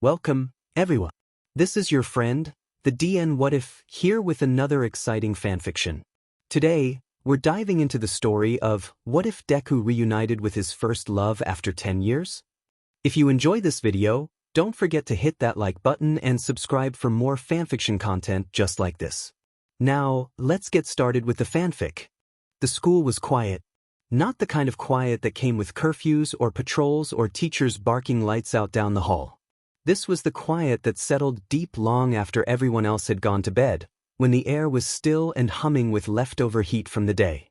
Welcome, everyone. This is your friend, the DN What If, here with another exciting fanfiction. Today, we're diving into the story of What If Deku Reunited with his first love after 10 years? If you enjoy this video, don't forget to hit that like button and subscribe for more fanfiction content just like this. Now, let's get started with the fanfic. The school was quiet. Not the kind of quiet that came with curfews or patrols or teachers barking lights out down the hall. This was the quiet that settled deep long after everyone else had gone to bed, when the air was still and humming with leftover heat from the day.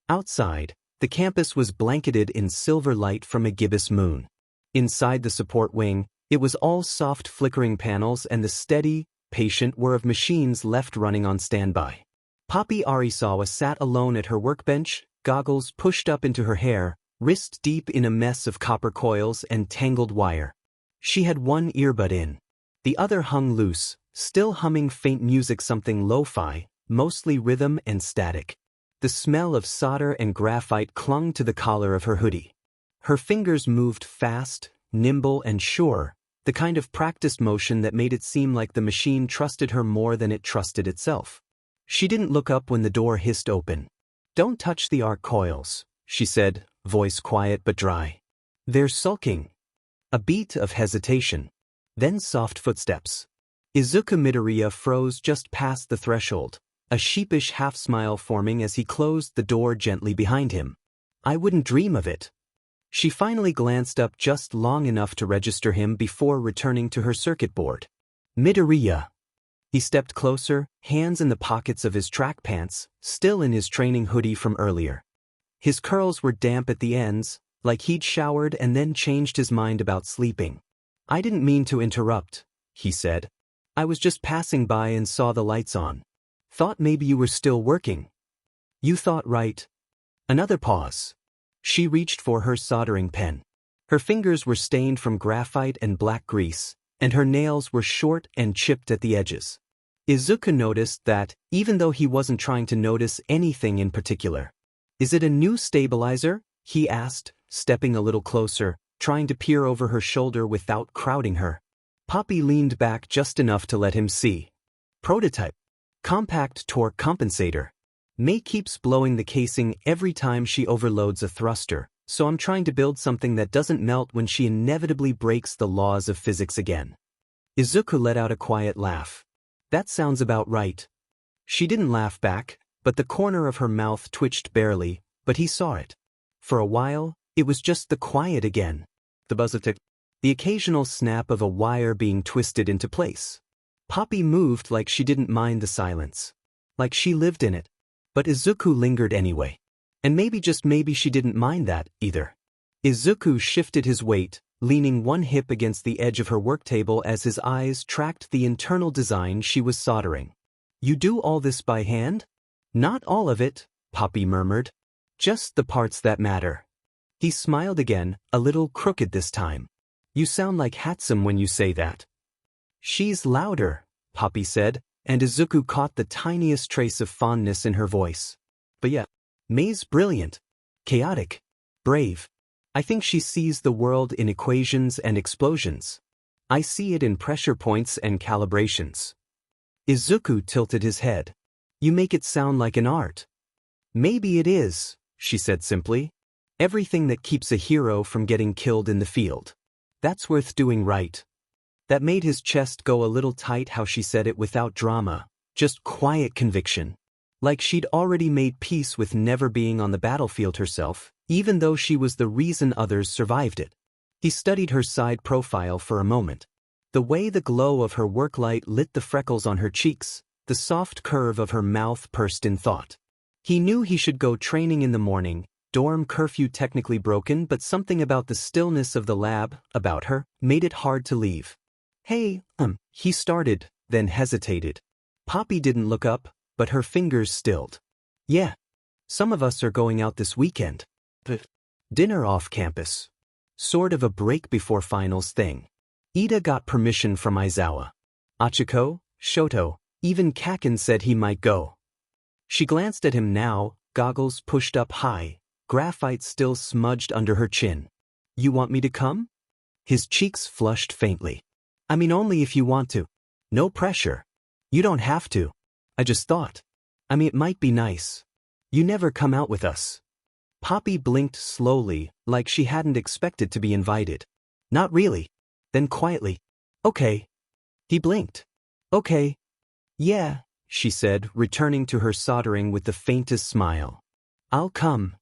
Outside, the campus was blanketed in silver light from a gibbous moon. Inside the support wing, it was all soft flickering panels and the steady, patient whir of machines left running on standby. Poppy Arisawa sat alone at her workbench, goggles pushed up into her hair, wrist deep in a mess of copper coils and tangled wire. She had one earbud in. The other hung loose, still humming faint music, something lo-fi, mostly rhythm and static. The smell of solder and graphite clung to the collar of her hoodie. Her fingers moved fast, nimble and sure, the kind of practiced motion that made it seem like the machine trusted her more than it trusted itself. She didn't look up when the door hissed open. "Don't touch the arc coils," she said, voice quiet but dry. "They're sulking." A beat of hesitation. Then soft footsteps. Izuku Midoriya froze just past the threshold, a sheepish half-smile forming as he closed the door gently behind him. "I wouldn't dream of it." She finally glanced up just long enough to register him before returning to her circuit board. "Midoriya." He stepped closer, hands in the pockets of his track pants, still in his training hoodie from earlier. His curls were damp at the ends, like he'd showered and then changed his mind about sleeping. "I didn't mean to interrupt," he said. "I was just passing by and saw the lights on. Thought maybe you were still working." "You thought right." Another pause. She reached for her soldering pen. Her fingers were stained from graphite and black grease, and her nails were short and chipped at the edges. Izuku noticed that, even though he wasn't trying to notice anything in particular. "Is it a new stabilizer?" he asked, stepping a little closer, trying to peer over her shoulder without crowding her. Poppy leaned back just enough to let him see. "Prototype. Compact torque compensator. May keeps blowing the casing every time she overloads a thruster, so I'm trying to build something that doesn't melt when she inevitably breaks the laws of physics again." Izuku let out a quiet laugh. "That sounds about right." She didn't laugh back, but the corner of her mouth twitched barely, but he saw it. For a while, it was just the quiet again. The buzz of the occasional snap of a wire being twisted into place. Poppy moved like she didn't mind the silence. Like she lived in it. But Izuku lingered anyway. And maybe just maybe she didn't mind that, either. Izuku shifted his weight, leaning one hip against the edge of her work table as his eyes tracked the internal design she was soldering. "You do all this by hand?" "Not all of it," Poppy murmured. "Just the parts that matter." He smiled again, a little crooked this time. "You sound like Hatsum when you say that." "She's louder," Poppy said, and Izuku caught the tiniest trace of fondness in her voice. "But yeah, May's brilliant. Chaotic. Brave. I think she sees the world in equations and explosions. I see it in pressure points and calibrations." Izuku tilted his head. "You make it sound like an art." "Maybe it is," she said simply. "Everything that keeps a hero from getting killed in the field. That's worth doing right." That made his chest go a little tight how she said it without drama, just quiet conviction. Like she'd already made peace with never being on the battlefield herself, even though she was the reason others survived it. He studied her side profile for a moment. The way the glow of her work light lit the freckles on her cheeks, the soft curve of her mouth pursed in thought. He knew he should go training in the morning, dorm curfew technically broken, but something about the stillness of the lab, about her, made it hard to leave. "Hey, he started, then hesitated. Poppy didn't look up, but her fingers stilled. "Yeah. Some of us are going out this weekend. Dinner off campus. Sort of a break before finals thing. Ida got permission from Aizawa. Achiko, Shoto, even Kaken said he might go." She glanced at him now, goggles pushed up high, graphite still smudged under her chin. "You want me to come?" His cheeks flushed faintly. I mean only if you want to. No pressure. You don't have to. I just thought. I mean it might be nice. You never come out with us. Poppy blinked slowly, like she hadn't expected to be invited. Not really. Then quietly. Okay. He blinked. Okay. Yeah, she said, returning to her soldering with the faintest smile. I'll come.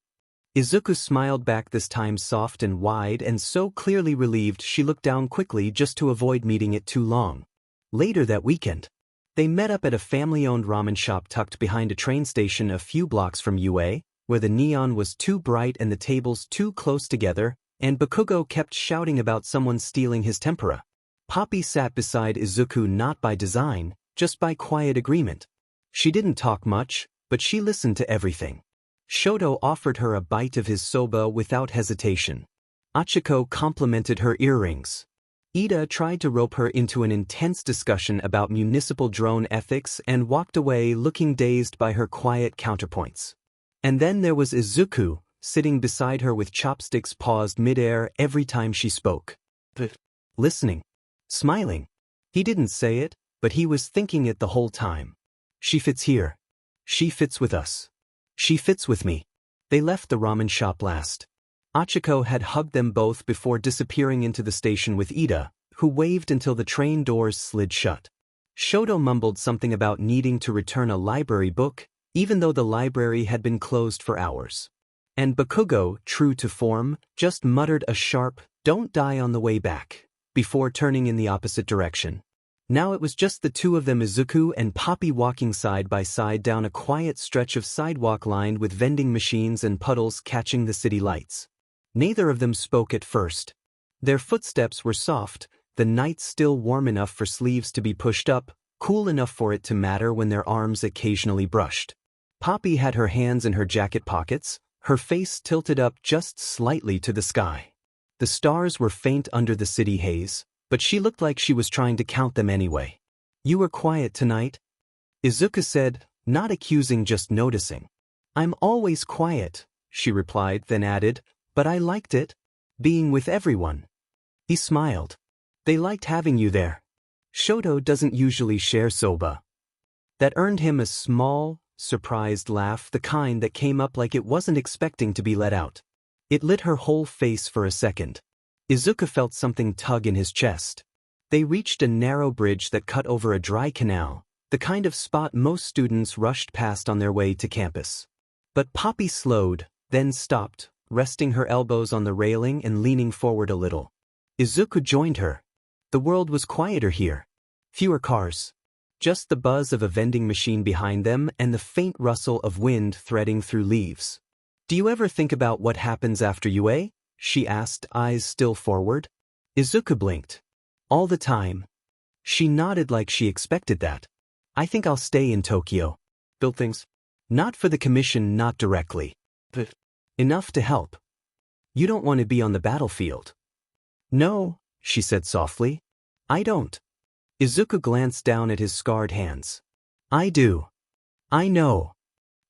Izuku smiled back, this time soft and wide and so clearly relieved she looked down quickly just to avoid meeting it too long. Later that weekend, they met up at a family-owned ramen shop tucked behind a train station a few blocks from UA, where the neon was too bright and the tables too close together, and Bakugo kept shouting about someone stealing his tempura. Poppy sat beside Izuku not by design, just by quiet agreement. She didn't talk much, but she listened to everything. Shoto offered her a bite of his soba without hesitation. Achiko complimented her earrings. Ida tried to rope her into an intense discussion about municipal drone ethics and walked away looking dazed by her quiet counterpoints. And then there was Izuku, sitting beside her with chopsticks paused midair every time she spoke. Listening. Smiling. He didn't say it, but he was thinking it the whole time. She fits here. She fits with us. She fits with me. They left the ramen shop last. Achiko had hugged them both before disappearing into the station with Ida, who waved until the train doors slid shut. Shoto mumbled something about needing to return a library book, even though the library had been closed for hours. And Bakugo, true to form, just muttered a sharp, "Don't die on the way back," before turning in the opposite direction. Now it was just the two of them, Izuku and Poppy, walking side by side down a quiet stretch of sidewalk lined with vending machines and puddles catching the city lights. Neither of them spoke at first. Their footsteps were soft, the night still warm enough for sleeves to be pushed up, cool enough for it to matter when their arms occasionally brushed. Poppy had her hands in her jacket pockets, her face tilted up just slightly to the sky. The stars were faint under the city haze, but she looked like she was trying to count them anyway. "You were quiet tonight," Izuku said, not accusing, just noticing. "I'm always quiet," she replied, then added, "but I liked it. Being with everyone." He smiled. "They liked having you there." Shoto doesn't usually share soba. That earned him a small, surprised laugh, the kind that came up like it wasn't expecting to be let out. It lit her whole face for a second. Izuku felt something tug in his chest. They reached a narrow bridge that cut over a dry canal, the kind of spot most students rushed past on their way to campus. But Poppy slowed, then stopped, resting her elbows on the railing and leaning forward a little. Izuku joined her. The world was quieter here. Fewer cars. Just the buzz of a vending machine behind them and the faint rustle of wind threading through leaves. "Do you ever think about what happens after UA?" she asked, eyes still forward. Izuku blinked. "All the time." She nodded like she expected that. "I think I'll stay in Tokyo. Build things. Not for the commission, not directly. But enough to help." "You don't want to be on the battlefield." "No," she said softly. "I don't." Izuku glanced down at his scarred hands. "I do. I know."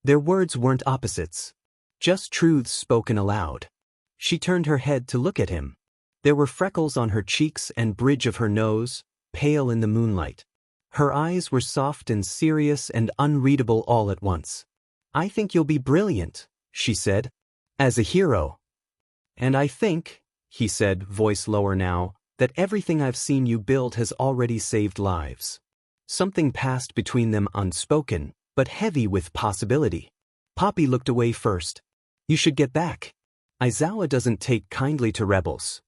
Their words weren't opposites. Just truths spoken aloud. She turned her head to look at him. There were freckles on her cheeks and bridge of her nose, pale in the moonlight. Her eyes were soft and serious and unreadable all at once. "I think you'll be brilliant," she said. "As a hero." "And I think," he said, voice lower now, "that everything I've seen you build has already saved lives." Something passed between them, unspoken, but heavy with possibility. Poppy looked away first. "You should get back. Aizawa doesn't take kindly to rebels."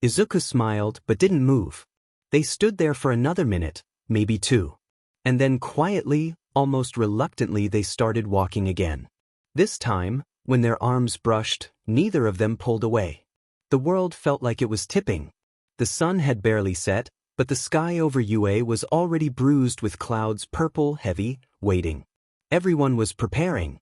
Izuku smiled but didn't move. They stood there for another minute, maybe two. And then quietly, almost reluctantly, they started walking again. This time, when their arms brushed, neither of them pulled away. The world felt like it was tipping. The sun had barely set, but the sky over UA was already bruised with clouds, purple, heavy, waiting. Everyone was preparing.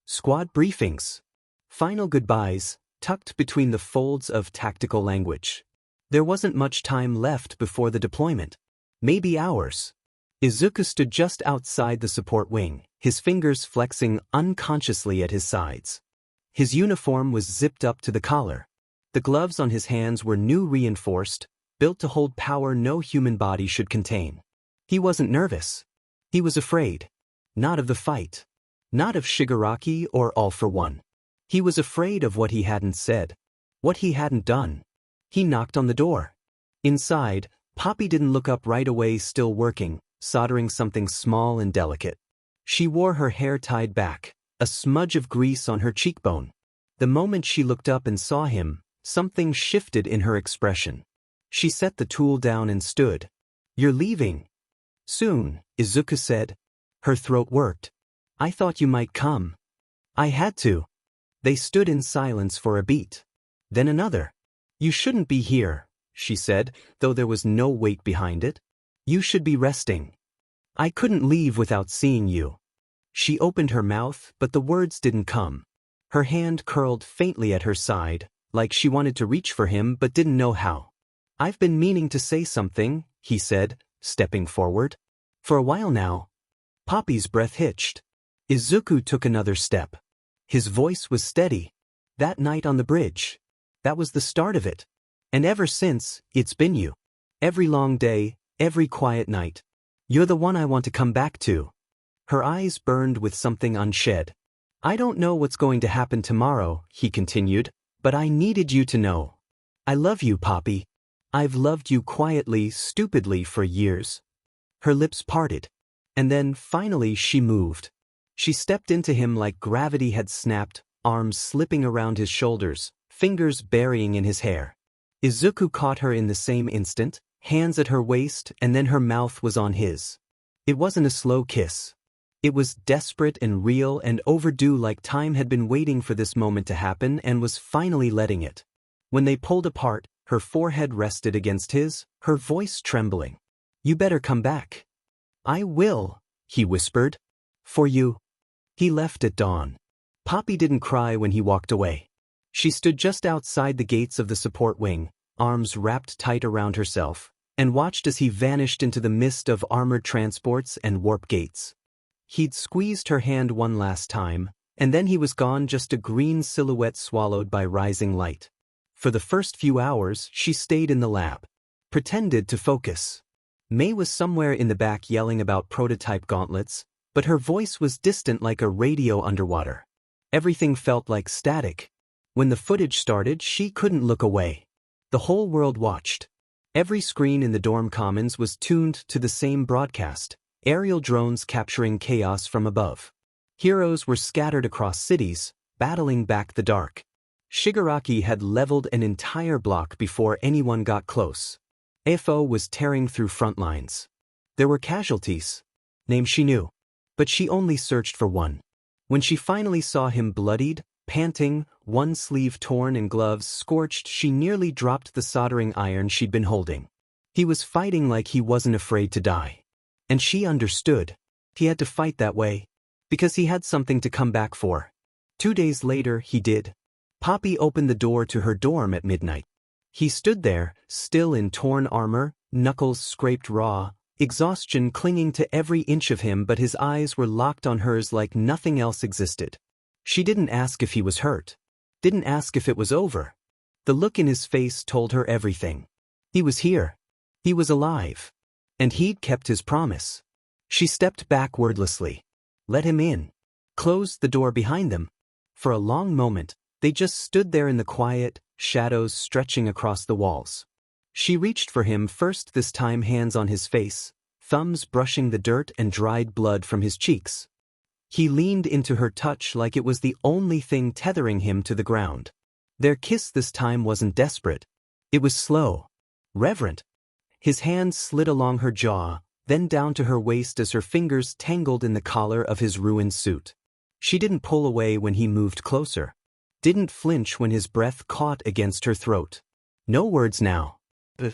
Squad briefings. Final goodbyes, tucked between the folds of tactical language. There wasn't much time left before the deployment. Maybe hours. Izuku stood just outside the support wing, his fingers flexing unconsciously at his sides. His uniform was zipped up to the collar. The gloves on his hands were new, reinforced, built to hold power no human body should contain. He wasn't nervous. He was afraid. Not of the fight. Not of Shigaraki or All for One. He was afraid of what he hadn't said. What he hadn't done. He knocked on the door. Inside, Poppy didn't look up right away, still working, soldering something small and delicate. She wore her hair tied back, a smudge of grease on her cheekbone. The moment she looked up and saw him, something shifted in her expression. She set the tool down and stood. "You're leaving?" "Soon," Izuku said. Her throat worked. "I thought you might come." "I had to." They stood in silence for a beat. Then another. "You shouldn't be here," she said, though there was no weight behind it. "You should be resting." "I couldn't leave without seeing you." She opened her mouth, but the words didn't come. Her hand curled faintly at her side, like she wanted to reach for him but didn't know how. "I've been meaning to say something," he said, stepping forward. "For a while now." Poppy's breath hitched. Izuku took another step. His voice was steady. "That night on the bridge. That was the start of it. And ever since, it's been you. Every long day, every quiet night. You're the one I want to come back to." Her eyes burned with something unshed. "I don't know what's going to happen tomorrow," he continued, "but I needed you to know. I love you, Poppy. I've loved you quietly, stupidly for years." Her lips parted. And then, finally, she moved. She stepped into him like gravity had snapped, arms slipping around his shoulders, fingers burying in his hair. Izuku caught her in the same instant, hands at her waist, and then her mouth was on his. It wasn't a slow kiss. It was desperate and real and overdue, like time had been waiting for this moment to happen and was finally letting it. When they pulled apart, her forehead rested against his, her voice trembling. "You better come back." "I will," he whispered. "For you." He left at dawn. Poppy didn't cry when he walked away. She stood just outside the gates of the support wing, arms wrapped tight around herself, and watched as he vanished into the mist of armored transports and warp gates. He'd squeezed her hand one last time, and then he was gone, just a green silhouette swallowed by rising light. For the first few hours, she stayed in the lab. Pretended to focus. May was somewhere in the back yelling about prototype gauntlets, but her voice was distant like a radio underwater. Everything felt like static. When the footage started, she couldn't look away. The whole world watched. Every screen in the dorm commons was tuned to the same broadcast. Aerial drones capturing chaos from above. Heroes were scattered across cities, battling back the dark. Shigaraki had leveled an entire block before anyone got close. AFO was tearing through front lines. There were casualties. Names she knew. But she only searched for one. When she finally saw him bloodied, panting, one sleeve torn and gloves scorched, she nearly dropped the soldering iron she'd been holding. He was fighting like he wasn't afraid to die. And she understood. He had to fight that way. Because he had something to come back for. 2 days later, he did. Poppy opened the door to her dorm at midnight. He stood there, still in torn armor, knuckles scraped raw, exhaustion clinging to every inch of him, but his eyes were locked on hers like nothing else existed. She didn't ask if he was hurt. Didn't ask if it was over. The look in his face told her everything. He was here. He was alive. And he'd kept his promise. She stepped back wordlessly. Let him in. Closed the door behind them. For a long moment, they just stood there in the quiet, shadows stretching across the walls. She reached for him first, this time hands on his face, thumbs brushing the dirt and dried blood from his cheeks. He leaned into her touch like it was the only thing tethering him to the ground. Their kiss this time wasn't desperate. It was slow. Reverent. His hand slid along her jaw, then down to her waist as her fingers tangled in the collar of his ruined suit. She didn't pull away when he moved closer. Didn't flinch when his breath caught against her throat. No words now. The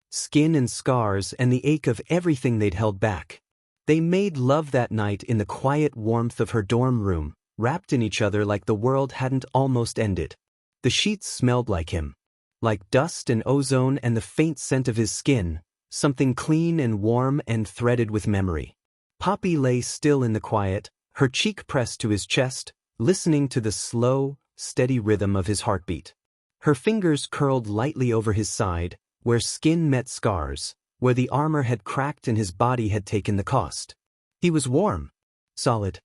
skin and scars and the ache of everything they'd held back. They made love that night in the quiet warmth of her dorm room, wrapped in each other like the world hadn't almost ended. The sheets smelled like him. Like dust and ozone and the faint scent of his skin, something clean and warm and threaded with memory. Poppy lay still in the quiet, her cheek pressed to his chest, listening to the slow, steady rhythm of his heartbeat. Her fingers curled lightly over his side, where skin met scars, where the armor had cracked and his body had taken the cost. He was warm, solid,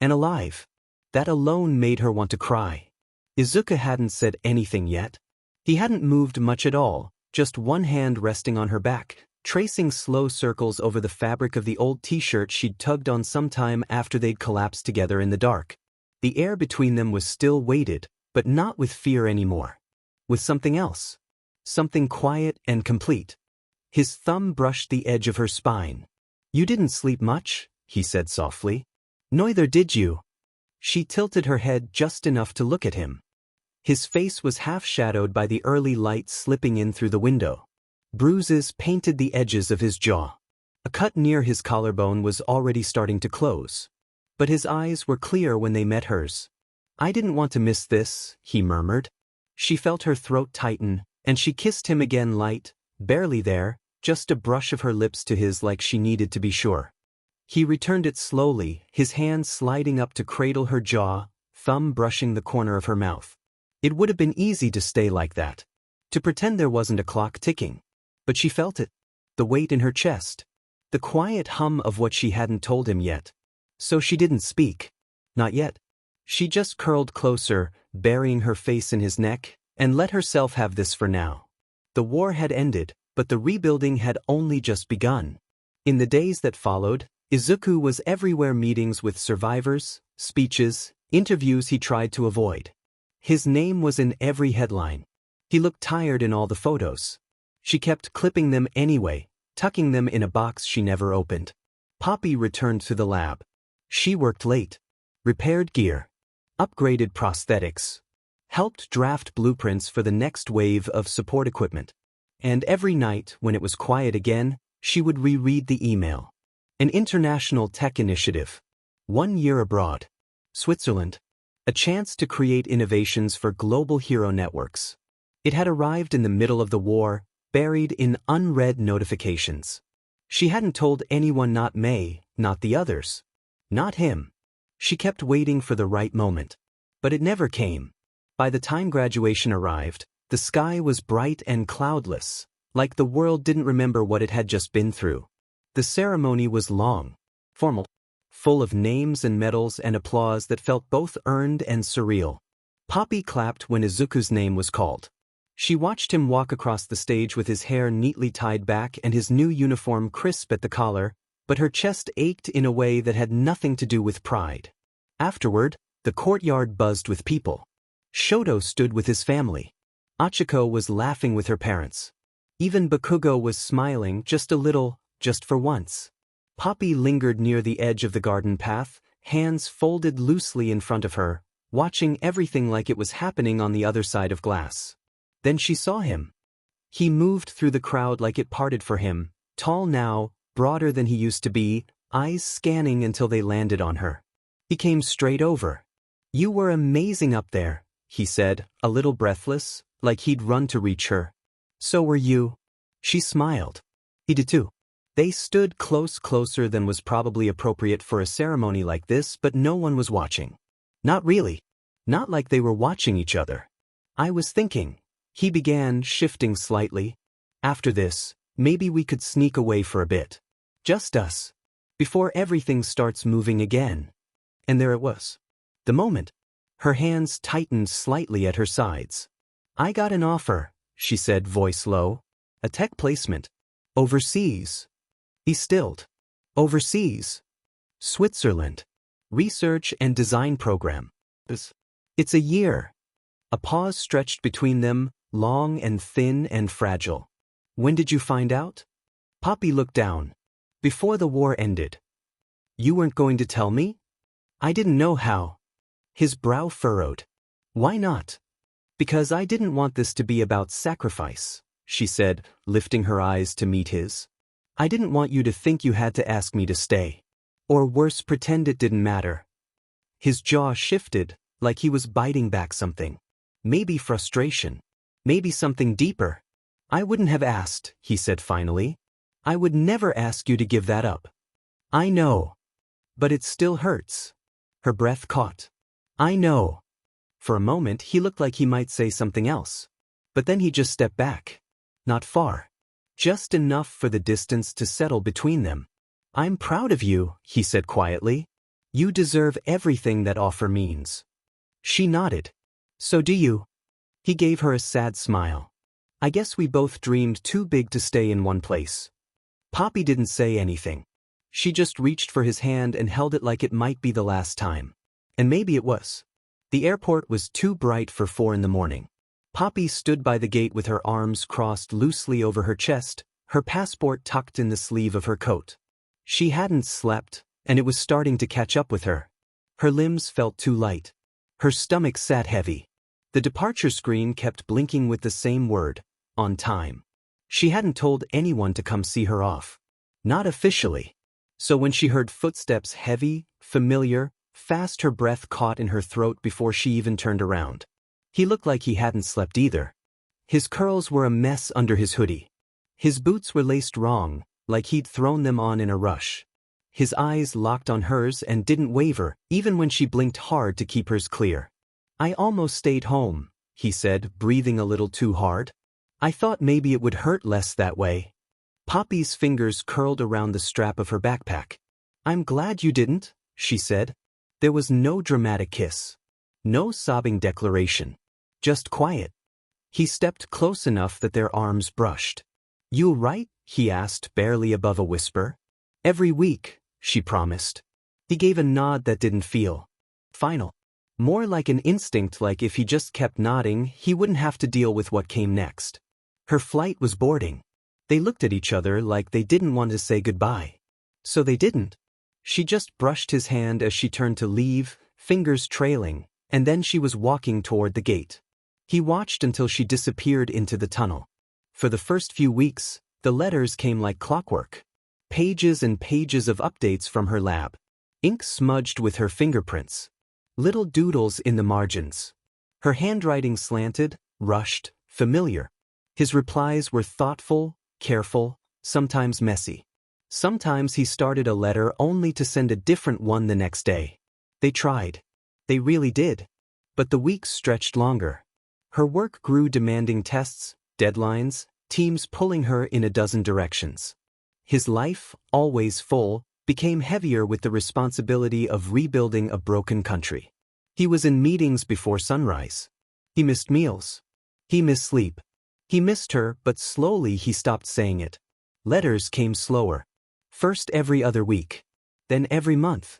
and alive. That alone made her want to cry. Izuku hadn't said anything yet. He hadn't moved much at all, just one hand resting on her back, tracing slow circles over the fabric of the old t-shirt she'd tugged on sometime after they'd collapsed together in the dark. The air between them was still weighted, but not with fear anymore. With something else. Something quiet and complete. His thumb brushed the edge of her spine. "You didn't sleep much," he said softly. "Neither did you." She tilted her head just enough to look at him. His face was half-shadowed by the early light slipping in through the window. Bruises painted the edges of his jaw. A cut near his collarbone was already starting to close. But his eyes were clear when they met hers. "I didn't want to miss this," he murmured. She felt her throat tighten, and she kissed him again light, barely there, just a brush of her lips to his like she needed to be sure. He returned it slowly, his hand sliding up to cradle her jaw, thumb brushing the corner of her mouth. It would have been easy to stay like that. To pretend there wasn't a clock ticking. But she felt it. The weight in her chest. The quiet hum of what she hadn't told him yet. So she didn't speak. Not yet. She just curled closer, burying her face in his neck, and let herself have this for now. The war had ended, but the rebuilding had only just begun. In the days that followed, Izuku was everywhere, meetings with survivors, speeches, interviews he tried to avoid. His name was in every headline. He looked tired in all the photos. She kept clipping them anyway, tucking them in a box she never opened. Poppy returned to the lab. She worked late. Repaired gear. Upgraded prosthetics. Helped draft blueprints for the next wave of support equipment. And every night, when it was quiet again, she would reread the email. An international tech initiative. 1 year abroad. Switzerland. A chance to create innovations for global hero networks. It had arrived in the middle of the war, buried in unread notifications. She hadn't told anyone, not May, not the others. Not him. She kept waiting for the right moment. But it never came. By the time graduation arrived, the sky was bright and cloudless, like the world didn't remember what it had just been through. The ceremony was long, formal, full of names and medals and applause that felt both earned and surreal. Poppy clapped when Izuku's name was called. She watched him walk across the stage with his hair neatly tied back and his new uniform crisp at the collar, but her chest ached in a way that had nothing to do with pride. Afterward, the courtyard buzzed with people. Shoto stood with his family. Achiko was laughing with her parents. Even Bakugo was smiling just a little, just for once. Poppy lingered near the edge of the garden path, hands folded loosely in front of her, watching everything like it was happening on the other side of glass. Then she saw him. He moved through the crowd like it parted for him, tall now, broader than he used to be, eyes scanning until they landed on her. He came straight over. "You were amazing up there," he said, a little breathless, like he'd run to reach her. "So were you." She smiled. He did too. They stood closer than was probably appropriate for a ceremony like this, but no one was watching. Not really. Not like they were watching each other. "I was thinking," he began, shifting slightly. "After this, maybe we could sneak away for a bit. Just us. Before everything starts moving again." And there it was. The moment. Her hands tightened slightly at her sides. "I got an offer," she said, voice low. "A tech placement. Overseas." He stilled. "Overseas. Switzerland. Research and design program. It's a year." A pause stretched between them, long and thin and fragile. "When did you find out?" Poppy looked down. "Before the war ended." "You weren't going to tell me?" "I didn't know how." His brow furrowed. "Why not?" "Because I didn't want this to be about sacrifice," she said, lifting her eyes to meet his. "I didn't want you to think you had to ask me to stay. Or worse, pretend it didn't matter." His jaw shifted, like he was biting back something. Maybe frustration. Maybe something deeper. "I wouldn't have asked," he said finally. "I would never ask you to give that up." "I know. But it still hurts." Her breath caught. "I know." For a moment he looked like he might say something else. But then he just stepped back. Not far. Just enough for the distance to settle between them. I'm proud of you, he said quietly. You deserve everything that offer means. She nodded. So do you. He gave her a sad smile. I guess we both dreamed too big to stay in one place. Poppy didn't say anything. She just reached for his hand and held it like it might be the last time. And maybe it was. The airport was too bright for 4 in the morning. Poppy stood by the gate with her arms crossed loosely over her chest, her passport tucked in the sleeve of her coat. She hadn't slept, and it was starting to catch up with her. Her limbs felt too light. Her stomach sat heavy. The departure screen kept blinking with the same word, on time. She hadn't told anyone to come see her off. Not officially. So when she heard footsteps heavy, familiar, fast, her breath caught in her throat before she even turned around. He looked like he hadn't slept either. His curls were a mess under his hoodie. His boots were laced wrong, like he'd thrown them on in a rush. His eyes locked on hers and didn't waver, even when she blinked hard to keep hers clear. I almost stayed home, he said, breathing a little too hard. I thought maybe it would hurt less that way. Poppy's fingers curled around the strap of her backpack. I'm glad you didn't, she said. There was no dramatic kiss. No sobbing declaration. Just quiet. He stepped close enough that their arms brushed. You right? He asked, barely above a whisper. Every week, she promised. He gave a nod that didn't feel final. More like an instinct, like if he just kept nodding, he wouldn't have to deal with what came next. Her flight was boarding. They looked at each other like they didn't want to say goodbye. So they didn't. She just brushed his hand as she turned to leave, fingers trailing, and then she was walking toward the gate. He watched until she disappeared into the tunnel. For the first few weeks, the letters came like clockwork. Pages and pages of updates from her lab. Ink smudged with her fingerprints. Little doodles in the margins. Her handwriting slanted, rushed, familiar. His replies were thoughtful, careful, sometimes messy. Sometimes he started a letter only to send a different one the next day. They tried. They really did. But the weeks stretched longer. Her work grew, demanding tests, deadlines, teams pulling her in a dozen directions. His life, always full, became heavier with the responsibility of rebuilding a broken country. He was in meetings before sunrise. He missed meals. He missed sleep. He missed her, but slowly he stopped saying it. Letters came slower. First every other week. Then every month.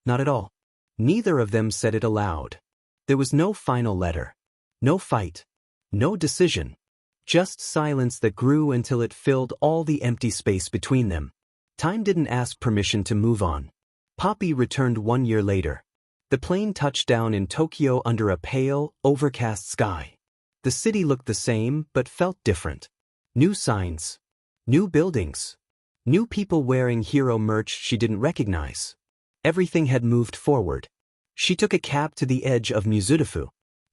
Not at all. Neither of them said it aloud. There was no final letter. No fight. No decision. Just silence that grew until it filled all the empty space between them. Time didn't ask permission to move on. Poppy returned 1 year later. The plane touched down in Tokyo under a pale, overcast sky. The city looked the same, but felt different. New signs. New buildings. New people wearing hero merch she didn't recognize. Everything had moved forward. She took a cab to the edge of Mizudafu.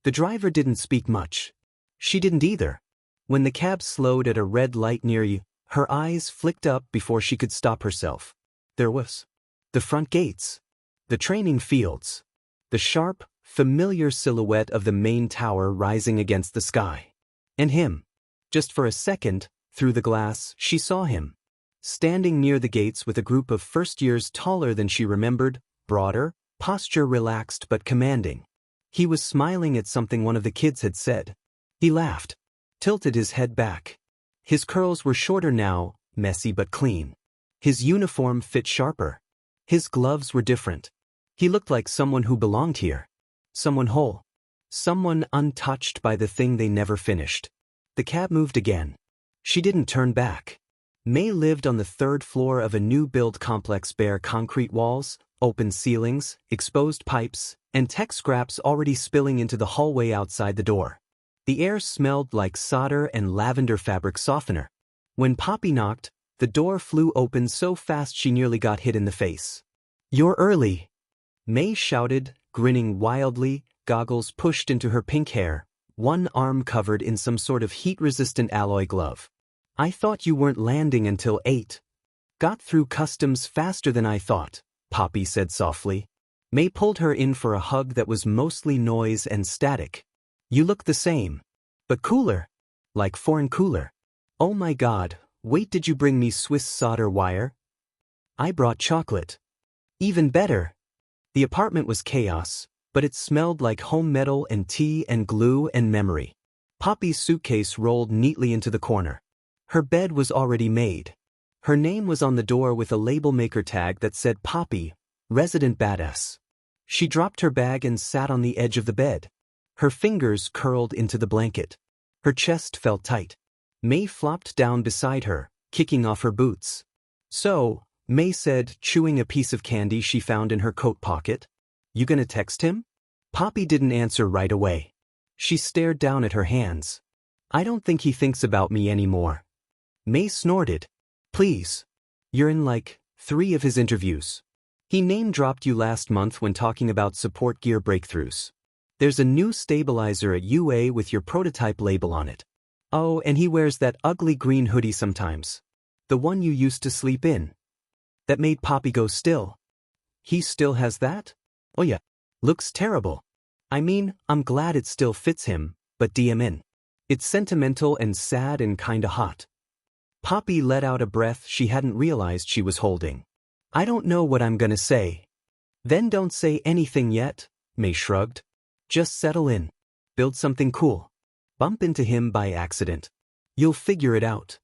The driver didn't speak much. She didn't either. When the cab slowed at a red light near you, her eyes flicked up before she could stop herself. There was the front gates, the training fields, the sharp, familiar silhouette of the main tower rising against the sky. And him. Just for a second, through the glass, she saw him. Standing near the gates with a group of first years taller than she remembered, broader, posture relaxed but commanding. He was smiling at something one of the kids had said. He laughed, tilted his head back. His curls were shorter now, messy but clean. His uniform fit sharper. His gloves were different. He looked like someone who belonged here. Someone whole. Someone untouched by the thing they never finished. The cab moved again. She didn't turn back. May lived on the 3rd floor of a new build complex, bare concrete walls, open ceilings, exposed pipes, and tech scraps already spilling into the hallway outside the door. The air smelled like solder and lavender fabric softener. When Poppy knocked, the door flew open so fast she nearly got hit in the face. "You're early," May shouted, grinning wildly, goggles pushed into her pink hair, one arm covered in some sort of heat-resistant alloy glove. "I thought you weren't landing until 8. Got through customs faster than I thought," Poppy said softly. May pulled her in for a hug that was mostly noise and static. "You look the same. But cooler." Like foreign cooler. Oh my god, wait, did you bring me Swiss solder wire? I brought chocolate. Even better. The apartment was chaos, but it smelled like home metal and tea and glue and memory. Poppy's suitcase rolled neatly into the corner. Her bed was already made. Her name was on the door with a label maker tag that said Poppy, Resident Badass. She dropped her bag and sat on the edge of the bed. Her fingers curled into the blanket. Her chest felt tight. May flopped down beside her, kicking off her boots. So, May said, chewing a piece of candy she found in her coat pocket, "You gonna text him?" Poppy didn't answer right away. She stared down at her hands. "I don't think he thinks about me anymore." May snorted. "Please. You're in like 3 of his interviews. He name-dropped you last month when talking about support gear breakthroughs. There's a new stabilizer at UA with your prototype label on it. Oh, and he wears that ugly green hoodie sometimes. The one you used to sleep in. That made Poppy go still. He still has that? Oh yeah. Looks terrible. I mean, I'm glad it still fits him, but DM in. It's sentimental and sad and kinda hot." Poppy let out a breath she hadn't realized she was holding. "I don't know what I'm gonna say." "Then don't say anything yet," May shrugged. "Just settle in. Build something cool. Bump into him by accident. You'll figure it out."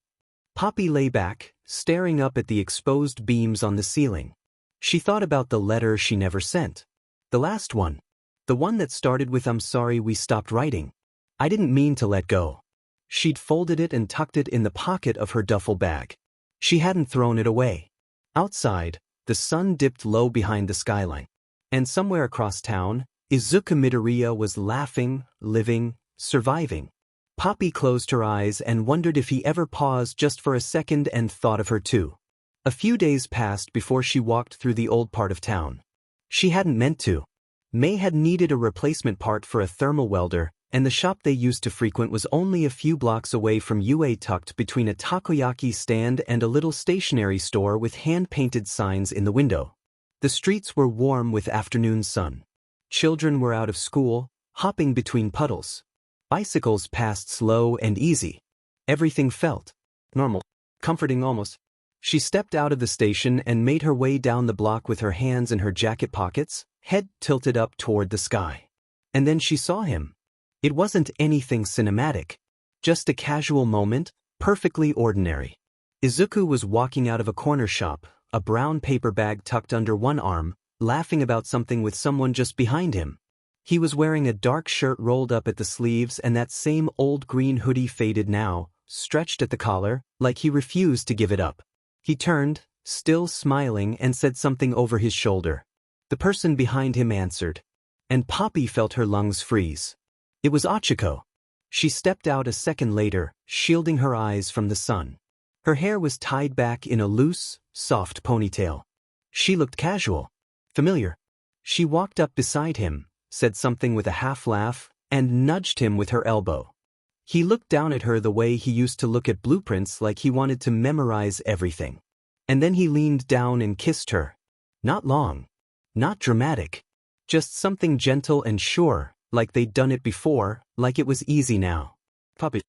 Poppy lay back, staring up at the exposed beams on the ceiling. She thought about the letter she never sent. The last one. The one that started with "I'm sorry we stopped writing. I didn't mean to let go." She'd folded it and tucked it in the pocket of her duffel bag. She hadn't thrown it away. Outside, the sun dipped low behind the skyline. And somewhere across town, Izuku Midoriya was laughing, living, surviving. Poppy closed her eyes and wondered if he ever paused just for a second and thought of her too. A few days passed before she walked through the old part of town. She hadn't meant to. May had needed a replacement part for a thermal welder, and the shop they used to frequent was only a few blocks away from UA, tucked between a takoyaki stand and a little stationery store with hand-painted signs in the window. The streets were warm with afternoon sun. Children were out of school, hopping between puddles. Bicycles passed slow and easy. Everything felt normal, comforting almost. She stepped out of the station and made her way down the block with her hands in her jacket pockets, head tilted up toward the sky. And then she saw him. It wasn't anything cinematic. Just a casual moment, perfectly ordinary. Izuku was walking out of a corner shop, a brown paper bag tucked under one arm, laughing about something with someone just behind him. He was wearing a dark shirt rolled up at the sleeves and that same old green hoodie, faded now, stretched at the collar, like he refused to give it up. He turned, still smiling, and said something over his shoulder. The person behind him answered. And Poppy felt her lungs freeze. It was Ochiko. She stepped out a second later, shielding her eyes from the sun. Her hair was tied back in a loose, soft ponytail. She looked casual. Familiar. She walked up beside him, said something with a half-laugh, and nudged him with her elbow. He looked down at her the way he used to look at blueprints, like he wanted to memorize everything. And then he leaned down and kissed her. Not long. Not dramatic. Just something gentle and sure, like they'd done it before, like it was easy now. Poppy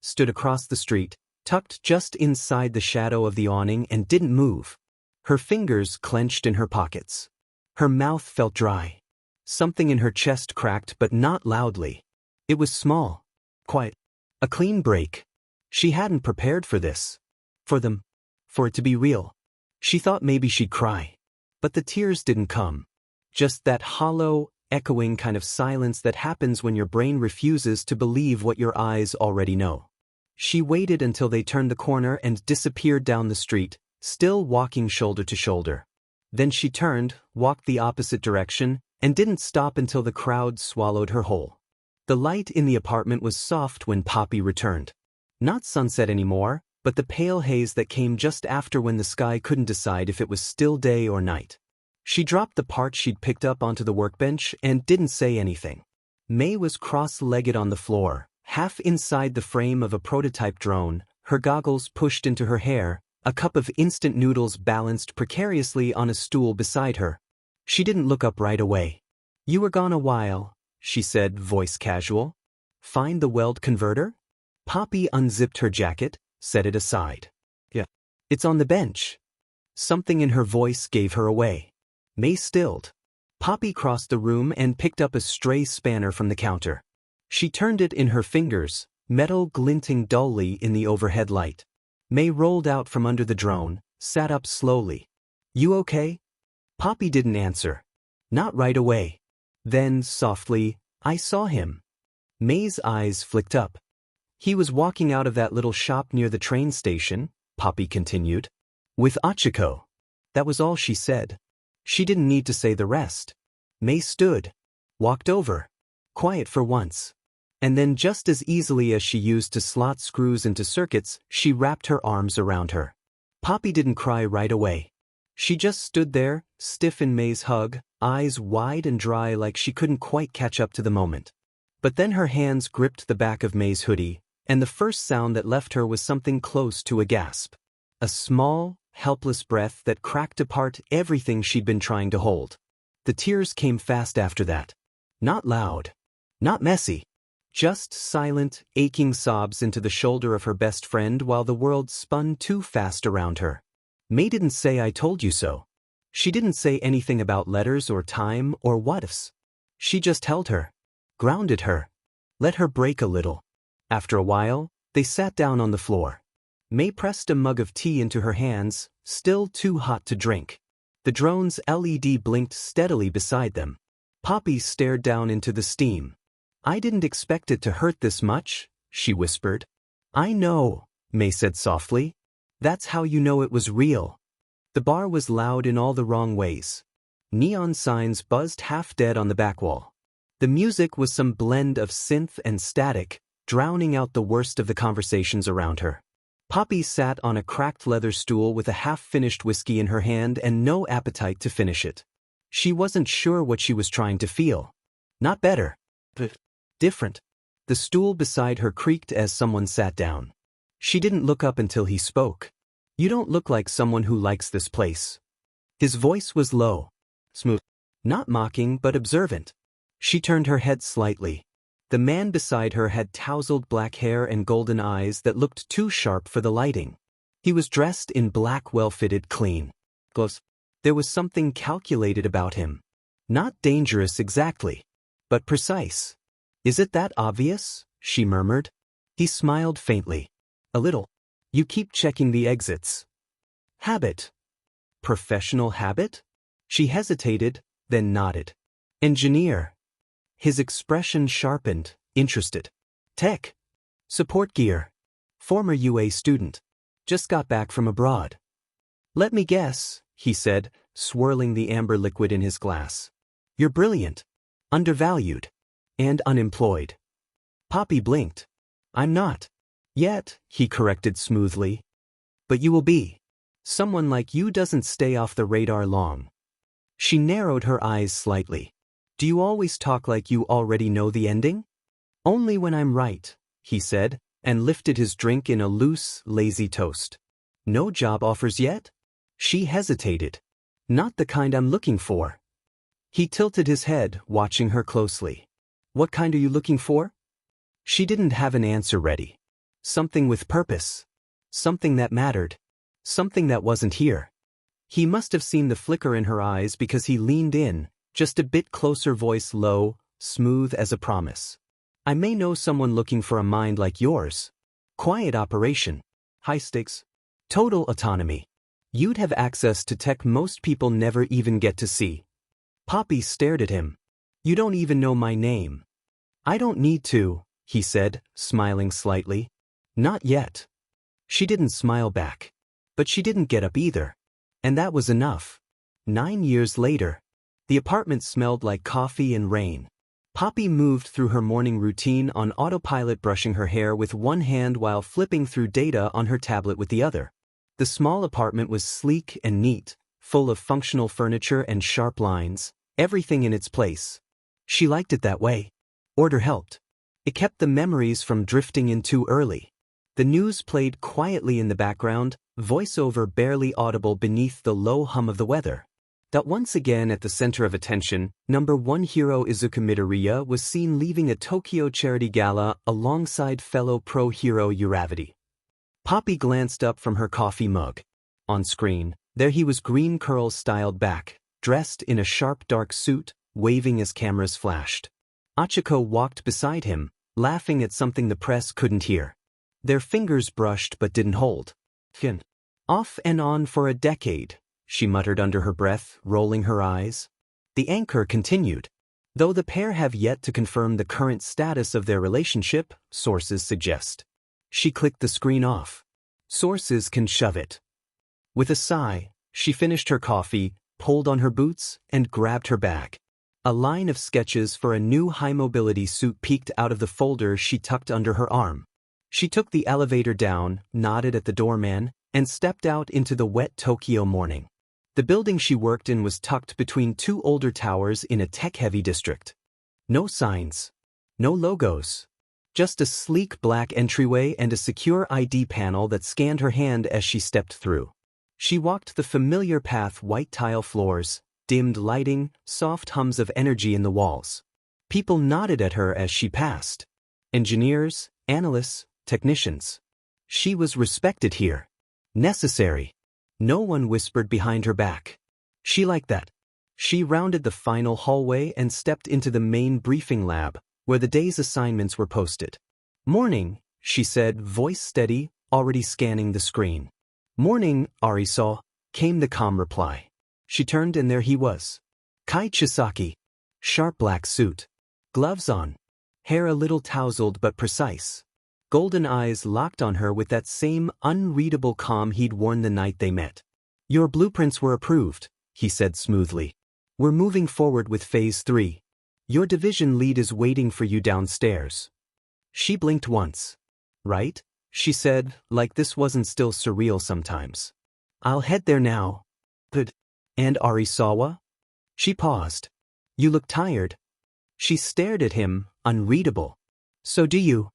stood across the street, tucked just inside the shadow of the awning, and didn't move. Her fingers clenched in her pockets. Her mouth felt dry. Something in her chest cracked, but not loudly. It was small. Quiet. A clean break. She hadn't prepared for this. For them. For it to be real. She thought maybe she'd cry. But the tears didn't come. Just that hollow, echoing kind of silence that happens when your brain refuses to believe what your eyes already know. She waited until they turned the corner and disappeared down the street, still walking shoulder to shoulder. Then she turned, walked the opposite direction, and didn't stop until the crowd swallowed her whole. The light in the apartment was soft when Poppy returned. Not sunset anymore, but the pale haze that came just after, when the sky couldn't decide if it was still day or night. She dropped the part she'd picked up onto the workbench and didn't say anything. May was cross-legged on the floor, half inside the frame of a prototype drone, her goggles pushed into her hair, a cup of instant noodles balanced precariously on a stool beside her. She didn't look up right away. "You were gone a while," she said, voice casual. "Find the weld converter?" Poppy unzipped her jacket, set it aside. Yeah. It's on the bench. Something in her voice gave her away. May stilled. Poppy crossed the room and picked up a stray spanner from the counter. She turned it in her fingers, metal glinting dully in the overhead light. May rolled out from under the drone, sat up slowly. You okay? Poppy didn't answer. Not right away. Then, softly, I saw him. May's eyes flicked up. He was walking out of that little shop near the train station, Poppy continued. With Achiko. That was all she said. She didn't need to say the rest. May stood. Walked over. Quiet for once. And then just as easily as she used to slot screws into circuits, she wrapped her arms around her. Poppy didn't cry right away. She just stood there, stiff in May's hug, eyes wide and dry like she couldn't quite catch up to the moment. But then her hands gripped the back of May's hoodie, and the first sound that left her was something close to a gasp. A small, helpless breath that cracked apart everything she'd been trying to hold. The tears came fast after that. Not loud. Not messy. Just silent, aching sobs into the shoulder of her best friend while the world spun too fast around her. May didn't say I told you so. She didn't say anything about letters or time or what-ifs. She just held her. Grounded her. Let her break a little. After a while, they sat down on the floor. May pressed a mug of tea into her hands, still too hot to drink. The drone's LED blinked steadily beside them. Poppy stared down into the steam. I didn't expect it to hurt this much, she whispered. I know, May said softly. That's how you know it was real. The bar was loud in all the wrong ways. Neon signs buzzed half dead on the back wall. The music was some blend of synth and static, drowning out the worst of the conversations around her. Poppy sat on a cracked leather stool with a half-finished whiskey in her hand and no appetite to finish it. She wasn't sure what she was trying to feel. Not better. But different. The stool beside her creaked as someone sat down. She didn't look up until he spoke. You don't look like someone who likes this place. His voice was low. Smooth. Not mocking but observant. She turned her head slightly. The man beside her had tousled black hair and golden eyes that looked too sharp for the lighting. He was dressed in black well-fitted clean gloves. There was something calculated about him. Not dangerous exactly, but precise. Is it that obvious? She murmured. He smiled faintly. A little. You keep checking the exits. Habit. Professional habit? She hesitated, then nodded. Engineer. His expression sharpened, interested. Tech. Support gear. Former UA student. Just got back from abroad. Let me guess, he said, swirling the amber liquid in his glass. You're brilliant. Undervalued. And unemployed. Poppy blinked. I'm not. Yet, he corrected smoothly. But you will be. Someone like you doesn't stay off the radar long. She narrowed her eyes slightly. Do you always talk like you already know the ending? Only when I'm right, he said, and lifted his drink in a loose, lazy toast. No job offers yet? She hesitated. Not the kind I'm looking for. He tilted his head, watching her closely. What kind are you looking for? She didn't have an answer ready. Something with purpose. Something that mattered. Something that wasn't here. He must have seen the flicker in her eyes because he leaned in, just a bit closer, voice low, smooth as a promise. I may know someone looking for a mind like yours. Quiet operation. High stakes. Total autonomy. You'd have access to tech most people never even get to see. Poppy stared at him. You don't even know my name. I don't need to, he said, smiling slightly. Not yet. She didn't smile back. But she didn't get up either. And that was enough. 9 years later. The apartment smelled like coffee and rain. Poppy moved through her morning routine on autopilot, brushing her hair with one hand while flipping through data on her tablet with the other. The small apartment was sleek and neat, full of functional furniture and sharp lines, everything in its place. She liked it that way. Order helped. It kept the memories from drifting in too early. The news played quietly in the background, voiceover barely audible beneath the low hum of the weather. That once again at the center of attention, #1 hero Izuku Midoriya was seen leaving a Tokyo charity gala alongside fellow pro hero Uravity. Poppy glanced up from her coffee mug. On screen, there he was, green curls styled back, dressed in a sharp dark suit, waving as cameras flashed. Achiko walked beside him, laughing at something the press couldn't hear. Their fingers brushed but didn't hold. Off and on for a decade, she muttered under her breath, rolling her eyes. The anchor continued. Though the pair have yet to confirm the current status of their relationship, sources suggest. She clicked the screen off. Sources can shove it. With a sigh, she finished her coffee, pulled on her boots, and grabbed her bag. A line of sketches for a new high-mobility suit peeked out of the folder she tucked under her arm. She took the elevator down, nodded at the doorman, and stepped out into the wet Tokyo morning. The building she worked in was tucked between two older towers in a tech-heavy district. No signs. No logos. Just a sleek black entryway and a secure ID panel that scanned her hand as she stepped through. She walked the familiar path, white tile floors, dimmed lighting, soft hums of energy in the walls. People nodded at her as she passed. Engineers, analysts, technicians. She was respected here. Necessary. No one whispered behind her back. She liked that. She rounded the final hallway and stepped into the main briefing lab, where the day's assignments were posted. "Morning," she said, voice steady, already scanning the screen. "Morning, Arisaw," came the calm reply. She turned and there he was. Kai Chisaki. Sharp black suit. Gloves on. Hair a little tousled but precise. Golden eyes locked on her with that same unreadable calm he'd worn the night they met. "Your blueprints were approved," he said smoothly. "We're moving forward with Phase 3. Your division lead is waiting for you downstairs." She blinked once. "Right?" she said, like this wasn't still surreal sometimes. "I'll head there now." "Good. And Arisawa?" She paused. "You look tired." She stared at him, unreadable. "So do you."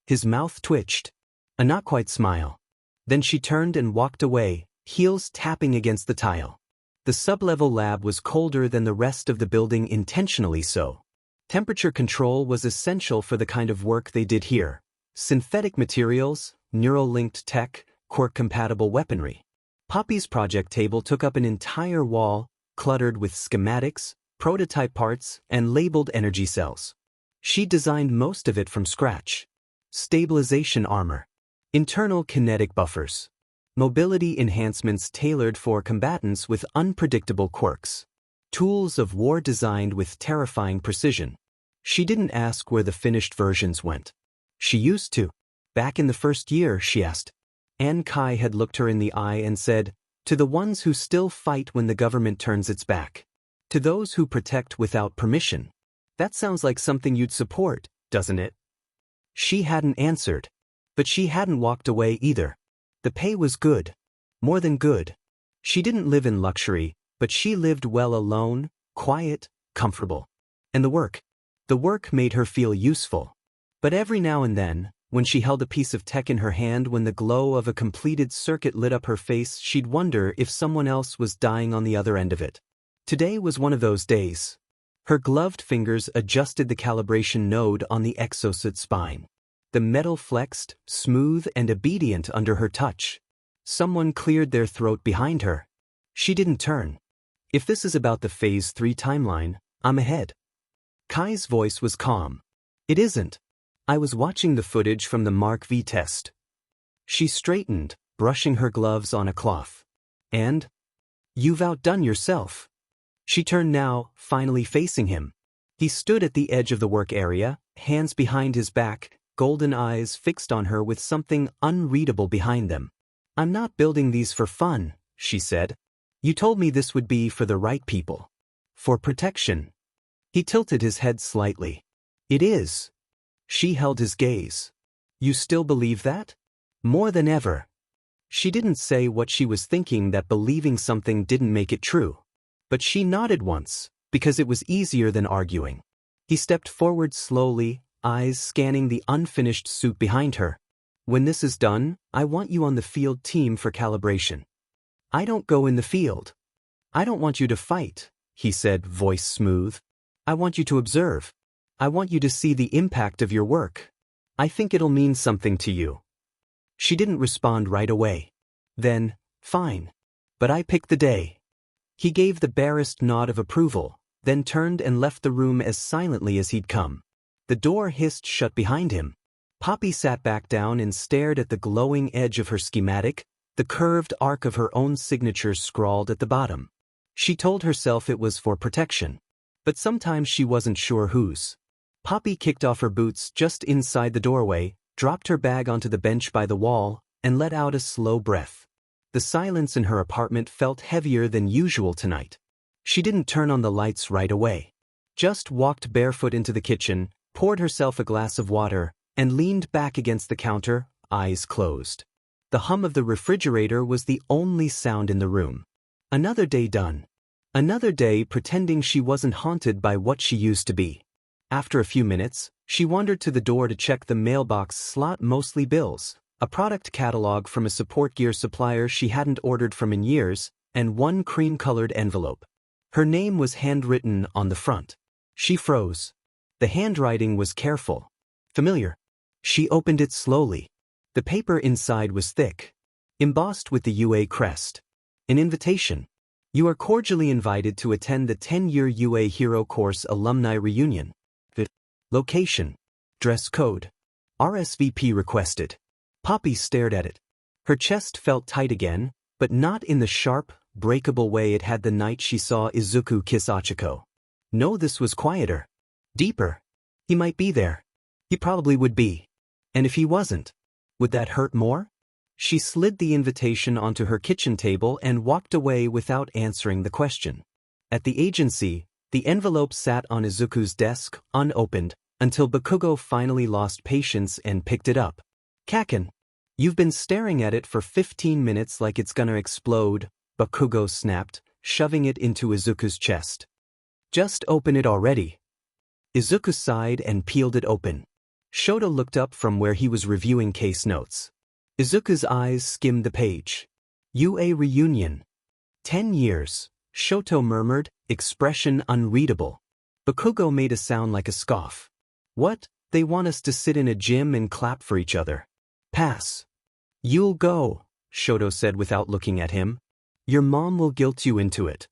His mouth twitched. A not-quite smile. Then she turned and walked away, heels tapping against the tile. The sub-level lab was colder than the rest of the building, intentionally so. Temperature control was essential for the kind of work they did here. Synthetic materials, neural-linked tech, quirk-compatible weaponry. Poppy's project table took up an entire wall, cluttered with schematics, prototype parts, and labeled energy cells. She designed most of it from scratch. Stabilization armor. Internal kinetic buffers. Mobility enhancements tailored for combatants with unpredictable quirks. Tools of war designed with terrifying precision. She didn't ask where the finished versions went. She used to. Back in the first year, she asked. Anne Kai had looked her in the eye and said, "To the ones who still fight when the government turns its back. To those who protect without permission. That sounds like something you'd support, doesn't it?" She hadn't answered. But she hadn't walked away either. The pay was good. More than good. She didn't live in luxury, but she lived well alone, quiet, comfortable. And the work made her feel useful. But every now and then, when she held a piece of tech in her hand, when the glow of a completed circuit lit up her face, she'd wonder if someone else was dying on the other end of it. Today was one of those days. Her gloved fingers adjusted the calibration node on the exosuit spine. The metal flexed, smooth and obedient under her touch. Someone cleared their throat behind her. She didn't turn. "If this is about the Phase 3 timeline, I'm ahead." Kai's voice was calm. "It isn't. I was watching the footage from the Mark V test." She straightened, brushing her gloves on a cloth. "And? You've outdone yourself." She turned now, finally facing him. He stood at the edge of the work area, hands behind his back, golden eyes fixed on her with something unreadable behind them. "I'm not building these for fun," she said. "You told me this would be for the right people. For protection." He tilted his head slightly. "It is." She held his gaze. "You still believe that?" "More than ever." She didn't say what she was thinking, that believing something didn't make it true. But she nodded once, because it was easier than arguing. He stepped forward slowly, eyes scanning the unfinished suit behind her. "When this is done, I want you on the field team for calibration." "I don't go in the field." I don't want you to fight, he said, voice smooth. I want you to observe. I want you to see the impact of your work. I think it'll mean something to you. She didn't respond right away. Then, fine. But I picked the day. He gave the barest nod of approval, then turned and left the room as silently as he'd come. The door hissed shut behind him. Poppy sat back down and stared at the glowing edge of her schematic, the curved arc of her own signature scrawled at the bottom. She told herself it was for protection. But sometimes she wasn't sure whose. Poppy kicked off her boots just inside the doorway, dropped her bag onto the bench by the wall, and let out a slow breath. The silence in her apartment felt heavier than usual tonight. She didn't turn on the lights right away. Just walked barefoot into the kitchen, poured herself a glass of water, and leaned back against the counter, eyes closed. The hum of the refrigerator was the only sound in the room. Another day done. Another day pretending she wasn't haunted by what she used to be. After a few minutes, she wandered to the door to check the mailbox slot, mostly bills, a product catalog from a support gear supplier she hadn't ordered from in years, and one cream-colored envelope. Her name was handwritten on the front. She froze. The handwriting was careful. Familiar. She opened it slowly. The paper inside was thick, embossed with the UA crest. An invitation. You are cordially invited to attend the 10-year UA Hero Course Alumni Reunion. Location. Dress code. RSVP requested. Poppy stared at it. Her chest felt tight again, but not in the sharp, breakable way it had the night she saw Izuku kiss Achiko. No, this was quieter. Deeper. He might be there. He probably would be. And if he wasn't, would that hurt more? She slid the invitation onto her kitchen table and walked away without answering the question. At the agency, the envelope sat on Izuku's desk, unopened, until Bakugo finally lost patience and picked it up. Kaken. You've been staring at it for 15 minutes like it's gonna explode, Bakugo snapped, shoving it into Izuku's chest. Just open it already. Izuku sighed and peeled it open. Shoto looked up from where he was reviewing case notes. Izuku's eyes skimmed the page. UA Reunion. 10 years, Shoto murmured, expression unreadable. Bakugo made a sound like a scoff. What? They want us to sit in a gym and clap for each other. Pass. You'll go, Shoto said without looking at him. Your mom will guilt you into it.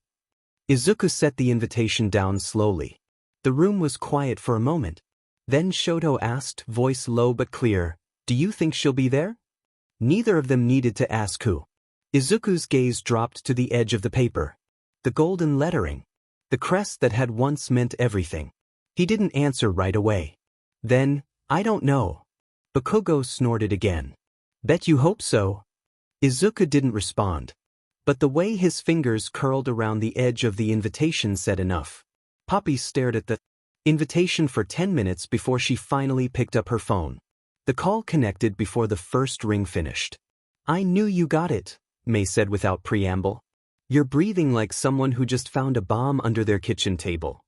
Izuku set the invitation down slowly. The room was quiet for a moment. Then Shoto asked, voice low but clear, do you think she'll be there? Neither of them needed to ask who. Izuku's gaze dropped to the edge of the paper. The golden lettering. The crest that had once meant everything. He didn't answer right away. Then, I don't know. Bakugo snorted again. Bet you hope so. Izuku didn't respond. But the way his fingers curled around the edge of the invitation said enough. Poppy stared at the invitation for 10 minutes before she finally picked up her phone. The call connected before the first ring finished. I knew you got it, May said without preamble. You're breathing like someone who just found a bomb under their kitchen table.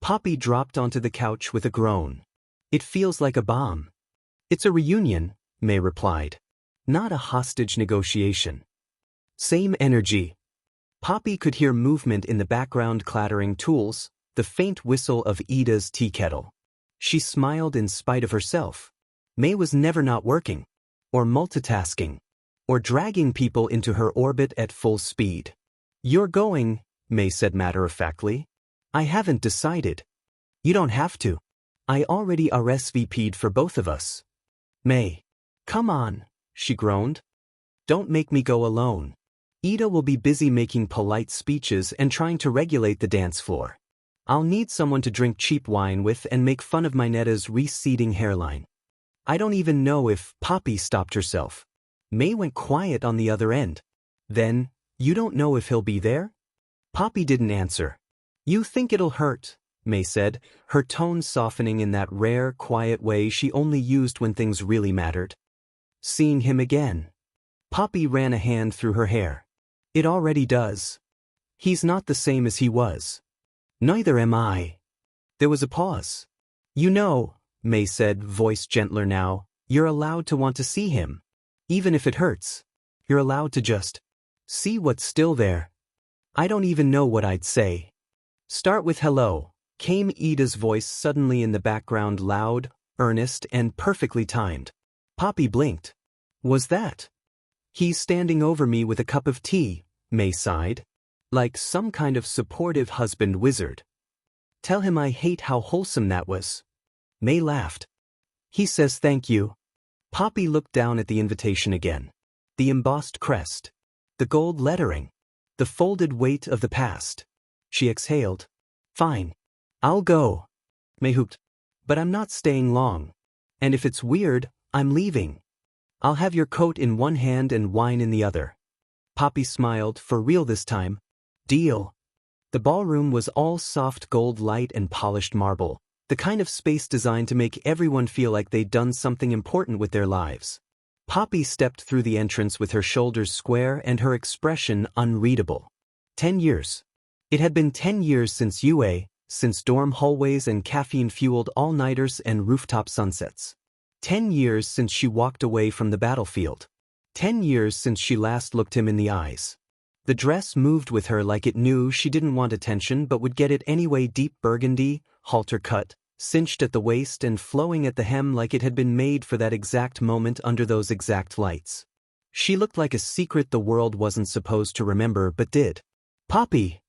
Poppy dropped onto the couch with a groan. It feels like a bomb. It's a reunion, May replied. Not a hostage negotiation. Same energy. Poppy could hear movement in the background, clattering tools, the faint whistle of Ida's tea kettle. She smiled in spite of herself. May was never not working, or multitasking, or dragging people into her orbit at full speed. You're going, May said matter-of-factly. I haven't decided. You don't have to. I already RSVP'd for both of us. May. Come on, she groaned. Don't make me go alone. Ida will be busy making polite speeches and trying to regulate the dance floor. I'll need someone to drink cheap wine with and make fun of Mineta's receding hairline. I don't even know if Poppy stopped herself. May went quiet on the other end. Then, you don't know if he'll be there? Poppy didn't answer. You think it'll hurt, May said, her tone softening in that rare, quiet way she only used when things really mattered. Seeing him again. Poppy ran a hand through her hair. It already does. He's not the same as he was. Neither am I. There was a pause. You know, May said, voice gentler now, you're allowed to want to see him. Even if it hurts. You're allowed to just see what's still there. I don't even know what I'd say. Start with hello, came Ida's voice suddenly in the background, loud, earnest, and perfectly timed. Poppy blinked. Was that? He's standing over me with a cup of tea, May sighed. Like some kind of supportive husband wizard. Tell him I hate how wholesome that was. May laughed. He says thank you. Poppy looked down at the invitation again. The embossed crest. The gold lettering. The folded weight of the past. She exhaled. Fine. I'll go. May hooped. But I'm not staying long. And if it's weird, I'm leaving. I'll have your coat in one hand and wine in the other. Poppy smiled, for real this time. Deal. The ballroom was all soft gold light and polished marble, the kind of space designed to make everyone feel like they'd done something important with their lives. Poppy stepped through the entrance with her shoulders square and her expression unreadable. 10 years. It had been 10 years since UA, since dorm hallways and caffeine-fueled all-nighters and rooftop sunsets. 10 years since she walked away from the battlefield. 10 years since she last looked him in the eyes. The dress moved with her like it knew she didn't want attention but would get it anyway, deep burgundy, halter cut, cinched at the waist and flowing at the hem like it had been made for that exact moment under those exact lights. She looked like a secret the world wasn't supposed to remember but did. Poppy!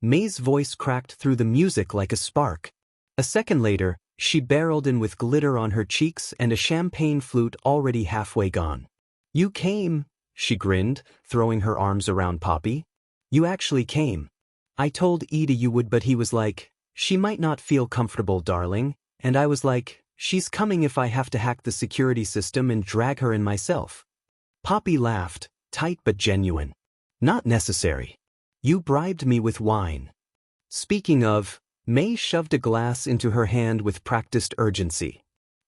May's voice cracked through the music like a spark. A second later, she barreled in with glitter on her cheeks and a champagne flute already halfway gone. You came, she grinned, throwing her arms around Poppy. You actually came. I told Ida you would, but he was like, she might not feel comfortable, darling, and I was like, she's coming if I have to hack the security system and drag her in myself. Poppy laughed, tight but genuine. Not necessary. You bribed me with wine. Speaking of, May shoved a glass into her hand with practiced urgency.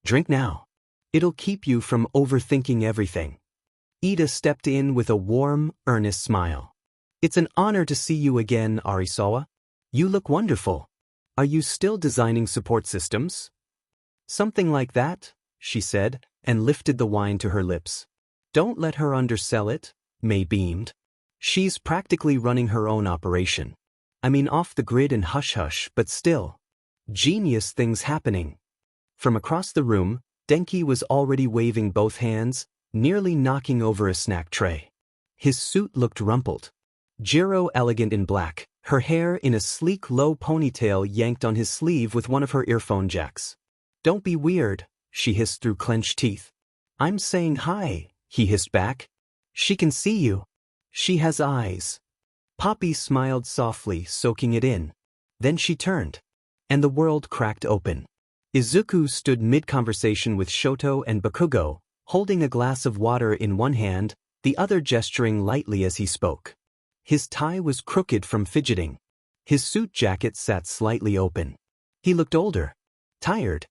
Drink now. It'll keep you from overthinking everything. Ida stepped in with a warm, earnest smile. It's an honor to see you again, Arisawa. You look wonderful. Are you still designing support systems? Something like that, she said, and lifted the wine to her lips. Don't let her undersell it, May beamed. She's practically running her own operation. I mean off the grid and hush-hush, but still. Genius things happening. From across the room, Denki was already waving both hands, nearly knocking over a snack tray. His suit looked rumpled. Jiro elegant in black, her hair in a sleek low ponytail yanked on his sleeve with one of her earphone jacks. Don't be weird, she hissed through clenched teeth. I'm saying hi, he hissed back. She can see you. She has eyes. Poppy smiled softly, soaking it in. Then she turned. And the world cracked open. Izuku stood mid-conversation with Shoto and Bakugo, holding a glass of water in one hand, the other gesturing lightly as he spoke. His tie was crooked from fidgeting. His suit jacket sat slightly open. He looked older. Tired.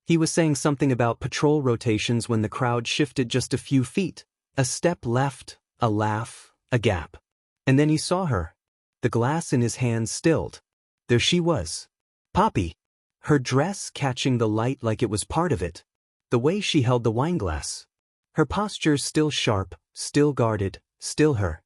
He was saying something about patrol rotations when the crowd shifted just a few feet. A step left, a laugh, a gap. And then he saw her. The glass in his hand stilled. There she was. Poppy. Her dress catching the light like it was part of it. The way she held the wineglass. Her posture still sharp, still guarded, still her.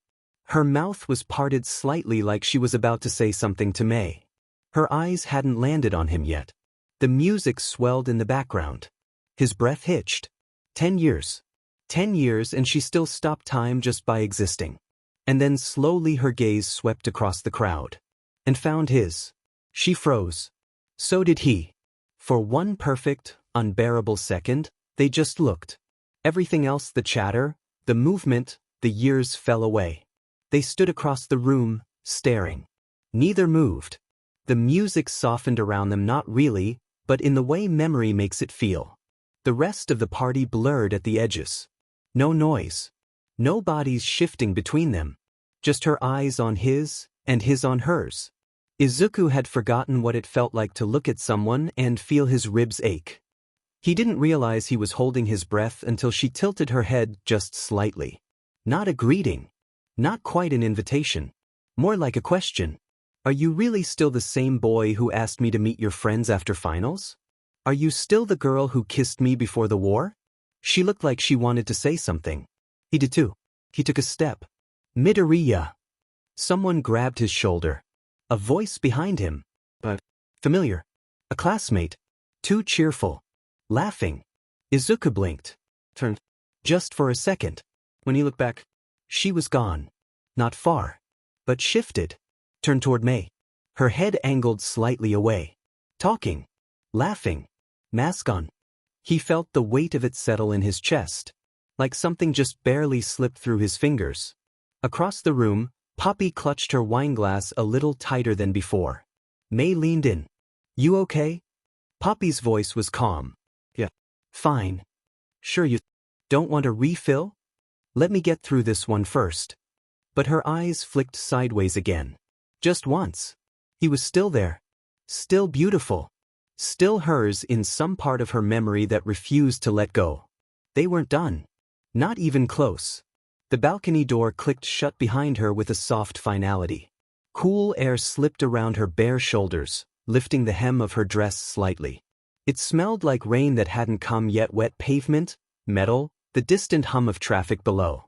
Her mouth was parted slightly like she was about to say something to May. Her eyes hadn't landed on him yet. The music swelled in the background. His breath hitched. 10 years. 10 years and she still stopped time just by existing. And then slowly her gaze swept across the crowd. And found his. She froze. So did he. For one perfect, unbearable second, they just looked. Everything else, the chatter, the movement, the years fell away. They stood across the room, staring. Neither moved. The music softened around them, not really, but in the way memory makes it feel. The rest of the party blurred at the edges. No noise. No bodies shifting between them. Just her eyes on his, and his on hers. Izuku had forgotten what it felt like to look at someone and feel his ribs ache. He didn't realize he was holding his breath until she tilted her head just slightly. Not a greeting. Not quite an invitation. More like a question. Are you really still the same boy who asked me to meet your friends after finals? Are you still the girl who kissed me before the war? She looked like she wanted to say something. He did too. He took a step. Midoriya. Someone grabbed his shoulder. A voice behind him. But familiar. A classmate. Too cheerful. Laughing. Izuku blinked. Turned. Just for a second. When he looked back, she was gone. Not far. But shifted. Turned toward May. Her head angled slightly away. Talking. Laughing. Mask on. He felt the weight of it settle in his chest. Like something just barely slipped through his fingers. Across the room, Poppy clutched her wineglass a little tighter than before. May leaned in. You okay? Poppy's voice was calm. Yeah. Fine. Sure you don't want a refill? Let me get through this one first. But her eyes flicked sideways again. Just once. He was still there. Still beautiful. Still hers in some part of her memory that refused to let go. They weren't done. Not even close. The balcony door clicked shut behind her with a soft finality. Cool air slipped around her bare shoulders, lifting the hem of her dress slightly. It smelled like rain that hadn't come yet. Wet pavement, metal, the distant hum of traffic below.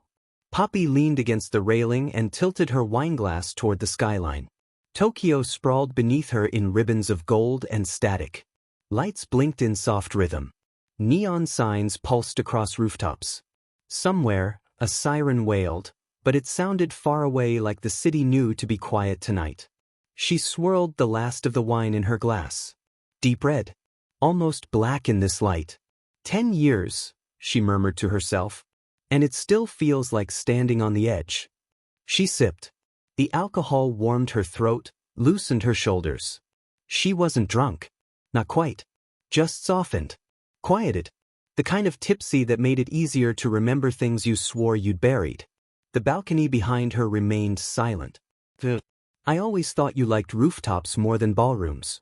Poppy leaned against the railing and tilted her wineglass toward the skyline. Tokyo sprawled beneath her in ribbons of gold and static. Lights blinked in soft rhythm. Neon signs pulsed across rooftops. Somewhere, a siren wailed, but it sounded far away, like the city knew to be quiet tonight. She swirled the last of the wine in her glass. Deep red. Almost black in this light. 10 years, she murmured to herself. And it still feels like standing on the edge. She sipped. The alcohol warmed her throat, loosened her shoulders. She wasn't drunk. Not quite. Just softened. Quieted. The kind of tipsy that made it easier to remember things you swore you'd buried. The balcony behind her remained silent. I always thought you liked rooftops more than ballrooms.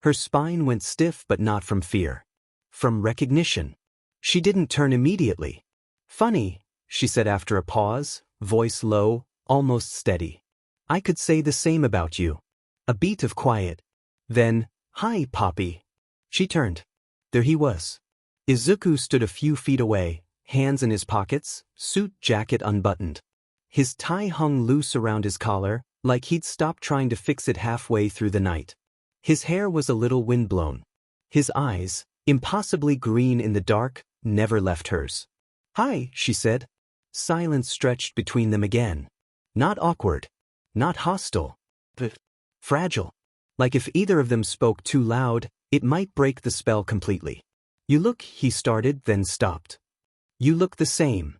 Her spine went stiff, but not from fear. From recognition. She didn't turn immediately. Funny, she said after a pause, voice low, almost steady. I could say the same about you. A beat of quiet. Then, hi, Poppy. She turned. There he was. Izuku stood a few feet away, hands in his pockets, suit jacket unbuttoned. His tie hung loose around his collar, like he'd stopped trying to fix it halfway through the night. His hair was a little windblown. His eyes, impossibly green in the dark, never left hers. Hi, she said. Silence stretched between them again. Not awkward. Not hostile. But fragile. Like if either of them spoke too loud, it might break the spell completely. You look, he started, then stopped. You look the same.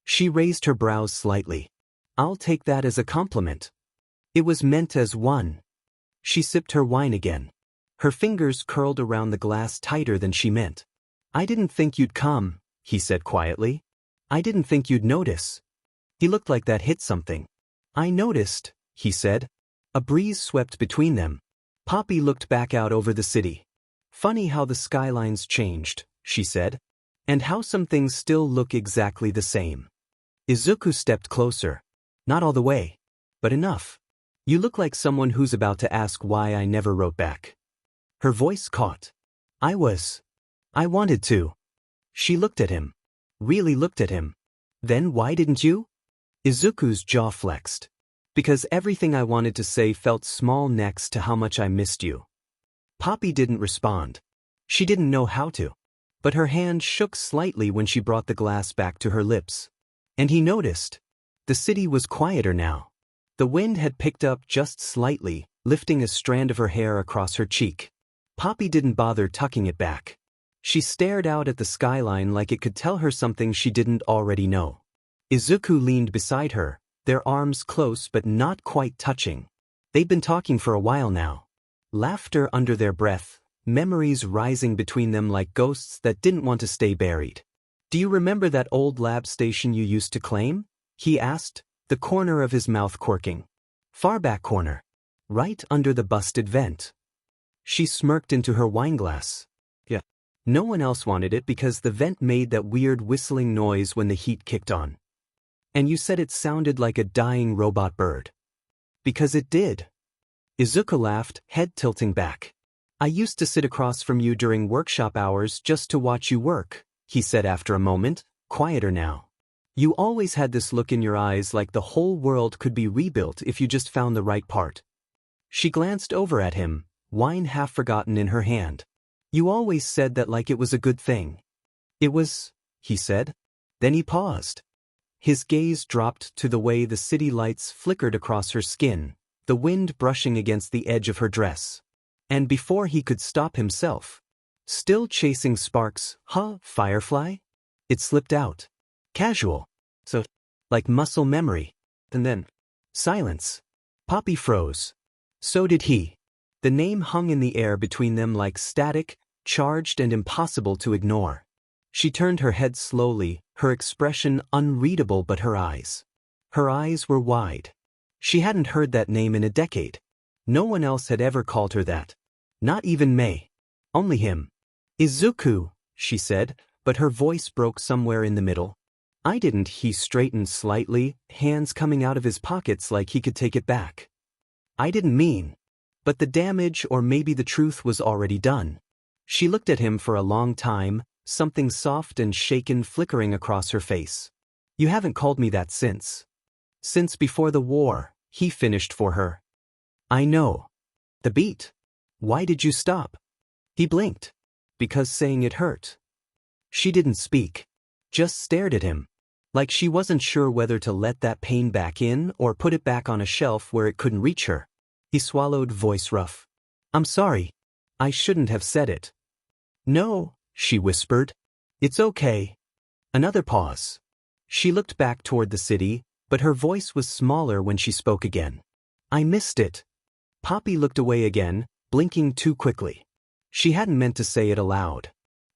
She raised her brows slightly. I'll take that as a compliment. It was meant as one. She sipped her wine again. Her fingers curled around the glass tighter than she meant. I didn't think you'd come, he said quietly. I didn't think you'd notice. He looked like that hit something. I noticed, he said. A breeze swept between them. Poppy looked back out over the city. Funny how the skylines changed, she said. And how some things still look exactly the same. Izuku stepped closer. Not all the way. But enough. You look like someone who's about to ask why I never wrote back. Her voice caught. I wanted to. She looked at him. Really looked at him. Then why didn't you? Izuku's jaw flexed. Because everything I wanted to say felt small next to how much I missed you. Poppy didn't respond. She didn't know how to. But her hand shook slightly when she brought the glass back to her lips. And he noticed. The city was quieter now. The wind had picked up just slightly, lifting a strand of her hair across her cheek. Poppy didn't bother tucking it back. She stared out at the skyline like it could tell her something she didn't already know. Izuku leaned beside her, their arms close but not quite touching. They'd been talking for a while now. Laughter under their breath, memories rising between them like ghosts that didn't want to stay buried. Do you remember that old lab station you used to claim? He asked, the corner of his mouth quirking. Far back corner. Right under the busted vent. She smirked into her wineglass. Yeah. No one else wanted it because the vent made that weird whistling noise when the heat kicked on. And you said it sounded like a dying robot bird. Because it did. Izuku laughed, head tilting back. I used to sit across from you during workshop hours just to watch you work, he said after a moment, quieter now. You always had this look in your eyes like the whole world could be rebuilt if you just found the right part. She glanced over at him, wine half forgotten in her hand. You always said that like it was a good thing. It was, he said. Then he paused. His gaze dropped to the way the city lights flickered across her skin, the wind brushing against the edge of her dress. And before he could stop himself, still chasing sparks, firefly? It slipped out. Casual. So, like muscle memory. And then, silence. Poppy froze. So did he. The name hung in the air between them like static, charged and impossible to ignore. She turned her head slowly, her expression unreadable but her eyes. Her eyes were wide. She hadn't heard that name in a decade. No one else had ever called her that. Not even May. Only him. Izuku, she said, but her voice broke somewhere in the middle. I didn't. He straightened slightly, hands coming out of his pockets like he could take it back. I didn't mean. But the damage or maybe the truth was already done. She looked at him for a long time, something soft and shaken flickering across her face. You haven't called me that since. Since before the war, he finished for her. I know. The beat. Why did you stop? He blinked. Because saying it hurt. She didn't speak. Just stared at him. Like she wasn't sure whether to let that pain back in or put it back on a shelf where it couldn't reach her. He swallowed, voice rough. I'm sorry. I shouldn't have said it. No, she whispered. It's okay. Another pause. She looked back toward the city, but her voice was smaller when she spoke again. I missed it. Poppy looked away again, blinking too quickly. She hadn't meant to say it aloud.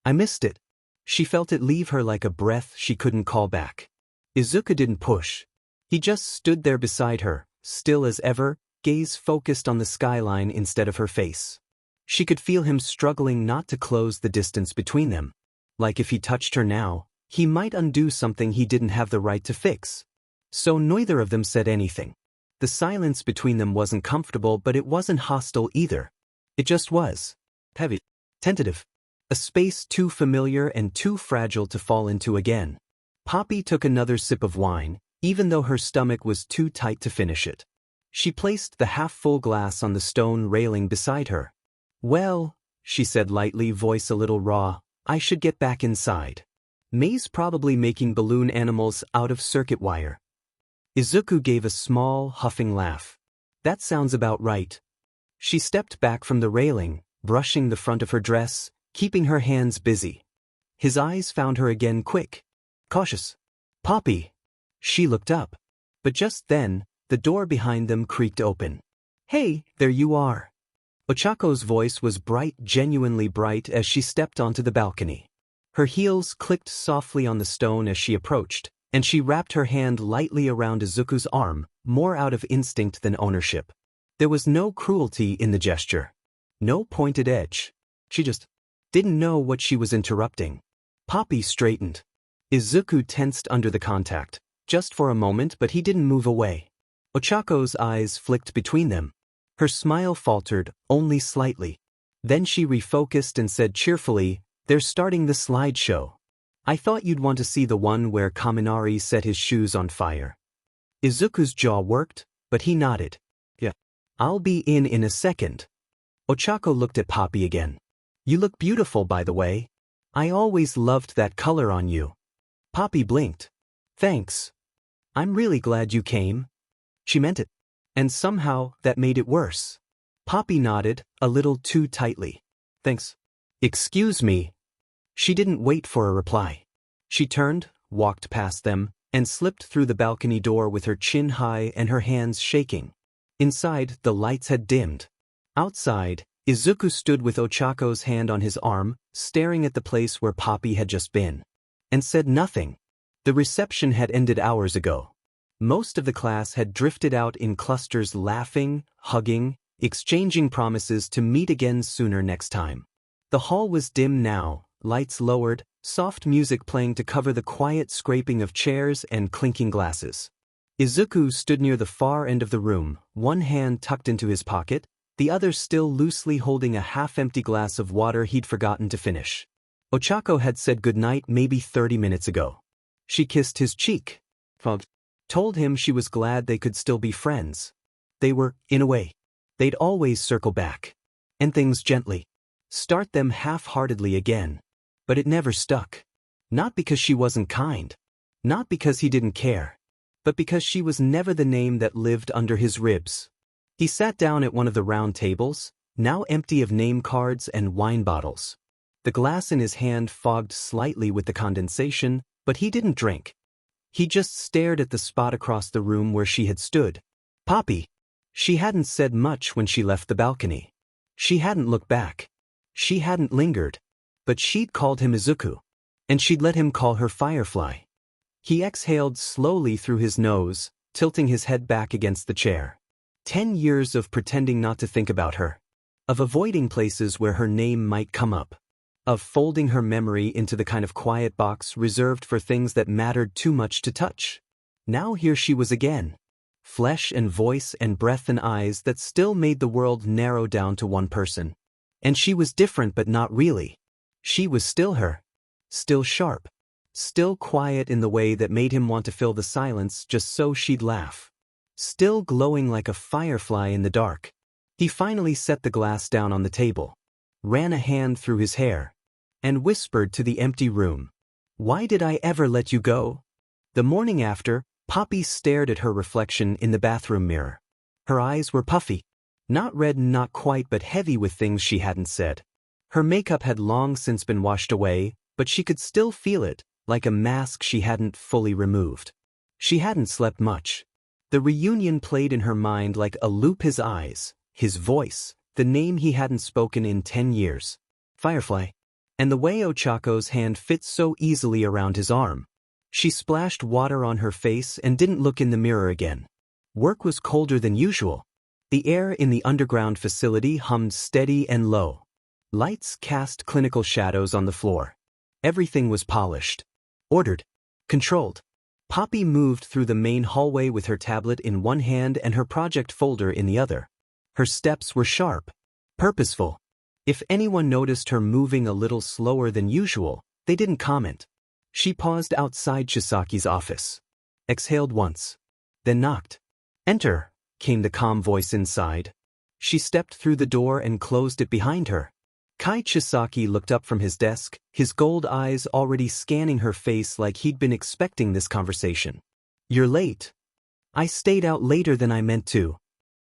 I missed it. She felt it leave her like a breath she couldn't call back. Izuku didn't push. He just stood there beside her, still as ever, gaze focused on the skyline instead of her face. She could feel him struggling not to close the distance between them. Like if he touched her now, he might undo something he didn't have the right to fix. So neither of them said anything. The silence between them wasn't comfortable, but it wasn't hostile either. It just was. Heavy. Tentative. A space too familiar and too fragile to fall into again. Poppy took another sip of wine, even though her stomach was too tight to finish it. She placed the half-full glass on the stone railing beside her. Well, she said lightly, voice a little raw, I should get back inside. May's probably making balloon animals out of circuit wire. Izuku gave a small, huffing laugh. That sounds about right. She stepped back from the railing, brushing the front of her dress, keeping her hands busy. His eyes found her again, quick. Cautious. Poppy. She looked up. But just then, the door behind them creaked open. Hey, there you are. Ochako's voice was bright, genuinely bright, as she stepped onto the balcony. Her heels clicked softly on the stone as she approached, and she wrapped her hand lightly around Izuku's arm, more out of instinct than ownership. There was no cruelty in the gesture. No pointed edge. She just didn't know what she was interrupting. Poppy straightened. Izuku tensed under the contact, just for a moment, but he didn't move away. Ochako's eyes flicked between them. Her smile faltered, only slightly. Then she refocused and said cheerfully, They're starting the slideshow. I thought you'd want to see the one where Kaminari set his shoes on fire. Izuku's jaw worked, but he nodded. Yeah. I'll be in a second. Ochako looked at Poppy again. You look beautiful, by the way. I always loved that color on you. Poppy blinked. Thanks. I'm really glad you came. She meant it. And somehow, that made it worse. Poppy nodded, a little too tightly. Thanks. Excuse me. She didn't wait for a reply. She turned, walked past them, and slipped through the balcony door with her chin high and her hands shaking. Inside, the lights had dimmed. Outside, Izuku stood with Ochako's hand on his arm, staring at the place where Poppy had just been. And said nothing. The reception had ended hours ago. Most of the class had drifted out in clusters, laughing, hugging, exchanging promises to meet again sooner next time. The hall was dim now, lights lowered, soft music playing to cover the quiet scraping of chairs and clinking glasses. Izuku stood near the far end of the room, one hand tucked into his pocket, the other still loosely holding a half-empty glass of water he'd forgotten to finish. Ochako had said goodnight maybe 30 minutes ago. She kissed his cheek. Told him she was glad they could still be friends. They were, in a way. They'd always circle back. End things gently. Start them half-heartedly again. But it never stuck. Not because she wasn't kind. Not because he didn't care. But because she was never the name that lived under his ribs. He sat down at one of the round tables, now empty of name cards and wine bottles. The glass in his hand fogged slightly with the condensation, but he didn't drink. He just stared at the spot across the room where she had stood. Poppy. She hadn't said much when she left the balcony. She hadn't looked back. She hadn't lingered. But she'd called him Izuku. And she'd let him call her Firefly. He exhaled slowly through his nose, tilting his head back against the chair. 10 years of pretending not to think about her. Of avoiding places where her name might come up. Of folding her memory into the kind of quiet box reserved for things that mattered too much to touch. Now here she was again. Flesh and voice and breath and eyes that still made the world narrow down to one person. And she was different but not really. She was still her. Still sharp. Still quiet in the way that made him want to fill the silence just so she'd laugh. Still glowing like a firefly in the dark. He finally set the glass down on the table. Ran a hand through his hair. And whispered to the empty room. Why did I ever let you go? The morning after, Poppy stared at her reflection in the bathroom mirror. Her eyes were puffy. Not red and not quite but heavy with things she hadn't said. Her makeup had long since been washed away, but she could still feel it, like a mask she hadn't fully removed. She hadn't slept much. The reunion played in her mind like a loop: his eyes, his voice, the name he hadn't spoken in 10 years. Firefly. And the way Ochako's hand fit so easily around his arm. She splashed water on her face and didn't look in the mirror again. Work was colder than usual. The air in the underground facility hummed steady and low. Lights cast clinical shadows on the floor. Everything was polished. Ordered. Controlled. Poppy moved through the main hallway with her tablet in one hand and her project folder in the other. Her steps were sharp. Purposeful. If anyone noticed her moving a little slower than usual, they didn't comment. She paused outside Chisaki's office. Exhaled once. Then knocked. Enter, came the calm voice inside. She stepped through the door and closed it behind her. Kai Chisaki looked up from his desk, his gold eyes already scanning her face like he'd been expecting this conversation. You're late. I stayed out later than I meant to.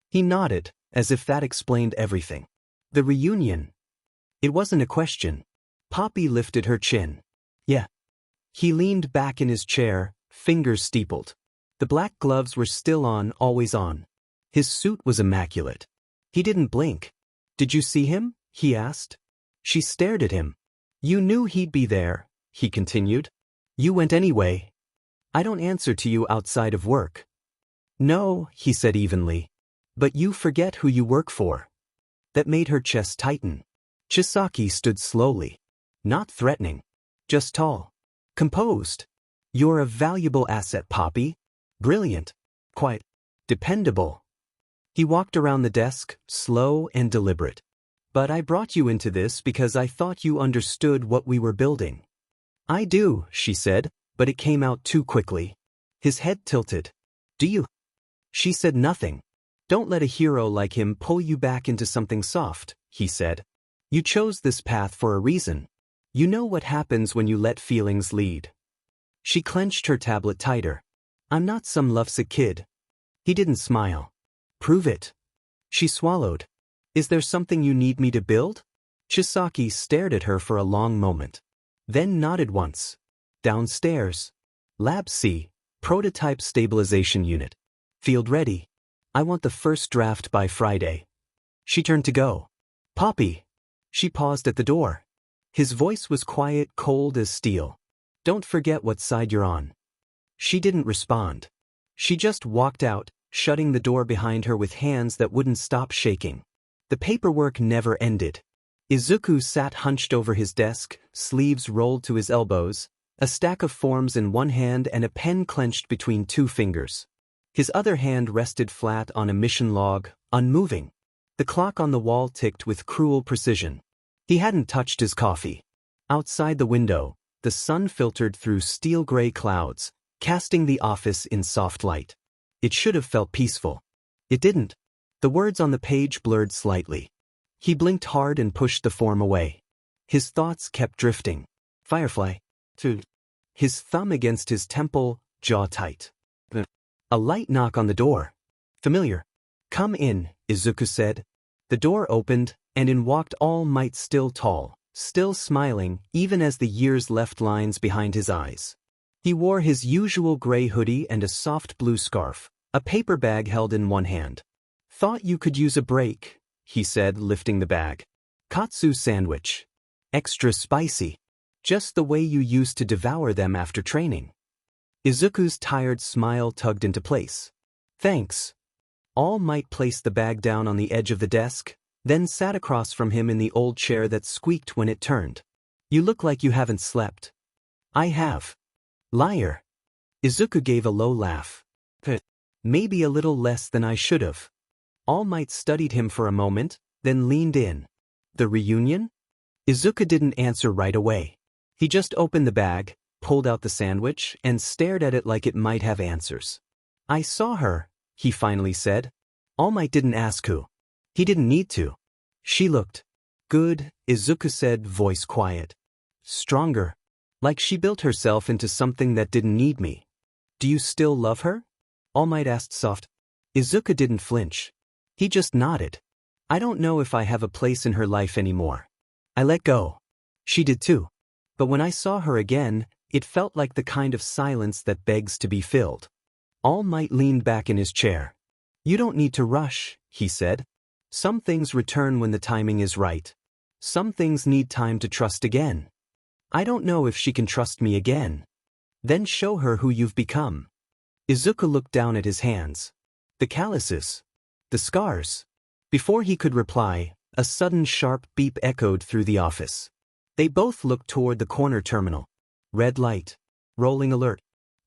He nodded, as if that explained everything. The reunion. It wasn't a question. Poppy lifted her chin. Yeah. He leaned back in his chair, fingers steepled. The black gloves were still on, always on. His suit was immaculate. He didn't blink. Did you see him? He asked. She stared at him. You knew he'd be there, he continued. You went anyway. I don't answer to you outside of work. No, he said evenly. But you forget who you work for. That made her chest tighten. Chisaki stood slowly. Not threatening. Just tall. Composed. You're a valuable asset, Poppy. Brilliant. Quite. Dependable. He walked around the desk, slow and deliberate. But I brought you into this because I thought you understood what we were building. I do, she said, but it came out too quickly. His head tilted. Do you? She said nothing. Don't let a hero like him pull you back into something soft, he said. You chose this path for a reason. You know what happens when you let feelings lead. She clenched her tablet tighter. I'm not some lovesick kid. He didn't smile. Prove it. She swallowed. Is there something you need me to build? Chisaki stared at her for a long moment. Then nodded once. Downstairs. Lab C. Prototype Stabilization Unit. Field ready. I want the first draft by Friday. She turned to go. Poppy. She paused at the door. His voice was quiet, cold as steel. Don't forget what side you're on. She didn't respond. She just walked out, shutting the door behind her with hands that wouldn't stop shaking. The paperwork never ended. Izuku sat hunched over his desk, sleeves rolled to his elbows, a stack of forms in one hand and a pen clenched between 2 fingers. His other hand rested flat on a mission log, unmoving. The clock on the wall ticked with cruel precision. He hadn't touched his coffee. Outside the window, the sun filtered through steel-gray clouds, casting the office in soft light. It should have felt peaceful. It didn't. The words on the page blurred slightly. He blinked hard and pushed the form away. His thoughts kept drifting. Firefly. His thumb against his temple, jaw tight. A light knock on the door. Familiar. Come in, Izuku said. The door opened, and in walked All Might, still tall, still smiling, even as the years left lines behind his eyes. He wore his usual gray hoodie and a soft blue scarf, a paper bag held in one hand. Thought you could use a break, he said, lifting the bag. Katsu sandwich. Extra spicy. Just the way you used to devour them after training. Izuku's tired smile tugged into place. Thanks. All Might placed the bag down on the edge of the desk, then sat across from him in the old chair that squeaked when it turned. You look like you haven't slept. I have. Liar. Izuku gave a low laugh. Maybe a little less than I should have. All Might studied him for a moment, then leaned in. The reunion? Izuku didn't answer right away. He just opened the bag, pulled out the sandwich, and stared at it like it might have answers. I saw her, he finally said. All Might didn't ask who. He didn't need to. She looked good, Izuku said, voice quiet. Stronger. Like she built herself into something that didn't need me. Do you still love her? All Might asked soft. Izuku didn't flinch. He just nodded. I don't know if I have a place in her life anymore. I let go. She did too. But when I saw her again, it felt like the kind of silence that begs to be filled. All Might leaned back in his chair. You don't need to rush, he said. Some things return when the timing is right. Some things need time to trust again. I don't know if she can trust me again. Then show her who you've become. Izuku looked down at his hands. The calluses. The scars. Before he could reply, a sudden sharp beep echoed through the office. They both looked toward the corner terminal. Red light. Rolling alert.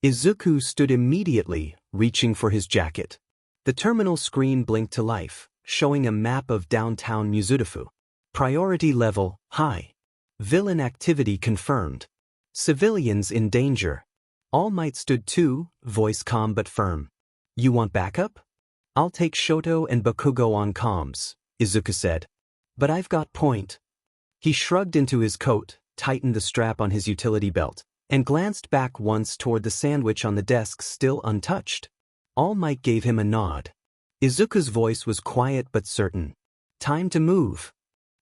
Izuku stood immediately, reaching for his jacket. The terminal screen blinked to life, showing a map of downtown Mizudafu. Priority level, high. Villain activity confirmed. Civilians in danger. All Might stood too, voice calm but firm. You want backup? I'll take Shoto and Bakugo on comms, Izuku said. But I've got point. He shrugged into his coat, tightened the strap on his utility belt, and glanced back once toward the sandwich on the desk still untouched. All Might gave him a nod. Izuku's voice was quiet but certain. Time to move.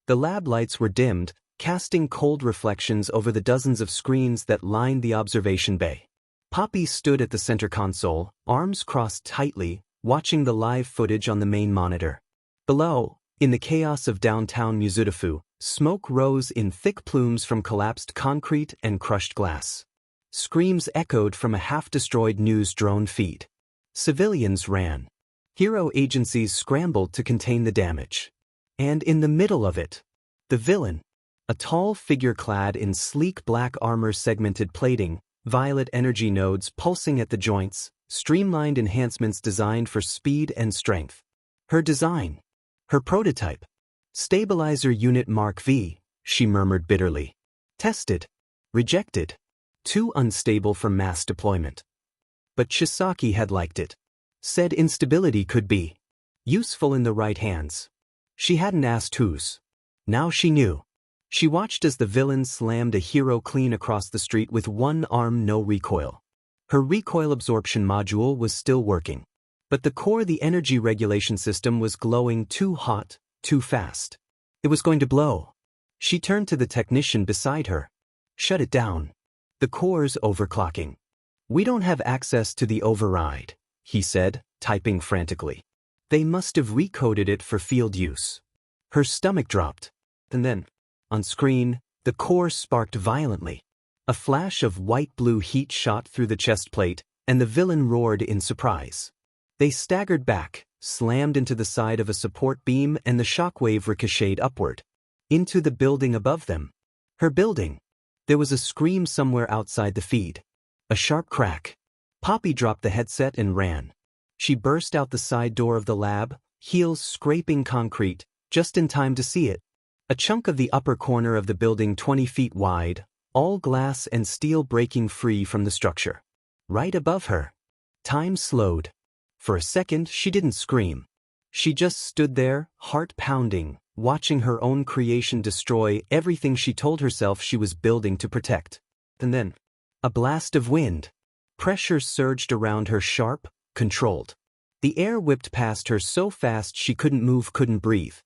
The lab lights were dimmed, casting cold reflections over the dozens of screens that lined the observation bay. Poppy stood at the center console, arms crossed tightly, watching the live footage on the main monitor. Below, in the chaos of downtown Mizudafu, smoke rose in thick plumes from collapsed concrete and crushed glass. Screams echoed from a half-destroyed news drone feed. Civilians ran. Hero agencies scrambled to contain the damage. And in the middle of it, the villain, a tall figure clad in sleek black armor, segmented plating, violet energy nodes pulsing at the joints, streamlined enhancements designed for speed and strength. Her design. Her prototype. Stabilizer Unit Mark V, she murmured bitterly. Tested. Rejected. Too unstable for mass deployment. But Chisaki had liked it. Said instability could be useful in the right hands. She hadn't asked whose. Now she knew. She watched as the villain slammed a hero clean across the street with one arm, no recoil. Her recoil absorption module was still working. But the core, the energy regulation system, was glowing too hot, too fast. It was going to blow. She turned to the technician beside her. Shut it down. The core's overclocking. We don't have access to the override, he said, typing frantically. They must have recoded it for field use. Her stomach dropped. And then, on screen, the core sparked violently. A flash of white-blue heat shot through the chest plate, and the villain roared in surprise. They staggered back, slammed into the side of a support beam, and the shockwave ricocheted upward. Into the building above them. Her building. There was a scream somewhere outside the feed. A sharp crack. Poppy dropped the headset and ran. She burst out the side door of the lab, heels scraping concrete, just in time to see it. A chunk of the upper corner of the building 20 feet wide, all glass and steel breaking free from the structure. Right above her. Time slowed. For a second, she didn't scream. She just stood there, heart pounding, watching her own creation destroy everything she told herself she was building to protect. And then, a blast of wind. Pressure surged around her, sharp, controlled. The air whipped past her so fast she couldn't move, couldn't breathe.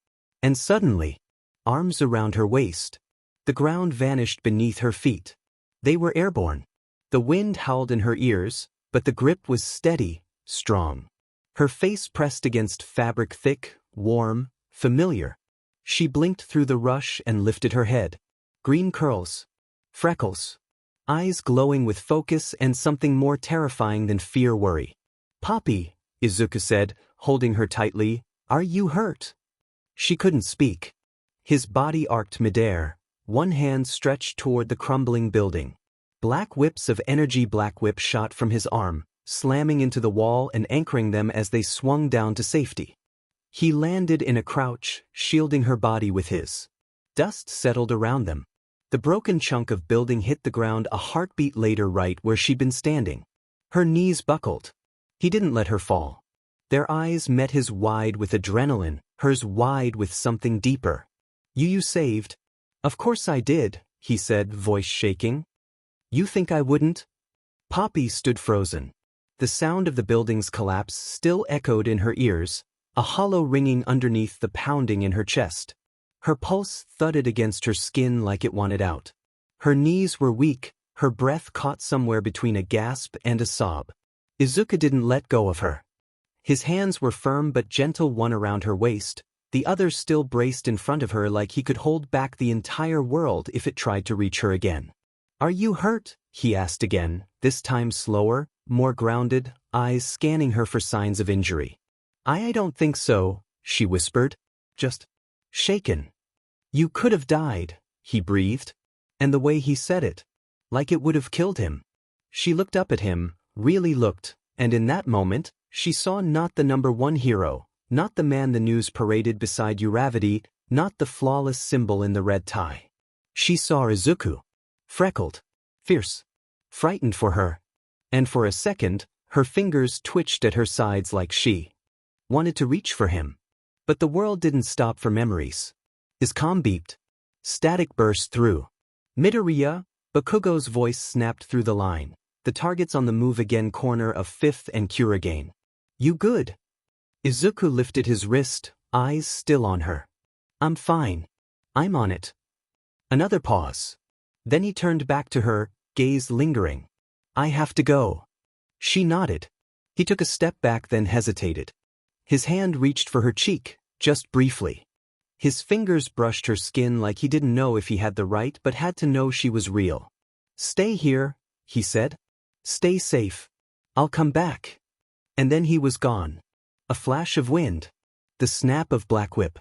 And suddenly, arms around her waist. The ground vanished beneath her feet. They were airborne. The wind howled in her ears, but the grip was steady, strong. Her face pressed against fabric, thick, warm, familiar. She blinked through the rush and lifted her head. Green curls. Freckles. Eyes glowing with focus and something more terrifying than fear, worry. "Poppy," Izuku said, holding her tightly, "are you hurt?" She couldn't speak. His body arced midair, one hand stretched toward the crumbling building. Black whips of energy, black whip shot from his arm, slamming into the wall and anchoring them as they swung down to safety. He landed in a crouch, shielding her body with his. Dust settled around them. The broken chunk of building hit the ground a heartbeat later, right where she'd been standing. Her knees buckled. He didn't let her fall. Their eyes met his, wide with adrenaline, hers wide with something deeper. You saved." "Of course I did," he said, voice shaking. "You think I wouldn't?" Poppy stood frozen. The sound of the building's collapse still echoed in her ears, a hollow ringing underneath the pounding in her chest. Her pulse thudded against her skin like it wanted out. Her knees were weak, her breath caught somewhere between a gasp and a sob. Izuku didn't let go of her. His hands were firm but gentle, one around her waist, the other still braced in front of her like he could hold back the entire world if it tried to reach her again. "Are you hurt?" he asked again, this time slower, more grounded, eyes scanning her for signs of injury. I don't think so," she whispered. "Just shaken." "You could have died," he breathed. And the way he said it. Like it would have killed him. She looked up at him, really looked, and in that moment, she saw not the #1 hero, not the man the news paraded beside Uravity, not the flawless symbol in the red tie. She saw Izuku. Freckled. Fierce. Frightened for her. And for a second, her fingers twitched at her sides like she wanted to reach for him. But the world didn't stop for memories. His comm beeped. Static burst through. "Midoriya," Bakugo's voice snapped through the line. "The target's on the move again, corner of 5th and Kurigane. You good?" Izuku lifted his wrist, eyes still on her. "I'm fine. I'm on it." Another pause. Then he turned back to her, gaze lingering. "I have to go." She nodded. He took a step back, then hesitated. His hand reached for her cheek, just briefly. His fingers brushed her skin like he didn't know if he had the right but had to know she was real. "Stay here," he said. "Stay safe. I'll come back." And then he was gone. A flash of wind. The snap of black whip.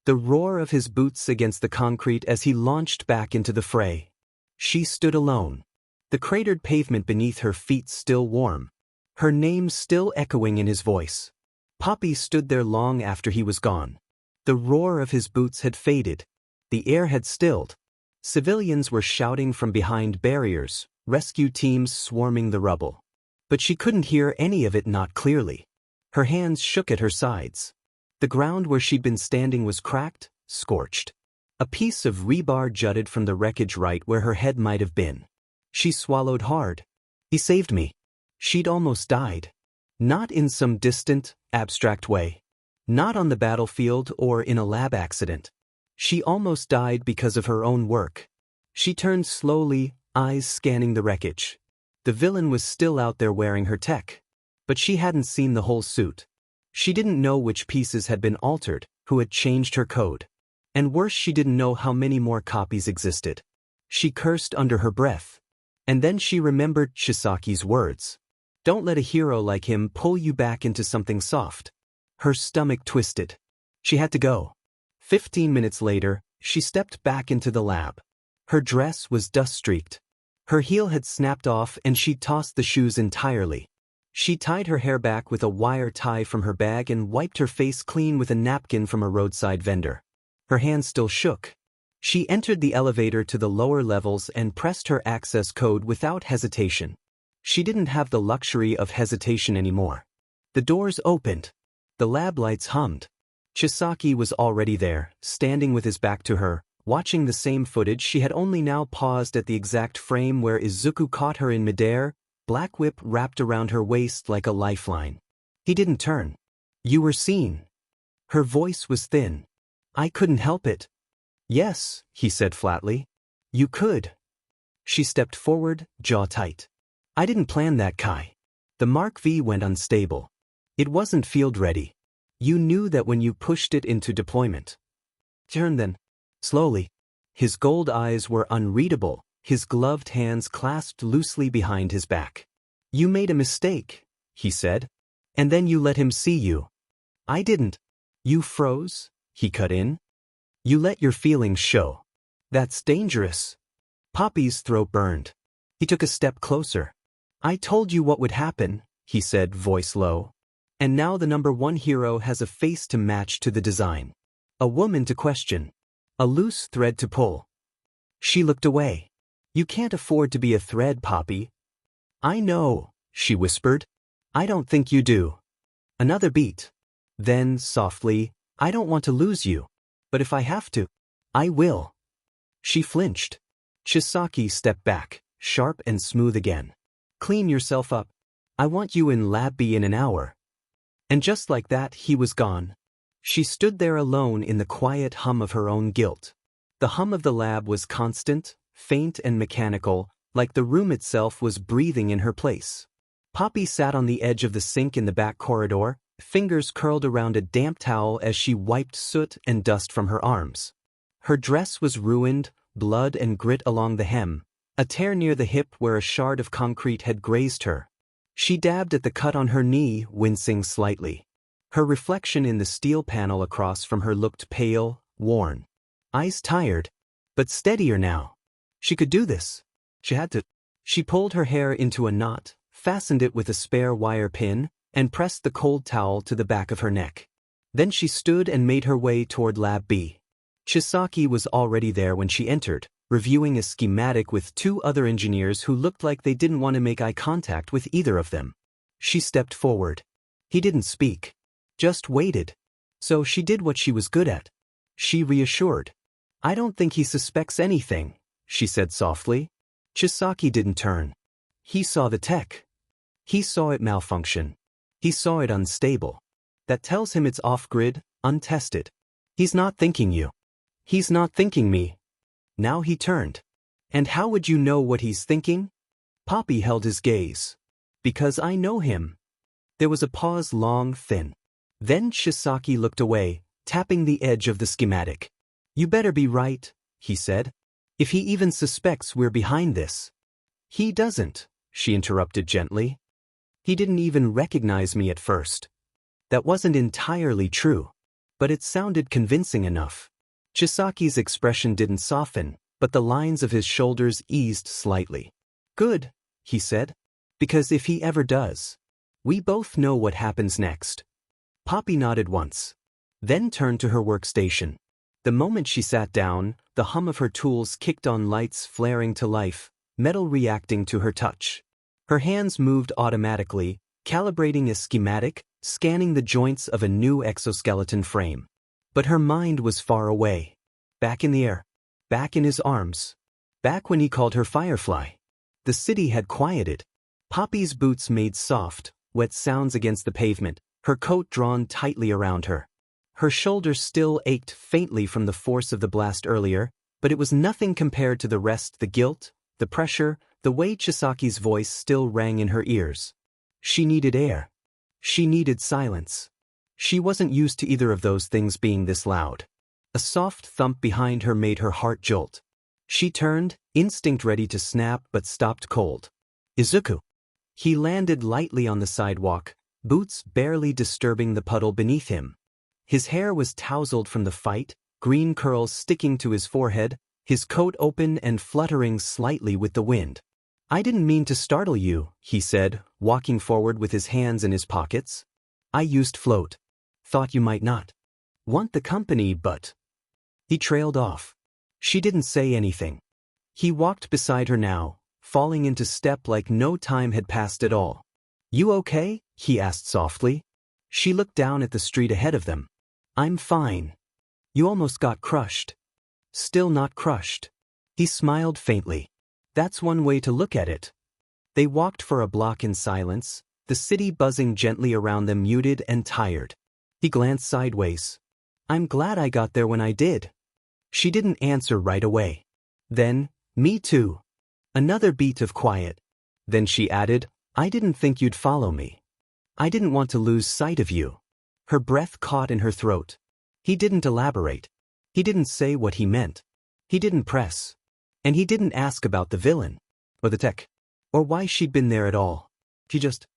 The roar of his boots against the concrete as he launched back into the fray. She stood alone. The cratered pavement beneath her feet still warm. Her name still echoing in his voice. Poppy stood there long after he was gone. The roar of his boots had faded. The air had stilled. Civilians were shouting from behind barriers, rescue teams swarming the rubble. But she couldn't hear any of it, not clearly. Her hands shook at her sides. The ground where she'd been standing was cracked, scorched. A piece of rebar jutted from the wreckage right where her head might have been. She swallowed hard. He saved me. She'd almost died. Not in some distant, abstract way. Not on the battlefield or in a lab accident. She almost died because of her own work. She turned slowly, eyes scanning the wreckage. The villain was still out there wearing her tech. But she hadn't seen the whole suit. She didn't know which pieces had been altered, who had changed her code. And worse, she didn't know how many more copies existed. She cursed under her breath. And then she remembered Chisaki's words. "Don't let a hero like him pull you back into something soft." Her stomach twisted. She had to go. 15 minutes later, she stepped back into the lab. Her dress was dust-streaked. Her heel had snapped off and she'd tossed the shoes entirely. She tied her hair back with a wire tie from her bag and wiped her face clean with a napkin from a roadside vendor. Her hand still shook. She entered the elevator to the lower levels and pressed her access code without hesitation. She didn't have the luxury of hesitation anymore. The doors opened. The lab lights hummed. Chisaki was already there, standing with his back to her, watching the same footage. She had only now paused at the exact frame where Izuku caught her in midair, black whip wrapped around her waist like a lifeline. He didn't turn. "You were seen." Her voice was thin. "I couldn't help it." "Yes," he said flatly. "You could." She stepped forward, jaw tight. "I didn't plan that, Kai." The Mark V went unstable. It wasn't field ready. You knew that when you pushed it into deployment. Turn then. Slowly. His gold eyes were unreadable, his gloved hands clasped loosely behind his back. "You made a mistake," he said. "And then you let him see you." "I didn't." "You froze," he cut in. "You let your feelings show. That's dangerous." Poppy's throat burned. He took a step closer. "I told you what would happen," he said, voice low. "And now the #1 hero has a face to match to the design. A woman to question. A loose thread to pull." She looked away. "You can't afford to be a thread, Poppy." "I know," she whispered. "I don't think you do." Another beat. Then, softly, "I don't want to lose you. But if I have to, I will." She flinched. Chisaki stepped back, sharp and smooth again. "Clean yourself up. I want you in Lab B in an hour." And just like that, he was gone. She stood there alone in the quiet hum of her own guilt. The hum of the lab was constant, faint and mechanical, like the room itself was breathing in her place. Poppy sat on the edge of the sink in the back corridor, fingers curled around a damp towel as she wiped soot and dust from her arms. Her dress was ruined, blood and grit along the hem, a tear near the hip where a shard of concrete had grazed her. She dabbed at the cut on her knee, wincing slightly. Her reflection in the steel panel across from her looked pale, worn. Eyes tired, but steadier now. She could do this. She had to. She pulled her hair into a knot, fastened it with a spare wire pin, and pressed the cold towel to the back of her neck. Then she stood and made her way toward Lab B. Chisaki was already there when she entered, reviewing a schematic with two other engineers who looked like they didn't want to make eye contact with either of them. She stepped forward. He didn't speak. Just waited. So she did what she was good at. She reassured. "I don't think he suspects anything," she said softly. Chisaki didn't turn. He saw the tech. He saw it malfunction. He saw it unstable. That tells him it's off-grid, untested. He's not thinking you. He's not thinking me. Now he turned. "And how would you know what he's thinking?" Poppy held his gaze. "Because I know him." There was a pause, long, thin. Then Chisaki looked away, tapping the edge of the schematic. "You better be right," he said. "If he even suspects we're behind this." "He doesn't," she interrupted gently. "He didn't even recognize me at first." That wasn't entirely true, but it sounded convincing enough. Chisaki's expression didn't soften, but the lines of his shoulders eased slightly. "Good," he said. "Because if he ever does, we both know what happens next." Poppy nodded once, then turned to her workstation. The moment she sat down, the hum of her tools kicked on, lights flaring to life, metal reacting to her touch. Her hands moved automatically, calibrating a schematic, scanning the joints of a new exoskeleton frame. But her mind was far away. Back in the air. Back in his arms. Back when he called her Firefly. The city had quieted. Poppy's boots made soft, wet sounds against the pavement, her coat drawn tightly around her. Her shoulders still ached faintly from the force of the blast earlier, but it was nothing compared to the rest, the guilt, the pressure, the way Chisaki's voice still rang in her ears. She needed air. She needed silence. She wasn't used to either of those things being this loud. A soft thump behind her made her heart jolt. She turned, instinct ready to snap but stopped cold. Izuku. He landed lightly on the sidewalk, boots barely disturbing the puddle beneath him. His hair was tousled from the fight, green curls sticking to his forehead, his coat open and fluttering slightly with the wind. "I didn't mean to startle you," he said, walking forward with his hands in his pockets. "I used float. Thought you might not want the company, but..." He trailed off. She didn't say anything. He walked beside her now, falling into step like no time had passed at all. "You okay?" he asked softly. She looked down at the street ahead of them. "I'm fine." "You almost got crushed." "Still not crushed." He smiled faintly. "That's one way to look at it." They walked for a block in silence, the city buzzing gently around them, muted and tired. He glanced sideways. "I'm glad I got there when I did." She didn't answer right away. Then, "Me too." Another beat of quiet. Then she added, "I didn't think you'd follow me. I didn't want to lose sight of you." Her breath caught in her throat. He didn't elaborate. He didn't say what he meant. He didn't press. And he didn't ask about the villain, or the tech, or why she'd been there at all. He just,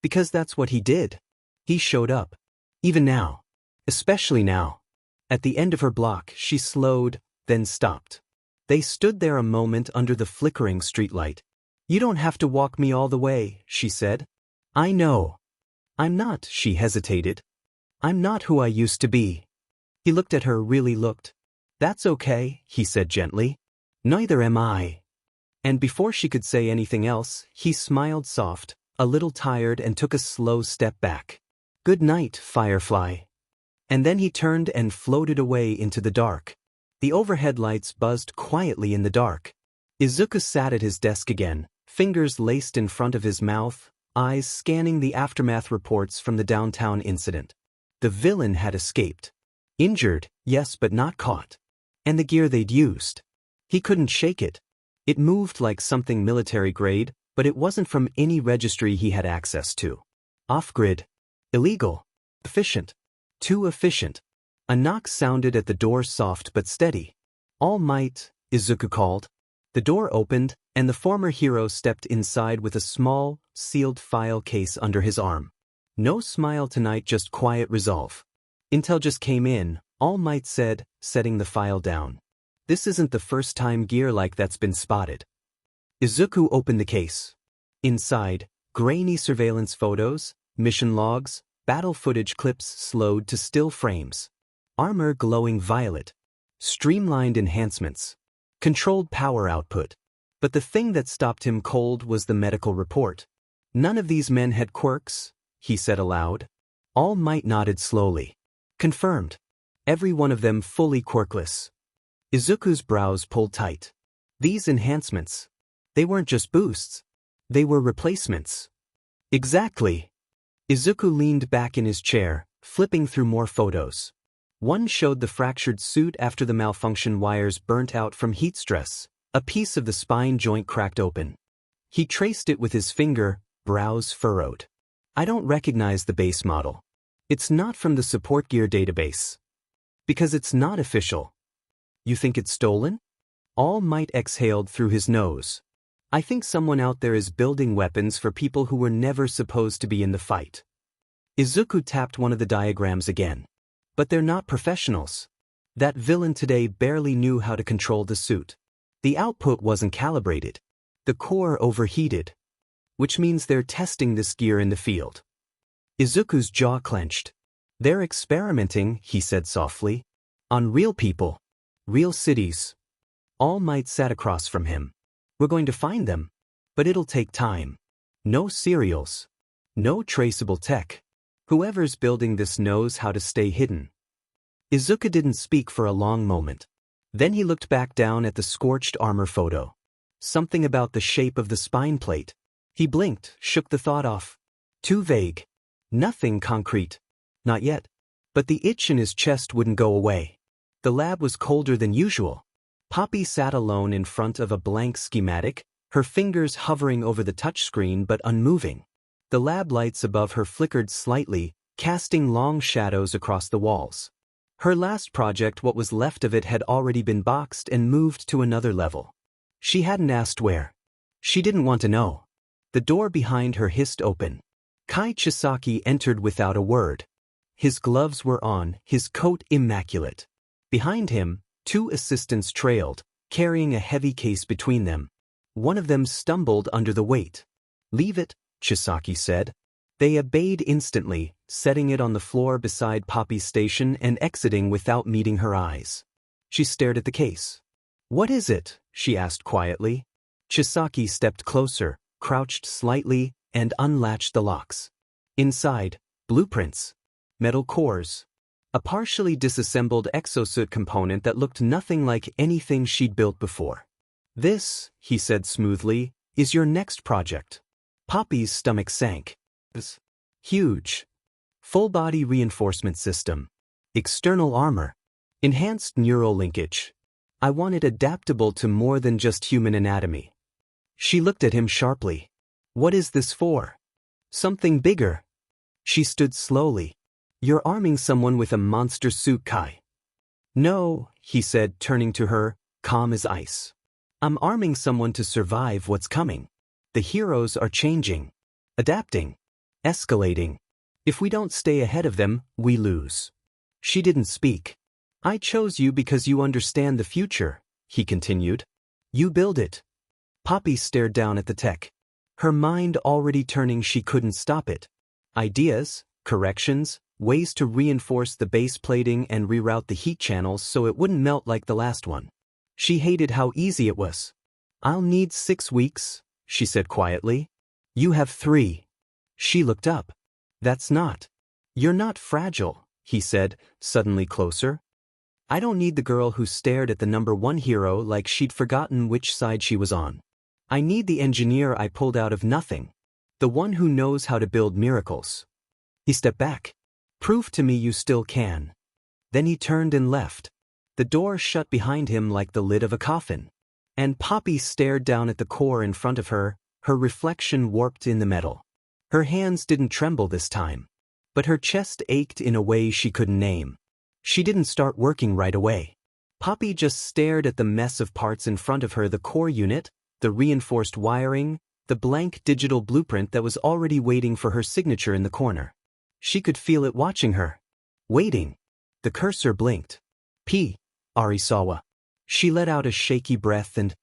because that's what he did. He showed up. Even now. Especially now. At the end of her block, she slowed, then stopped. They stood there a moment under the flickering streetlight. "You don't have to walk me all the way," she said. "I know. I'm not," she hesitated. "I'm not who I used to be." He looked at her, really looked. "That's okay," he said gently. "Neither am I." And before she could say anything else, he smiled soft, a little tired, and took a slow step back. "Good night, Firefly." And then he turned and floated away into the dark. The overhead lights buzzed quietly in the dark. Izuku sat at his desk again, fingers laced in front of his mouth, eyes scanning the aftermath reports from the downtown incident. The villain had escaped. Injured, yes, but not caught. And the gear they'd used. He couldn't shake it. It moved like something military grade, but it wasn't from any registry he had access to. Off-grid. Illegal. Efficient. Too efficient. A knock sounded at the door, soft but steady. "All Might," Izuku called. The door opened, and the former hero stepped inside with a small, sealed file case under his arm. No smile tonight, just quiet resolve. "Intel just came in," All Might said, setting the file down. "This isn't the first time gear like that's been spotted." Izuku opened the case. Inside, grainy surveillance photos, mission logs, battle footage clips slowed to still frames. Armor glowing violet. Streamlined enhancements. Controlled power output. But the thing that stopped him cold was the medical report. "None of these men had quirks," he said aloud. All Might nodded slowly. "Confirmed. Every one of them fully quirkless." Izuku's brows pulled tight. These enhancements. They weren't just boosts. They were replacements. Exactly. Izuku leaned back in his chair, flipping through more photos. One showed the fractured suit after the malfunction wires burnt out from heat stress, a piece of the spine joint cracked open. He traced it with his finger, brows furrowed. "I don't recognize the base model. It's not from the support gear database. Because it's not official." "You think it's stolen?" All Might exhaled through his nose. "I think someone out there is building weapons for people who were never supposed to be in the fight." Izuku tapped one of the diagrams again. "But they're not professionals. That villain today barely knew how to control the suit. The output wasn't calibrated. The core overheated. Which means they're testing this gear in the field." Izuku's jaw clenched. "They're experimenting," he said softly. "On real people. Real cities." All Might sat across from him. "We're going to find them. But it'll take time. No serials. No traceable tech. Whoever's building this knows how to stay hidden." Izuku didn't speak for a long moment. Then he looked back down at the scorched armor photo. Something about the shape of the spine plate. He blinked, shook the thought off. Too vague. Nothing concrete. Not yet. But the itch in his chest wouldn't go away. The lab was colder than usual. Poppy sat alone in front of a blank schematic, her fingers hovering over the touchscreen but unmoving. The lab lights above her flickered slightly, casting long shadows across the walls. Her last project, what was left of it, had already been boxed and moved to another level. She hadn't asked where. She didn't want to know. The door behind her hissed open. Kai Chisaki entered without a word. His gloves were on, his coat immaculate. Behind him, two assistants trailed, carrying a heavy case between them. One of them stumbled under the weight. "Leave it," Chisaki said. They obeyed instantly, setting it on the floor beside Poppy's station and exiting without meeting her eyes. She stared at the case. "What is it?" she asked quietly. Chisaki stepped closer, crouched slightly, and unlatched the locks. Inside, blueprints. Metal cores. A partially disassembled exosuit component that looked nothing like anything she'd built before. "This," he said smoothly, "is your next project." Poppy's stomach sank. Huge. Full-body reinforcement system. External armor. Enhanced neural linkage. I want it adaptable to more than just human anatomy. She looked at him sharply. "What is this for?" "Something bigger." She stood slowly. "You're arming someone with a monster suit, Kai." "No," he said, turning to her, calm as ice. "I'm arming someone to survive what's coming. The heroes are changing. Adapting. Escalating. If we don't stay ahead of them, we lose." She didn't speak. "I chose you because you understand the future," he continued. "You build it." Poppy stared down at the tech. Her mind already turning, she couldn't stop it. Ideas, corrections, ways to reinforce the base plating and reroute the heat channels so it wouldn't melt like the last one. She hated how easy it was. "I'll need 6 weeks," she said quietly. "You have 3. She looked up. "That's not." "You're not fragile," he said, suddenly closer. "I don't need the girl who stared at the #1 hero like she'd forgotten which side she was on. I need the engineer I pulled out of nothing. The one who knows how to build miracles." He stepped back. "Prove to me you still can." Then he turned and left. The door shut behind him like the lid of a coffin. And Poppy stared down at the core in front of her, her reflection warped in the metal. Her hands didn't tremble this time. But her chest ached in a way she couldn't name. She didn't start working right away. Poppy just stared at the mess of parts in front of her, the core unit, the reinforced wiring, the blank digital blueprint that was already waiting for her signature in the corner. She could feel it watching her. Waiting. The cursor blinked. "P. Arisawa." She let out a shaky breath and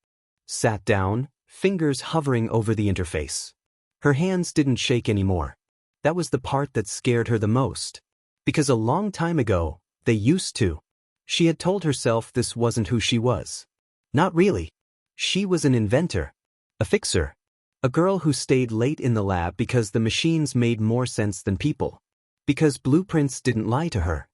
sat down, fingers hovering over the interface. Her hands didn't shake anymore. That was the part that scared her the most. Because a long time ago, they used to. She had told herself this wasn't who she was. Not really. She was an inventor. A fixer. A girl who stayed late in the lab because the machines made more sense than people. Because blueprints didn't lie to her.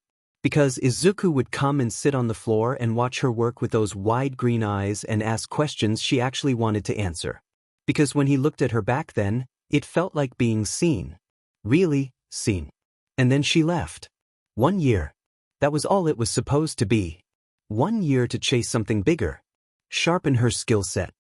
Because Izuku would come and sit on the floor and watch her work with those wide green eyes and ask questions she actually wanted to answer. Because when he looked at her back then, it felt like being seen. Really, seen. And then she left. 1 year. That was all it was supposed to be. 1 year to chase something bigger. Sharpen her skill set.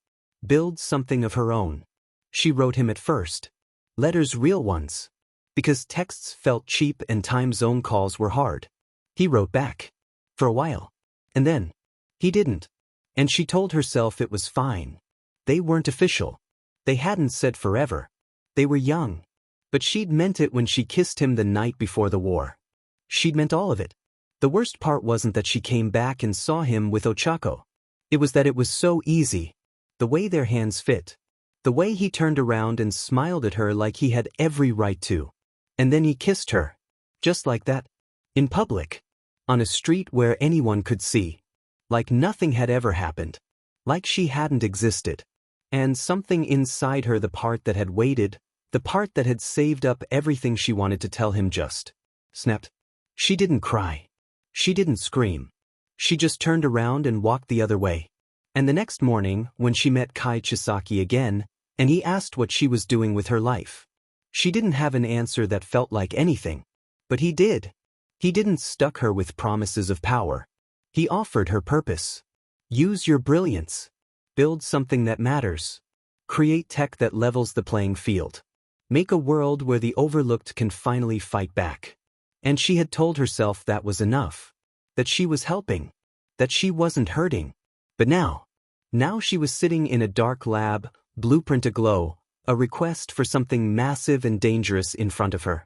Build something of her own. She wrote him at first. Letters, real ones. Because texts felt cheap and time zone calls were hard. He wrote back. For a while. And then. He didn't. And she told herself it was fine. They weren't official. They hadn't said forever. They were young. But she'd meant it when she kissed him the night before the war. She'd meant all of it. The worst part wasn't that she came back and saw him with Ochako. It was that it was so easy. The way their hands fit. The way he turned around and smiled at her like he had every right to. And then he kissed her. Just like that. In public. On a street where anyone could see. Like nothing had ever happened. Like she hadn't existed. And something inside her, the part that had waited, the part that had saved up everything she wanted to tell him, just snapped. She didn't cry. She didn't scream. She just turned around and walked the other way. And the next morning, when she met Kai Chisaki again, and he asked what she was doing with her life, she didn't have an answer that felt like anything. But he did. He didn't stuck her with promises of power. He offered her purpose. Use your brilliance. Build something that matters. Create tech that levels the playing field. Make a world where the overlooked can finally fight back. And she had told herself that was enough. That she was helping. That she wasn't hurting. But now she was sitting in a dark lab, blueprint aglow, a request for something massive and dangerous in front of her.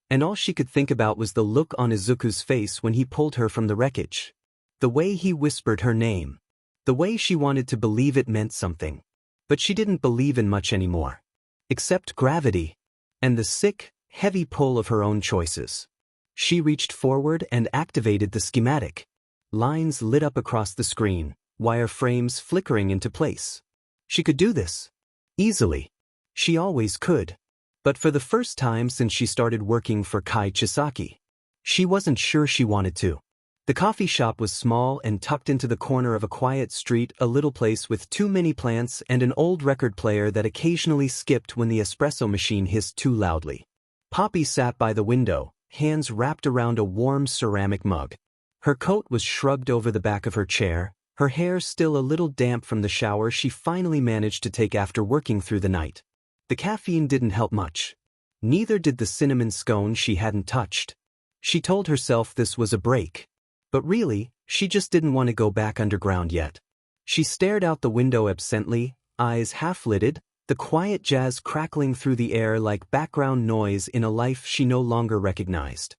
And all she could think about was the look on Izuku's face when he pulled her from the wreckage. The way he whispered her name. The way she wanted to believe it meant something. But she didn't believe in much anymore. Except gravity. And the sick, heavy pull of her own choices. She reached forward and activated the schematic. lines lit up across the screen, wireframes flickering into place. She could do this. Easily. She always could. But for the first time since she started working for Chisaki, she wasn't sure she wanted to. The coffee shop was small and tucked into the corner of a quiet street, a little place with too many plants and an old record player that occasionally skipped when the espresso machine hissed too loudly. Poppy sat by the window, hands wrapped around a warm ceramic mug. Her coat was shrugged over the back of her chair, her hair still a little damp from the shower she finally managed to take after working through the night. The caffeine didn't help much. Neither did the cinnamon scone she hadn't touched. She told herself this was a break. But really, she just didn't want to go back underground yet. She stared out the window absently, eyes half-lidded, the quiet jazz crackling through the air like background noise in a life she no longer recognized.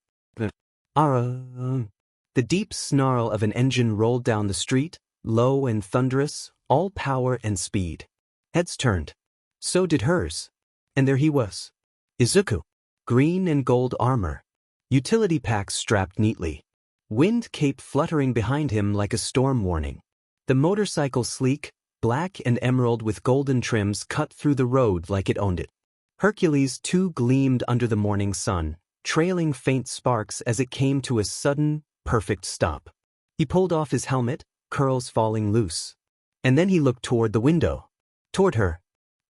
The deep snarl of an engine rolled down the street, low and thunderous, all power and speed. Heads turned. So did hers. And there he was. Izuku. Green and gold armor. Utility packs strapped neatly. Wind cape fluttering behind him like a storm warning. The motorcycle sleek, black and emerald with golden trims cut through the road like it owned it. Hercules too gleamed under the morning sun, trailing faint sparks as it came to a sudden, perfect stop. He pulled off his helmet, curls falling loose. And then he looked toward the window. Toward her.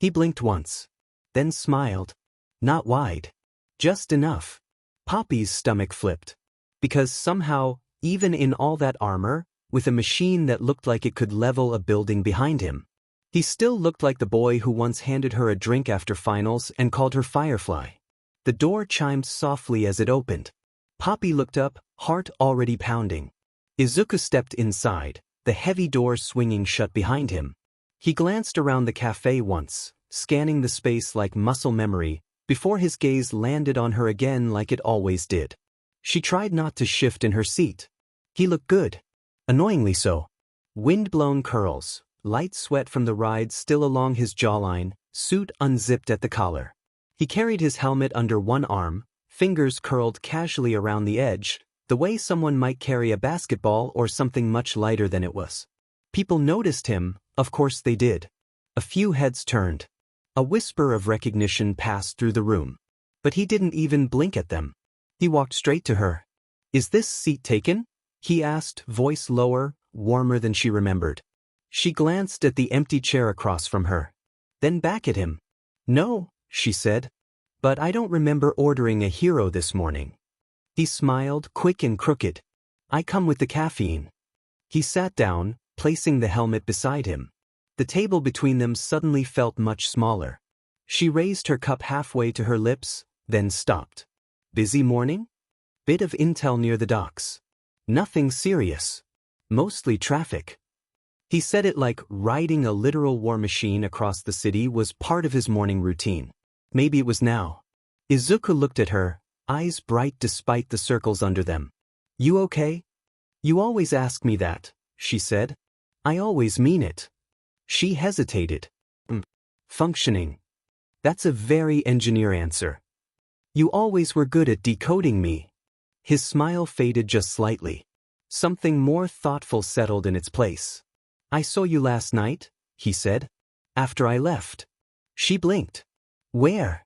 He blinked once. Then smiled. Not wide. Just enough. Poppy's stomach flipped. Because somehow, even in all that armor, with a machine that looked like it could level a building behind him, he still looked like the boy who once handed her a drink after finals and called her Firefly. The door chimed softly as it opened. Poppy looked up, heart already pounding. Izuku stepped inside, the heavy door swinging shut behind him. He glanced around the cafe once, scanning the space like muscle memory, before his gaze landed on her again like it always did. She tried not to shift in her seat. He looked good. Annoyingly so. Wind-blown curls, light sweat from the ride still along his jawline, suit unzipped at the collar. He carried his helmet under one arm, fingers curled casually around the edge, the way someone might carry a basketball or something much lighter than it was. People noticed him, of course they did. A few heads turned. A whisper of recognition passed through the room. But he didn't even blink at them. He walked straight to her. "Is this seat taken?" he asked, voice lower, warmer than she remembered. She glanced at the empty chair across from her. Then back at him. "No," she said. "But I don't remember ordering a hero this morning." He smiled, quick and crooked. "I come with the caffeine." He sat down, placing the helmet beside him. The table between them suddenly felt much smaller. She raised her cup halfway to her lips, then stopped. "Busy morning?" "Bit of intel near the docks. Nothing serious. Mostly traffic." He said it like riding a literal war machine across the city was part of his morning routine. Maybe it was now. Izuku looked at her, eyes bright despite the circles under them. "You okay?" "You always ask me that," she said. "I always mean it." She hesitated. Functioning. That's a very engineer answer. "You always were good at decoding me." His smile faded just slightly. Something more thoughtful settled in its place. "I saw you last night," he said. "After I left." She blinked. "Where?"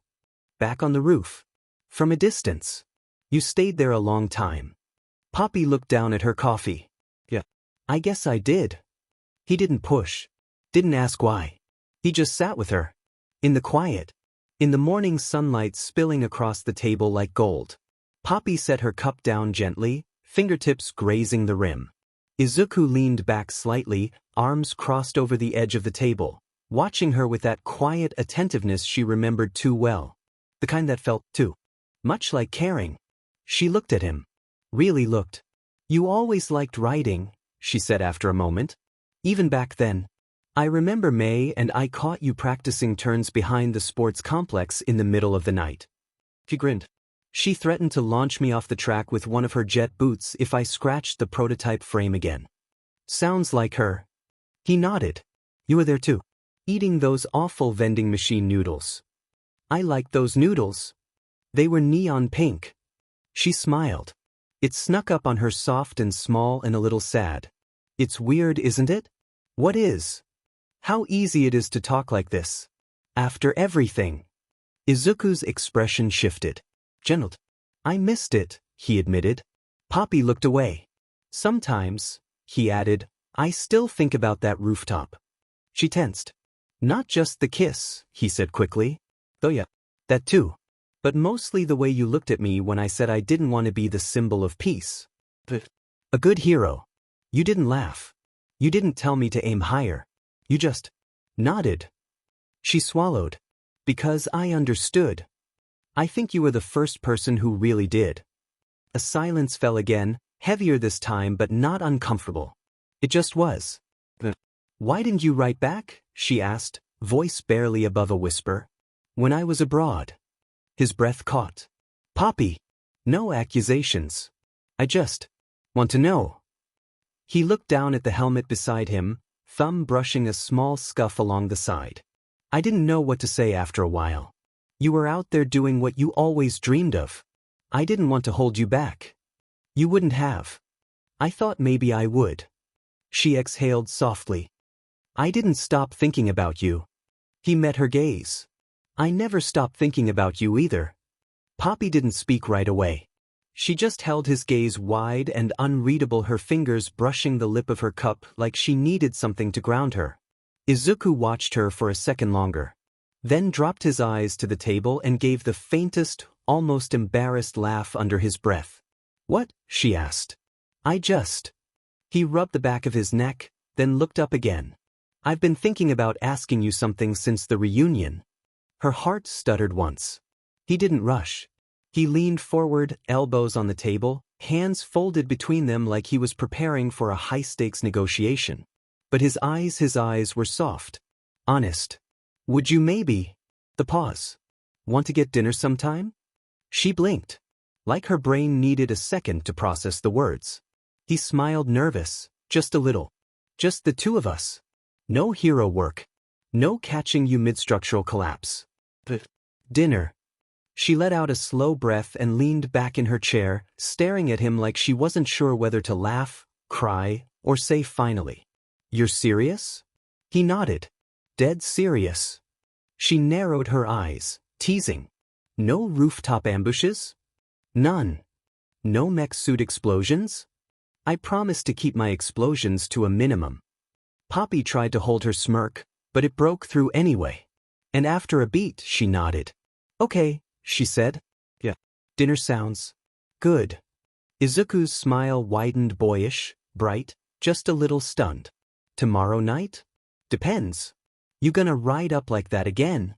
"Back on the roof." "From a distance." "You stayed there a long time." Poppy looked down at her coffee. "Yeah. I guess I did." He didn't push. Didn't ask why. He just sat with her. In the quiet. In the morning sunlight spilling across the table like gold. Poppy set her cup down gently, fingertips grazing the rim. Izuku leaned back slightly, arms crossed over the edge of the table, watching her with that quiet attentiveness she remembered too well. The kind that felt, too much like caring. She looked at him. Really looked. "You always liked writing," she said after a moment. "Even back then. I remember May and I caught you practicing turns behind the sports complex in the middle of the night." He grinned. "She threatened to launch me off the track with one of her jet boots if I scratched the prototype frame again." "Sounds like her." He nodded. "You were there too. Eating those awful vending machine noodles." "I liked those noodles. They were neon pink." She smiled. It snuck up on her soft and small and a little sad. It's weird, isn't it? What is? How easy it is to talk like this. After everything. Izuku's expression shifted. Gentled. I missed it, he admitted. Poppy looked away. Sometimes, he added, I still think about that rooftop. She tensed. Not just the kiss, he said quickly. Though yeah, that too. But mostly the way you looked at me when I said I didn't want to be the symbol of peace. A good hero. You didn't laugh. You didn't tell me to aim higher. You just nodded. She swallowed. Because I understood. I think you were the first person who really did. A silence fell again, heavier this time but not uncomfortable. It just was. Why didn't you write back? She asked, voice barely above a whisper. When I was abroad. His breath caught. Poppy. No accusations. I just want to know. He looked down at the helmet beside him, thumb brushing a small scuff along the side. I didn't know what to say after a while. You were out there doing what you always dreamed of. I didn't want to hold you back. You wouldn't have. I thought maybe I would. She exhaled softly. I didn't stop thinking about you. He met her gaze. I never stopped thinking about you either. Poppy didn't speak right away. She just held his gaze wide and unreadable, her fingers brushing the lip of her cup like she needed something to ground her. Izuku watched her for a second longer, then dropped his eyes to the table and gave the faintest, almost embarrassed laugh under his breath. What? She asked. I just. He rubbed the back of his neck, then looked up again. I've been thinking about asking you something since the reunion. Her heart stuttered once. He didn't rush. He leaned forward, elbows on the table, hands folded between them like he was preparing for a high-stakes negotiation. But his eyes were soft. Honest. Would you maybe? The pause. Want to get dinner sometime? She blinked. Like her brain needed a second to process the words. He smiled, nervous, just a little. Just the two of us. No hero work. No catching you mid-structural collapse. Dinner. She let out a slow breath and leaned back in her chair, staring at him like she wasn't sure whether to laugh, cry, or say finally. You're serious? He nodded. Dead serious. She narrowed her eyes, teasing. No rooftop ambushes? None. No mech suit explosions? I promised to keep my explosions to a minimum. Poppy tried to hold her smirk, but it broke through anyway. And after a beat, she nodded. Okay, she said. Yeah. Dinner sounds good. Izuku's smile widened, boyish, bright, just a little stunned. Tomorrow night? Depends. You gonna ride up like that again?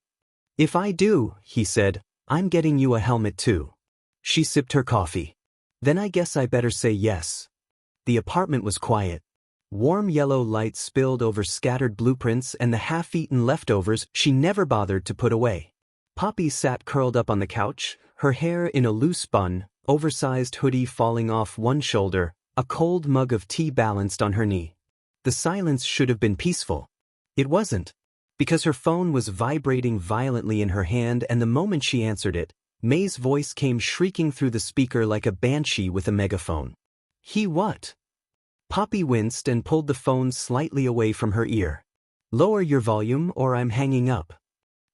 If I do, he said, I'm getting you a helmet too. She sipped her coffee. Then I guess I better say yes. The apartment was quiet. Warm yellow light spilled over scattered blueprints and the half-eaten leftovers she never bothered to put away. Poppy sat curled up on the couch, her hair in a loose bun, oversized hoodie falling off one shoulder, a cold mug of tea balanced on her knee. The silence should have been peaceful. It wasn't. Because her phone was vibrating violently in her hand, and the moment she answered it, May's voice came shrieking through the speaker like a banshee with a megaphone. He what? Poppy winced and pulled the phone slightly away from her ear. Lower your volume or I'm hanging up.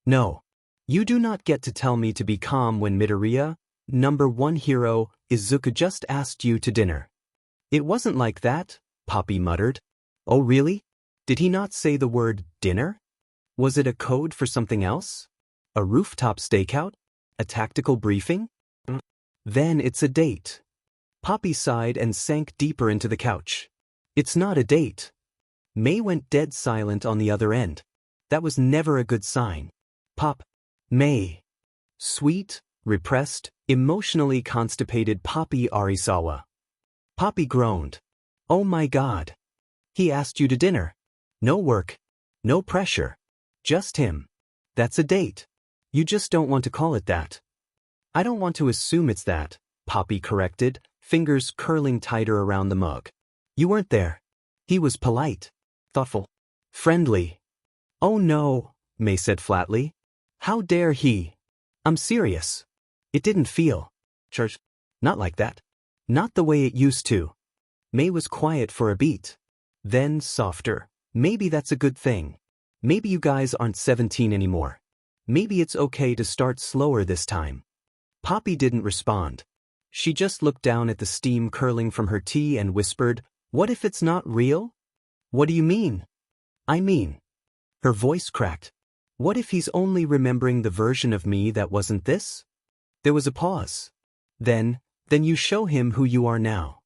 No. You do not get to tell me to be calm when Midoriya, #1 hero, Izuku just asked you to dinner. It wasn't like that, Poppy muttered. Oh really? Did he not say the word dinner? Was it a code for something else? A rooftop stakeout? A tactical briefing? Then it's a date. Poppy sighed and sank deeper into the couch. It's not a date. May went dead silent on the other end. That was never a good sign. May. Sweet, repressed, emotionally constipated Poppy Arisawa. Poppy groaned. Oh my God. He asked you to dinner. No work. No pressure. Just him. That's a date. You just don't want to call it that. I don't want to assume it's that, Poppy corrected, fingers curling tighter around the mug. You weren't there. He was polite, thoughtful, friendly. Oh no, May said flatly. How dare he? I'm serious. It didn't feel. Church. Not like that. Not the way it used to. May was quiet for a beat. Then softer. Maybe that's a good thing. Maybe you guys aren't 17 anymore. Maybe it's okay to start slower this time. Poppy didn't respond. She just looked down at the steam curling from her tea and whispered, "What if it's not real?" "What do you mean?" "I mean." Her voice cracked. "What if he's only remembering the version of me that wasn't this?" There was a pause. Then you show him who you are now.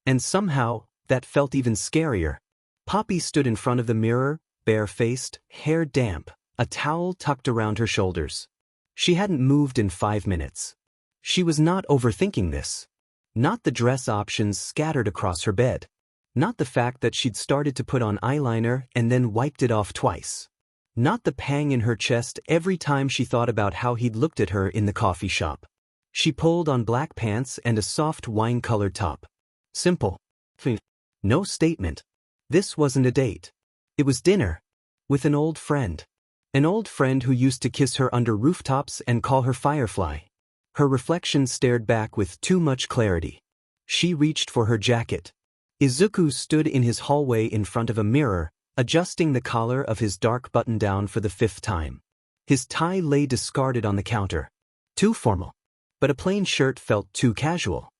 And somehow, that felt even scarier. Poppy stood in front of the mirror, bare-faced, hair damp, a towel tucked around her shoulders. She hadn't moved in 5 minutes. She was not overthinking this. Not the dress options scattered across her bed. Not the fact that she'd started to put on eyeliner and then wiped it off twice. Not the pang in her chest every time she thought about how he'd looked at her in the coffee shop. She pulled on black pants and a soft wine-colored top. Simple. No statement. This wasn't a date. It was dinner. With an old friend. An old friend who used to kiss her under rooftops and call her Firefly. Her reflection stared back with too much clarity. She reached for her jacket. Izuku stood in his hallway in front of a mirror, adjusting the collar of his dark button-down for the 5th time. His tie lay discarded on the counter. Too formal. But a plain shirt felt too casual.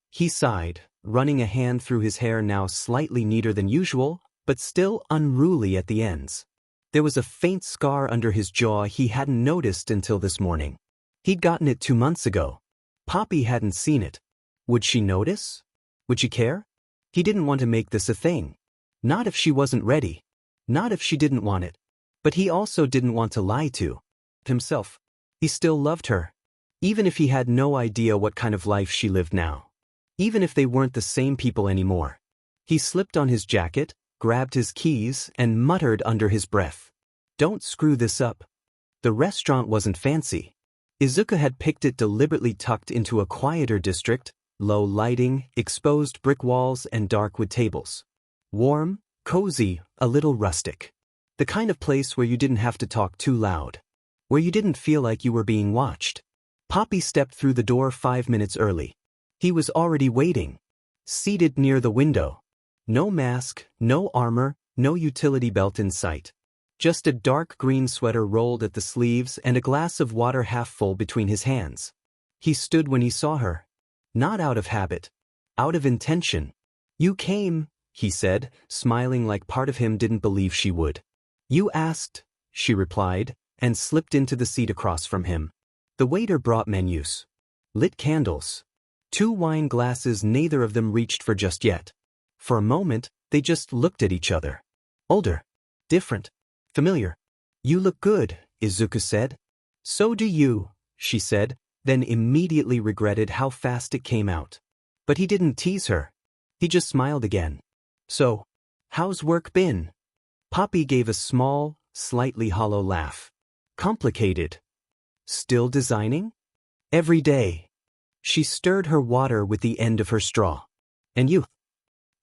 He sighed, running a hand through his hair now slightly neater than usual, but still unruly at the ends. There was a faint scar under his jaw he hadn't noticed until this morning. He'd gotten it 2 months ago. Poppy hadn't seen it. Would she notice? Would she care? He didn't want to make this a thing. Not if she wasn't ready. Not if she didn't want it. But he also didn't want to lie to himself. He still loved her. Even if he had no idea what kind of life she lived now. Even if they weren't the same people anymore. He slipped on his jacket, grabbed his keys, and muttered under his breath, "Don't screw this up." The restaurant wasn't fancy. Izuku had picked it deliberately tucked into a quieter district, low lighting, exposed brick walls, and dark wood tables. Warm, cozy, a little rustic. The kind of place where you didn't have to talk too loud. Where you didn't feel like you were being watched. Poppy stepped through the door 5 minutes early. He was already waiting. Seated near the window. No mask, no armor, no utility belt in sight. Just a dark green sweater rolled at the sleeves and a glass of water half full between his hands. He stood when he saw her. Not out of habit. Out of intention. "You came," he said, smiling like part of him didn't believe she would. "You asked," she replied, and slipped into the seat across from him. The waiter brought menus. Lit candles. 2 wine glasses neither of them reached for just yet. For a moment, they just looked at each other. Older. Different. Familiar. "You look good," Izuku said. "So do you," she said, then immediately regretted how fast it came out. But he didn't tease her. He just smiled again. "So, how's work been?" Poppy gave a small, slightly hollow laugh. "Complicated." "Still designing?" "Every day." She stirred her water with the end of her straw. "And you?"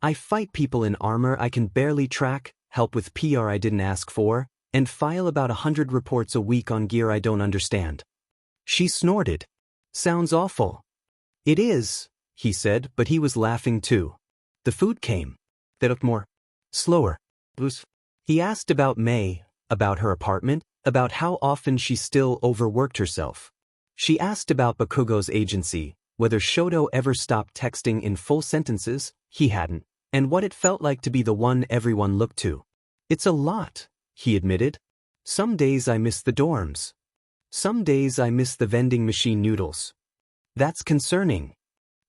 "I fight people in armor I can barely track, help with PR I didn't ask for, and file about 100 reports a week on gear I don't understand." She snorted. "Sounds awful." "It is," he said, but he was laughing too. The food came. They looked more slower. He asked about May, about her apartment, about how often she still overworked herself. She asked about Bakugo's agency, whether Shoto ever stopped texting in full sentences, he hadn't, and what it felt like to be the one everyone looked to. "It's a lot," he admitted. "Some days I miss the dorms. Some days I miss the vending machine noodles." "That's concerning."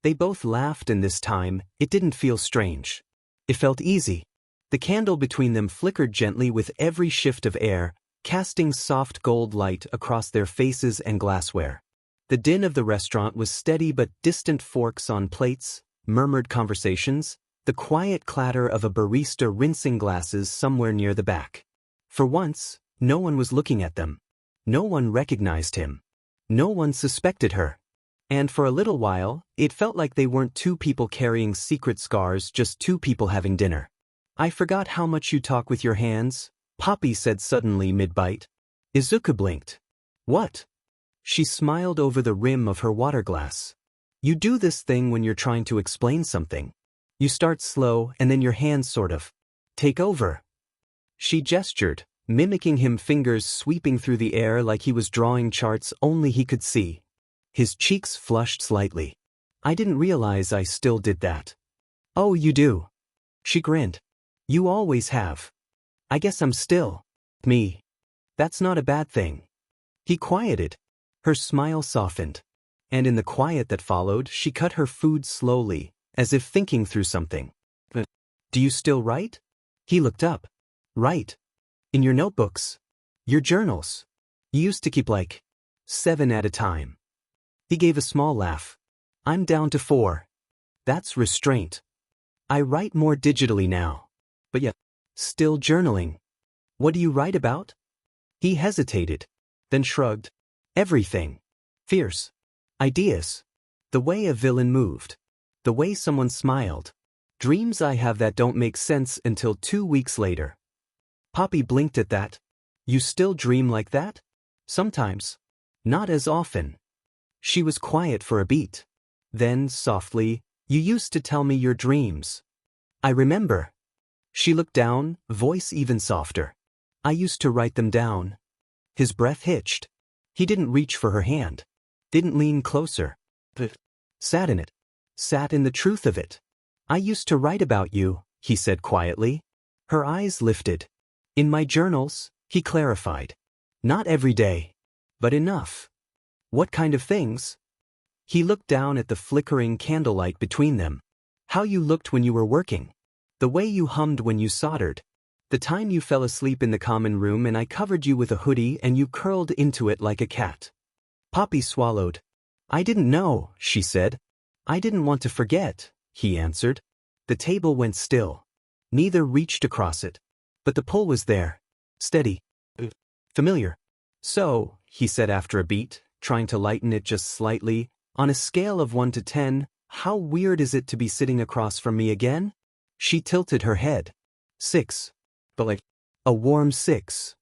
They both laughed, and this time, it didn't feel strange. It felt easy. The candle between them flickered gently with every shift of air, casting soft gold light across their faces and glassware. The din of the restaurant was steady but distant, forks on plates, murmured conversations, the quiet clatter of a barista rinsing glasses somewhere near the back. For once, no one was looking at them. No one recognized him. No one suspected her. And for a little while, it felt like they weren't 2 people carrying secret scars, just 2 people having dinner. "I forgot how much you talk with your hands," Poppy said suddenly mid-bite. Izuku blinked. "What?" She smiled over the rim of her water glass. You do this thing when you're trying to explain something. You start slow and then your hands sort of take over. She gestured, mimicking him, fingers sweeping through the air like he was drawing charts only he could see. His cheeks flushed slightly. I didn't realize I still did that. Oh, you do. She grinned. You always have. I guess I'm still me. That's not a bad thing. He quieted. Her smile softened. And in the quiet that followed, she cut her food slowly, as if thinking through something. Do you still write? He looked up. Write? In your notebooks? Your journals? You used to keep like 7 at a time. He gave a small laugh. I'm down to 4. That's restraint. I write more digitally now. But yet, still journaling. What do you write about? He hesitated, then shrugged. Everything. Fierce. Ideas. The way a villain moved. The way someone smiled. Dreams I have that don't make sense until 2 weeks later. Poppy blinked at that. You still dream like that? Sometimes. Not as often. She was quiet for a beat. Then, softly, you used to tell me your dreams. I remember. She looked down, voice even softer. I used to write them down. His breath hitched. He didn't reach for her hand. Didn't lean closer. But sat in it. Sat in the truth of it. I used to write about you, he said quietly. Her eyes lifted. In my journals, he clarified. Not every day. But enough. What kind of things? He looked down at the flickering candlelight between them. How you looked when you were working. The way you hummed when you soldered. The time you fell asleep in the common room and I covered you with a hoodie and you curled into it like a cat. Poppy swallowed. I didn't know, she said. I didn't want to forget, he answered. The table went still. Neither reached across it. But the pull was there. Steady. Familiar. So, he said after a beat, trying to lighten it just slightly, on a scale of 1 to 10, how weird is it to be sitting across from me again? She tilted her head. 6. But like a warm 6.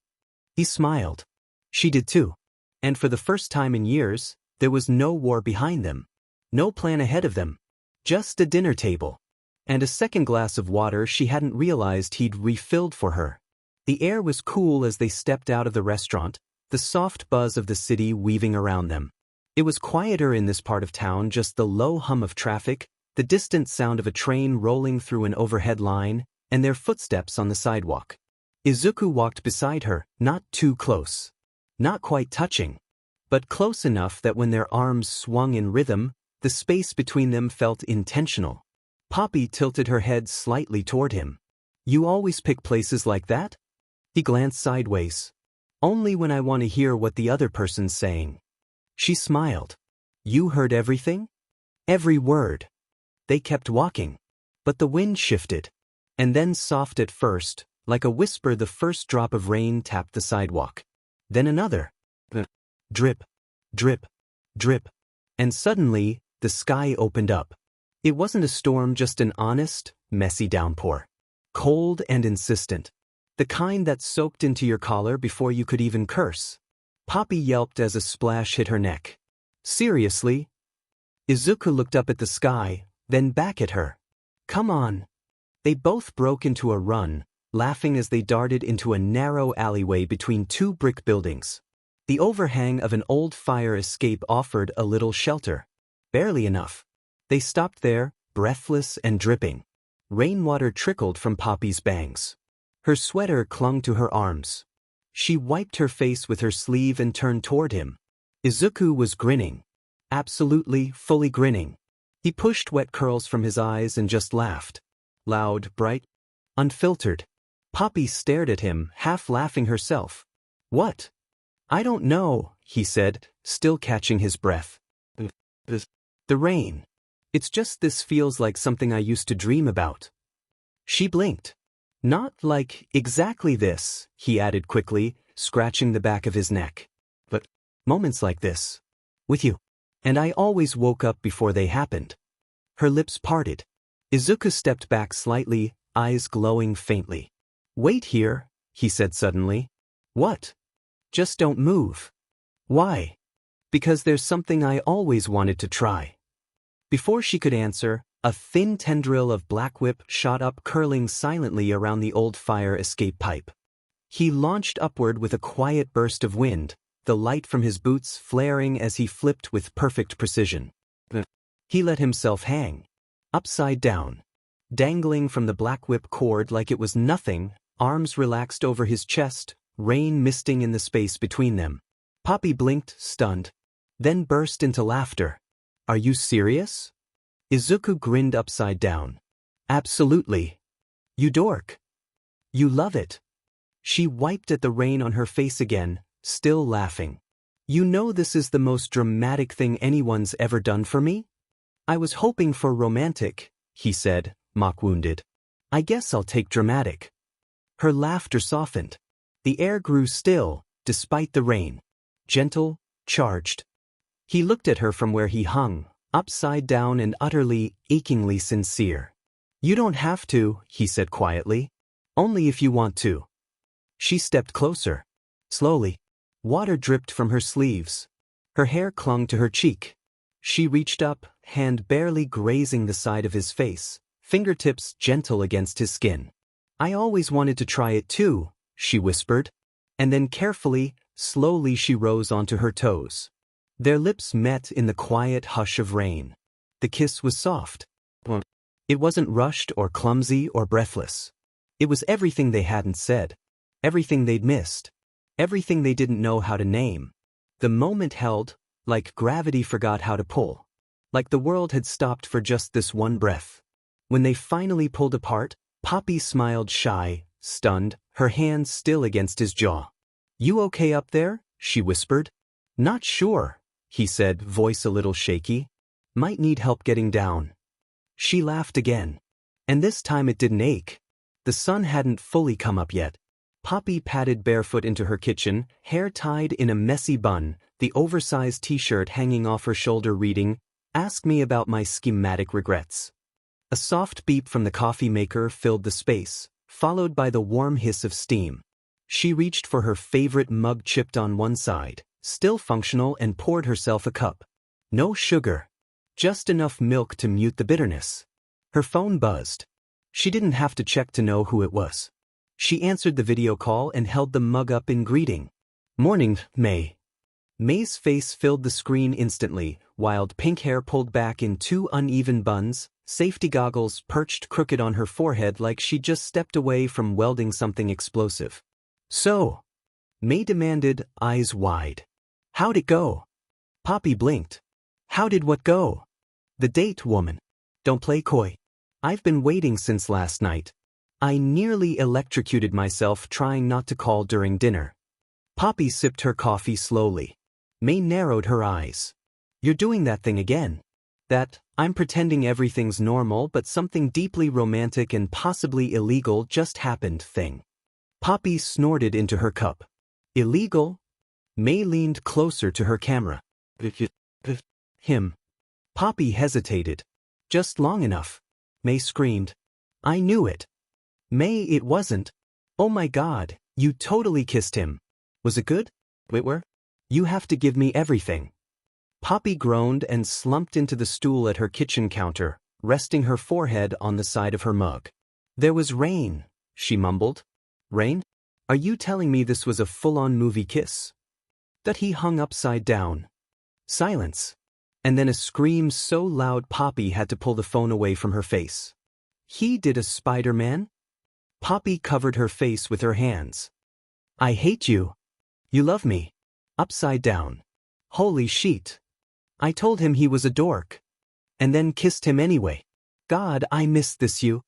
He smiled. She did too. And for the first time in years, there was no war behind them. No plan ahead of them. Just a dinner table. And a second glass of water she hadn't realized he'd refilled for her. The air was cool as they stepped out of the restaurant, the soft buzz of the city weaving around them. It was quieter in this part of town, just the low hum of traffic, the distant sound of a train rolling through an overhead line, and their footsteps on the sidewalk. Izuku walked beside her, not too close. Not quite touching. But close enough that when their arms swung in rhythm, the space between them felt intentional. Poppy tilted her head slightly toward him. You always pick places like that? He glanced sideways. Only when I want to hear what the other person's saying. She smiled. You heard everything? Every word. They kept walking. But the wind shifted. And then soft at first, like a whisper, the first drop of rain tapped the sidewalk. Then another. Drip, drip, drip. And suddenly, the sky opened up. It wasn't a storm, just an honest, messy downpour. Cold and insistent. The kind that soaked into your collar before you could even curse. Poppy yelped as a splash hit her neck. Seriously? Izuku looked up at the sky, then back at her. Come on. They both broke into a run, laughing as they darted into a narrow alleyway between 2 brick buildings. The overhang of an old fire escape offered a little shelter. Barely enough. They stopped there, breathless and dripping. Rainwater trickled from Poppy's bangs. Her sweater clung to her arms. She wiped her face with her sleeve and turned toward him. Izuku was grinning. Absolutely, fully grinning. He pushed wet curls from his eyes and just laughed. Loud, bright, unfiltered. Poppy stared at him, half laughing herself. What? I don't know, he said, still catching his breath. The rain. It's just this feels like something I used to dream about. She blinked. Not like exactly this, he added quickly, scratching the back of his neck. But moments like this. With you. And I always woke up before they happened. Her lips parted. Izuku stepped back slightly, eyes glowing faintly. Wait here, he said suddenly. What? Just don't move. Why? Because there's something I always wanted to try. Before she could answer, a thin tendril of black whip shot up, curling silently around the old fire escape pipe. He launched upward with a quiet burst of wind, the light from his boots flaring as he flipped with perfect precision. He let himself hang, upside down. Dangling from the black whip cord like it was nothing, arms relaxed over his chest, rain misting in the space between them. Poppy blinked, stunned, then burst into laughter. Are you serious? Izuku grinned upside down. Absolutely. You dork. You love it. She wiped at the rain on her face again, still laughing. You know this is the most dramatic thing anyone's ever done for me? I was hoping for romantic, he said, mock-wounded. I guess I'll take dramatic. Her laughter softened. The air grew still, despite the rain. Gentle, charged. He looked at her from where he hung, upside down and utterly, achingly sincere. You don't have to, he said quietly. Only if you want to. She stepped closer. Slowly. Water dripped from her sleeves. Her hair clung to her cheek. She reached up, hand barely grazing the side of his face, fingertips gentle against his skin. I always wanted to try it too, she whispered. And then carefully, slowly she rose onto her toes. Their lips met in the quiet hush of rain. The kiss was soft. It wasn't rushed or clumsy or breathless. It was everything they hadn't said. Everything they'd missed. Everything they didn't know how to name. The moment held, like gravity forgot how to pull. Like the world had stopped for just this one breath. When they finally pulled apart, Poppy smiled shy, stunned, her hands still against his jaw. You okay up there? She whispered. Not sure, he said, voice a little shaky. Might need help getting down. She laughed again. And this time it didn't ache. The sun hadn't fully come up yet. Poppy padded barefoot into her kitchen, hair tied in a messy bun, the oversized t-shirt hanging off her shoulder reading, Ask me about my schematic regrets. A soft beep from the coffee maker filled the space, followed by the warm hiss of steam. She reached for her favorite mug chipped on one side, still functional, and poured herself a cup. No sugar. Just enough milk to mute the bitterness. Her phone buzzed. She didn't have to check to know who it was. She answered the video call and held the mug up in greeting. Morning, May. May's face filled the screen instantly, wild pink hair pulled back in two uneven buns, safety goggles perched crooked on her forehead like she'd just stepped away from welding something explosive. So? May demanded, eyes wide. How'd it go? Poppy blinked. How did what go? The date, woman. Don't play coy. I've been waiting since last night. I nearly electrocuted myself trying not to call during dinner. Poppy sipped her coffee slowly. May narrowed her eyes. You're doing that thing again. That, I'm pretending everything's normal but something deeply romantic and possibly illegal just happened thing. Poppy snorted into her cup. Illegal? May leaned closer to her camera. Him. Poppy hesitated. Just long enough. May screamed. I knew it. May, it wasn't. Oh my God, you totally kissed him. Was it good? Wait, where? You have to give me everything. Poppy groaned and slumped into the stool at her kitchen counter, resting her forehead on the side of her mug. There was rain, she mumbled. Rain? Are you telling me this was a full-on movie kiss? That he hung upside down. Silence. And then a scream so loud Poppy had to pull the phone away from her face. He did a Spider-Man? Poppy covered her face with her hands. I hate you. You love me. Upside down. Holy shit. I told him he was a dork. And then kissed him anyway. God, I missed this you.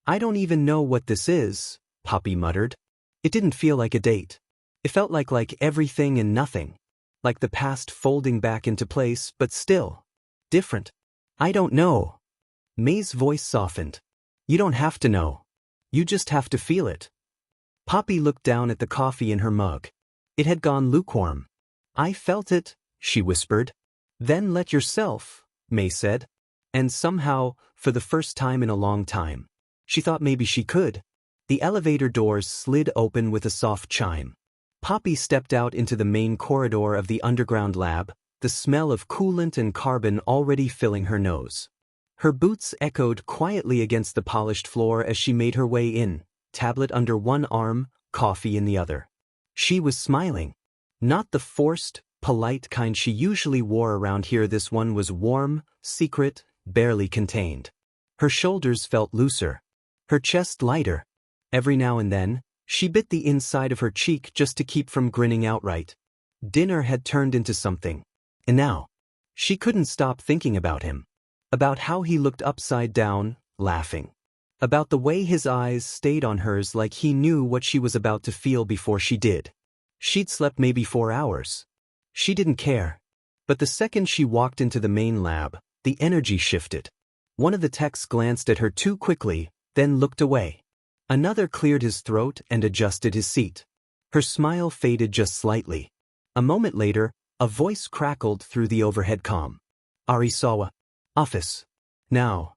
I don't even know what this is, Poppy muttered. It didn't feel like a date. It felt like everything and nothing. Like the past folding back into place, but still. Different. I don't know. May's voice softened. You don't have to know. You just have to feel it. Poppy looked down at the coffee in her mug. It had gone lukewarm. I felt it, she whispered. Then let yourself, May said. And somehow, for the first time in a long time, she thought maybe she could. The elevator doors slid open with a soft chime. Poppy stepped out into the main corridor of the underground lab, the smell of coolant and carbon already filling her nose. Her boots echoed quietly against the polished floor as she made her way in, tablet under one arm, coffee in the other. She was smiling. Not the forced, polite kind she usually wore around here. This one was warm, secret, barely contained. Her shoulders felt looser. Her chest lighter. Every now and then, she bit the inside of her cheek just to keep from grinning outright. Dinner had turned into something. And now, she couldn't stop thinking about him. About how he looked upside down, laughing. About the way his eyes stayed on hers like he knew what she was about to feel before she did. She'd slept maybe 4 hours. She didn't care. But the second she walked into the main lab, the energy shifted. One of the techs glanced at her too quickly, then looked away. Another cleared his throat and adjusted his seat. Her smile faded just slightly. A moment later, a voice crackled through the overhead comm. Arisawa. Office. Now.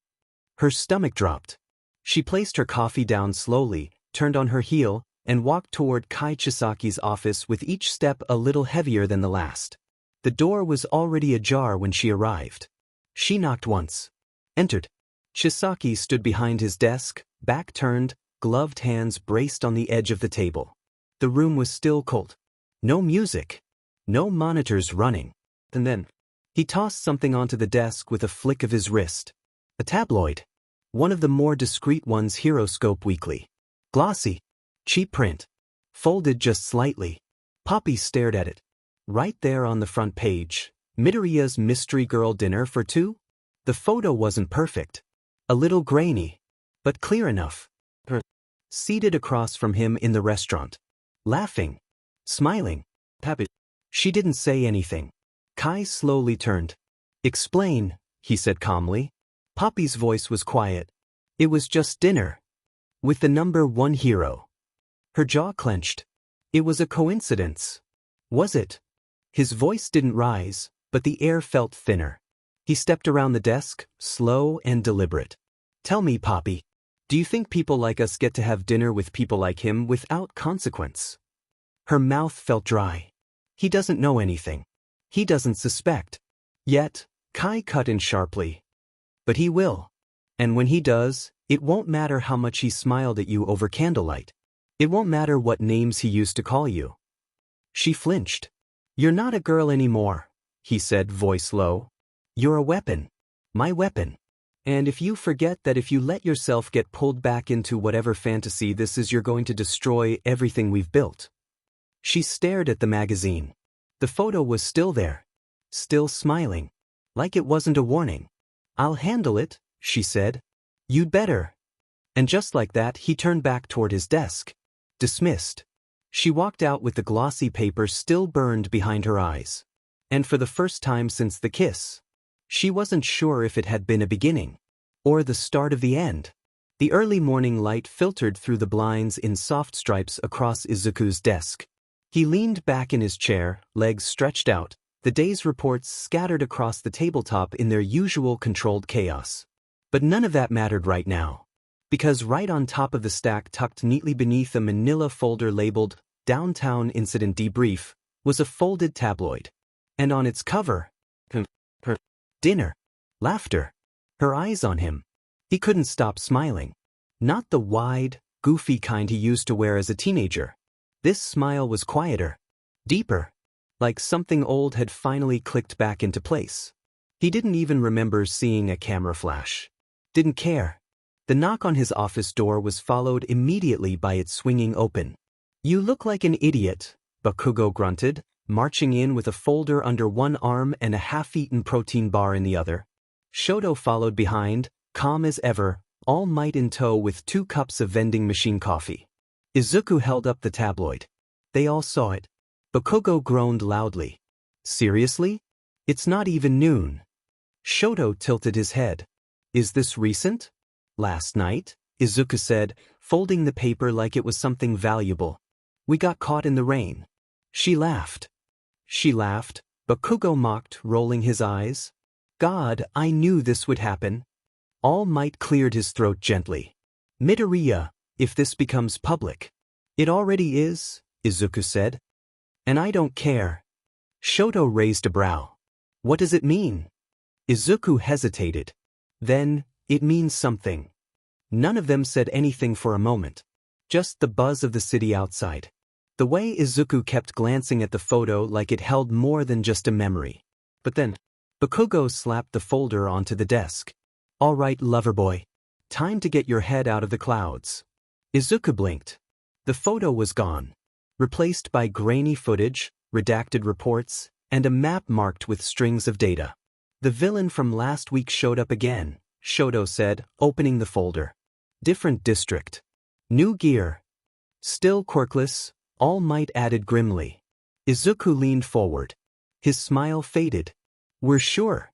Her stomach dropped. She placed her coffee down slowly, turned on her heel, and walked toward Kai Chisaki's office with each step a little heavier than the last. The door was already ajar when she arrived. She knocked once. Entered. Chisaki stood behind his desk, back turned, gloved hands braced on the edge of the table. The room was still cold. No music. No monitors running. And then, he tossed something onto the desk with a flick of his wrist. A tabloid. One of the more discreet ones, Horoscope Weekly. Glossy. Cheap print. Folded just slightly. Poppy stared at it. Right there on the front page, Midoriya's mystery girl dinner for two? The photo wasn't perfect. A little grainy. But clear enough. Her. Seated across from him in the restaurant. Laughing. Smiling. Happy. She didn't say anything. Kai slowly turned. Explain, he said calmly. Poppy's voice was quiet. It was just dinner. With the number 1 hero. Her jaw clenched. It was a coincidence. Was it? His voice didn't rise, but the air felt thinner. He stepped around the desk, slow and deliberate. Tell me, Poppy, do you think people like us get to have dinner with people like him without consequence? Her mouth felt dry. He doesn't know anything. He doesn't suspect. Yet, Kai cut in sharply. But he will. And when he does, it won't matter how much he smiled at you over candlelight. It won't matter what names he used to call you. She flinched. You're not a girl anymore, he said, voice low. You're a weapon. My weapon. And if you forget that if you let yourself get pulled back into whatever fantasy this is, you're going to destroy everything we've built. She stared at the magazine. The photo was still there. Still smiling. Like it wasn't a warning. I'll handle it, she said. You'd better. And just like that, he turned back toward his desk. Dismissed. She walked out with the glossy paper still burned behind her eyes. And for the first time since the kiss, she wasn't sure if it had been a beginning or the start of the end. The early morning light filtered through the blinds in soft stripes across Izuku's desk. He leaned back in his chair, legs stretched out, the day's reports scattered across the tabletop in their usual controlled chaos. But none of that mattered right now. Because right on top of the stack, tucked neatly beneath a manila folder labeled Downtown Incident Debrief, was a folded tabloid. And on its cover, her dinner. Laughter. Her eyes on him. He couldn't stop smiling. Not the wide, goofy kind he used to wear as a teenager. This smile was quieter. Deeper. Like something old had finally clicked back into place. He didn't even remember seeing a camera flash. Didn't care. The knock on his office door was followed immediately by it swinging open. You look like an idiot, Bakugo grunted, marching in with a folder under one arm and a half-eaten protein bar in the other. Shoto followed behind, calm as ever, all might in tow with 2 cups of vending machine coffee. Izuku held up the tabloid. They all saw it. Bakugo groaned loudly. Seriously? It's not even noon. Shoto tilted his head. Is this recent? Last night, Izuku said, folding the paper like it was something valuable. We got caught in the rain. She laughed. She laughed, Bakugo mocked, rolling his eyes. God, I knew this would happen. All Might cleared his throat gently. Midoriya, if this becomes public. It already is, Izuku said. And I don't care. Shoto raised a brow. What does it mean? Izuku hesitated. Then, it means something. None of them said anything for a moment. Just the buzz of the city outside. The way Izuku kept glancing at the photo like it held more than just a memory. But then, Bakugo slapped the folder onto the desk. All right, lover boy. Time to get your head out of the clouds. Izuku blinked. The photo was gone. Replaced by grainy footage, redacted reports, and a map marked with strings of data. The villain from last week showed up again, Shoto said, opening the folder. Different district. New gear. Still quirkless, All Might added grimly. Izuku leaned forward. His smile faded. We're sure.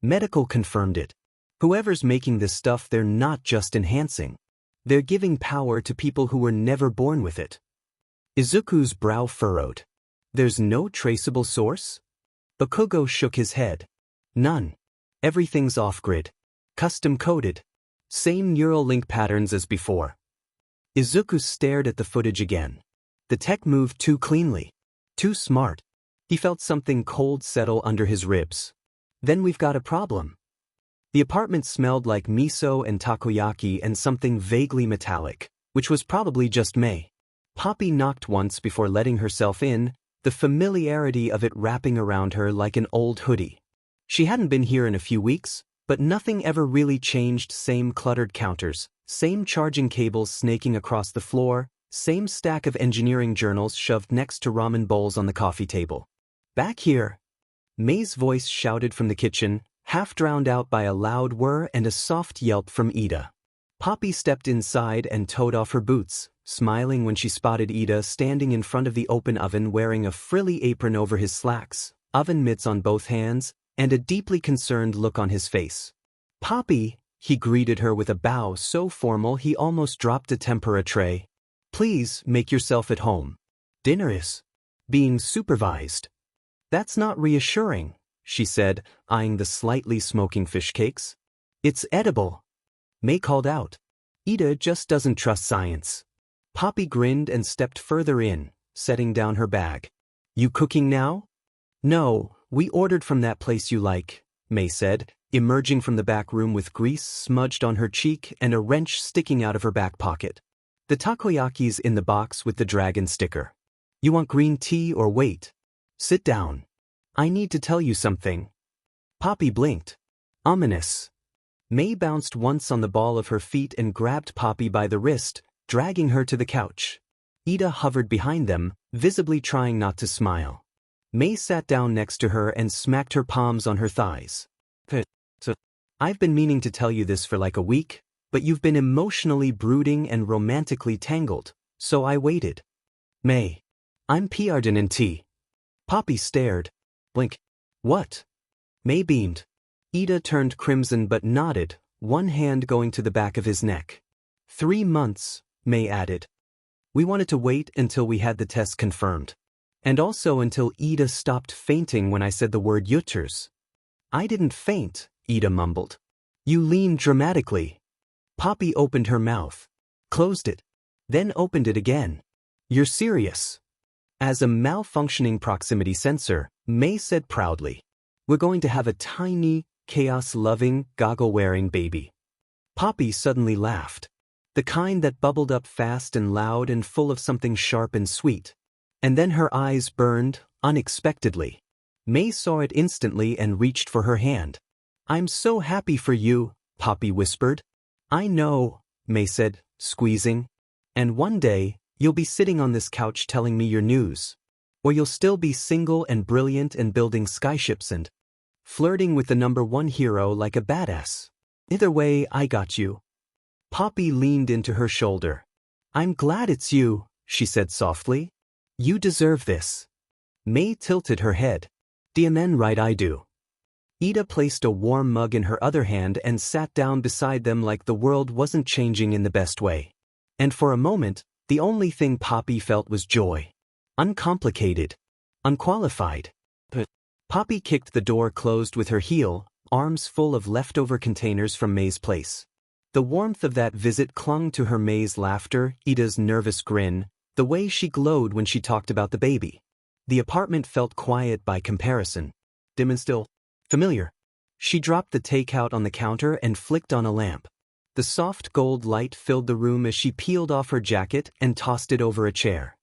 Medical confirmed it. Whoever's making this stuff, they're not just enhancing. They're giving power to people who were never born with it. Izuku's brow furrowed. There's no traceable source? Bakugo shook his head. None. Everything's off-grid. Custom-coded. Same neural link patterns as before. Izuku stared at the footage again. The tech moved too cleanly. Too smart. He felt something cold settle under his ribs. Then we've got a problem. The apartment smelled like miso and takoyaki and something vaguely metallic, which was probably just May. Poppy knocked once before letting herself in, the familiarity of it wrapping around her like an old hoodie. She hadn't been here in a few weeks, but nothing ever really changed. Same cluttered counters, same charging cables snaking across the floor, same stack of engineering journals shoved next to ramen bowls on the coffee table. Back here, May's voice shouted from the kitchen, half drowned out by a loud whir and a soft yelp from Ida. Poppy stepped inside and toed off her boots, smiling when she spotted Ida standing in front of the open oven wearing a frilly apron over his slacks, oven mitts on both hands, and a deeply concerned look on his face. Poppy, he greeted her with a bow so formal he almost dropped a tempura tray. Please make yourself at home. Dinner is being supervised. That's not reassuring, she said, eyeing the slightly smoking fish cakes. It's edible. May called out. Ida just doesn't trust science. Poppy grinned and stepped further in, setting down her bag. You cooking now? No, we ordered from that place you like, May said, emerging from the back room with grease smudged on her cheek and a wrench sticking out of her back pocket. The takoyaki's in the box with the dragon sticker. You want green tea or wait? Sit down. I need to tell you something. Poppy blinked. Ominous. May bounced once on the ball of her feet and grabbed Poppy by the wrist, dragging her to the couch. Ida hovered behind them, visibly trying not to smile. May sat down next to her and smacked her palms on her thighs. So, I've been meaning to tell you this for like a week, but you've been emotionally brooding and romantically tangled, so I waited. May. I'm Piarden and T. Poppy stared. Blink. What? May beamed. Ida turned crimson but nodded, one hand going to the back of his neck. 3 months, May added. We wanted to wait until we had the test confirmed. And also until Ida stopped fainting when I said the word Yutters. I didn't faint, Ida mumbled. You leaned dramatically. Poppy opened her mouth. Closed it. Then opened it again. You're serious. As a malfunctioning proximity sensor, May said proudly. We're going to have a tiny, chaos-loving, goggle-wearing baby. Poppy suddenly laughed. The kind that bubbled up fast and loud and full of something sharp and sweet. And then her eyes burned, unexpectedly. May saw it instantly and reached for her hand. I'm so happy for you, Poppy whispered. I know, May said, squeezing. And one day, you'll be sitting on this couch telling me your news. Or you'll still be single and brilliant and building skyships and flirting with the #1 hero like a badass. Either way, I got you. Poppy leaned into her shoulder. I'm glad it's you, she said softly. You deserve this. May tilted her head. Diamen right I do. Ida placed a warm mug in her other hand and sat down beside them like the world wasn't changing in the best way. And for a moment, the only thing Poppy felt was joy. Uncomplicated. Unqualified. Poppy kicked the door closed with her heel, arms full of leftover containers from May's place. The warmth of that visit clung to her. May's laughter, Ida's nervous grin, the way she glowed when she talked about the baby. The apartment felt quiet by comparison. Dim and still. Familiar. She dropped the takeout on the counter and flicked on a lamp. The soft gold light filled the room as she peeled off her jacket and tossed it over a chair.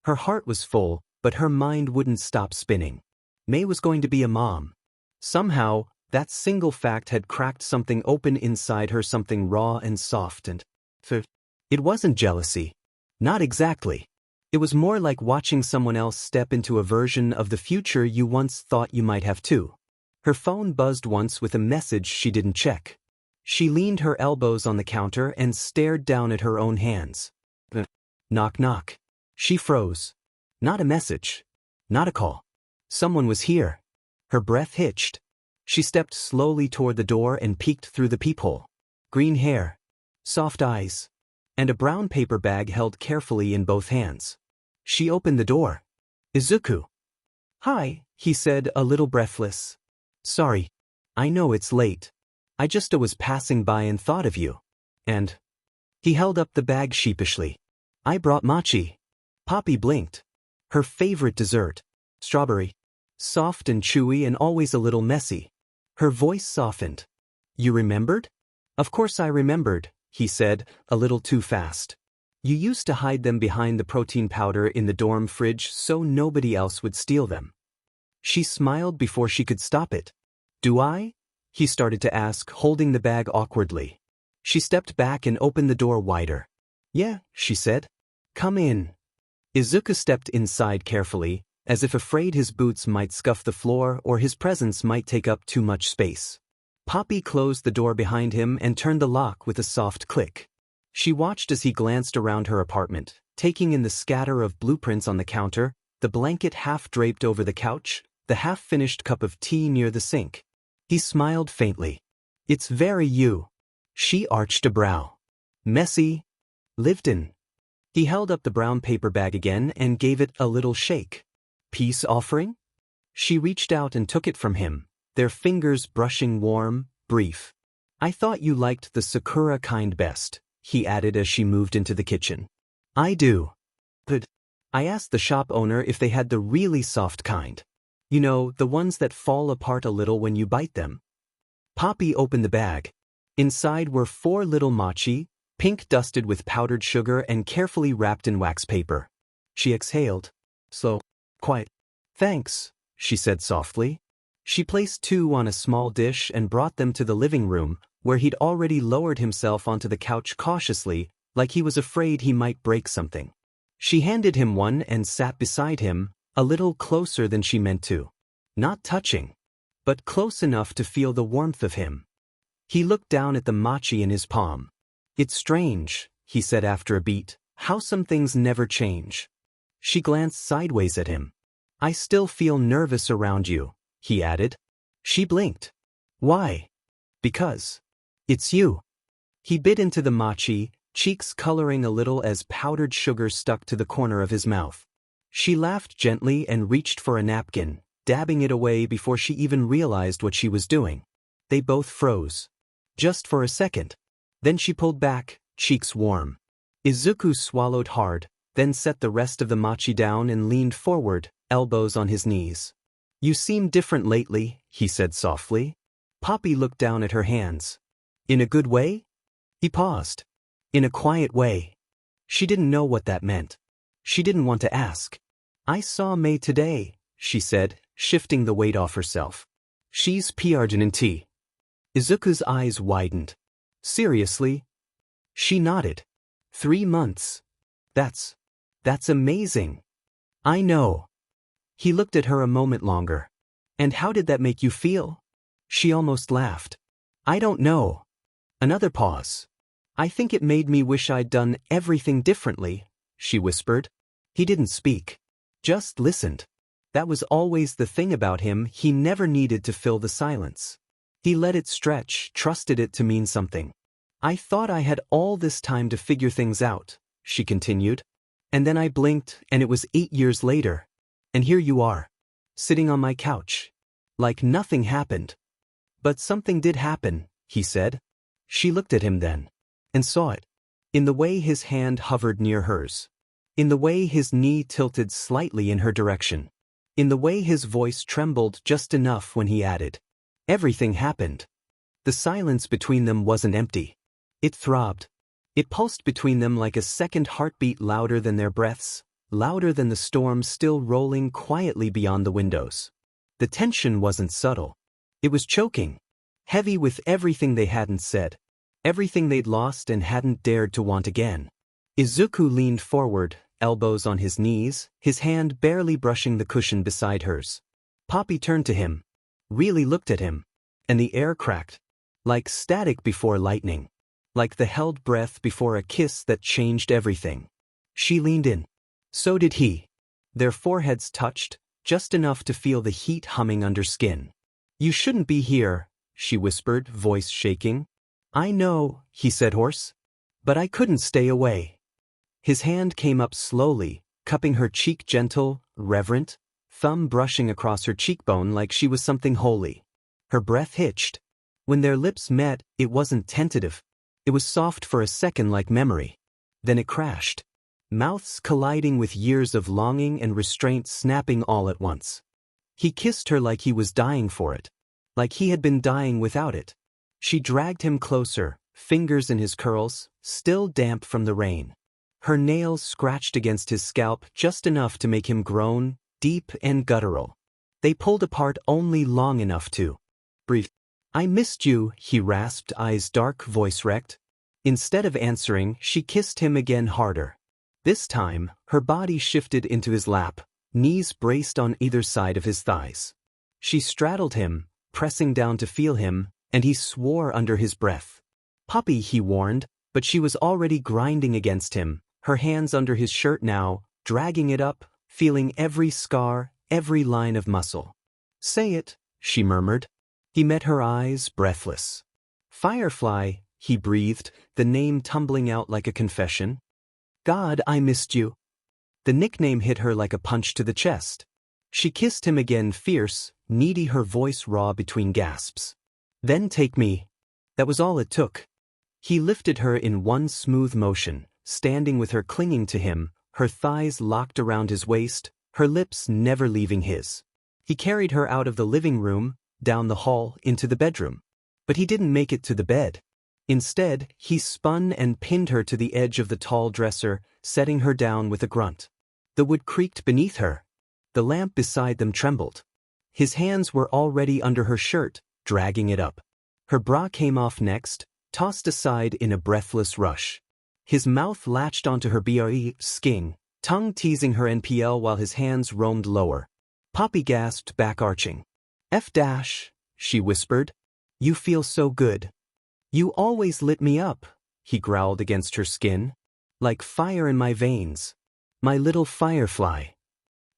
Her heart was full, but her mind wouldn't stop spinning. May was going to be a mom. Somehow, that single fact had cracked something open inside her, something raw and soft and... It wasn't jealousy. Not exactly. It was more like watching someone else step into a version of the future you once thought you might have too. Her phone buzzed once with a message she didn't check. She leaned her elbows on the counter and stared down at her own hands. Knock knock. She froze. Not a message. Not a call. Someone was here. Her breath hitched. She stepped slowly toward the door and peeked through the peephole. Green hair. Soft eyes. And a brown paper bag held carefully in both hands. She opened the door. Izuku. Hi, he said, a little breathless. Sorry. I know it's late. I just was passing by and thought of you. And... He held up the bag sheepishly. I brought mochi. Poppy blinked. Her favorite dessert. Strawberry. Soft and chewy and always a little messy. Her voice softened. You remembered? Of course I remembered, he said, a little too fast. You used to hide them behind the protein powder in the dorm fridge so nobody else would steal them. She smiled before she could stop it. Do I? He started to ask, holding the bag awkwardly. She stepped back and opened the door wider. Yeah, she said. Come in. Izuku stepped inside carefully, as if afraid his boots might scuff the floor or his presence might take up too much space. Poppy closed the door behind him and turned the lock with a soft click. She watched as he glanced around her apartment, taking in the scatter of blueprints on the counter, the blanket half draped over the couch, the half-finished cup of tea near the sink. He smiled faintly. It's very you. She arched a brow. Messy. Lived in. He held up the brown paper bag again and gave it a little shake. Peace offering? She reached out and took it from him, their fingers brushing warm, brief. I thought you liked the sakura kind best, he added as she moved into the kitchen. I do. But I asked the shop owner if they had the really soft kind. You know, the ones that fall apart a little when you bite them. Poppy opened the bag. Inside were 4 little mochi, pink dusted with powdered sugar and carefully wrapped in wax paper. She exhaled. Slow. Quiet. Thanks, she said softly. She placed 2 on a small dish and brought them to the living room, where he'd already lowered himself onto the couch cautiously, like he was afraid he might break something. She handed him one and sat beside him, a little closer than she meant to. Not touching, but close enough to feel the warmth of him. He looked down at the mochi in his palm. It's strange, he said after a beat, how some things never change. She glanced sideways at him. I still feel nervous around you, he added. She blinked. Why? Because. It's you. He bit into the mochi, cheeks coloring a little as powdered sugar stuck to the corner of his mouth. She laughed gently and reached for a napkin, dabbing it away before she even realized what she was doing. They both froze. Just for a second. Then she pulled back, cheeks warm. Izuku swallowed hard, then set the rest of the mochi down and leaned forward, elbows on his knees. You seem different lately, he said softly. Poppy looked down at her hands. In a good way? He paused. In a quiet way. She didn't know what that meant. She didn't want to ask. I saw May today, she said, shifting the weight off herself. She's pregnant. Izuku's eyes widened. Seriously? She nodded. 3 months. That's amazing. I know. He looked at her a moment longer. And how did that make you feel? She almost laughed. I don't know. Another pause. I think it made me wish I'd done everything differently, she whispered. He didn't speak. Just listened. That was always the thing about him, he never needed to fill the silence. He let it stretch, trusted it to mean something. I thought I had all this time to figure things out, she continued. And then I blinked, and it was 8 years later. And here you are, sitting on my couch. Like nothing happened. But something did happen, he said. She looked at him then. And saw it. In the way his hand hovered near hers. In the way his knee tilted slightly in her direction. In the way his voice trembled just enough when he added, Everything happened. The silence between them wasn't empty. It throbbed. It pulsed between them like a second heartbeat, louder than their breaths, louder than the storm still rolling quietly beyond the windows. The tension wasn't subtle. It was choking. Heavy with everything they hadn't said. Everything they'd lost and hadn't dared to want again. Izuku leaned forward, elbows on his knees, his hand barely brushing the cushion beside hers. Poppy turned to him. Really looked at him. And the air cracked. Like static before lightning. Like the held breath before a kiss that changed everything. She leaned in. So did he. Their foreheads touched, just enough to feel the heat humming under skin. You shouldn't be here, she whispered, voice shaking. I know, he said hoarse. But I couldn't stay away. His hand came up slowly, cupping her cheek, gentle, reverent, thumb brushing across her cheekbone like she was something holy. Her breath hitched. When their lips met, it wasn't tentative. It was soft for a second like memory. Then it crashed. Mouths colliding with years of longing and restraint snapping all at once. He kissed her like he was dying for it. Like he had been dying without it. She dragged him closer, fingers in his curls, still damp from the rain. Her nails scratched against his scalp just enough to make him groan, deep and guttural. They pulled apart only long enough to breathe. I missed you, he rasped, eyes dark, voice wrecked. Instead of answering, she kissed him again harder. This time, her body shifted into his lap, knees braced on either side of his thighs. She straddled him, pressing down to feel him, and he swore under his breath. Puppy, he warned, but she was already grinding against him, her hands under his shirt now, dragging it up, feeling every scar, every line of muscle. Say it, she murmured. He met her eyes, breathless. Firefly, he breathed, the name tumbling out like a confession. God, I missed you. The nickname hit her like a punch to the chest. She kissed him again, fierce, needy, her voice raw between gasps. Then take me. That was all it took. He lifted her in one smooth motion, standing with her clinging to him, her thighs locked around his waist, her lips never leaving his. He carried her out of the living room, down the hall, into the bedroom. But he didn't make it to the bed. Instead, he spun and pinned her to the edge of the tall dresser, setting her down with a grunt. The wood creaked beneath her. The lamp beside them trembled. His hands were already under her shirt, dragging it up. Her bra came off next, tossed aside in a breathless rush. His mouth latched onto her skin, tongue teasing her NPL while his hands roamed lower. Poppy gasped, back arching. She whispered. You feel so good. You always lit me up, he growled against her skin. Like fire in my veins. My little firefly.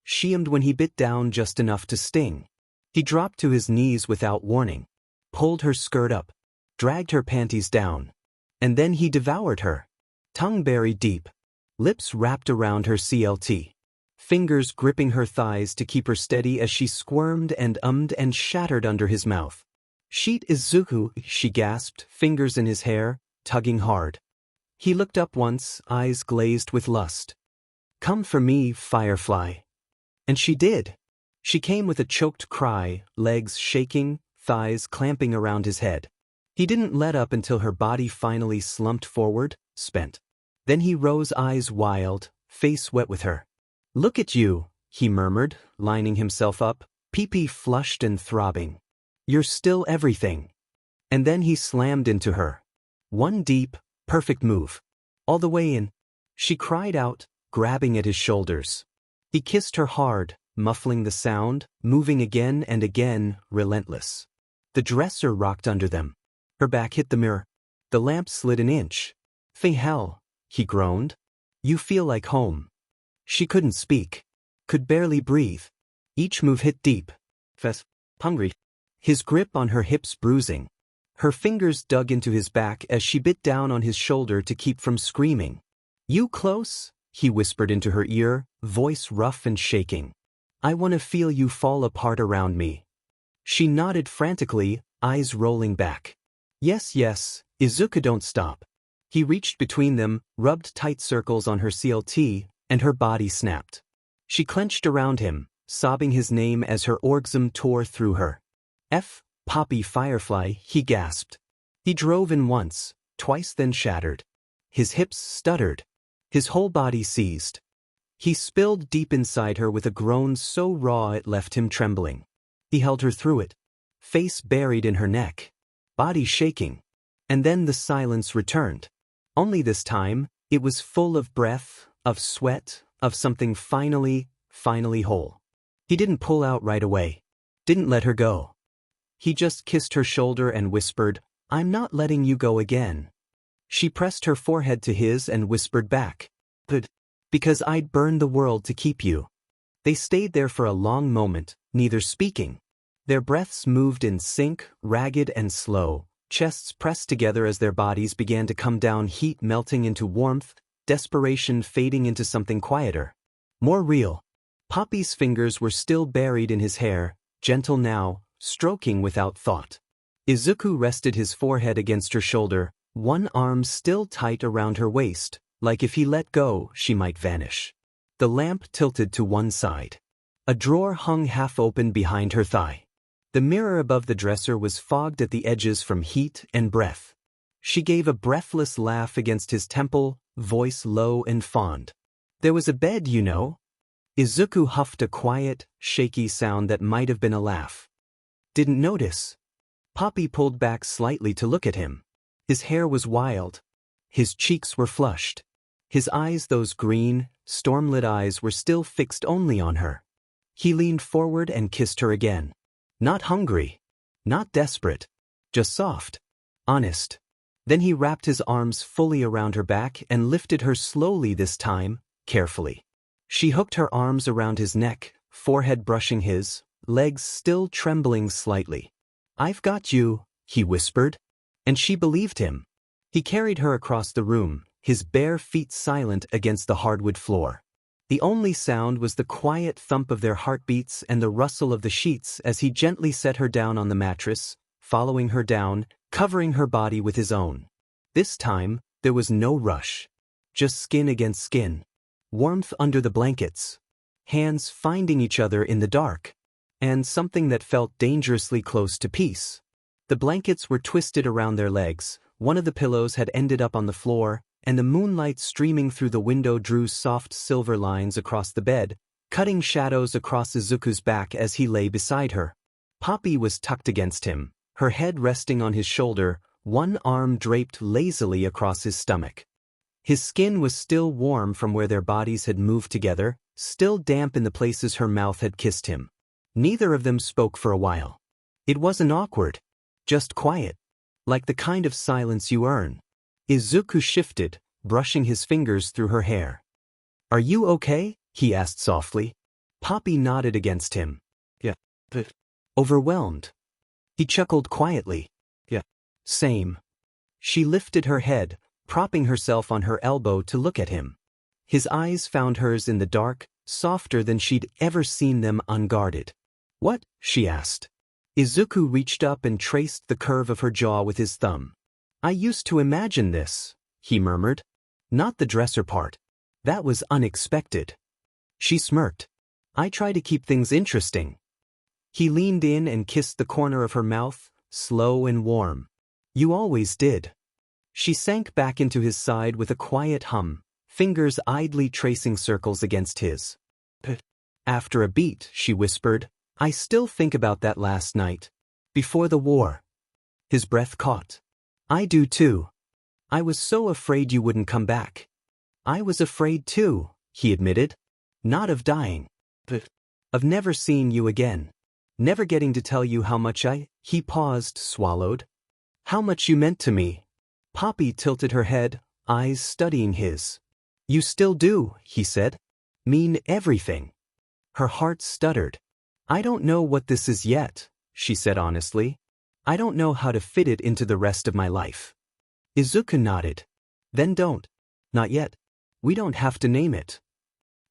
She hummed when he bit down just enough to sting. He dropped to his knees without warning, pulled her skirt up, dragged her panties down. And then he devoured her. Tongue buried deep, lips wrapped around her CLT. Fingers gripping her thighs to keep her steady as she squirmed and ummed and shattered under his mouth. Sheet Izuku, she gasped, fingers in his hair, tugging hard. He looked up once, eyes glazed with lust. Come for me, firefly. And she did. She came with a choked cry, legs shaking, thighs clamping around his head. He didn't let up until her body finally slumped forward, spent. Then he rose, eyes wild, face wet with her. Look at you, he murmured, lining himself up, pee-pee flushed and throbbing. You're still everything. And then he slammed into her. One deep, perfect move. All the way in. She cried out, grabbing at his shoulders. He kissed her hard, muffling the sound, moving again and again, relentless. The dresser rocked under them. Her back hit the mirror. The lamp slid an inch. Hell, he groaned. You feel like home. She couldn't speak. Could barely breathe. Each move hit deep. Hungry. His grip on her hips bruising. Her fingers dug into his back as she bit down on his shoulder to keep from screaming. You close? He whispered into her ear, voice rough and shaking. I want to feel you fall apart around me. She nodded frantically, eyes rolling back. Yes, Izuku, don't stop. He reached between them, rubbed tight circles on her CLT, and her body snapped. She clenched around him, sobbing his name as her orgasm tore through her. Poppy Firefly, he gasped. He drove in once, twice, then shattered. His hips stuttered. His whole body seized. He spilled deep inside her with a groan so raw it left him trembling. He held her through it, face buried in her neck, body shaking. And then the silence returned. Only this time, it was full of breath, of sweat, of something finally whole. He didn't pull out right away. Didn't let her go. He just kissed her shoulder and whispered, "I'm not letting you go again." She pressed her forehead to his and whispered back, "But, because I'd burn the world to keep you." They stayed there for a long moment, neither speaking. Their breaths moved in sync, ragged and slow, chests pressed together as their bodies began to come down, heat melting into warmth, desperation fading into something quieter, more real. Poppy's fingers were still buried in his hair, gentle now, stroking without thought. Izuku rested his forehead against her shoulder, one arm still tight around her waist, like if he let go, she might vanish. The lamp tilted to one side. A drawer hung half open behind her thigh. The mirror above the dresser was fogged at the edges from heat and breath. She gave a breathless laugh against his temple, voice low and fond. "There was a bed, you know." Izuku huffed a quiet, shaky sound that might have been a laugh. "Didn't notice." Poppy pulled back slightly to look at him. His hair was wild. His cheeks were flushed. His eyes, those green, storm-lit eyes, were still fixed only on her. He leaned forward and kissed her again. Not hungry. Not desperate. Just soft. Honest. Then he wrapped his arms fully around her back and lifted her slowly, this time, carefully. She hooked her arms around his neck, forehead brushing his, legs still trembling slightly. "I've got you," he whispered. And she believed him. He carried her across the room, his bare feet silent against the hardwood floor. The only sound was the quiet thump of their heartbeats and the rustle of the sheets as he gently set her down on the mattress, following her down, covering her body with his own. This time, there was no rush. Just skin against skin. Warmth under the blankets. Hands finding each other in the dark. And something that felt dangerously close to peace. The blankets were twisted around their legs, one of the pillows had ended up on the floor, and the moonlight streaming through the window drew soft silver lines across the bed, cutting shadows across Izuku's back as he lay beside her. Poppy was tucked against him, her head resting on his shoulder, one arm draped lazily across his stomach. His skin was still warm from where their bodies had moved together, still damp in the places her mouth had kissed him. Neither of them spoke for a while. It wasn't awkward, just quiet, like the kind of silence you earn. Izuku shifted, brushing his fingers through her hair. "Are you okay?" he asked softly. Poppy nodded against him. "Yeah, but..." "Overwhelmed." He chuckled quietly. "Yeah, same." She lifted her head, propping herself on her elbow to look at him. His eyes found hers in the dark, softer than she'd ever seen them, unguarded. "What?" she asked. Izuku reached up and traced the curve of her jaw with his thumb. "I used to imagine this," he murmured. "Not the dresser part. That was unexpected." She smirked. "I try to keep things interesting." He leaned in and kissed the corner of her mouth, slow and warm. "You always did." She sank back into his side with a quiet hum, fingers idly tracing circles against his. After a beat, she whispered, "I still think about that last night. Before the war." His breath caught. "I do too. I was so afraid you wouldn't come back." "I was afraid too," he admitted. "Not of dying, but of never seeing you again. Never getting to tell you how much He paused, swallowed. "How much you meant to me." Poppy tilted her head, eyes studying his. "You still do," he said. "Mean everything." Her heart stuttered. "I don't know what this is yet," she said honestly. "I don't know how to fit it into the rest of my life." Izuku nodded. "Then don't. Not yet. We don't have to name it."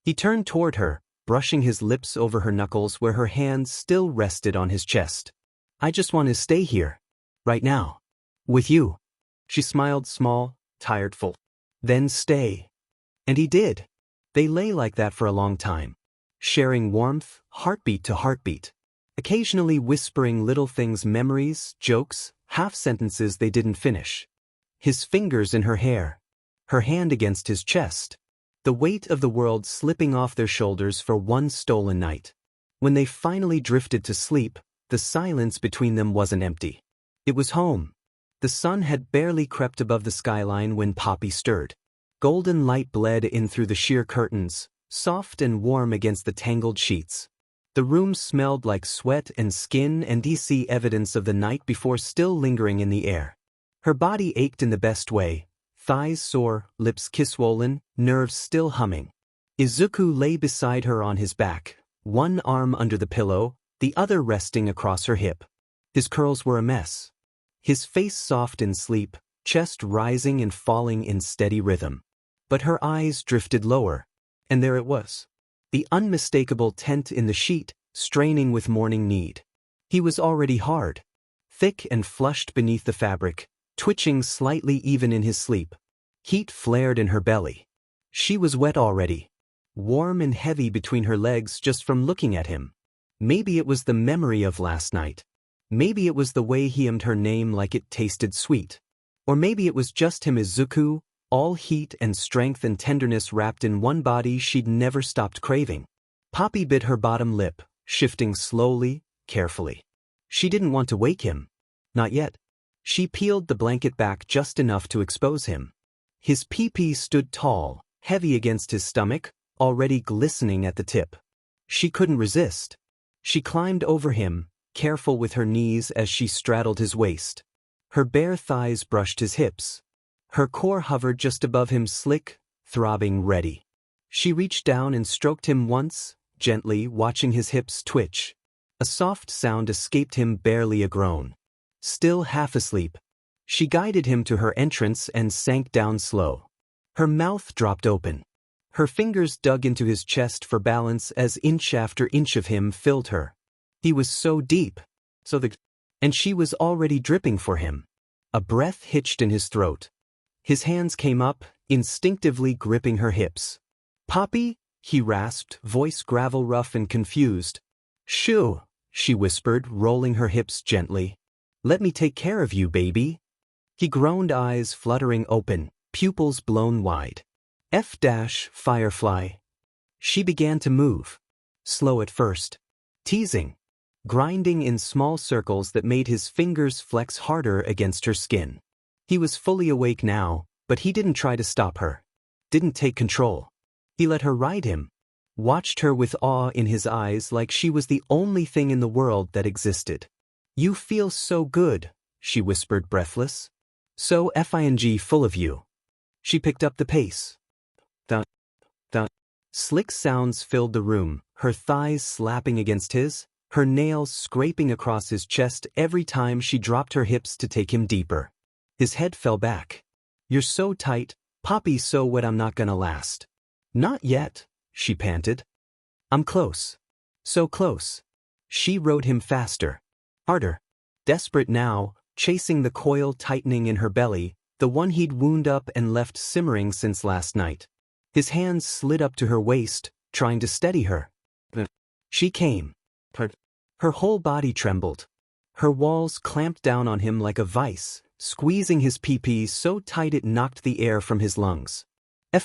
He turned toward her, brushing his lips over her knuckles where her hands still rested on his chest. "I just want to stay here. Right now. With you." She smiled, small, tired, full. "Then stay." And he did. They lay like that for a long time, sharing warmth, heartbeat to heartbeat. occasionally whispering little things, memories, jokes, half-sentences they didn't finish. His fingers in her hair, her hand against his chest, the weight of the world slipping off their shoulders for one stolen night. When they finally drifted to sleep, the silence between them wasn't empty. It was home. The sun had barely crept above the skyline when Poppy stirred. Golden light bled in through the sheer curtains, soft and warm against the tangled sheets. The room smelled like sweat and skin and DC evidence of the night before still lingering in the air. Her body ached in the best way, thighs sore, lips kiss-swollen, nerves still humming. Izuku lay beside her on his back, one arm under the pillow, the other resting across her hip. His curls were a mess. His face soft in sleep, chest rising and falling in steady rhythm. But her eyes drifted lower, and there it was. The unmistakable tent in the sheet, straining with morning need. He was already hard, thick and flushed beneath the fabric, twitching slightly even in his sleep. Heat flared in her belly. She was wet already, warm and heavy between her legs just from looking at him. Maybe it was the memory of last night. Maybe it was the way he hummed her name like it tasted sweet. Or maybe it was just him, Izuku, all heat and strength and tenderness wrapped in one body she'd never stopped craving. Poppy bit her bottom lip, shifting slowly, carefully. She didn't want to wake him. Not yet. She peeled the blanket back just enough to expose him. His pee-pee stood tall, heavy against his stomach, already glistening at the tip. She couldn't resist. She climbed over him, careful with her knees as she straddled his waist. Her bare thighs brushed his hips. Her core hovered just above him, slick, throbbing, ready. She reached down and stroked him once, gently, watching his hips twitch. A soft sound escaped him, barely a groan. Still half asleep, she guided him to her entrance and sank down slow. Her mouth dropped open. Her fingers dug into his chest for balance as inch after inch of him filled her. He was so deep, and she was already dripping for him. A breath hitched in his throat. His hands came up, instinctively gripping her hips. "Poppy?" he rasped, voice gravel rough and confused. "Shoo," she whispered, rolling her hips gently. "Let me take care of you, baby." He groaned, eyes fluttering open, pupils blown wide. Firefly. She began to move. Slow at first. Teasing. Grinding in small circles that made his fingers flex harder against her skin. He was fully awake now, but he didn't try to stop her. Didn't take control. He let her ride him. Watched her with awe in his eyes like she was the only thing in the world that existed. "You feel so good," she whispered, breathless. "So full of you." She picked up the pace. Thud, thud. Slick sounds filled the room, her thighs slapping against his, her nails scraping across his chest every time she dropped her hips to take him deeper. His head fell back. "You're so tight, Poppy, so wet, I'm not gonna last." "Not yet," she panted. "I'm close. So close." She rode him faster. Harder. Desperate now, chasing the coil tightening in her belly, the one he'd wound up and left simmering since last night. His hands slid up to her waist, trying to steady her. She came. Her whole body trembled. Her walls clamped down on him like a vice, squeezing his pee-pee so tight it knocked the air from his lungs.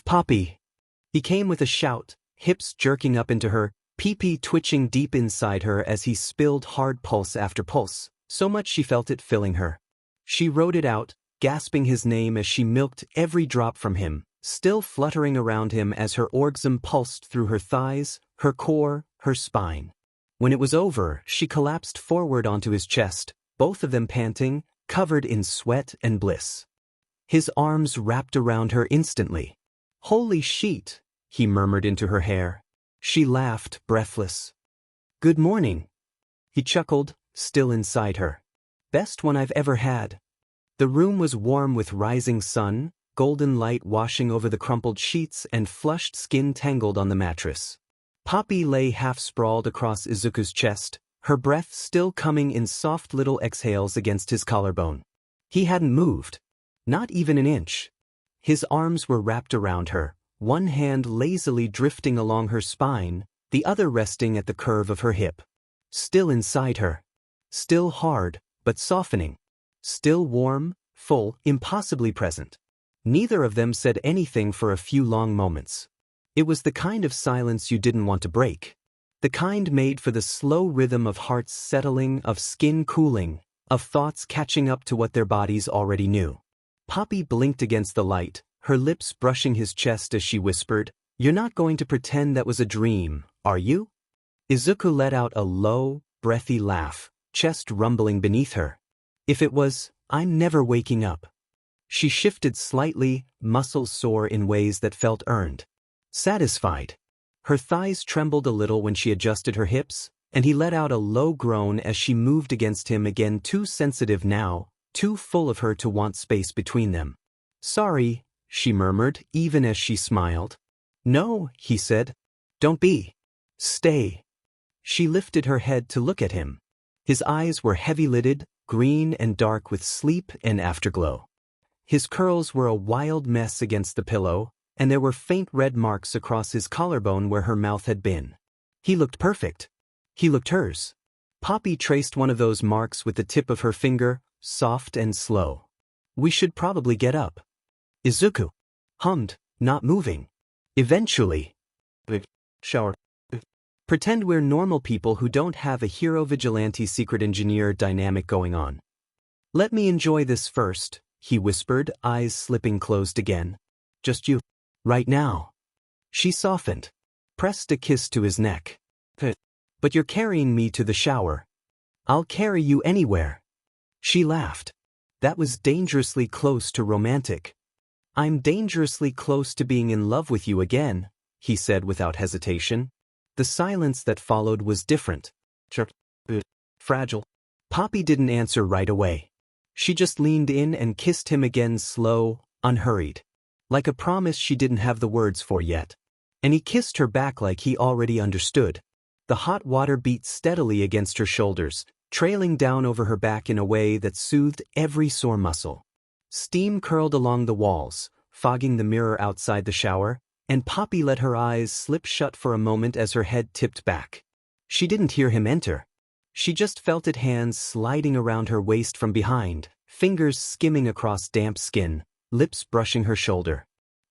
Poppy." He came with a shout, hips jerking up into her, pee-pee twitching deep inside her as he spilled hard pulse after pulse, so much she felt it filling her. She rode it out, gasping his name as she milked every drop from him, still fluttering around him as her orgasm pulsed through her thighs, her core, her spine. When it was over, she collapsed forward onto his chest, both of them panting, covered in sweat and bliss. His arms wrapped around her instantly. "Holy sheet," he murmured into her hair. She laughed, breathless. "Good morning." He chuckled, still inside her. "Best one I've ever had." The room was warm with rising sun, golden light washing over the crumpled sheets and flushed skin tangled on the mattress. Poppy lay half-sprawled across Izuku's chest, her breath still coming in soft little exhales against his collarbone. He hadn't moved. Not even an inch. His arms were wrapped around her, one hand lazily drifting along her spine, the other resting at the curve of her hip. Still inside her. Still hard, but softening. Still warm, full, impossibly present. Neither of them said anything for a few long moments. It was the kind of silence you didn't want to break. The kind made for the slow rhythm of hearts settling, of skin cooling, of thoughts catching up to what their bodies already knew. Poppy blinked against the light, her lips brushing his chest as she whispered, "You're not going to pretend that was a dream, are you?" Izuku let out a low, breathy laugh, chest rumbling beneath her. "If it was, I'm never waking up." She shifted slightly, muscles sore in ways that felt earned. Satisfied. Her thighs trembled a little when she adjusted her hips, and he let out a low groan as she moved against him again, too sensitive now, too full of her to want space between them. "Sorry," she murmured, even as she smiled. "No," he said. "Don't be. Stay." She lifted her head to look at him. His eyes were heavy-lidded, green and dark with sleep and afterglow. His curls were a wild mess against the pillow, and there were faint red marks across his collarbone where her mouth had been. He looked perfect. He looked hers. Poppy traced one of those marks with the tip of her finger, soft and slow. "We should probably get up." Izuku hummed, not moving. "Eventually." Shower. "Pretend we're normal people who don't have a hero vigilante secret engineer dynamic going on." "Let me enjoy this first," he whispered, eyes slipping closed again. "Just you. Right now." She softened. Pressed a kiss to his neck. "But you're carrying me to the shower." "I'll carry you anywhere." She laughed. That was dangerously close to romantic. "I'm dangerously close to being in love with you again," he said without hesitation. The silence that followed was different. Fragile. Poppy didn't answer right away. She just leaned in and kissed him again, slow, unhurried. Like a promise she didn't have the words for yet. And he kissed her back like he already understood. The hot water beat steadily against her shoulders, trailing down over her back in a way that soothed every sore muscle. Steam curled along the walls, fogging the mirror outside the shower, and Poppy let her eyes slip shut for a moment as her head tipped back. She didn't hear him enter. She just felt it, hands sliding around her waist from behind, fingers skimming across damp skin, lips brushing her shoulder.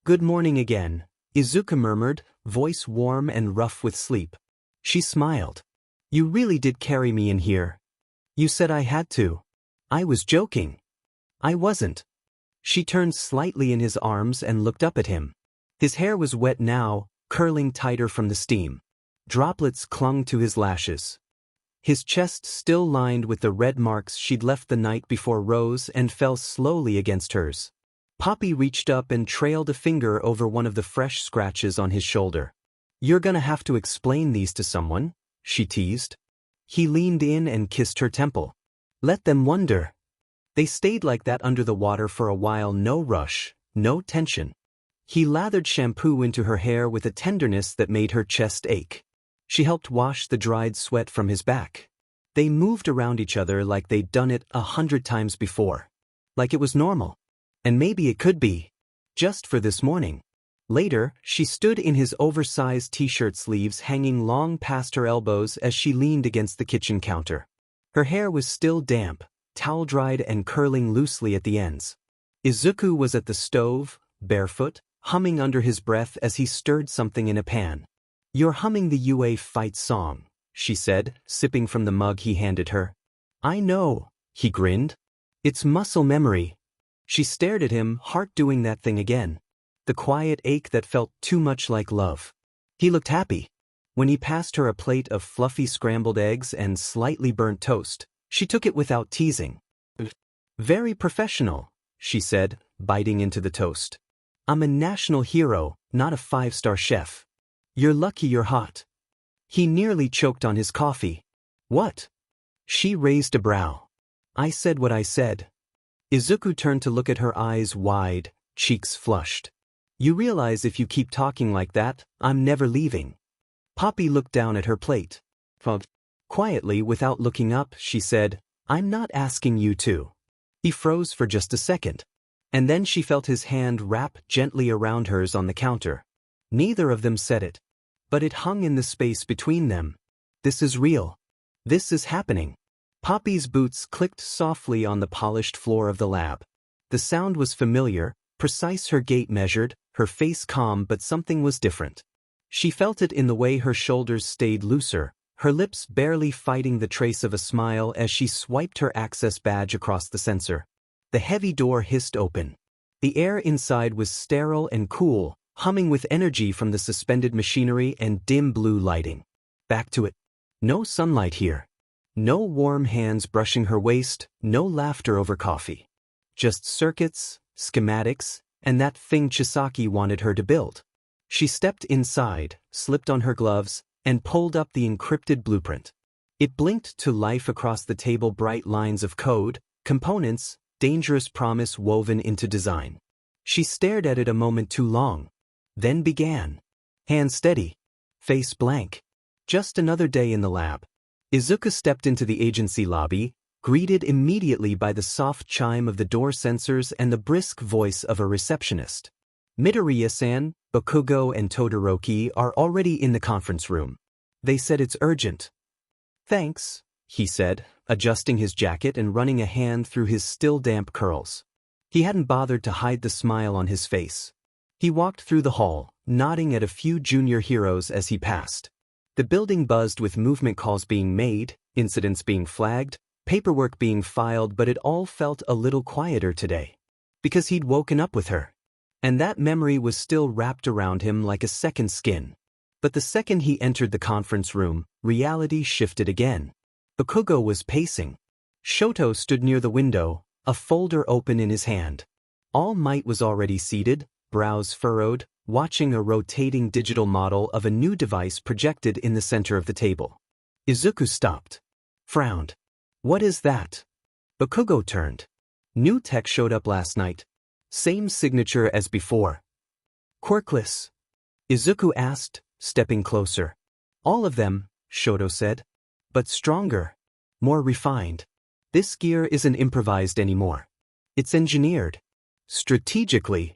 "Good morning again," Izuku murmured, voice warm and rough with sleep. She smiled. "You really did carry me in here." "You said I had to." "I was joking." "I wasn't." She turned slightly in his arms and looked up at him. His hair was wet now, curling tighter from the steam. Droplets clung to his lashes. His chest still lined with the red marks she'd left the night before rose and fell slowly against hers. Poppy reached up and trailed a finger over one of the fresh scratches on his shoulder. "You're gonna have to explain these to someone," she teased. He leaned in and kissed her temple. "Let them wonder." They stayed like that under the water for a while, no rush, no tension. He lathered shampoo into her hair with a tenderness that made her chest ache. She helped wash the dried sweat from his back. They moved around each other like they'd done it 100 times before. Like it was normal. And maybe it could be. Just for this morning. Later, she stood in his oversized t-shirt sleeves hanging long past her elbows as she leaned against the kitchen counter. Her hair was still damp, towel-dried and curling loosely at the ends. Izuku was at the stove, barefoot, humming under his breath as he stirred something in a pan. "You're humming the UA fight song," she said, sipping from the mug he handed her. "I know," he grinned. "It's muscle memory." She stared at him, heart doing that thing again. The quiet ache that felt too much like love. He looked happy. When he passed her a plate of fluffy scrambled eggs and slightly burnt toast, she took it without teasing. "Very professional," she said, biting into the toast. "I'm a national hero, not a 5-star chef. You're lucky you're hot." He nearly choked on his coffee. "What?" She raised a brow. "I said what I said." Izuku turned to look at her, eyes wide, cheeks flushed. "You realize if you keep talking like that, I'm never leaving." Poppy looked down at her plate. Quietly, without looking up, she said, "I'm not asking you to." He froze for just a second. And then she felt his hand wrap gently around hers on the counter. Neither of them said it. But it hung in the space between them. "This is real." This is happening. Poppy's boots clicked softly on the polished floor of the lab. The sound was familiar, precise, her gait measured, her face calm, but something was different. She felt it in the way her shoulders stayed looser, her lips barely fighting the trace of a smile as she swiped her access badge across the sensor. The heavy door hissed open. The air inside was sterile and cool, humming with energy from the suspended machinery and dim blue lighting. Back to it. No sunlight here. No warm hands brushing her waist, no laughter over coffee. Just circuits, schematics, and that thing Chisaki wanted her to build. She stepped inside, slipped on her gloves, and pulled up the encrypted blueprint. It blinked to life across the table, bright lines of code, components, dangerous promise woven into design. She stared at it a moment too long. Then began. Hand steady. Face blank. Just another day in the lab. Izuku stepped into the agency lobby, greeted immediately by the soft chime of the door sensors and the brisk voice of a receptionist. Midoriya-san, Bakugo and Todoroki are already in the conference room. They said it's urgent. Thanks, he said, adjusting his jacket and running a hand through his still damp curls. He hadn't bothered to hide the smile on his face. He walked through the hall, nodding at a few junior heroes as he passed. The building buzzed with movement calls being made, incidents being flagged, paperwork being filed, but it all felt a little quieter today. Because he'd woken up with her. And that memory was still wrapped around him like a second skin. But the second he entered the conference room, reality shifted again. Bakugo was pacing. Shoto stood near the window, a folder open in his hand. All Might was already seated, brows furrowed, watching a rotating digital model of a new device projected in the center of the table. Izuku stopped. Frowned. What is that? Bakugo turned. New tech showed up last night. Same signature as before. Quirkless? Izuku asked, stepping closer. All of them, Shoto said. But stronger. More refined. This gear isn't improvised anymore. It's engineered. Strategically.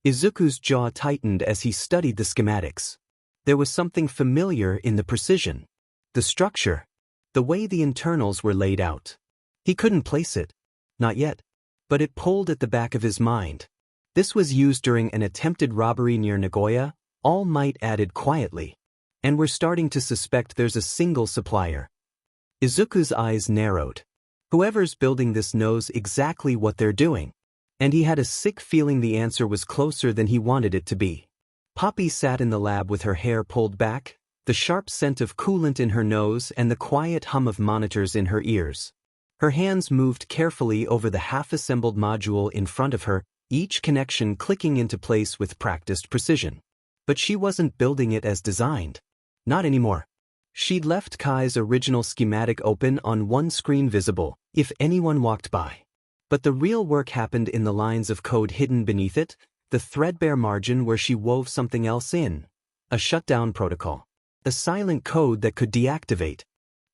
Izuku's jaw tightened as he studied the schematics. There was something familiar in the precision. The structure. The way the internals were laid out. He couldn't place it. Not yet. But it pulled at the back of his mind. This was used during an attempted robbery near Nagoya, All Might added quietly. And we're starting to suspect there's a single supplier. Izuku's eyes narrowed. Whoever's building this knows exactly what they're doing. And he had a sick feeling the answer was closer than he wanted it to be. Poppy sat in the lab with her hair pulled back, the sharp scent of coolant in her nose and the quiet hum of monitors in her ears. Her hands moved carefully over the half-assembled module in front of her, each connection clicking into place with practiced precision. But she wasn't building it as designed. Not anymore. She'd left Kai's original schematic open on one screen visible, if anyone walked by. But the real work happened in the lines of code hidden beneath it, the threadbare margin where she wove something else in. A shutdown protocol. A silent code that could deactivate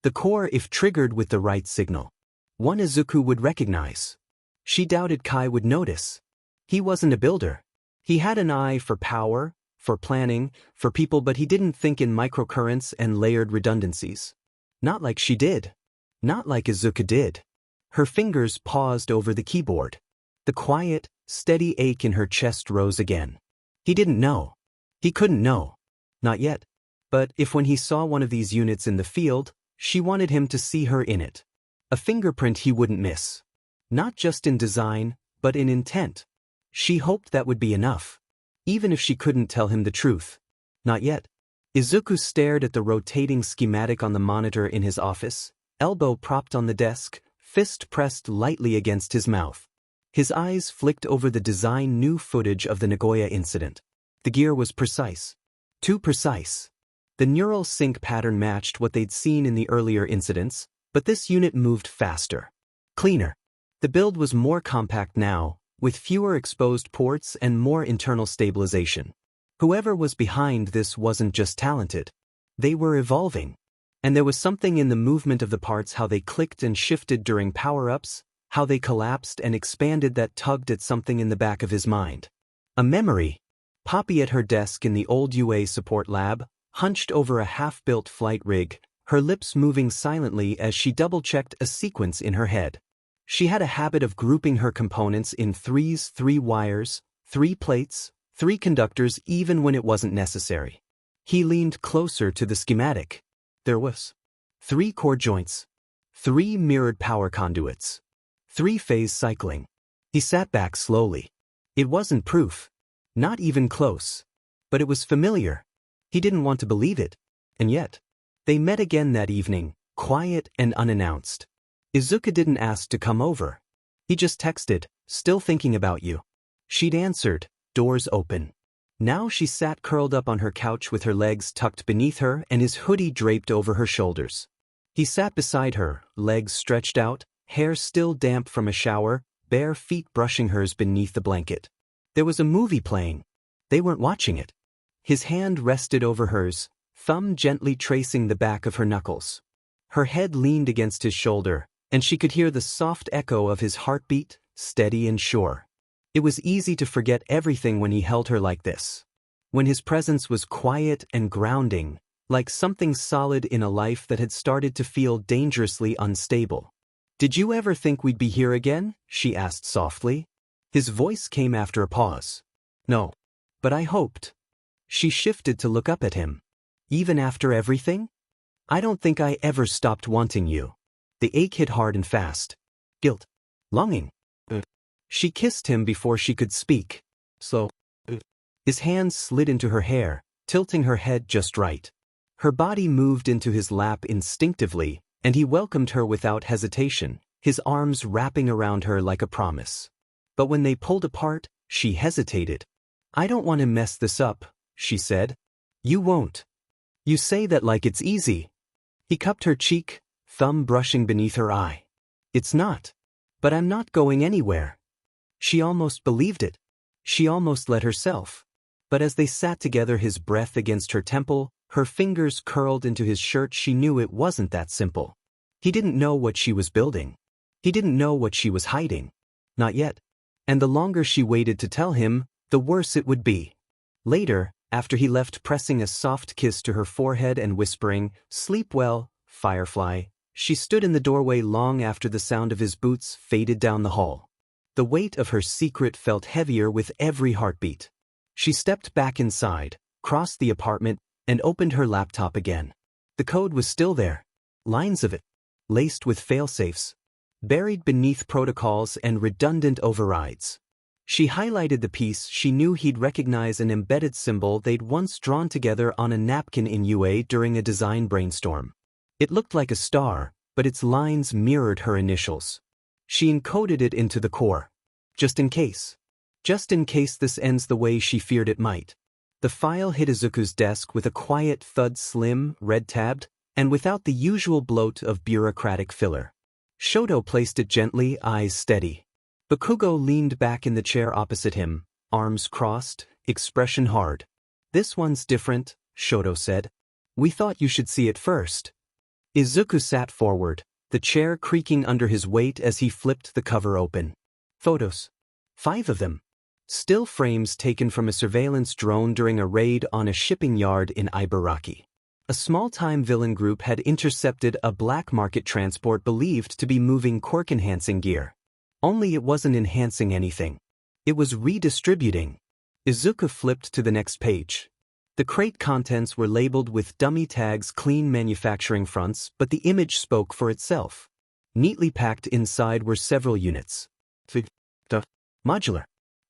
the core if triggered with the right signal. One Izuku would recognize. She doubted Kai would notice. He wasn't a builder. He had an eye for power, for planning, for people, but he didn't think in microcurrents and layered redundancies. Not like she did. Not like Izuku did. Her fingers paused over the keyboard. The quiet, steady ache in her chest rose again. He didn't know. He couldn't know. Not yet. But if when he saw one of these units in the field, she wanted him to see her in it. A fingerprint he wouldn't miss. Not just in design, but in intent. She hoped that would be enough. Even if she couldn't tell him the truth. Not yet. Izuku stared at the rotating schematic on the monitor in his office, elbow propped on the desk, fist pressed lightly against his mouth. His eyes flicked over the design new footage of the Nagoya incident. The gear was precise. Too precise. The neural sync pattern matched what they'd seen in the earlier incidents, but this unit moved faster. Cleaner. The build was more compact now, with fewer exposed ports and more internal stabilization. Whoever was behind this wasn't just talented. They were evolving. And there was something in the movement of the parts, how they clicked and shifted during power-ups, how they collapsed and expanded, that tugged at something in the back of his mind. A memory. Poppy at her desk in the old UA support lab, hunched over a half-built flight rig, her lips moving silently as she double-checked a sequence in her head. She had a habit of grouping her components in threes, 3 wires, 3 plates, 3 conductors even when it wasn't necessary. He leaned closer to the schematic. There was 3 core joints, 3 mirrored power conduits, 3-phase cycling. He sat back slowly. It wasn't proof. Not even close. But it was familiar. He didn't want to believe it. And yet, they met again that evening, quiet and unannounced. Izuku didn't ask to come over. He just texted, "Still thinking about you." She'd answered, doors open. Now she sat curled up on her couch with her legs tucked beneath her and his hoodie draped over her shoulders. He sat beside her, legs stretched out, hair still damp from a shower, bare feet brushing hers beneath the blanket. There was a movie playing. They weren't watching it. His hand rested over hers, thumb gently tracing the back of her knuckles. Her head leaned against his shoulder, and she could hear the soft echo of his heartbeat, steady and sure. It was easy to forget everything when he held her like this. When his presence was quiet and grounding, like something solid in a life that had started to feel dangerously unstable. "Did you ever think we'd be here again?" she asked softly. His voice came after a pause. "No. But I hoped." She shifted to look up at him. "Even after everything? I don't think I ever stopped wanting you." The ache hit hard and fast. Guilt. Longing. She kissed him before she could speak. Slow. His hands slid into her hair, tilting her head just right. Her body moved into his lap instinctively, and he welcomed her without hesitation, his arms wrapping around her like a promise. But when they pulled apart, she hesitated. "I don't want to mess this up," she said. "You won't. You say that like it's easy." He cupped her cheek, thumb brushing beneath her eye. "It's not. But I'm not going anywhere." She almost believed it. She almost let herself. But as they sat together, his breath against her temple, her fingers curled into his shirt, she knew it wasn't that simple. He didn't know what she was building. He didn't know what she was hiding. Not yet. And the longer she waited to tell him, the worse it would be. Later, after he left, pressing a soft kiss to her forehead and whispering, "Sleep well, Firefly," she stood in the doorway long after the sound of his boots faded down the hall. The weight of her secret felt heavier with every heartbeat. She stepped back inside, crossed the apartment, and opened her laptop again. The code was still there. Lines of it, laced with failsafes, buried beneath protocols and redundant overrides. She highlighted the piece she knew he'd recognize, an embedded symbol they'd once drawn together on a napkin in UA during a design brainstorm. It looked like a star, but its lines mirrored her initials. She encoded it into the core. Just in case. Just in case this ends the way she feared it might. The file hit Izuku's desk with a quiet thud, slim, red-tabbed, and without the usual bloat of bureaucratic filler. Shoto placed it gently, eyes steady. Bakugo leaned back in the chair opposite him, arms crossed, expression hard. "This one's different," Shoto said. "We thought you should see it first." Izuku sat forward, the chair creaking under his weight as he flipped the cover open. Photos. 5 of them. Still frames taken from a surveillance drone during a raid on a shipping yard in Ibaraki. A small-time villain group had intercepted a black market transport believed to be moving quirk-enhancing gear. Only it wasn't enhancing anything. It was redistributing. Izuku flipped to the next page. The crate contents were labeled with dummy tags, clean manufacturing fronts, but the image spoke for itself. Neatly packed inside were several units. Modular.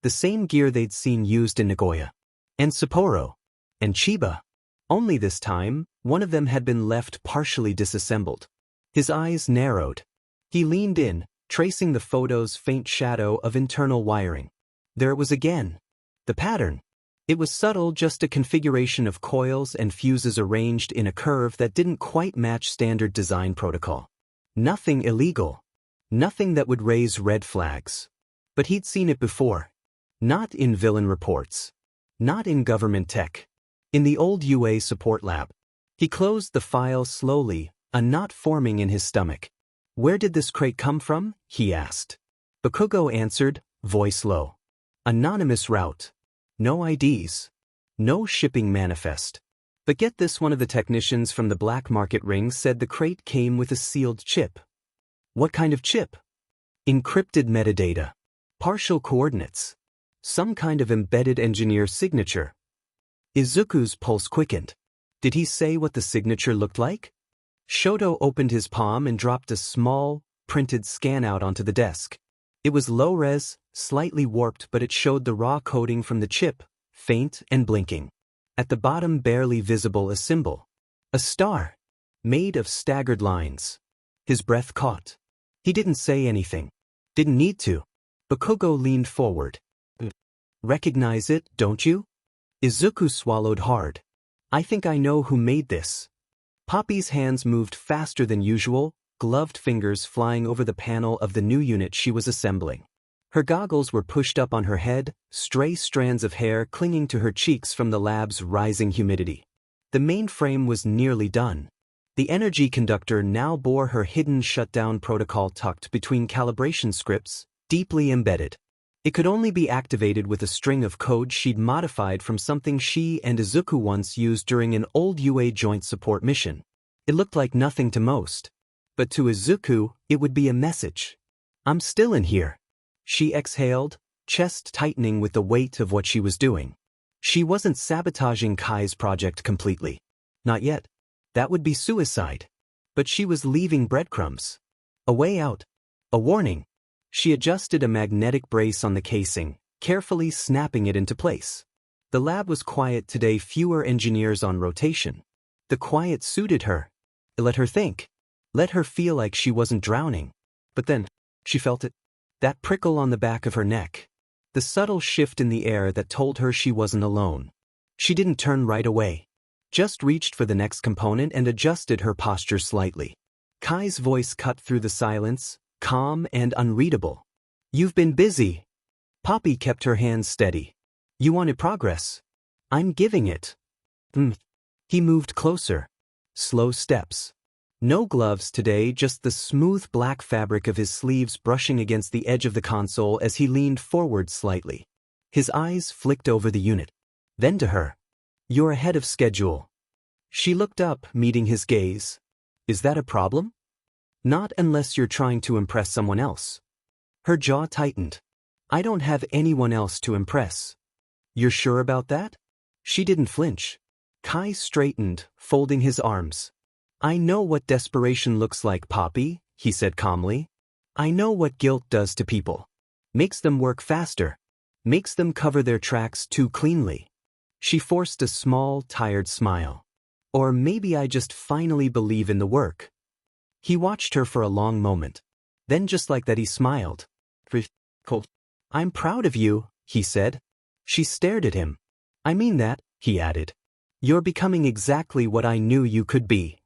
The same gear they'd seen used in Nagoya. And Sapporo. And Chiba. Only this time, one of them had been left partially disassembled. His eyes narrowed. He leaned in, tracing the photo's faint shadow of internal wiring. There it was again. The pattern. It was subtle, just a configuration of coils and fuses arranged in a curve that didn't quite match standard design protocol. Nothing illegal. Nothing that would raise red flags. But he'd seen it before. Not in villain reports. Not in government tech. In the old UA support lab. He closed the file slowly, a knot forming in his stomach. "Where did this crate come from?" he asked. Bakugo answered, voice low. "Anonymous route. No IDs. No shipping manifest. But get this, one of the technicians from the black market ring said the crate came with a sealed chip. What kind of chip? Encrypted metadata. Partial coordinates. Some kind of embedded engineer signature. Izuku's pulse quickened. Did he say what the signature looked like? Shoto opened his palm and dropped a small, printed scan out onto the desk. It was low-res, slightly warped, but it showed the raw coding from the chip, faint and blinking. At the bottom, barely visible, a symbol. A star. Made of staggered lines. His breath caught. He didn't say anything. Didn't need to. Bakugo leaned forward. Recognize it, don't you? Izuku swallowed hard. I think I know who made this. Poppy's hands moved faster than usual, gloved fingers flying over the panel of the new unit she was assembling. Her goggles were pushed up on her head, stray strands of hair clinging to her cheeks from the lab's rising humidity. The mainframe was nearly done. The energy conductor now bore her hidden shutdown protocol tucked between calibration scripts, deeply embedded. It could only be activated with a string of code she'd modified from something she and Izuku once used during an old UA joint support mission. It looked like nothing to most. But to Izuku, it would be a message. I'm still in here. She exhaled, chest tightening with the weight of what she was doing. She wasn't sabotaging Kai's project completely. Not yet. That would be suicide. But she was leaving breadcrumbs. A way out. A warning. She adjusted a magnetic brace on the casing, carefully snapping it into place. The lab was quiet today, fewer engineers on rotation. The quiet suited her. It let her think. Let her feel like she wasn't drowning. But then, she felt it. That prickle on the back of her neck. The subtle shift in the air that told her she wasn't alone. She didn't turn right away. Just reached for the next component and adjusted her posture slightly. Kai's voice cut through the silence, calm and unreadable. You've been busy. Poppy kept her hands steady. You wanted progress. I'm giving it. He moved closer. Slow steps. No gloves today, just the smooth black fabric of his sleeves brushing against the edge of the console as he leaned forward slightly. His eyes flicked over the unit. Then to her. You're ahead of schedule. She looked up, meeting his gaze. Is that a problem? Not unless you're trying to impress someone else. Her jaw tightened. I don't have anyone else to impress. You're sure about that? She didn't flinch. Kai straightened, folding his arms. I know what desperation looks like, Poppy, he said calmly. I know what guilt does to people. Makes them work faster. Makes them cover their tracks too cleanly. She forced a small, tired smile. Or maybe I just finally believe in the work. He watched her for a long moment. Then just like that he smiled. I'm proud of you, he said. She stared at him. I mean that, he added. You're becoming exactly what I knew you could be.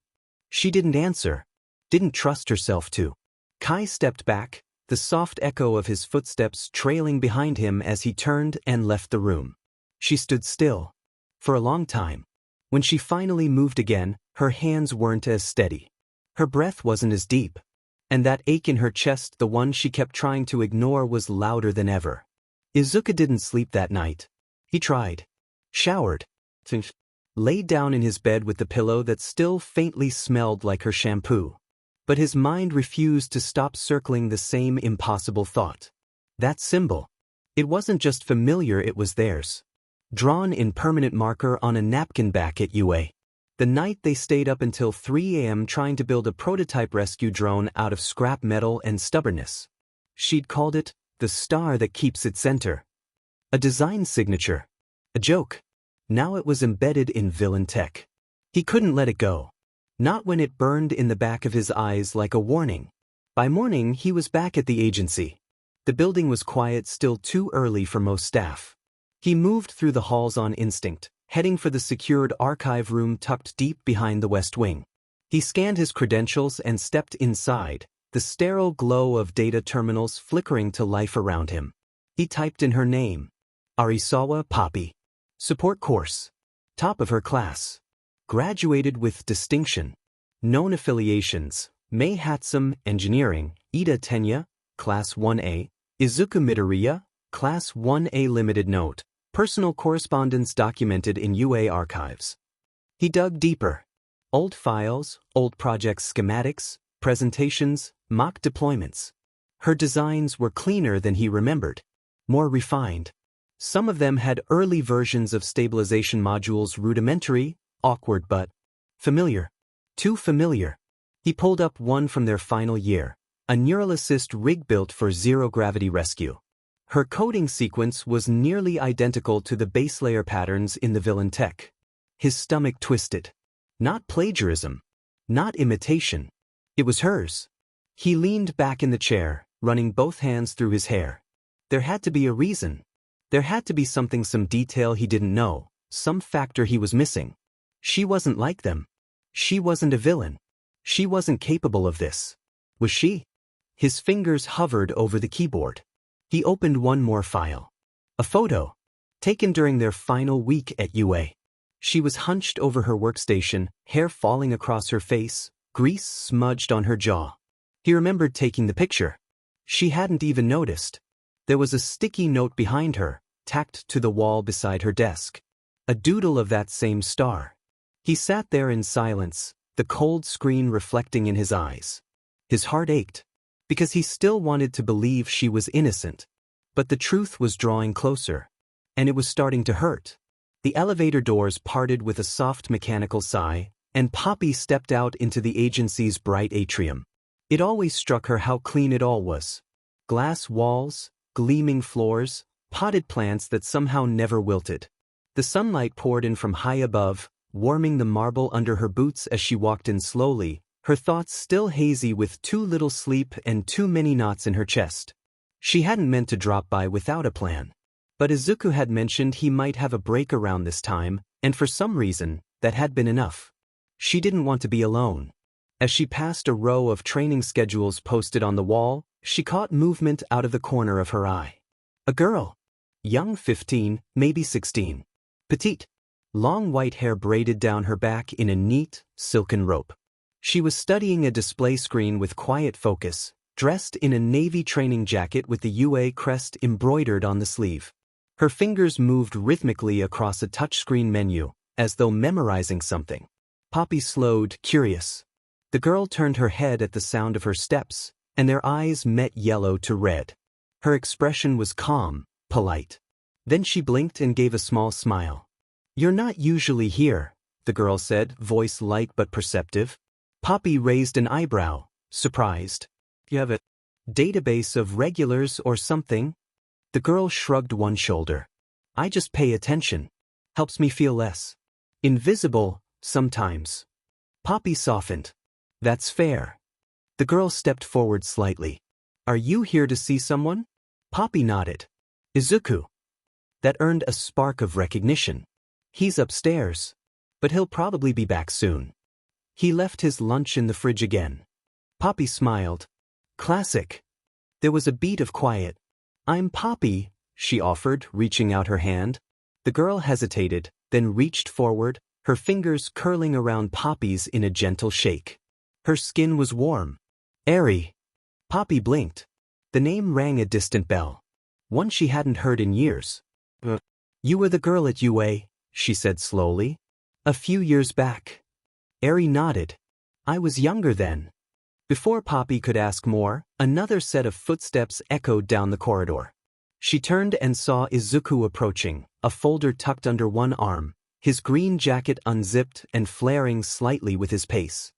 She didn't answer. Didn't trust herself to. Kai stepped back, the soft echo of his footsteps trailing behind him as he turned and left the room. She stood still. For a long time. When she finally moved again, her hands weren't as steady. Her breath wasn't as deep. And that ache in her chest, the one she kept trying to ignore, was louder than ever. Izuku didn't sleep that night. He tried. Showered. Laid down in his bed with the pillow that still faintly smelled like her shampoo. But his mind refused to stop circling the same impossible thought. That symbol. It wasn't just familiar, it was theirs. Drawn in permanent marker on a napkin back at UA. The night they stayed up until 3 a.m. trying to build a prototype rescue drone out of scrap metal and stubbornness. She'd called it, the star that keeps its center. A design signature. A joke. Now it was embedded in villain tech. He couldn't let it go. Not when it burned in the back of his eyes like a warning. By morning, he was back at the agency. The building was quiet, still too early for most staff. He moved through the halls on instinct, heading for the secured archive room tucked deep behind the West Wing. He scanned his credentials and stepped inside, the sterile glow of data terminals flickering to life around him. He typed in her name. Arisawa Poppy. Support course. Top of her class. Graduated with distinction. Known affiliations. Mei Hatsum, Engineering, Ida Tenya, Class 1A, Izuku Midoriya, Class 1A Limited Note. Personal correspondence documented in UA archives. He dug deeper. Old files, old project schematics, presentations, mock deployments. Her designs were cleaner than he remembered, more refined. Some of them had early versions of stabilization modules, rudimentary, awkward but familiar. Too familiar. He pulled up one from their final year, a neural assist rig built for zero-gravity rescue. Her coding sequence was nearly identical to the base layer patterns in the villain tech. His stomach twisted. Not plagiarism. Not imitation. It was hers. He leaned back in the chair, running both hands through his hair. There had to be a reason. There had to be something, some detail he didn't know, some factor he was missing. She wasn't like them. She wasn't a villain. She wasn't capable of this. Was she? His fingers hovered over the keyboard. He opened one more file. A photo. Taken during their final week at UA. She was hunched over her workstation, hair falling across her face, grease smudged on her jaw. He remembered taking the picture. She hadn't even noticed. There was a sticky note behind her, tacked to the wall beside her desk. A doodle of that same star. He sat there in silence, the cold screen reflecting in his eyes. His heart ached, because he still wanted to believe she was innocent. But the truth was drawing closer, and it was starting to hurt. The elevator doors parted with a soft mechanical sigh, and Poppy stepped out into the agency's bright atrium. It always struck her how clean it all was. Glass walls, gleaming floors, potted plants that somehow never wilted. The sunlight poured in from high above, warming the marble under her boots as she walked in slowly, her thoughts still hazy with too little sleep and too many knots in her chest. She hadn't meant to drop by without a plan. But Izuku had mentioned he might have a break around this time, and for some reason, that had been enough. She didn't want to be alone. As she passed a row of training schedules posted on the wall, she caught movement out of the corner of her eye. A girl. Young, 15, maybe 16. Petite. Long white hair braided down her back in a neat, silken rope. She was studying a display screen with quiet focus, dressed in a navy training jacket with the UA crest embroidered on the sleeve. Her fingers moved rhythmically across a touchscreen menu, as though memorizing something. Poppy slowed, curious. The girl turned her head at the sound of her steps, and their eyes met yellow to red. Her expression was calm, polite. Then she blinked and gave a small smile. "You're not usually here," the girl said, voice light but perceptive. Poppy raised an eyebrow, surprised. "You have a database of regulars or something?" The girl shrugged one shoulder. "I just pay attention. Helps me feel less invisible, sometimes." Poppy softened. "That's fair." The girl stepped forward slightly. "Are you here to see someone?" Poppy nodded. "Izuku." That earned a spark of recognition. "He's upstairs. But he'll probably be back soon." He left his lunch in the fridge again. Poppy smiled. Classic. There was a beat of quiet. "I'm Poppy," she offered, reaching out her hand. The girl hesitated, then reached forward, her fingers curling around Poppy's in a gentle shake. Her skin was warm. "Airy." Poppy blinked. The name rang a distant bell. One she hadn't heard in years. "You were the girl at UA," she said slowly. "A few years back." Airy nodded. "I was younger then." Before Poppy could ask more, another set of footsteps echoed down the corridor. She turned and saw Izuku approaching, a folder tucked under one arm, his green jacket unzipped and flaring slightly with his pace.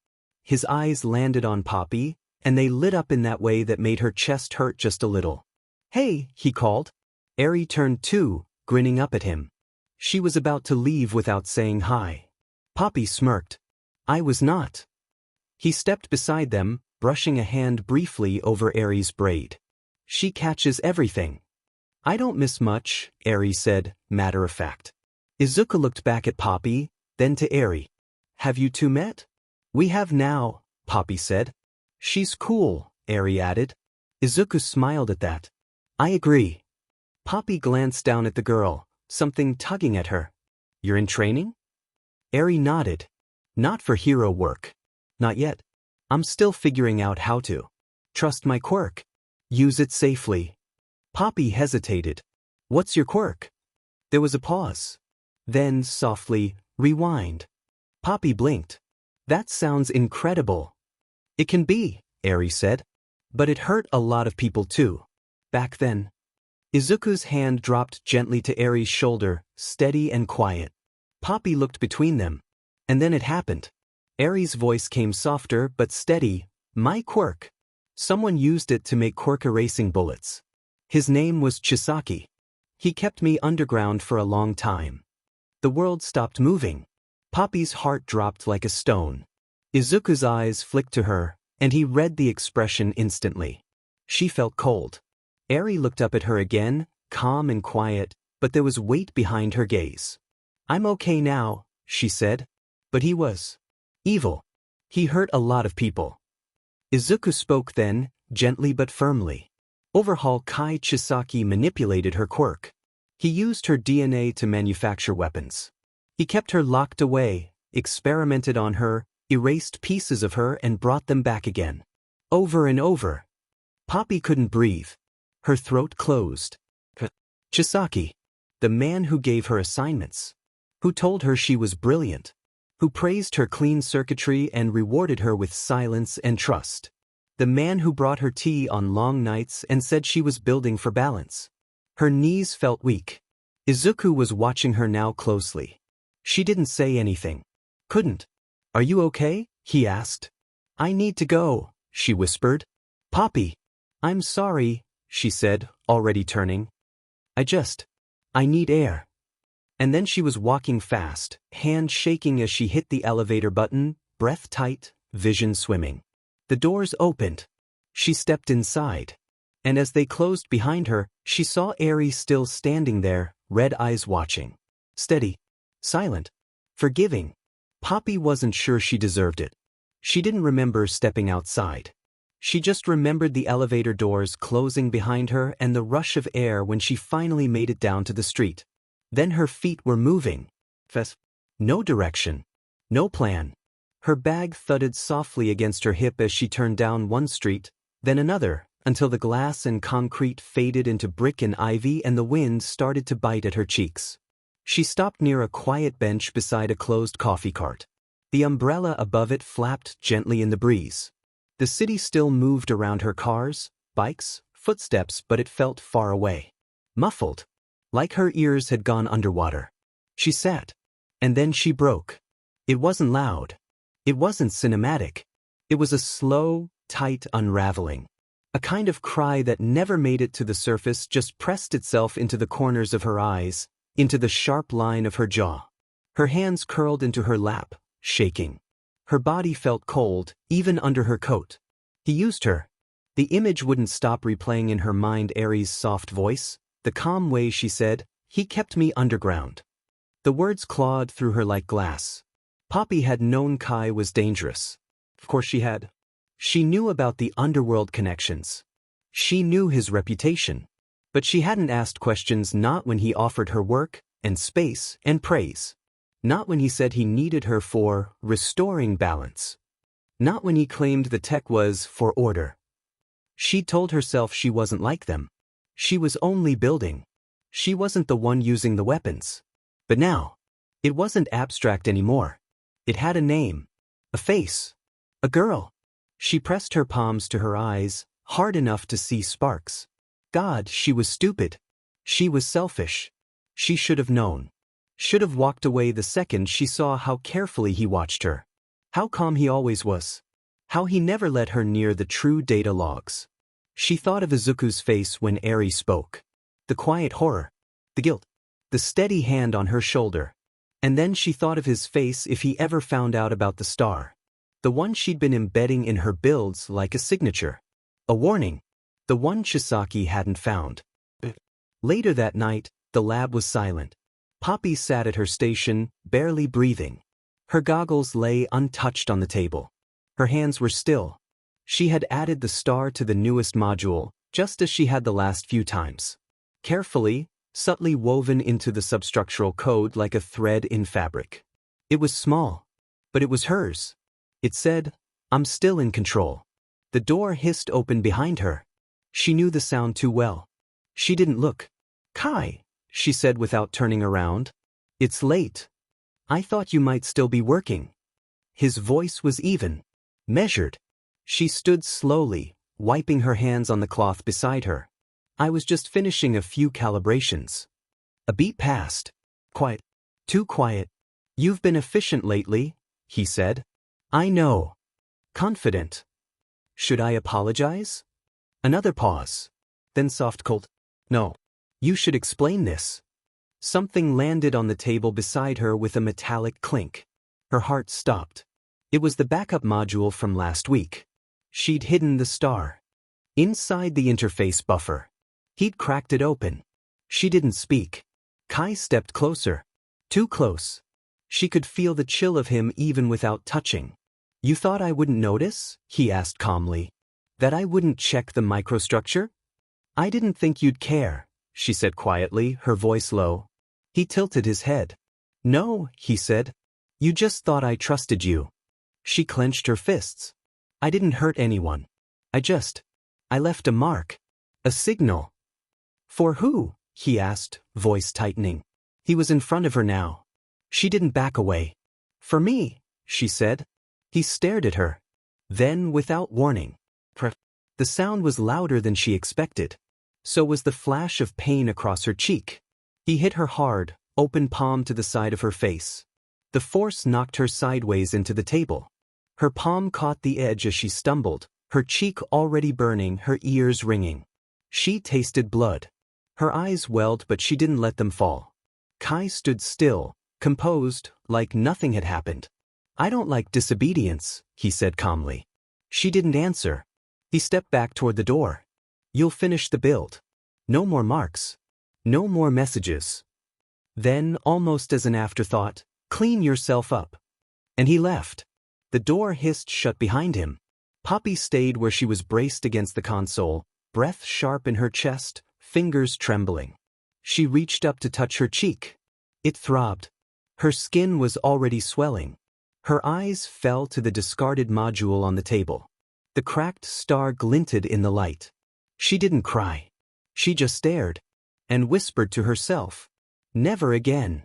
His eyes landed on Poppy, and they lit up in that way that made her chest hurt just a little. "Hey," he called. Airy turned too, grinning up at him. She was about to leave without saying hi. Poppy smirked. "I was not." He stepped beside them, brushing a hand briefly over Airy's braid. "She catches everything." "I don't miss much," Airy said, matter of fact. Izuku looked back at Poppy, then to Airy. "Have you two met?" "We have now," Poppy said. "She's cool," Airy added. Izuku smiled at that. "I agree." Poppy glanced down at the girl, something tugging at her. "You're in training?" Airy nodded. "Not for hero work. Not yet. I'm still figuring out how to. Trust my quirk. Use it safely." Poppy hesitated. "What's your quirk?" There was a pause. Then, softly, "Rewind." Poppy blinked. That sounds incredible. It can be, Eri said. But it hurt a lot of people too. Back then. Izuku's hand dropped gently to Eri's shoulder, steady and quiet. Poppy looked between them. And then it happened. Eri's voice came softer but steady. My quirk. Someone used it to make quirk erasing bullets. His name was Chisaki. He kept me underground for a long time. The world stopped moving. Poppy's heart dropped like a stone. Izuku's eyes flicked to her, and he read the expression instantly. She felt cold. Eri looked up at her again, calm and quiet, but there was weight behind her gaze. I'm okay now, she said. But he was evil. He hurt a lot of people. Izuku spoke then, gently but firmly. Overhaul Kai Chisaki manipulated her quirk. He used her DNA to manufacture weapons. He kept her locked away, experimented on her, erased pieces of her and brought them back again. Over and over. Poppy couldn't breathe. Her throat closed. Chisaki. The man who gave her assignments. Who told her she was brilliant. Who praised her clean circuitry and rewarded her with silence and trust. The man who brought her tea on long nights and said she was building for balance. Her knees felt weak. Izuku was watching her now closely. She didn't say anything. Couldn't. Are you okay? He asked. I need to go, she whispered. Poppy. I'm sorry, she said, already turning. I need air. And then she was walking fast, hand shaking as she hit the elevator button, breath tight, vision swimming. The doors opened. She stepped inside. And as they closed behind her, she saw Eri still standing there, red eyes watching. Steady. Silent. Forgiving. Poppy wasn't sure she deserved it. She didn't remember stepping outside. She just remembered the elevator doors closing behind her and the rush of air when she finally made it down to the street. Then her feet were moving. No direction. No plan. Her bag thudded softly against her hip as she turned down one street, then another, until the glass and concrete faded into brick and ivy and the wind started to bite at her cheeks. She stopped near a quiet bench beside a closed coffee cart. The umbrella above it flapped gently in the breeze. The city still moved around her cars, bikes, footsteps, but it felt far away. Muffled. Like her ears had gone underwater. She sat. And then she broke. It wasn't loud. It wasn't cinematic. It was a slow, tight unraveling. A kind of cry that never made it to the surface, just pressed itself into the corners of her eyes, into the sharp line of her jaw. Her hands curled into her lap, shaking. Her body felt cold, even under her coat. He used her. The image wouldn't stop replaying in her mind Eri's soft voice, the calm way she said, he kept me underground. The words clawed through her like glass. Poppy had known Kai was dangerous. Of course she had. She knew about the underworld connections. She knew his reputation. But she hadn't asked questions, not when he offered her work, and space, and praise. Not when he said he needed her for restoring balance. Not when he claimed the tech was for order. She told herself she wasn't like them. She was only building. She wasn't the one using the weapons. But now, it wasn't abstract anymore. It had a name. A face. A girl. She pressed her palms to her eyes, hard enough to see sparks. God, she was stupid. She was selfish. She should have known. Should have walked away the second she saw how carefully he watched her. How calm he always was. How he never let her near the true data logs. She thought of Izuku's face when Eri spoke. The quiet horror. The guilt. The steady hand on her shoulder. And then she thought of his face if he ever found out about the star. The one she'd been embedding in her builds like a signature. A warning. The one Chisaki hadn't found. Later that night, the lab was silent. Poppy sat at her station, barely breathing. Her goggles lay untouched on the table. Her hands were still. She had added the star to the newest module, just as she had the last few times. Carefully, subtly woven into the substructural code like a thread in fabric. It was small, but it was hers. It said, I'm still in control. The door hissed open behind her. She knew the sound too well. She didn't look. Kai, she said without turning around. It's late. I thought you might still be working. His voice was even, measured. She stood slowly, wiping her hands on the cloth beside her. I was just finishing a few calibrations. A beat passed. Quiet. Too quiet. You've been efficient lately, he said. I know. Confident. Should I apologize? Another pause. Then soft cold. No. You should explain this. Something landed on the table beside her with a metallic clink. Her heart stopped. It was the backup module from last week. She'd hidden the star inside the interface buffer. He'd cracked it open. She didn't speak. Kai stepped closer. Too close. She could feel the chill of him even without touching. You thought I wouldn't notice? He asked calmly. That I wouldn't check the microstructure? I didn't think you'd care, she said quietly, her voice low. He tilted his head. No, he said. You just thought I trusted you. She clenched her fists. I didn't hurt anyone. I left a mark. A signal. For who? He asked, voice tightening. He was in front of her now. She didn't back away. For me, she said. He stared at her. Then, without warning, the sound was louder than she expected. So was the flash of pain across her cheek. He hit her hard, open palm to the side of her face. The force knocked her sideways into the table. Her palm caught the edge as she stumbled, her cheek already burning, her ears ringing. She tasted blood. Her eyes welled, but she didn't let them fall. Kai stood still, composed, like nothing had happened. I don't like disobedience, he said calmly. She didn't answer. He stepped back toward the door. You'll finish the build. No more marks. No more messages. Then, almost as an afterthought, clean yourself up. And he left. The door hissed shut behind him. Poppy stayed where she was braced against the console, breath sharp in her chest, fingers trembling. She reached up to touch her cheek. It throbbed. Her skin was already swelling. Her eyes fell to the discarded module on the table. The cracked star glinted in the light. She didn't cry. She just stared. And whispered to herself. Never again.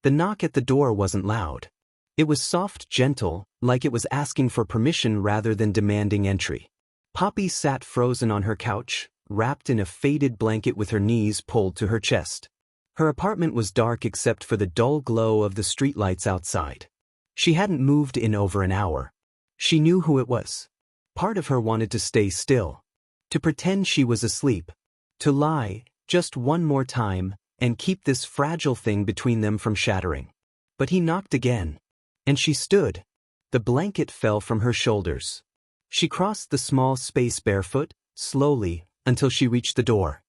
The knock at the door wasn't loud. It was soft, gentle, like it was asking for permission rather than demanding entry. Poppy sat frozen on her couch, wrapped in a faded blanket with her knees pulled to her chest. Her apartment was dark except for the dull glow of the streetlights outside. She hadn't moved in over an hour. She knew who it was. Part of her wanted to stay still. To pretend she was asleep. To lie, just one more time, and keep this fragile thing between them from shattering. But he knocked again. And she stood. The blanket fell from her shoulders. She crossed the small space barefoot, slowly, until she reached the door.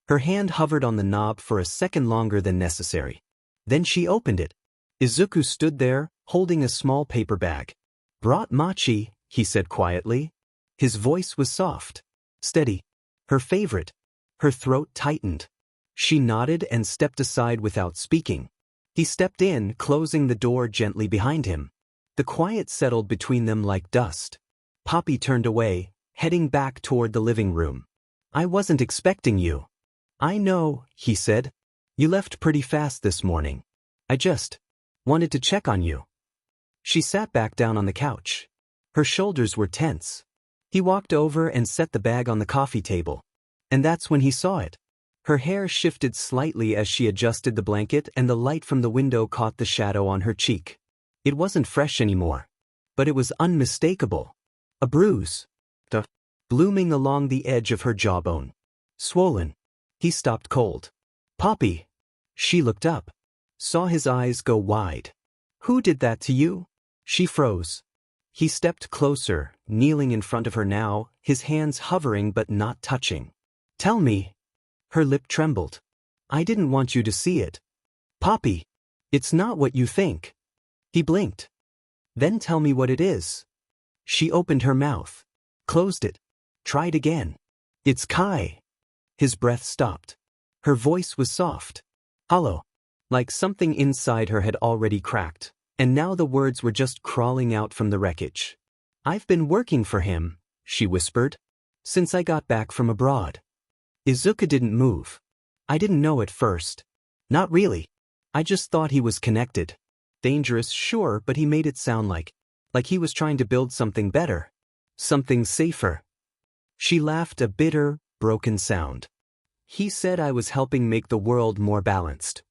Her hand hovered on the knob for a second longer than necessary. Then she opened it. Izuku stood there, holding a small paper bag. Brought mochi, he said quietly. His voice was soft. Steady. Her favorite. Her throat tightened. She nodded and stepped aside without speaking. He stepped in, closing the door gently behind him. The quiet settled between them like dust. Poppy turned away, heading back toward the living room. I wasn't expecting you. I know, he said. You left pretty fast this morning. I just wanted to check on you. She sat back down on the couch. Her shoulders were tense. He walked over and set the bag on the coffee table. And that's when he saw it. Her hair shifted slightly as she adjusted the blanket and the light from the window caught the shadow on her cheek. It wasn't fresh anymore. But it was unmistakable. A bruise. Blooming along the edge of her jawbone. Swollen. He stopped cold. Poppy. She looked up. Saw his eyes go wide. Who did that to you? She froze. He stepped closer, kneeling in front of her now, his hands hovering but not touching. Tell me. Her lip trembled. I didn't want you to see it. Poppy. It's not what you think. He blinked. Then tell me what it is. She opened her mouth. Closed it. Tried again. It's Kai. His breath stopped. Her voice was soft. Hollow. Like something inside her had already cracked, and now the words were just crawling out from the wreckage. I've been working for him, she whispered, since I got back from abroad. Izuku didn't move. I didn't know at first. Not really. I just thought he was connected. Dangerous, sure, but he made it sound like Like he was trying to build something better. Something safer. She laughed a bitter, broken sound. He said I was helping make the world more balanced.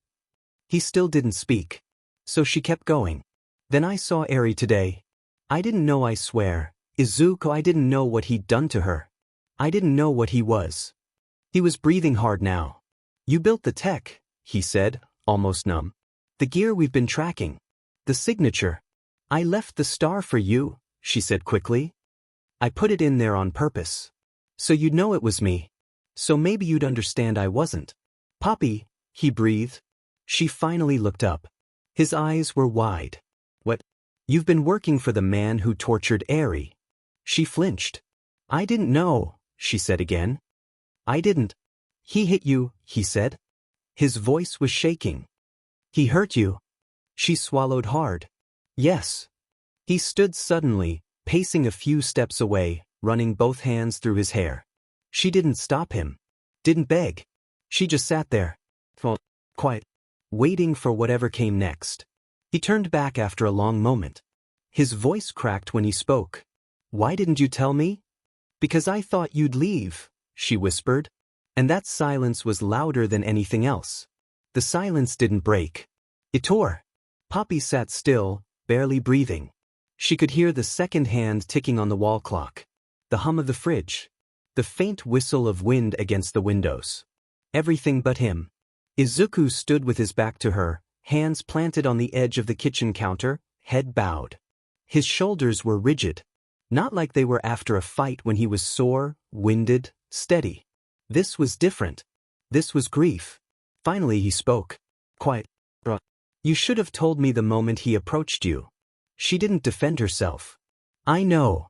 He still didn't speak. So she kept going. Then I saw Eri today. I didn't know, I swear. Izuku, I didn't know what he'd done to her. I didn't know what he was. He was breathing hard now. You built the tech, he said, almost numb. The gear we've been tracking. The signature. I left the star for you, she said quickly. I put it in there on purpose. So you'd know it was me. So maybe you'd understand I wasn't. Poppy, he breathed. She finally looked up. His eyes were wide. What? You've been working for the man who tortured Eri. She flinched. I didn't know, she said again. I didn't. He hit you, he said. His voice was shaking. He hurt you. She swallowed hard. Yes. He stood suddenly, pacing a few steps away, running both hands through his hair. She didn't stop him. Didn't beg. She just sat there. Quiet. Waiting for whatever came next. He turned back after a long moment. His voice cracked when he spoke. Why didn't you tell me? Because I thought you'd leave, she whispered. And that silence was louder than anything else. The silence didn't break. It tore. Poppy sat still, barely breathing. She could hear the second hand ticking on the wall clock. The hum of the fridge. The faint whistle of wind against the windows. Everything but him. Izuku stood with his back to her, hands planted on the edge of the kitchen counter, head bowed. His shoulders were rigid. Not like they were after a fight when he was sore, winded, steady. This was different. This was grief. Finally he spoke. Quiet. You should have told me the moment he approached you. She didn't defend herself. I know.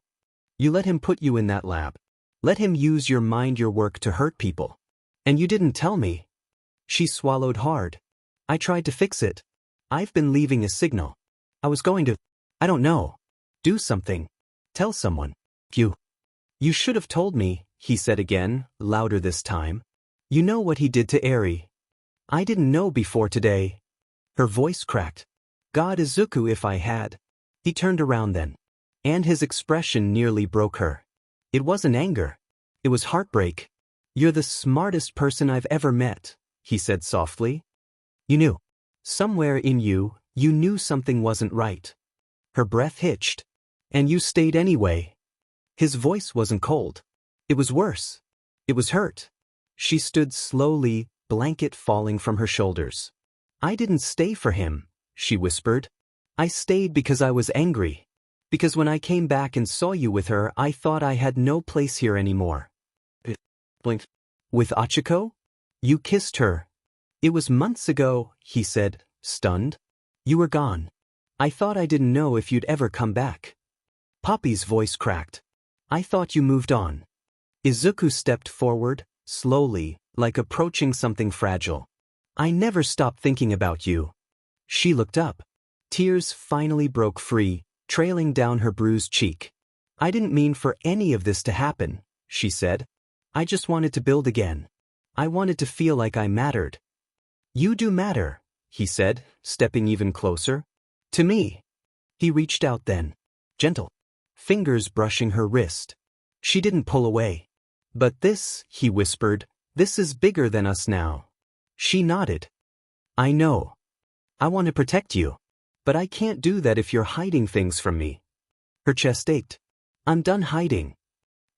You let him put you in that lab. Let him use your mind, your work to hurt people. And you didn't tell me. She swallowed hard. I tried to fix it. I've been leaving a signal. I was going to, I don't know. Do something. Tell someone. You should have told me, he said again, louder this time. You know what he did to Eri. I didn't know before today. Her voice cracked. God, Izuku, if I had. He turned around then. And his expression nearly broke her. It wasn't anger. It was heartbreak. You're the smartest person I've ever met, he said softly. You knew. Somewhere in you, you knew something wasn't right. Her breath hitched. And you stayed anyway. His voice wasn't cold. It was worse. It was hurt. She stood slowly, blanket falling from her shoulders. I didn't stay for him, she whispered. I stayed because I was angry. Because when I came back and saw you with her, I thought I had no place here anymore. Blinked. With Achiko? You kissed her. It was months ago, he said, stunned. You were gone. I thought I didn't know if you'd ever come back. Poppy's voice cracked. I thought you moved on. Izuku stepped forward, slowly, like approaching something fragile. I never stopped thinking about you. She looked up. Tears finally broke free, trailing down her bruised cheek. I didn't mean for any of this to happen, she said. I just wanted to build again. I wanted to feel like I mattered. You do matter, he said, stepping even closer. To me. He reached out then. Gentle. Fingers brushing her wrist. She didn't pull away. But this, he whispered, this is bigger than us now. She nodded. I know. I want to protect you. But I can't do that if you're hiding things from me. Her chest ached. I'm done hiding.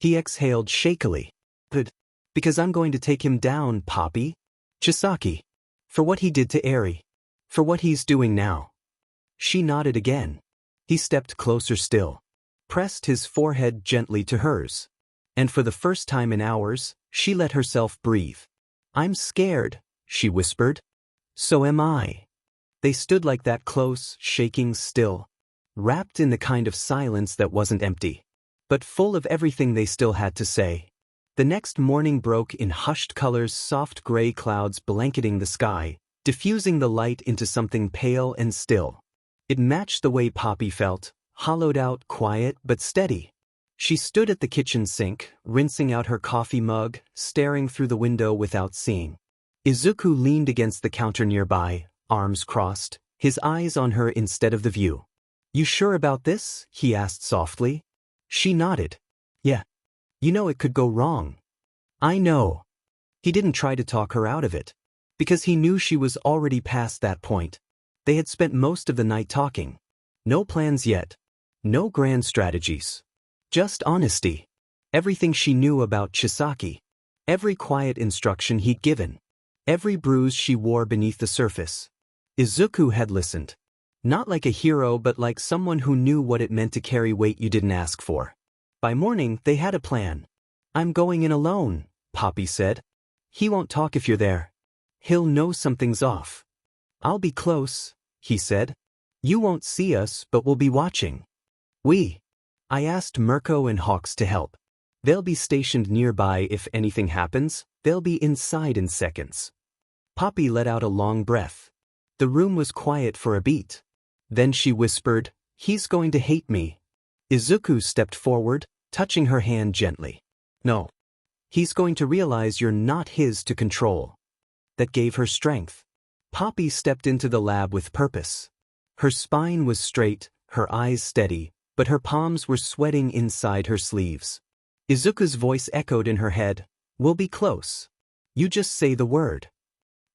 He exhaled shakily. Good. Because I'm going to take him down, Poppy. Chisaki. For what he did to Eri. For what he's doing now. She nodded again. He stepped closer still. Pressed his forehead gently to hers. And for the first time in hours, she let herself breathe. I'm scared, she whispered. So am I. They stood like that close, shaking still. Wrapped in the kind of silence that wasn't empty. But full of everything they still had to say. The next morning broke in hushed colors, soft gray clouds blanketing the sky, diffusing the light into something pale and still. It matched the way Poppy felt, hollowed out, quiet but steady. She stood at the kitchen sink, rinsing out her coffee mug, staring through the window without seeing. Izuku leaned against the counter nearby, arms crossed, his eyes on her instead of the view. You sure about this? He asked softly. She nodded. Yeah. You know it could go wrong. I know. He didn't try to talk her out of it, because he knew she was already past that point. They had spent most of the night talking. No plans yet. No grand strategies. Just honesty. Everything she knew about Chisaki. Every quiet instruction he'd given. Every bruise she wore beneath the surface. Izuku had listened. Not like a hero but like someone who knew what it meant to carry weight you didn't ask for. By morning, they had a plan. I'm going in alone, Poppy said. He won't talk if you're there. He'll know something's off. I'll be close, he said. You won't see us, but we'll be watching. I asked Mirko and Hawks to help. They'll be stationed nearby if anything happens. They'll be inside in seconds. Poppy let out a long breath. The room was quiet for a beat. Then she whispered, He's going to hate me. Izuku stepped forward, touching her hand gently. No. He's going to realize you're not his to control. That gave her strength. Poppy stepped into the lab with purpose. Her spine was straight, her eyes steady, but her palms were sweating inside her sleeves. Izuku's voice echoed in her head, We'll be close. You just say the word.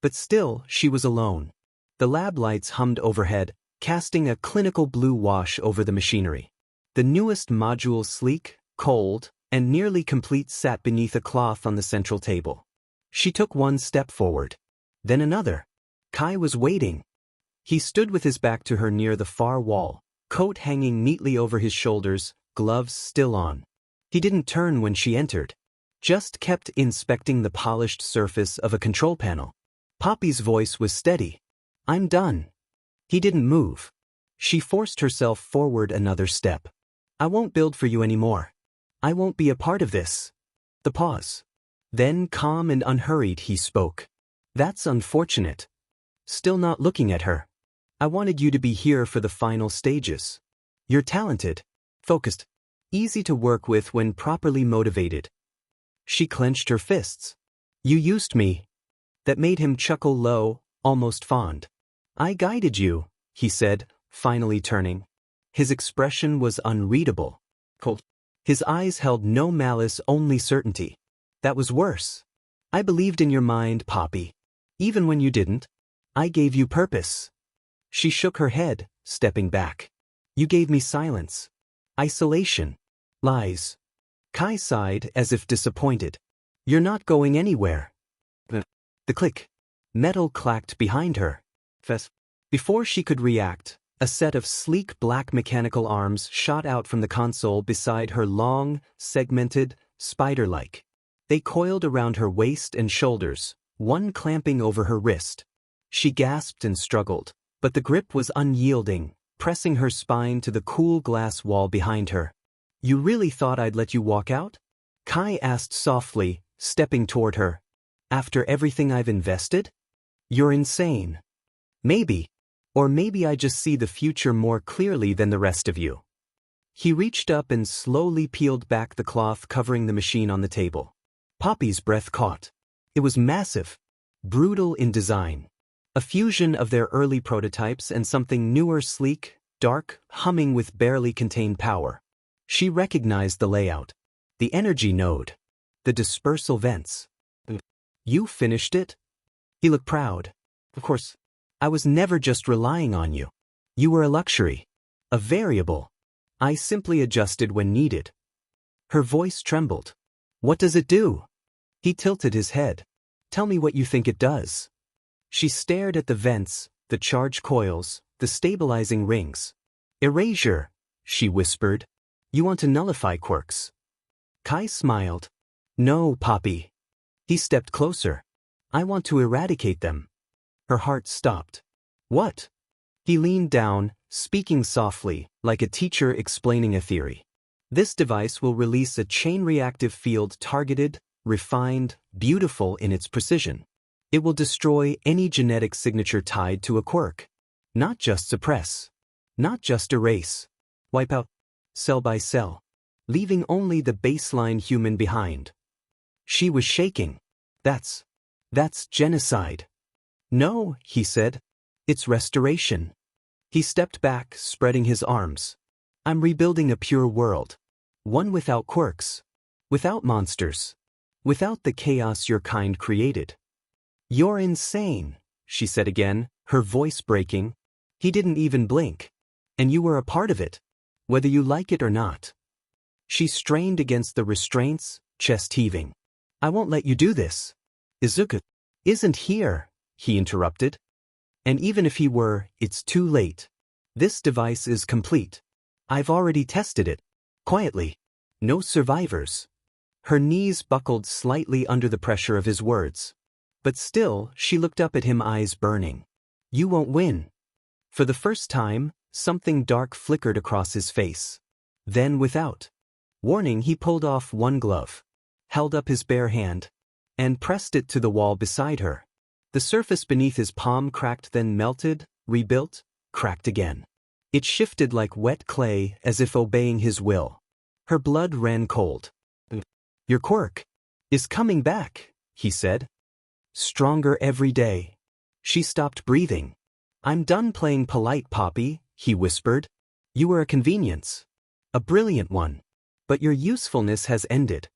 But still, she was alone. The lab lights hummed overhead, casting a clinical blue wash over the machinery. The newest module, sleek, cold, and nearly complete, sat beneath a cloth on the central table. She took one step forward. Then another. Kai was waiting. He stood with his back to her near the far wall, coat hanging neatly over his shoulders, gloves still on. He didn't turn when she entered. Just kept inspecting the polished surface of a control panel. Poppy's voice was steady. I'm done. He didn't move. She forced herself forward another step. I won't build for you anymore. I won't be a part of this. The pause. Then, calm and unhurried, he spoke. That's unfortunate. Still not looking at her. I wanted you to be here for the final stages. You're talented, focused, easy to work with when properly motivated. She clenched her fists. You used me. That made him chuckle low, almost fond. I guided you, he said, finally turning. His expression was unreadable. Cold. His eyes held no malice, only certainty. That was worse. I believed in your mind, Poppy. Even when you didn't. I gave you purpose. She shook her head, stepping back. You gave me silence. Isolation. Lies. Kai sighed as if disappointed. You're not going anywhere. The click. Metal clacked behind her. Before she could react, a set of sleek black mechanical arms shot out from the console beside her, long, segmented, spider-like. They coiled around her waist and shoulders, one clamping over her wrist. She gasped and struggled, but the grip was unyielding, pressing her spine to the cool glass wall behind her. You really thought I'd let you walk out? Kai asked softly, stepping toward her. After everything I've invested? You're insane. Maybe. Or maybe I just see the future more clearly than the rest of you. He reached up and slowly peeled back the cloth covering the machine on the table. Poppy's breath caught. It was massive, brutal in design. A fusion of their early prototypes and something newer, sleek, dark, humming with barely contained power. She recognized the layout. The energy node. The dispersal vents. You finished it? He looked proud. Of course. I was never just relying on you. You were a luxury. A variable. I simply adjusted when needed. Her voice trembled. What does it do? He tilted his head. Tell me what you think it does. She stared at the vents, the charge coils, the stabilizing rings. Erasure, she whispered. You want to nullify quirks. Kai smiled. No, Poppy. He stepped closer. I want to eradicate them. Her heart stopped. What? He leaned down, speaking softly, like a teacher explaining a theory. This device will release a chain-reactive field targeted, refined, beautiful in its precision. It will destroy any genetic signature tied to a quirk. Not just suppress. Not just erase. Wipe out, cell by cell, leaving only the baseline human behind. She was shaking. That's genocide. No, he said. It's restoration. He stepped back, spreading his arms. I'm rebuilding a pure world. One without quirks. Without monsters. Without the chaos your kind created. You're insane, she said again, her voice breaking. He didn't even blink. And you were a part of it. Whether you like it or not. She strained against the restraints, chest heaving. I won't let you do this. Izuku isn't here, he interrupted. And even if he were, it's too late. This device is complete. I've already tested it. Quietly. No survivors. Her knees buckled slightly under the pressure of his words. But still, she looked up at him, eyes burning. You won't win. For the first time, something dark flickered across his face. Then without warning, he pulled off one glove, held up his bare hand, and pressed it to the wall beside her. The surface beneath his palm cracked, then melted, rebuilt, cracked again. It shifted like wet clay, as if obeying his will. Her blood ran cold. Your quirk is coming back, he said. Stronger every day. She stopped breathing. I'm done playing polite, Poppy, he whispered. You were a convenience. A brilliant one. But your usefulness has ended.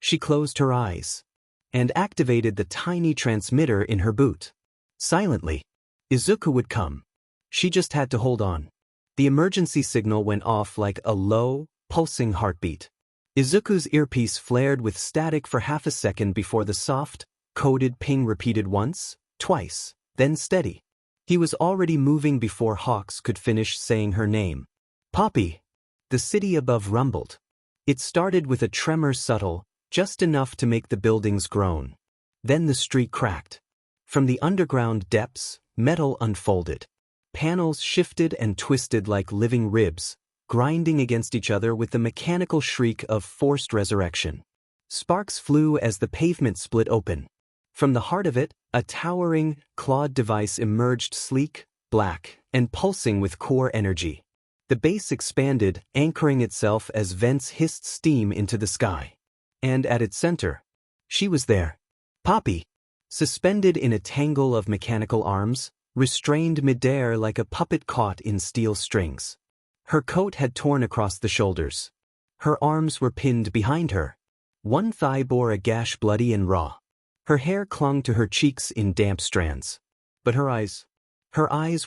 She closed her eyes and activated the tiny transmitter in her boot. Silently, Izuku would come. She just had to hold on. The emergency signal went off like a low, pulsing heartbeat. Izuku's earpiece flared with static for half a second before the soft, coded ping repeated once, twice, then steady. He was already moving before Hawks could finish saying her name. Poppy. The city above rumbled. It started with a tremor, subtle, just enough to make the buildings groan. Then the street cracked. From the underground depths, metal unfolded. Panels shifted and twisted like living ribs, grinding against each other with the mechanical shriek of forced resurrection. Sparks flew as the pavement split open. From the heart of it, a towering, clawed device emerged, sleek, black, and pulsing with core energy. The base expanded, anchoring itself as vents hissed steam into the sky. And at its center, she was there. Poppy, suspended in a tangle of mechanical arms, restrained midair like a puppet caught in steel strings. Her coat had torn across the shoulders. Her arms were pinned behind her. One thigh bore a gash, bloody and raw. Her hair clung to her cheeks in damp strands. But her eyes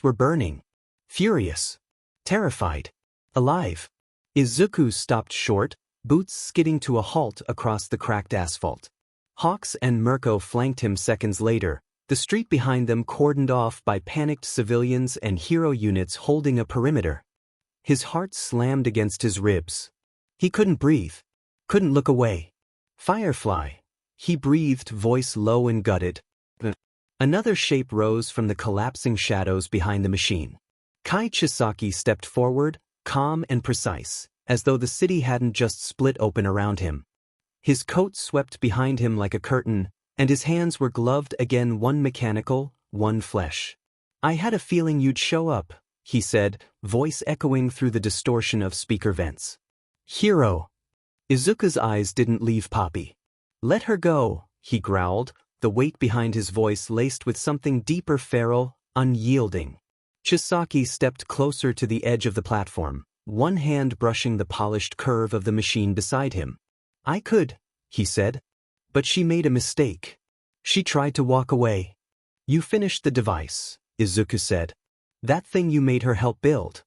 were burning. Furious. Terrified. Alive. Izuku stopped short, boots skidding to a halt across the cracked asphalt. Hawks and Mirko flanked him seconds later, the street behind them cordoned off by panicked civilians and hero units holding a perimeter. His heart slammed against his ribs. He couldn't breathe. Couldn't look away. Firefly. He breathed, voice low and gutted. Another shape rose from the collapsing shadows behind the machine. Kai Chisaki stepped forward, calm and precise, as though the city hadn't just split open around him. His coat swept behind him like a curtain, and his hands were gloved again, one mechanical, one flesh. I had a feeling you'd show up, he said, voice echoing through the distortion of speaker vents. Hero. Izuku's eyes didn't leave Poppy. Let her go, he growled, the weight behind his voice laced with something deeper, feral, unyielding. Chisaki stepped closer to the edge of the platform, one hand brushing the polished curve of the machine beside him. I could, he said. But she made a mistake. She tried to walk away. You finished the device, Izuku said. That thing you made her help build.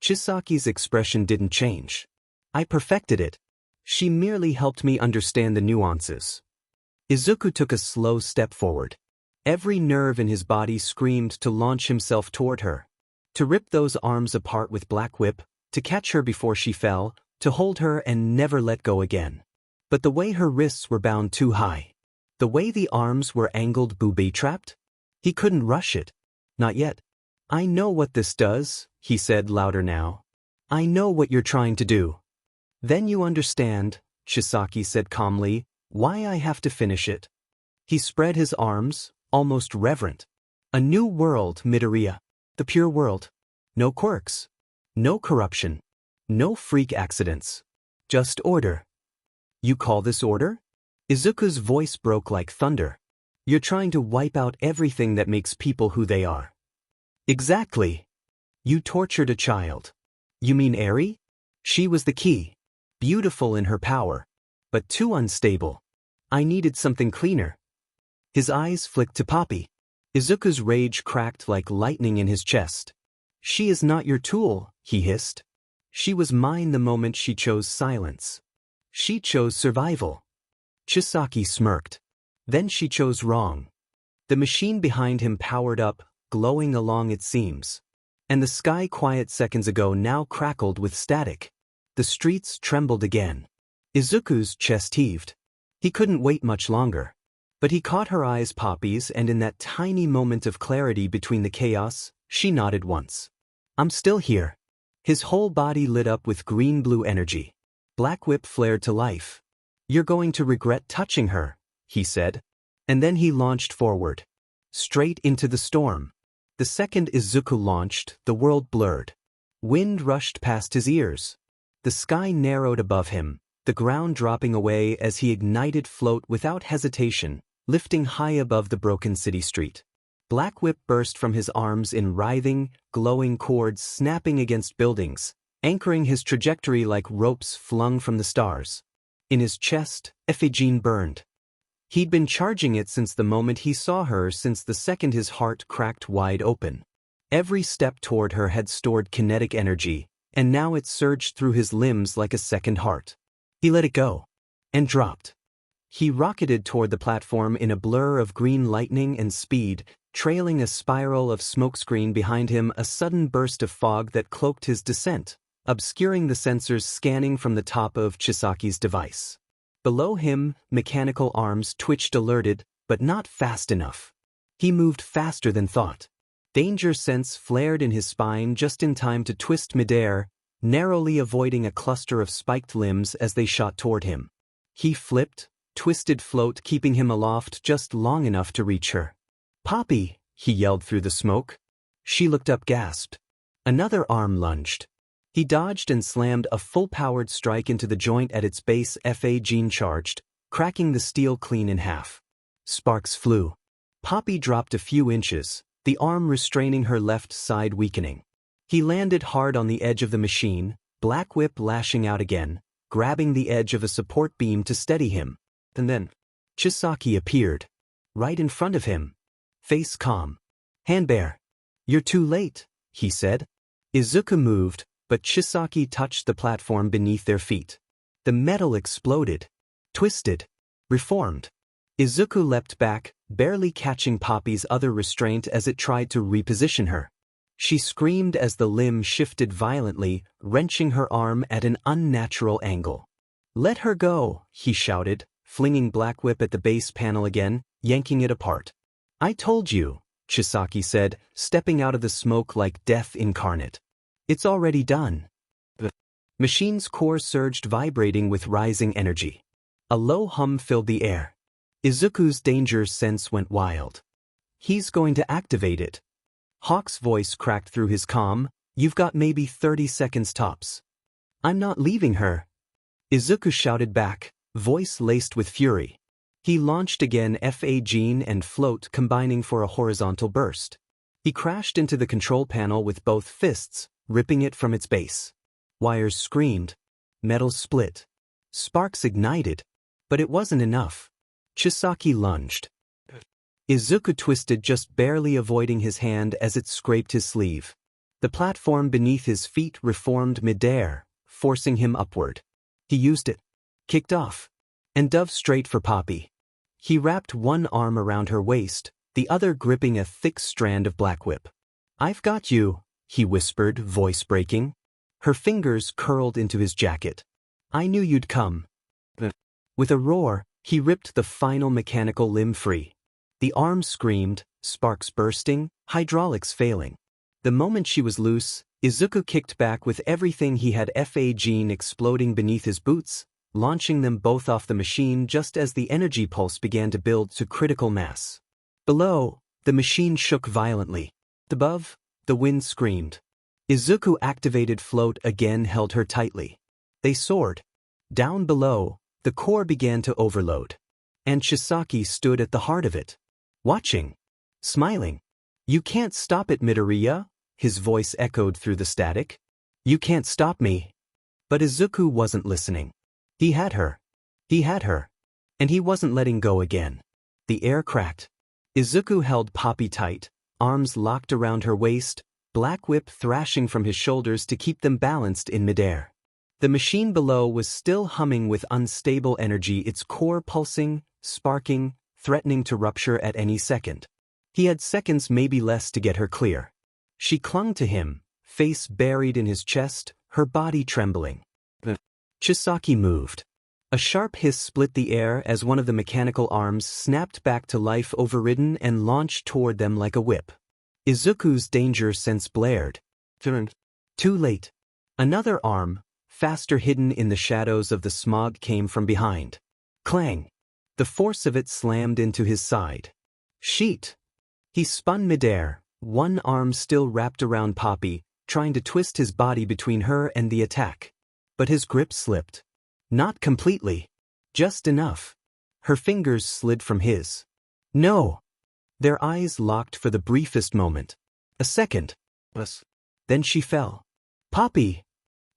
Chisaki's expression didn't change. I perfected it. She merely helped me understand the nuances. Izuku took a slow step forward. Every nerve in his body screamed to launch himself toward her. To rip those arms apart with black whip, to catch her before she fell, to hold her and never let go again. But the way her wrists were bound too high, the way the arms were angled, booby-trapped, he couldn't rush it. Not yet. I know what this does, he said louder now. I know what you're trying to do. Then you understand, Chisaki said calmly, why I have to finish it. He spread his arms, almost reverent. A new world, Midoriya. The pure world. No quirks. No corruption. No freak accidents. Just order. You call this order? Izuku's voice broke like thunder. You're trying to wipe out everything that makes people who they are. Exactly. You tortured a child. You mean Eri? She was the key. Beautiful in her power. But too unstable. I needed something cleaner. His eyes flicked to Poppy. Izuku's rage cracked like lightning in his chest. She is not your tool, he hissed. She was mine the moment she chose silence. She chose survival. Chisaki smirked. Then she chose wrong. The machine behind him powered up, glowing along its seams. And the sky quiet seconds ago now crackled with static. The streets trembled again. Izuku's chest heaved. He couldn't wait much longer. But he caught her eyes Poppy's, and in that tiny moment of clarity between the chaos, she nodded once. I'm still here. His whole body lit up with green-blue energy. Black Whip flared to life. You're going to regret touching her, he said. And then he launched forward. Straight into the storm. The second Izuku launched, the world blurred. Wind rushed past his ears. The sky narrowed above him, the ground dropping away as he ignited float without hesitation, lifting high above the broken city street. Black Whip burst from his arms in writhing, glowing cords snapping against buildings, anchoring his trajectory like ropes flung from the stars. In his chest, Ephigene burned. He'd been charging it since the moment he saw her, since the second his heart cracked wide open. Every step toward her had stored kinetic energy, and now it surged through his limbs like a second heart. He let it go. And dropped. He rocketed toward the platform in a blur of green lightning and speed, trailing a spiral of smokescreen behind him, a sudden burst of fog that cloaked his descent, obscuring the sensors scanning from the top of Chisaki's device. Below him, mechanical arms twitched alerted, but not fast enough. He moved faster than thought. Danger sense flared in his spine just in time to twist midair, narrowly avoiding a cluster of spiked limbs as they shot toward him. He flipped, twisted float keeping him aloft just long enough to reach her. Poppy, he yelled through the smoke. She looked up, gasped. Another arm lunged. He dodged and slammed a full-powered strike into the joint at its base. Ephigene charged, cracking the steel clean in half. Sparks flew. Poppy dropped a few inches, the arm restraining her left side weakening. He landed hard on the edge of the machine, Black Whip lashing out again, grabbing the edge of a support beam to steady him. And then, Chisaki appeared. Right in front of him. Face calm. Handbear. You're too late, he said. Izuku moved, but Chisaki touched the platform beneath their feet. The metal exploded. Twisted. Reformed. Izuku leapt back, barely catching Poppy's other restraint as it tried to reposition her. She screamed as the limb shifted violently, wrenching her arm at an unnatural angle. Let her go, he shouted, flinging Black Whip at the base panel again, yanking it apart. I told you, Chisaki said, stepping out of the smoke like death incarnate. It's already done. The machine's core surged, vibrating with rising energy. A low hum filled the air. Izuku's danger sense went wild. He's going to activate it. Hawk's voice cracked through his calm. You've got maybe 30 seconds tops. I'm not leaving her. Izuku shouted back, voice laced with fury. He launched again, Ephigene and float combining for a horizontal burst. He crashed into the control panel with both fists, ripping it from its base. Wires screamed. Metal split. Sparks ignited. But it wasn't enough. Chisaki lunged. Izuku twisted, just barely avoiding his hand as it scraped his sleeve. The platform beneath his feet reformed midair, forcing him upward. He used it. Kicked off. And dove straight for Poppy. He wrapped one arm around her waist, the other gripping a thick strand of Black Whip. I've got you, he whispered, voice breaking. Her fingers curled into his jacket. I knew you'd come. With a roar, he ripped the final mechanical limb free. The arm screamed, sparks bursting, hydraulics failing. The moment she was loose, Izuku kicked back with everything he had, Ephigene exploding beneath his boots, launching them both off the machine just as the energy pulse began to build to critical mass. Below, the machine shook violently. Above, the wind screamed. Izuku activated float again, held her tightly. They soared. Down below, the core began to overload. And Chisaki stood at the heart of it. Watching. Smiling. You can't stop it, Midoriya, his voice echoed through the static. You can't stop me. But Izuku wasn't listening. He had her. He had her. And he wasn't letting go again. The air cracked. Izuku held Poppy tight, arms locked around her waist, black whip thrashing from his shoulders to keep them balanced in midair. The machine below was still humming with unstable energy, its core pulsing, sparking, threatening to rupture at any second. He had seconds, maybe less, to get her clear. She clung to him, face buried in his chest, her body trembling. Chisaki moved. A sharp hiss split the air as one of the mechanical arms snapped back to life, overridden, and launched toward them like a whip. Izuku's danger sense blared. Too late. Another arm, faster hidden in the shadows of the smog, came from behind. Clang. The force of it slammed into his side. Sheet. He spun midair, one arm still wrapped around Poppy, trying to twist his body between her and the attack. But his grip slipped. Not completely. Just enough. Her fingers slid from his. No. Their eyes locked for the briefest moment. A second. Then she fell. Poppy!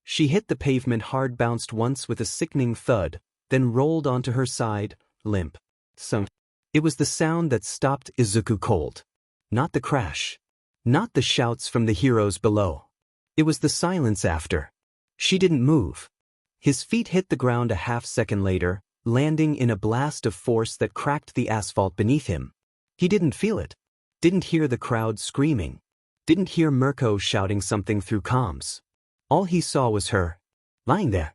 She hit the pavement hard, bounced once with a sickening thud, then rolled onto her side, limp. It was the sound that stopped Izuku cold. Not the crash. Not the shouts from the heroes below. It was the silence after. She didn't move. His feet hit the ground a half-second later, landing in a blast of force that cracked the asphalt beneath him. He didn't feel it. Didn't hear the crowd screaming. Didn't hear Mirko shouting something through comms. All he saw was her. Lying there.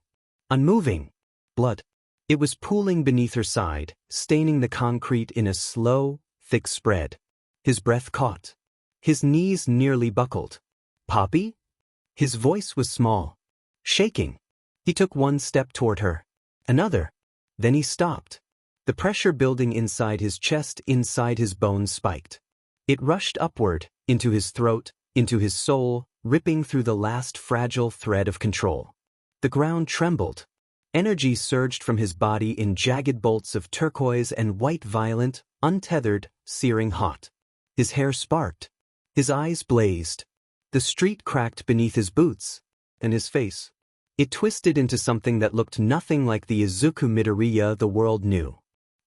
Unmoving. Blood. It was pooling beneath her side, staining the concrete in a slow, thick spread. His breath caught. His knees nearly buckled. Poppy? His voice was small. Shaking. He took one step toward her. Another. Then he stopped. The pressure building inside his chest, inside his bones, spiked. It rushed upward, into his throat, into his soul, ripping through the last fragile thread of control. The ground trembled. Energy surged from his body in jagged bolts of turquoise and white, violent, untethered, searing hot. His hair sparked. His eyes blazed. The street cracked beneath his boots. And his face. It twisted into something that looked nothing like the Izuku Midoriya the world knew.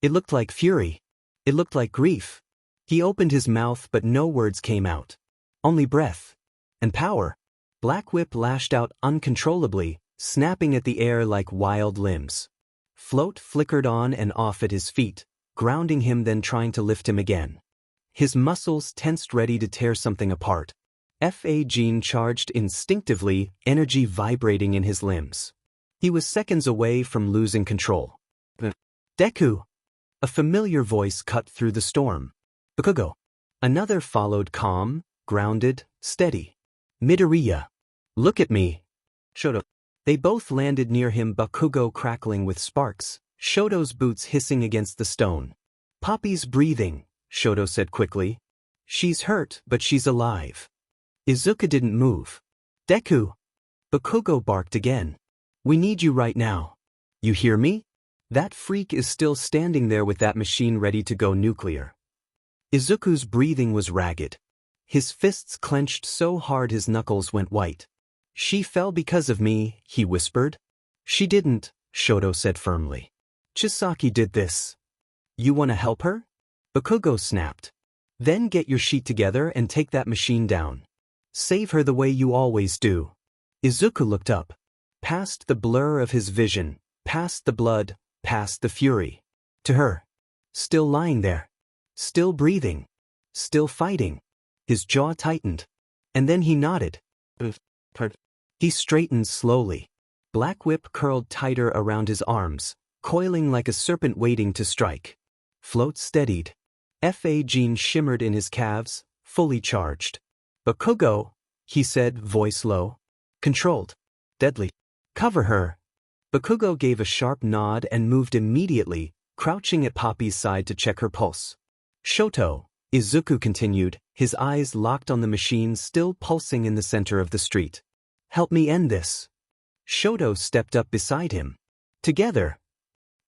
It looked like fury. It looked like grief. He opened his mouth, but no words came out. Only breath. And power. Black whip lashed out uncontrollably, snapping at the air like wild limbs. Float flickered on and off at his feet, grounding him, then trying to lift him again. His muscles tensed, ready to tear something apart. Fa gene charged instinctively, energy vibrating in his limbs. He was seconds away from losing control. Deku! A familiar voice cut through the storm. Bakugo. Another followed, calm, grounded, steady. Midoriya. Look at me. Shoto. They both landed near him, Bakugo crackling with sparks, Shoto's boots hissing against the stone. Poppy's breathing, Shoto said quickly. She's hurt, but she's alive. Izuku didn't move. Deku! Bakugo barked again. We need you right now. You hear me? That freak is still standing there with that machine ready to go nuclear. Izuku's breathing was ragged. His fists clenched so hard his knuckles went white. She fell because of me, he whispered. She didn't, Shoto said firmly. Chisaki did this. You want to help her? Bakugo snapped. Then get your sheet together and take that machine down. Save her the way you always do. Izuku looked up. Past the blur of his vision, past the blood, past the fury. To her. Still lying there. Still breathing. Still fighting. His jaw tightened. And then he nodded. He straightened slowly. Black whip curled tighter around his arms, coiling like a serpent waiting to strike. Float steadied. Fa gene shimmered in his calves, fully charged. Bakugo, he said, voice low. Controlled. Deadly. Cover her. Bakugo gave a sharp nod and moved immediately, crouching at Poppy's side to check her pulse. Shoto, Izuku continued, his eyes locked on the machine still pulsing in the center of the street. Help me end this. Shoto stepped up beside him. Together.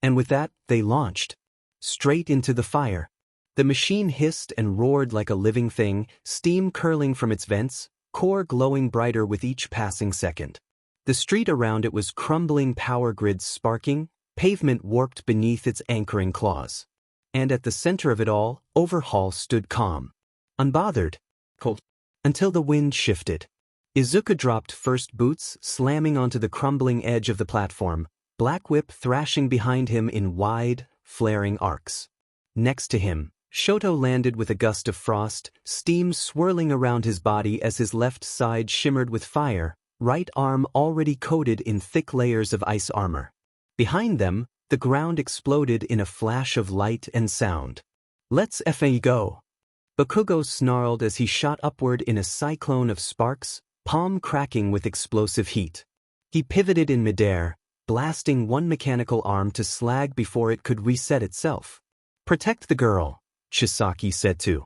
And with that, they launched. Straight into the fire. The machine hissed and roared like a living thing, steam curling from its vents, core glowing brighter with each passing second. The street around it was crumbling, power grids sparking, pavement warped beneath its anchoring claws. And at the center of it all, Overhaul stood calm, unbothered, cold, until the wind shifted. Izuku dropped first boots, slamming onto the crumbling edge of the platform, Black Whip thrashing behind him in wide, flaring arcs. Next to him, Shoto landed with a gust of frost, steam swirling around his body as his left side shimmered with fire, right arm already coated in thick layers of ice armor. Behind them, the ground exploded in a flash of light and sound. "Let's effing go!" Bakugo snarled as he shot upward in a cyclone of sparks, palm cracking with explosive heat. He pivoted in midair, blasting one mechanical arm to slag before it could reset itself. "Protect the girl," Chisaki said to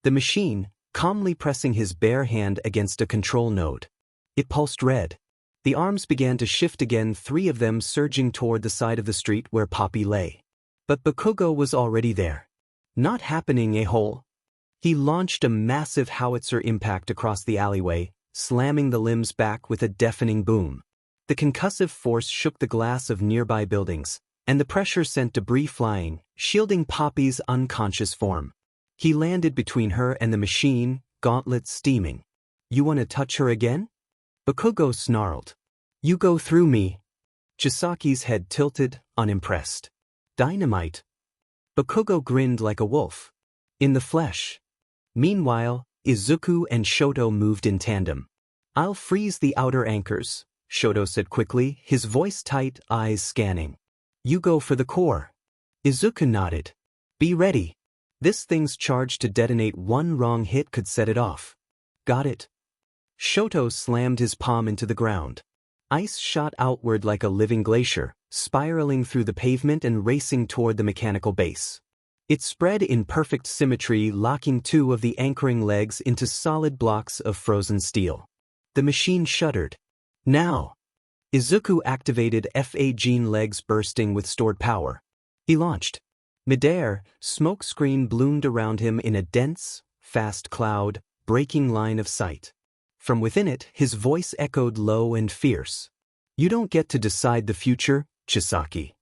the machine, calmly pressing his bare hand against a control node. It pulsed red. The arms began to shift again, 3 of them surging toward the side of the street where Poppy lay. But Bakugo was already there. "Not happening, a-hole." He launched a massive howitzer impact across the alleyway, slamming the limbs back with a deafening boom. The concussive force shook the glass of nearby buildings, and the pressure sent debris flying, shielding Poppy's unconscious form. He landed between her and the machine, gauntlets steaming. "You want to touch her again?" Bakugo snarled. "You go through me." Chisaki's head tilted, unimpressed. "Dynamite." Bakugo grinned like a wolf. "In the flesh." Meanwhile, Izuku and Shoto moved in tandem. "I'll freeze the outer anchors," Shoto said quickly, his voice tight, eyes scanning. "You go for the core." Izuku nodded. "Be ready. This thing's charged to detonate. One wrong hit could set it off." "Got it." Shoto slammed his palm into the ground. Ice shot outward like a living glacier, spiraling through the pavement and racing toward the mechanical base. It spread in perfect symmetry, locking 2 of the anchoring legs into solid blocks of frozen steel. The machine shuddered. "Now!" Izuku activated FA gene, legs bursting with stored power. He launched. Midair, smoke screen bloomed around him in a dense, fast cloud, breaking line of sight. From within it, his voice echoed low and fierce. "You don't get to decide the future, Chisaki."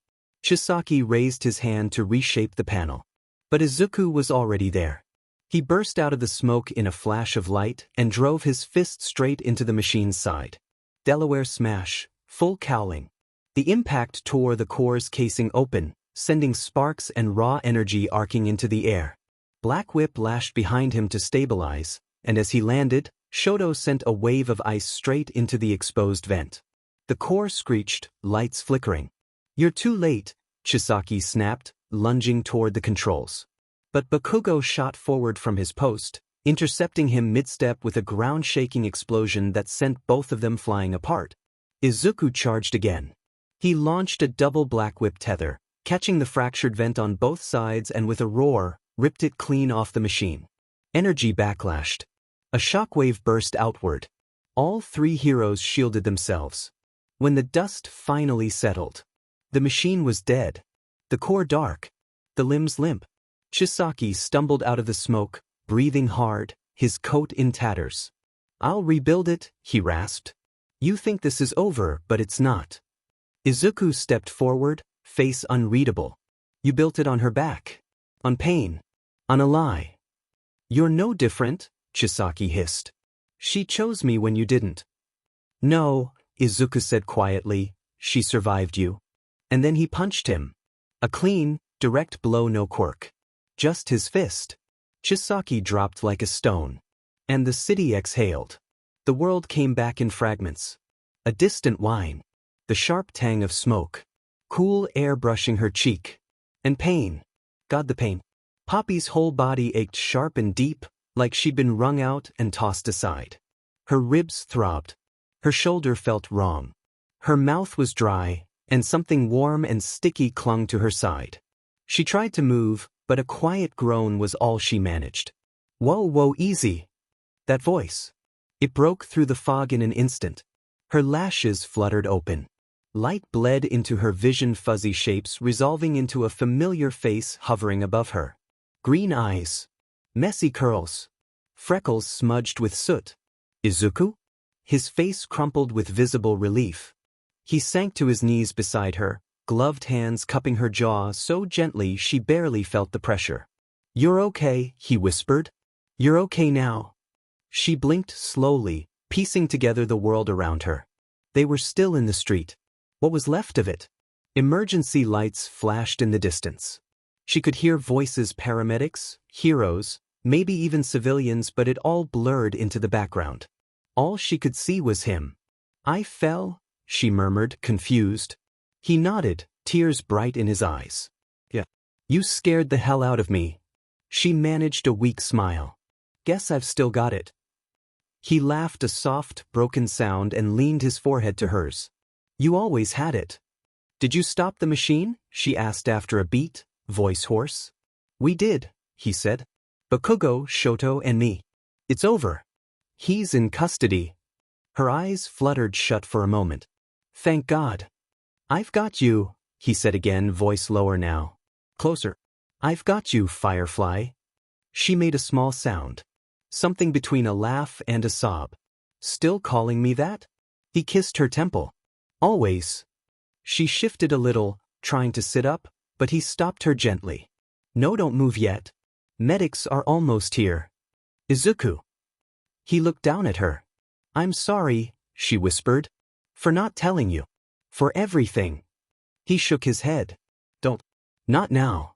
Chisaki raised his hand to reshape the panel. But Izuku was already there. He burst out of the smoke in a flash of light and drove his fist straight into the machine's side. Delaware smash, full cowling. The impact tore the core's casing open, sending sparks and raw energy arcing into the air. Black Whip lashed behind him to stabilize, and as he landed, Shoto sent a wave of ice straight into the exposed vent. The core screeched, lights flickering. "You're too late," Chisaki snapped, lunging toward the controls. But Bakugo shot forward from his post, intercepting him mid-step with a ground-shaking explosion that sent both of them flying apart. Izuku charged again. He launched a double Black Whip tether, catching the fractured vent on both sides and with a roar, ripped it clean off the machine. Energy backlashed. A shockwave burst outward. All 3 heroes shielded themselves. When the dust finally settled, the machine was dead. The core dark. The limbs limp. Chisaki stumbled out of the smoke, breathing hard, his coat in tatters. "I'll rebuild it," he rasped. "You think this is over, but it's not." Izuku stepped forward, face unreadable. "You built it on her back. On pain. On a lie." "You're no different," Chisaki hissed. "She chose me when you didn't." "No," Izuku said quietly, "she survived you." And then he punched him. A clean, direct blow, no quirk. Just his fist. Chisaki dropped like a stone. And the city exhaled. The world came back in fragments. A distant whine. The sharp tang of smoke. Cool air brushing her cheek. And pain. God, the pain. Poppy's whole body ached sharp and deep, like she'd been wrung out and tossed aside. Her ribs throbbed. Her shoulder felt wrong. Her mouth was dry, and something warm and sticky clung to her side. She tried to move, but a quiet groan was all she managed. "Whoa, whoa, easy." That voice. It broke through the fog in an instant. Her lashes fluttered open. Light bled into her vision, fuzzy shapes resolving into a familiar face hovering above her. Green eyes. Messy curls. Freckles smudged with soot. Izuku? His face crumpled with visible relief. He sank to his knees beside her, gloved hands cupping her jaw so gently she barely felt the pressure. "You're okay," he whispered. "You're okay now." She blinked slowly, piecing together the world around her. They were still in the street. What was left of it? Emergency lights flashed in the distance. She could hear voices, paramedics, heroes, maybe even civilians, but it all blurred into the background. All she could see was him. "I fell," she murmured, confused. He nodded, tears bright in his eyes. "Yeah. You scared the hell out of me." She managed a weak smile. "Guess I've still got it." He laughed a soft, broken sound and leaned his forehead to hers. "You always had it." "Did you stop the machine?" she asked after a beat, voice hoarse. "We did," he said. "Bakugo, Shoto, and me. It's over. He's in custody." Her eyes fluttered shut for a moment. "Thank God." "I've got you," he said again, voice lower now. "Closer. I've got you, Firefly." She made a small sound. Something between a laugh and a sob. "Still calling me that?" He kissed her temple. "Always." She shifted a little, trying to sit up, but he stopped her gently. "No, don't move yet. Medics are almost here. Izuku." He looked down at her. "I'm sorry," she whispered. "For not telling you. For everything." He shook his head. "Don't. Not now."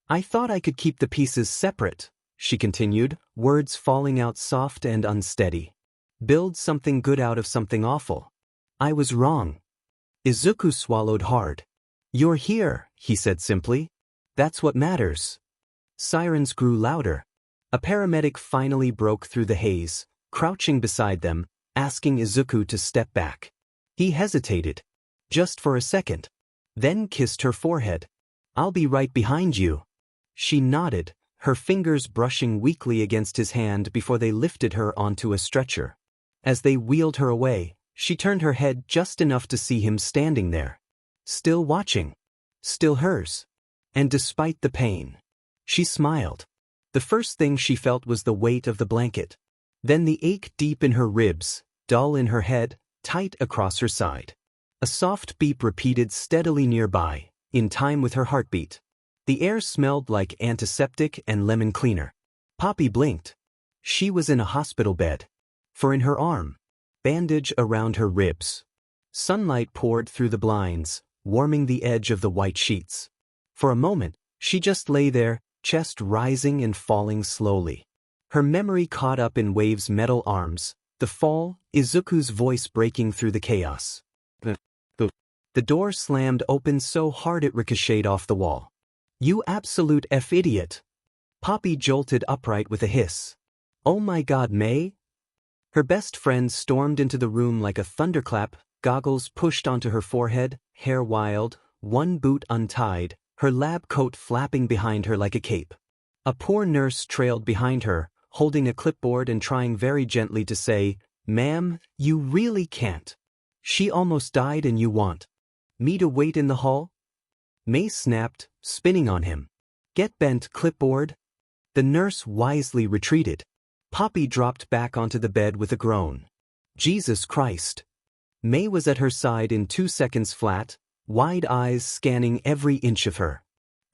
"I thought I could keep the pieces separate," she continued, words falling out soft and unsteady. "Build something good out of something awful. I was wrong." Izuku swallowed hard. "You're here," he said simply. "That's what matters." Sirens grew louder. A paramedic finally broke through the haze, crouching beside them, asking Izuku to step back. He hesitated. Just for a second. Then kissed her forehead. "I'll be right behind you." She nodded, her fingers brushing weakly against his hand before they lifted her onto a stretcher. As they wheeled her away, she turned her head just enough to see him standing there. Still watching. Still hers. And despite the pain, she smiled. The first thing she felt was the weight of the blanket. Then the ache deep in her ribs, dull in her head, tight across her side. A soft beep repeated steadily nearby, in time with her heartbeat. The air smelled like antiseptic and lemon cleaner. Poppy blinked. She was in a hospital bed. For in her arm, bandage around her ribs. Sunlight poured through the blinds, warming the edge of the white sheets. For a moment, she just lay there, chest rising and falling slowly. Her memory caught up in Wave's metal arms, the fall, Izuku's voice breaking through the chaos. The door slammed open so hard it ricocheted off the wall. "You absolute idiot." Poppy jolted upright with a hiss. "Oh my God, May." Her best friend stormed into the room like a thunderclap, goggles pushed onto her forehead, hair wild, one boot untied, her lab coat flapping behind her like a cape. A poor nurse trailed behind her, holding a clipboard and trying very gently to say, "Ma'am, you really can't. She almost died and you want me to wait in the hall?" May snapped, spinning on him. "Get bent, clipboard." The nurse wisely retreated. Poppy dropped back onto the bed with a groan. Jesus Christ. May was at her side in 2 seconds flat, wide eyes scanning every inch of her.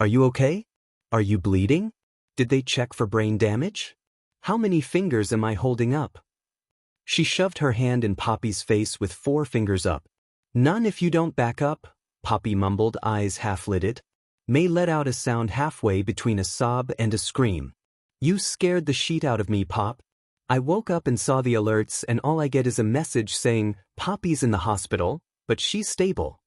"Are you okay? Are you bleeding? Did they check for brain damage? How many fingers am I holding up?" She shoved her hand in Poppy's face with 4 fingers up. "None if you don't back up," Poppy mumbled, eyes half-lidded. May let out a sound halfway between a sob and a scream. "You scared the sheet out of me, Pop. I woke up and saw the alerts and all I get is a message saying, Poppy's in the hospital, but she's stable."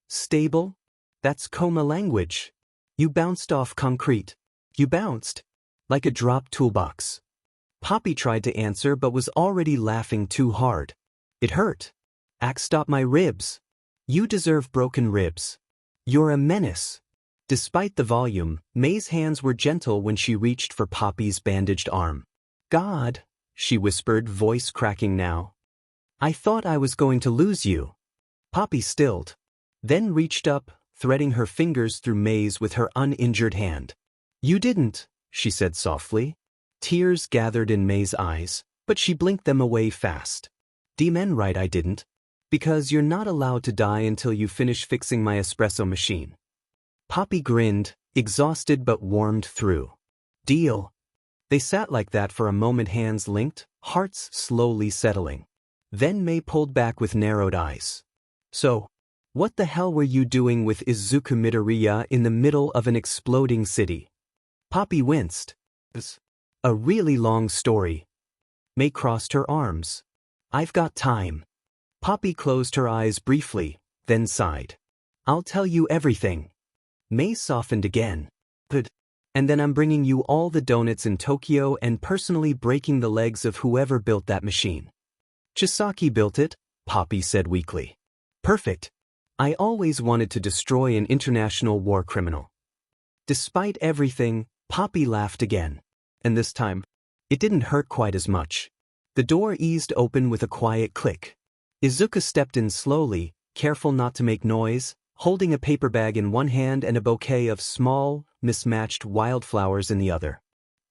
"Stable? That's coma language. You bounced off concrete. You bounced. Like a dropped toolbox." Poppy tried to answer but was already laughing too hard. "It hurt. Stop my ribs. You deserve broken ribs. You're a menace." Despite the volume, May's hands were gentle when she reached for Poppy's bandaged arm. "God," she whispered, voice cracking now. "I thought I was going to lose you." Poppy stilled. Then reached up, threading her fingers through May's with her uninjured hand. "You didn't," she said softly. Tears gathered in May's eyes. But she blinked them away fast. "Demon, right, I didn't. Because you're not allowed to die until you finish fixing my espresso machine." Poppy grinned, exhausted but warmed through. "Deal." They sat like that for a moment, hands linked, hearts slowly settling. Then May pulled back with narrowed eyes. "So, what the hell were you doing with Izuku Midoriya in the middle of an exploding city?" Poppy winced. "It's a really long story." May crossed her arms. "I've got time." Poppy closed her eyes briefly, then sighed. "I'll tell you everything." May softened again. "Good. And then I'm bringing you all the donuts in Tokyo and personally breaking the legs of whoever built that machine." "Chisaki built it," Poppy said weakly. "Perfect. I always wanted to destroy an international war criminal." Despite everything, Poppy laughed again. And this time, it didn't hurt quite as much. The door eased open with a quiet click. Izuku stepped in slowly, careful not to make noise, holding a paper bag in one hand and a bouquet of small, mismatched wildflowers in the other.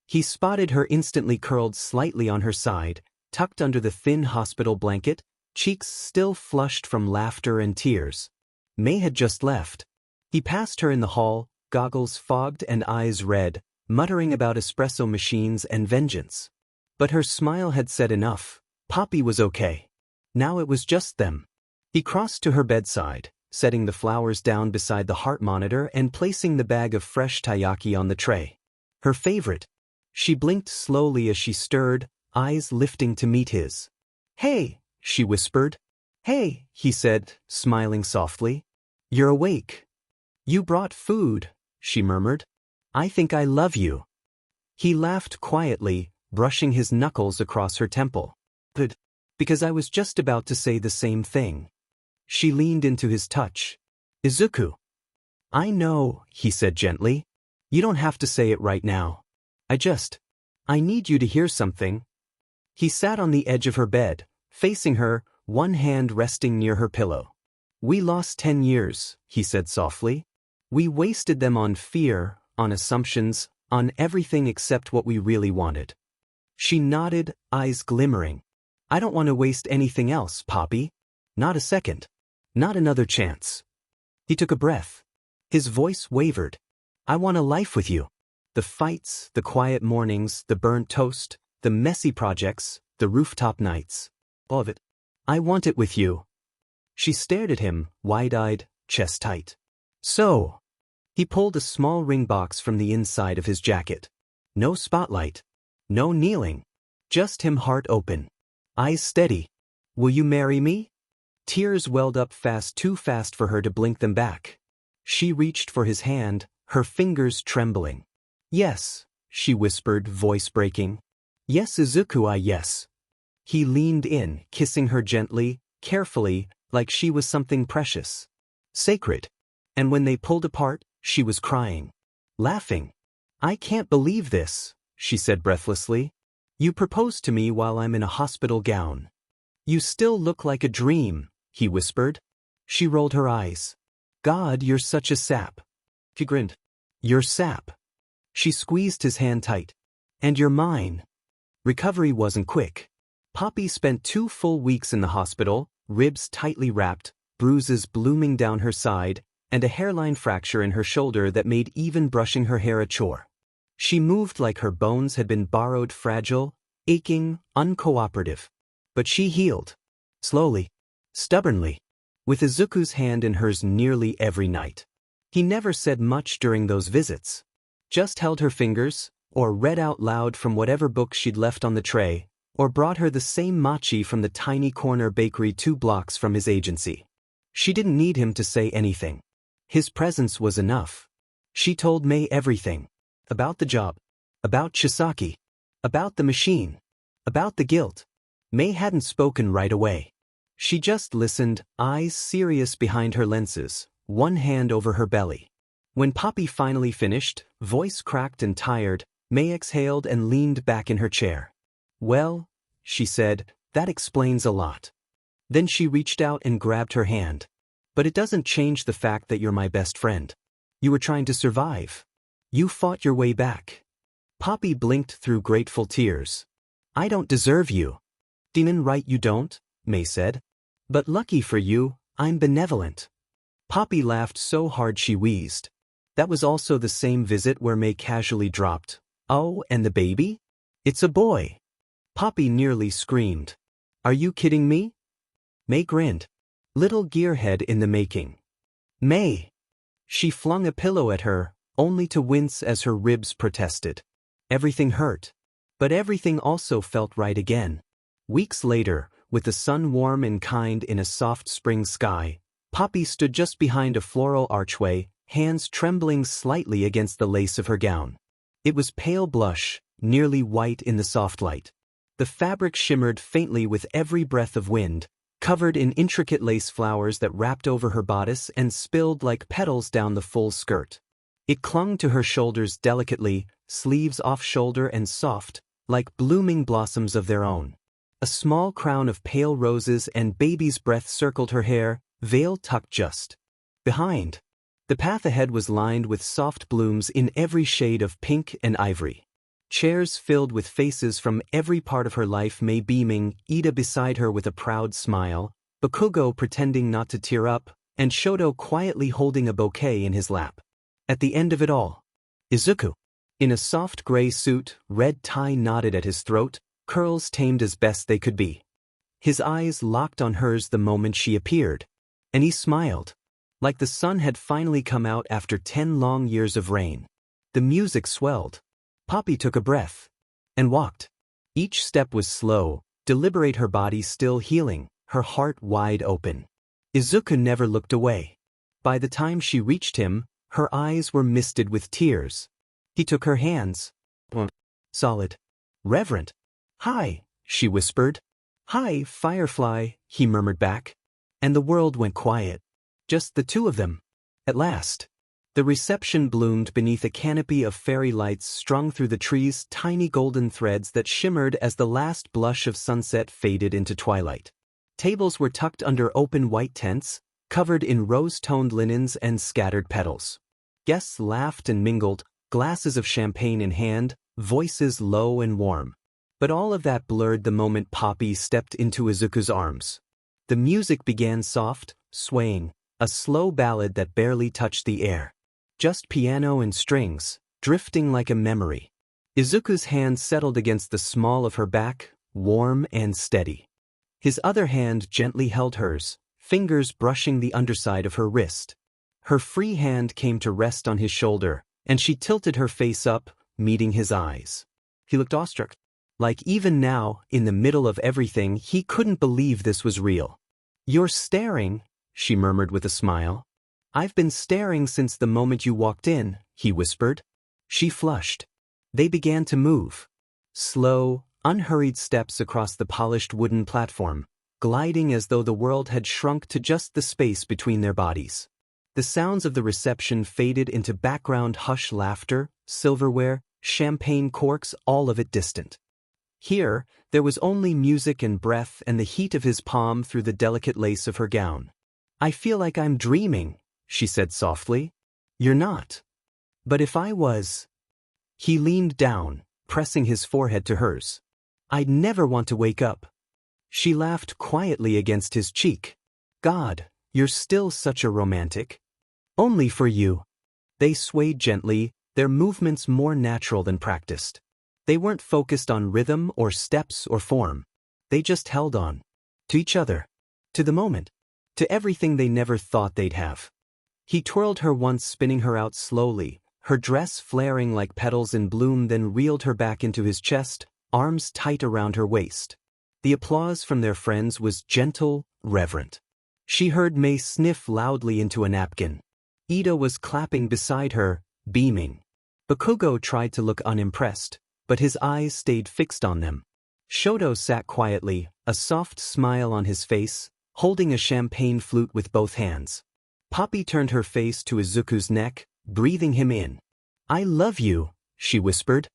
He spotted her instantly, curled slightly on her side, tucked under the thin hospital blanket, cheeks still flushed from laughter and tears. May had just left. He passed her in the hall, goggles fogged and eyes red, muttering about espresso machines and vengeance. But her smile had said enough. Poppy was okay. Now it was just them. He crossed to her bedside, setting the flowers down beside the heart monitor and placing the bag of fresh taiyaki on the tray. Her favorite. She blinked slowly as she stirred, eyes lifting to meet his. "Hey," she whispered. "Hey," he said, smiling softly. "You're awake." "You brought food," she murmured. "I think I love you." He laughed quietly, brushing his knuckles across her temple. "Good. Because I was just about to say the same thing." She leaned into his touch. "Izuku." "I know," he said gently. "You don't have to say it right now. I need you to hear something." He sat on the edge of her bed, facing her, one hand resting near her pillow. "We lost 10 years, he said softly. "We wasted them on fear, on assumptions, on everything except what we really wanted." She nodded, eyes glimmering. "I don't want to waste anything else, Poppy. Not a second. Not another chance." He took a breath. His voice wavered. "I want a life with you. The fights, the quiet mornings, the burnt toast, the messy projects, the rooftop nights. All of it. I want it with you." She stared at him, wide-eyed, chest tight. "So." He pulled a small ring box from the inside of his jacket. No spotlight. No kneeling. Just him, heart open. Eyes steady. "Will you marry me?" Tears welled up fast, too fast for her to blink them back. She reached for his hand, her fingers trembling. "Yes," she whispered, voice breaking. "Yes, Izuku, yes." He leaned in, kissing her gently, carefully, like she was something precious. Sacred. And when they pulled apart, she was crying. Laughing. "I can't believe this," she said breathlessly. "You proposed to me while I'm in a hospital gown." "You still look like a dream," he whispered. She rolled her eyes. "God, you're such a sap." He grinned. "You're sap." She squeezed his hand tight. "And you're mine." Recovery wasn't quick. Poppy spent 2 full weeks in the hospital, ribs tightly wrapped, bruises blooming down her side, and a hairline fracture in her shoulder that made even brushing her hair a chore. She moved like her bones had been borrowed, fragile, aching, uncooperative. But she healed. Slowly. Stubbornly. With Izuku's hand in hers nearly every night. He never said much during those visits. Just held her fingers, or read out loud from whatever book she'd left on the tray, or brought her the same mochi from the tiny corner bakery 2 blocks from his agency. She didn't need him to say anything. His presence was enough. She told May everything. About the job. About Chisaki. About the machine. About the guilt. May hadn't spoken right away. She just listened, eyes serious behind her lenses, one hand over her belly. When Poppy finally finished, voice cracked and tired, May exhaled and leaned back in her chair. "Well," she said, "that explains a lot." Then she reached out and grabbed her hand. "But it doesn't change the fact that you're my best friend. You were trying to survive. You fought your way back." Poppy blinked through grateful tears. I don't deserve you. Demon right you don't, May said. But lucky for you, I'm benevolent. Poppy laughed so hard she wheezed. That was also the same visit where May casually dropped, "Oh, and the baby? It's a boy." Poppy nearly screamed. "Are you kidding me?" May grinned. Little gearhead in the making. May! She flung a pillow at her, only to wince as her ribs protested. Everything hurt. But everything also felt right again. Weeks later, with the sun warm and kind in a soft spring sky, Poppy stood just behind a floral archway, hands trembling slightly against the lace of her gown. It was pale blush, nearly white in the soft light. The fabric shimmered faintly with every breath of wind, covered in intricate lace flowers that wrapped over her bodice and spilled like petals down the full skirt. It clung to her shoulders delicately, sleeves off-shoulder and soft, like blooming blossoms of their own. A small crown of pale roses and baby's breath circled her hair, veil tucked just behind. The path ahead was lined with soft blooms in every shade of pink and ivory. Chairs filled with faces from every part of her life, May beaming, Ida beside her with a proud smile, Bakugo pretending not to tear up, and Shoto quietly holding a bouquet in his lap. At the end of it all, Izuku, in a soft gray suit, red tie knotted at his throat, curls tamed as best they could be. His eyes locked on hers the moment she appeared, and he smiled, like the sun had finally come out after 10 long years of rain. The music swelled. Poppy took a breath and walked. Each step was slow, deliberate, her body still healing, her heart wide open. Izuku never looked away. By the time she reached him, her eyes were misted with tears. He took her hands. Solid. Reverent. "Hi," she whispered. "Hi, Firefly," he murmured back. And the world went quiet. Just the two of them. At last. The reception bloomed beneath a canopy of fairy lights strung through the trees, tiny golden threads that shimmered as the last blush of sunset faded into twilight. Tables were tucked under open white tents, covered in rose-toned linens and scattered petals. Guests laughed and mingled, glasses of champagne in hand, voices low and warm. But all of that blurred the moment Poppy stepped into Izuku's arms. The music began soft, swaying, a slow ballad that barely touched the air. Just piano and strings, drifting like a memory. Izuku's hand settled against the small of her back, warm and steady. His other hand gently held hers, fingers brushing the underside of her wrist. Her free hand came to rest on his shoulder, and she tilted her face up, meeting his eyes. He looked awestruck. Like even now, in the middle of everything, he couldn't believe this was real. "You're staring," she murmured with a smile. "I've been staring since the moment you walked in," he whispered. She flushed. They began to move. Slow, unhurried steps across the polished wooden platform, gliding as though the world had shrunk to just the space between their bodies. The sounds of the reception faded into background hush laughter, silverware, champagne corks, all of it distant. Here, there was only music and breath and the heat of his palm through the delicate lace of her gown. "I feel like I'm dreaming," she said softly. "You're not. But if I was..." He leaned down, pressing his forehead to hers. "I'd never want to wake up." She laughed quietly against his cheek. "God, you're still such a romantic. Only for you." They swayed gently, their movements more natural than practiced. They weren't focused on rhythm or steps or form. They just held on. To each other. To the moment. To everything they never thought they'd have. He twirled her once, spinning her out slowly, her dress flaring like petals in bloom, then reeled her back into his chest, arms tight around her waist. The applause from their friends was gentle, reverent. She heard May sniff loudly into a napkin. Ida was clapping beside her, beaming. Bakugo tried to look unimpressed, but his eyes stayed fixed on them. Shoto sat quietly, a soft smile on his face, holding a champagne flute with both hands. Poppy turned her face to Izuku's neck, breathing him in. "I love you," she whispered.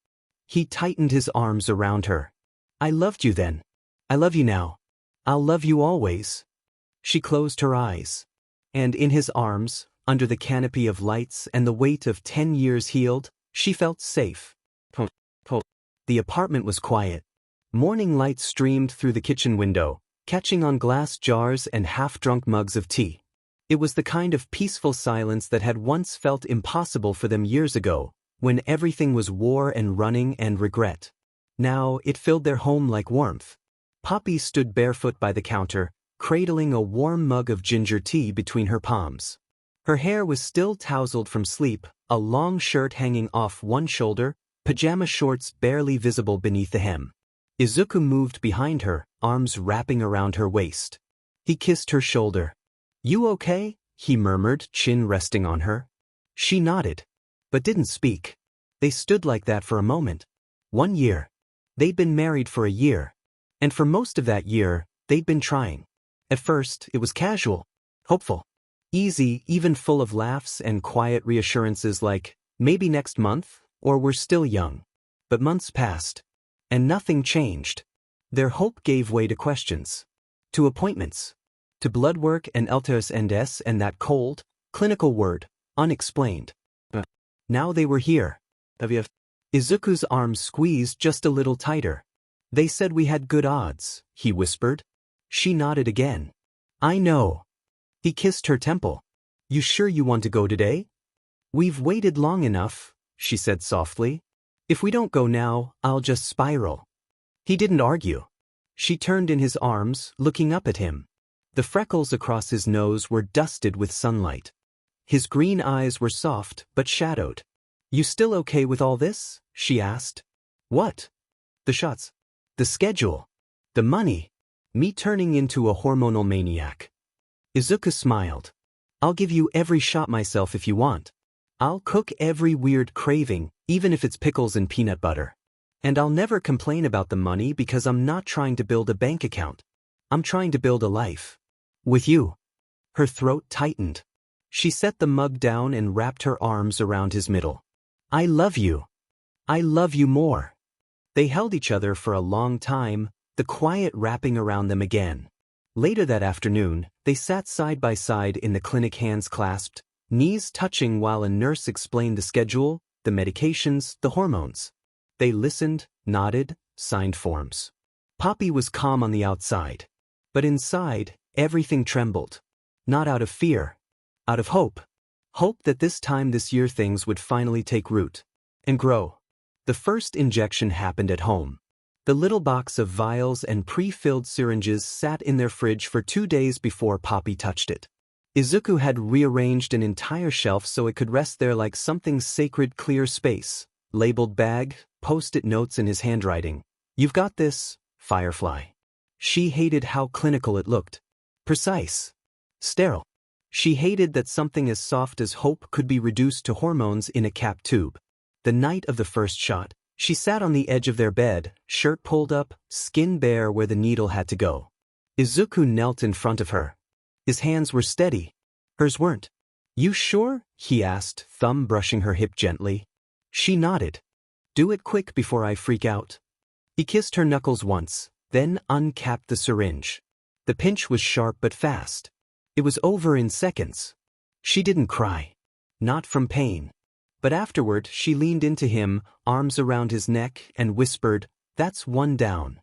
He tightened his arms around her. "I loved you then. I love you now. I'll love you always." She closed her eyes. And in his arms, under the canopy of lights and the weight of 10 years healed, she felt safe. The apartment was quiet. Morning light streamed through the kitchen window, catching on glass jars and half-drunk mugs of tea. It was the kind of peaceful silence that had once felt impossible for them years ago, when everything was war and running and regret. Now it filled their home like warmth. Poppy stood barefoot by the counter, cradling a warm mug of ginger tea between her palms. Her hair was still tousled from sleep, a long shirt hanging off one shoulder, pajama shorts barely visible beneath the hem. Izuku moved behind her, arms wrapping around her waist. He kissed her shoulder. "You okay?" he murmured, chin resting on her. She nodded, but didn't speak. They stood like that for a moment. 1 year. They'd been married for a year. And for most of that year, they'd been trying. At first, it was casual, hopeful, easy, even full of laughs and quiet reassurances like, maybe next month, or we're still young. But months passed. And nothing changed. Their hope gave way to questions. To appointments. To blood work and ultrasounds and that cold, clinical word, unexplained. Now they were here. Izuku's arms squeezed just a little tighter. "They said we had good odds," he whispered. She nodded again. "I know." He kissed her temple. "You sure you want to go today?" "We've waited long enough," she said softly. "If we don't go now, I'll just spiral." He didn't argue. She turned in his arms, looking up at him. The freckles across his nose were dusted with sunlight. His green eyes were soft but shadowed. "You still okay with all this?" she asked. "What?" "The shots. The schedule. The money. Me turning into a hormonal maniac." Izuku smiled. "I'll give you every shot myself if you want. I'll cook every weird craving, even if it's pickles and peanut butter. And I'll never complain about the money because I'm not trying to build a bank account. I'm trying to build a life. With you." Her throat tightened. She set the mug down and wrapped her arms around his middle. "I love you. I love you more." They held each other for a long time, the quiet wrapping around them again. Later that afternoon, they sat side by side in the clinic, hands clasped, knees touching while a nurse explained the schedule, the medications, the hormones. They listened, nodded, signed forms. Poppy was calm on the outside. But inside, everything trembled. Not out of fear. Out of hope. Hope that this time this year things would finally take root. And grow. The first injection happened at home. The little box of vials and pre-filled syringes sat in their fridge for 2 days before Poppy touched it. Izuku had rearranged an entire shelf so it could rest there like something sacred, clear space. Labeled bag, post-it notes in his handwriting. "You've got this, Firefly." She hated how clinical it looked. Precise. Sterile. She hated that something as soft as hope could be reduced to hormones in a capped tube. The night of the first shot, she sat on the edge of their bed, shirt pulled up, skin bare where the needle had to go. Izuku knelt in front of her. His hands were steady. Hers weren't. "You sure?" he asked, thumb brushing her hip gently. She nodded. "Do it quick before I freak out." He kissed her knuckles once, then uncapped the syringe. The pinch was sharp but fast. It was over in seconds. She didn't cry. Not from pain. But afterward she leaned into him, arms around his neck, and whispered, "That's one down."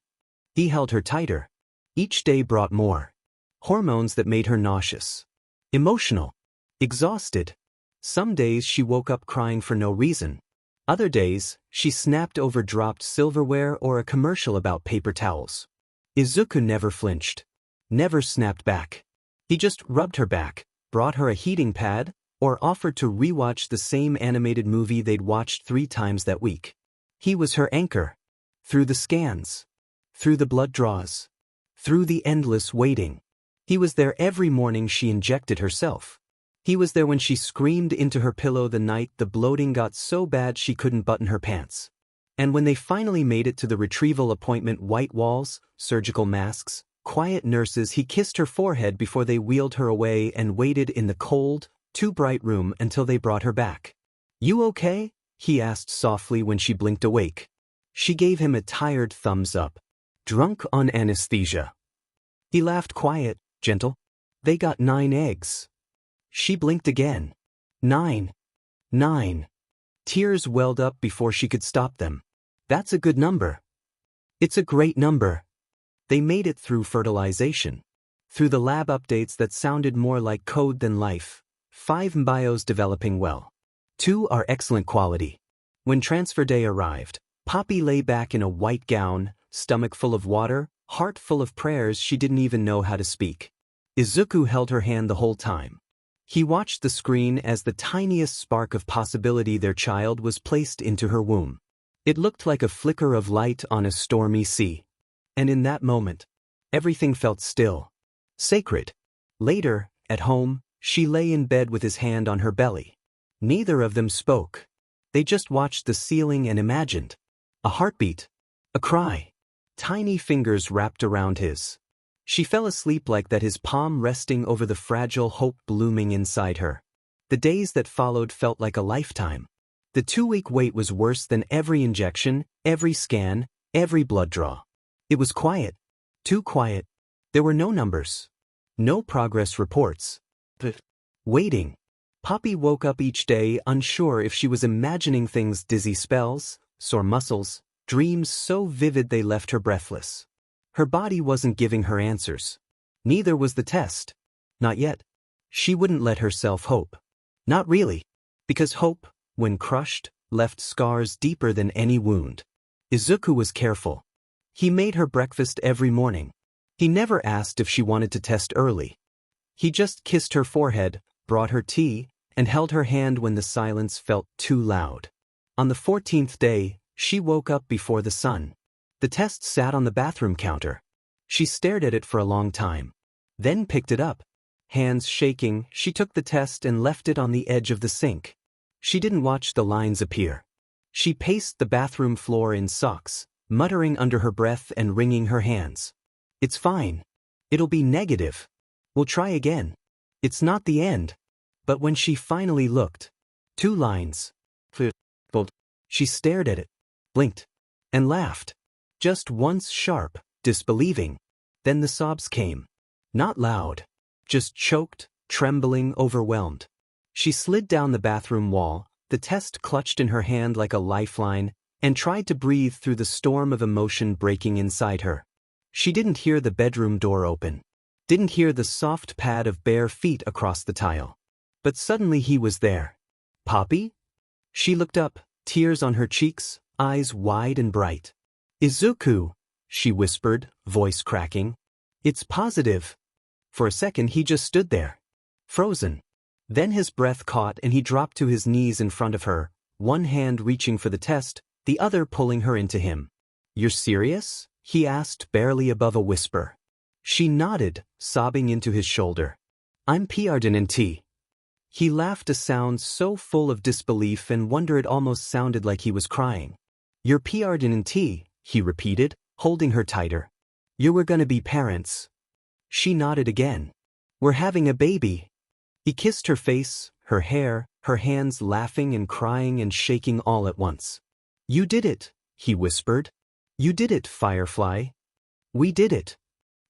He held her tighter. Each day brought more. Hormones that made her nauseous. Emotional. Exhausted. Some days she woke up crying for no reason. Other days, she snapped over dropped silverware or a commercial about paper towels. Izuku never flinched. Never snapped back. He just rubbed her back, brought her a heating pad, or offered to rewatch the same animated movie they'd watched 3 times that week. He was her anchor. Through the scans. Through the blood draws. Through the endless waiting. He was there every morning she injected herself. He was there when she screamed into her pillow the night the bloating got so bad she couldn't button her pants. And when they finally made it to the retrieval appointment, white walls, surgical masks, quiet nurses, he kissed her forehead before they wheeled her away and waited in the cold, too bright room until they brought her back. "You okay?" he asked softly when she blinked awake. She gave him a tired thumbs up. "Drunk on anesthesia." He laughed, quiet, gentle. "They got 9 eggs." She blinked again. 9. 9. Tears welled up before she could stop them. "That's a good number." It's a great number. They made it through fertilization. Through the lab updates that sounded more like code than life. 5 embryos developing well. 2 are excellent quality. When transfer day arrived, Poppy lay back in a white gown, stomach full of water, heart full of prayers she didn't even know how to speak. Izuku held her hand the whole time. He watched the screen as the tiniest spark of possibility their child was placed into her womb. It looked like a flicker of light on a stormy sea. And in that moment, everything felt still. Sacred. Later, at home, she lay in bed with his hand on her belly. Neither of them spoke. They just watched the ceiling and imagined. A heartbeat. A cry. Tiny fingers wrapped around his. She fell asleep like that, his palm resting over the fragile hope blooming inside her. The days that followed felt like a lifetime. The 2-week wait was worse than every injection, every scan, every blood draw. It was quiet. Too quiet. There were no numbers. No progress reports. Waiting. Poppy woke up each day unsure if she was imagining things, dizzy spells, sore muscles, dreams so vivid they left her breathless. Her body wasn't giving her answers. Neither was the test. Not yet. She wouldn't let herself hope. Not really. Because hope, when crushed, left scars deeper than any wound. Izuku was careful. He made her breakfast every morning. He never asked if she wanted to test early. He just kissed her forehead, brought her tea, and held her hand when the silence felt too loud. On the 14th day, she woke up before the sun. The test sat on the bathroom counter. She stared at it for a long time. Then picked it up. Hands shaking, she took the test and left it on the edge of the sink. She didn't watch the lines appear. She paced the bathroom floor in socks, muttering under her breath and wringing her hands. It's fine. It'll be negative. We'll try again. It's not the end. But when she finally looked, 2 lines. She stared at it, blinked, and laughed. Just once, sharp, disbelieving. Then the sobs came. Not loud. Just choked, trembling, overwhelmed. She slid down the bathroom wall, the test clutched in her hand like a lifeline, and tried to breathe through the storm of emotion breaking inside her. She didn't hear the bedroom door open. Didn't hear the soft pad of bare feet across the tile. But suddenly he was there. Poppy? She looked up, tears on her cheeks, eyes wide and bright. Izuku, she whispered, voice cracking. It's positive. For a second he just stood there. Frozen. Then his breath caught and he dropped to his knees in front of her, one hand reaching for the test, the other pulling her into him. You're serious? He asked, barely above a whisper. She nodded, sobbing into his shoulder. I'm PRDNT. He laughed, a sound so full of disbelief and wonder it almost sounded like he was crying. You're PRDNT, he repeated, holding her tighter. You were gonna be parents. She nodded again. We're having a baby. He kissed her face, her hair, her hands, laughing and crying and shaking all at once. You did it, he whispered. You did it, Firefly. We did it.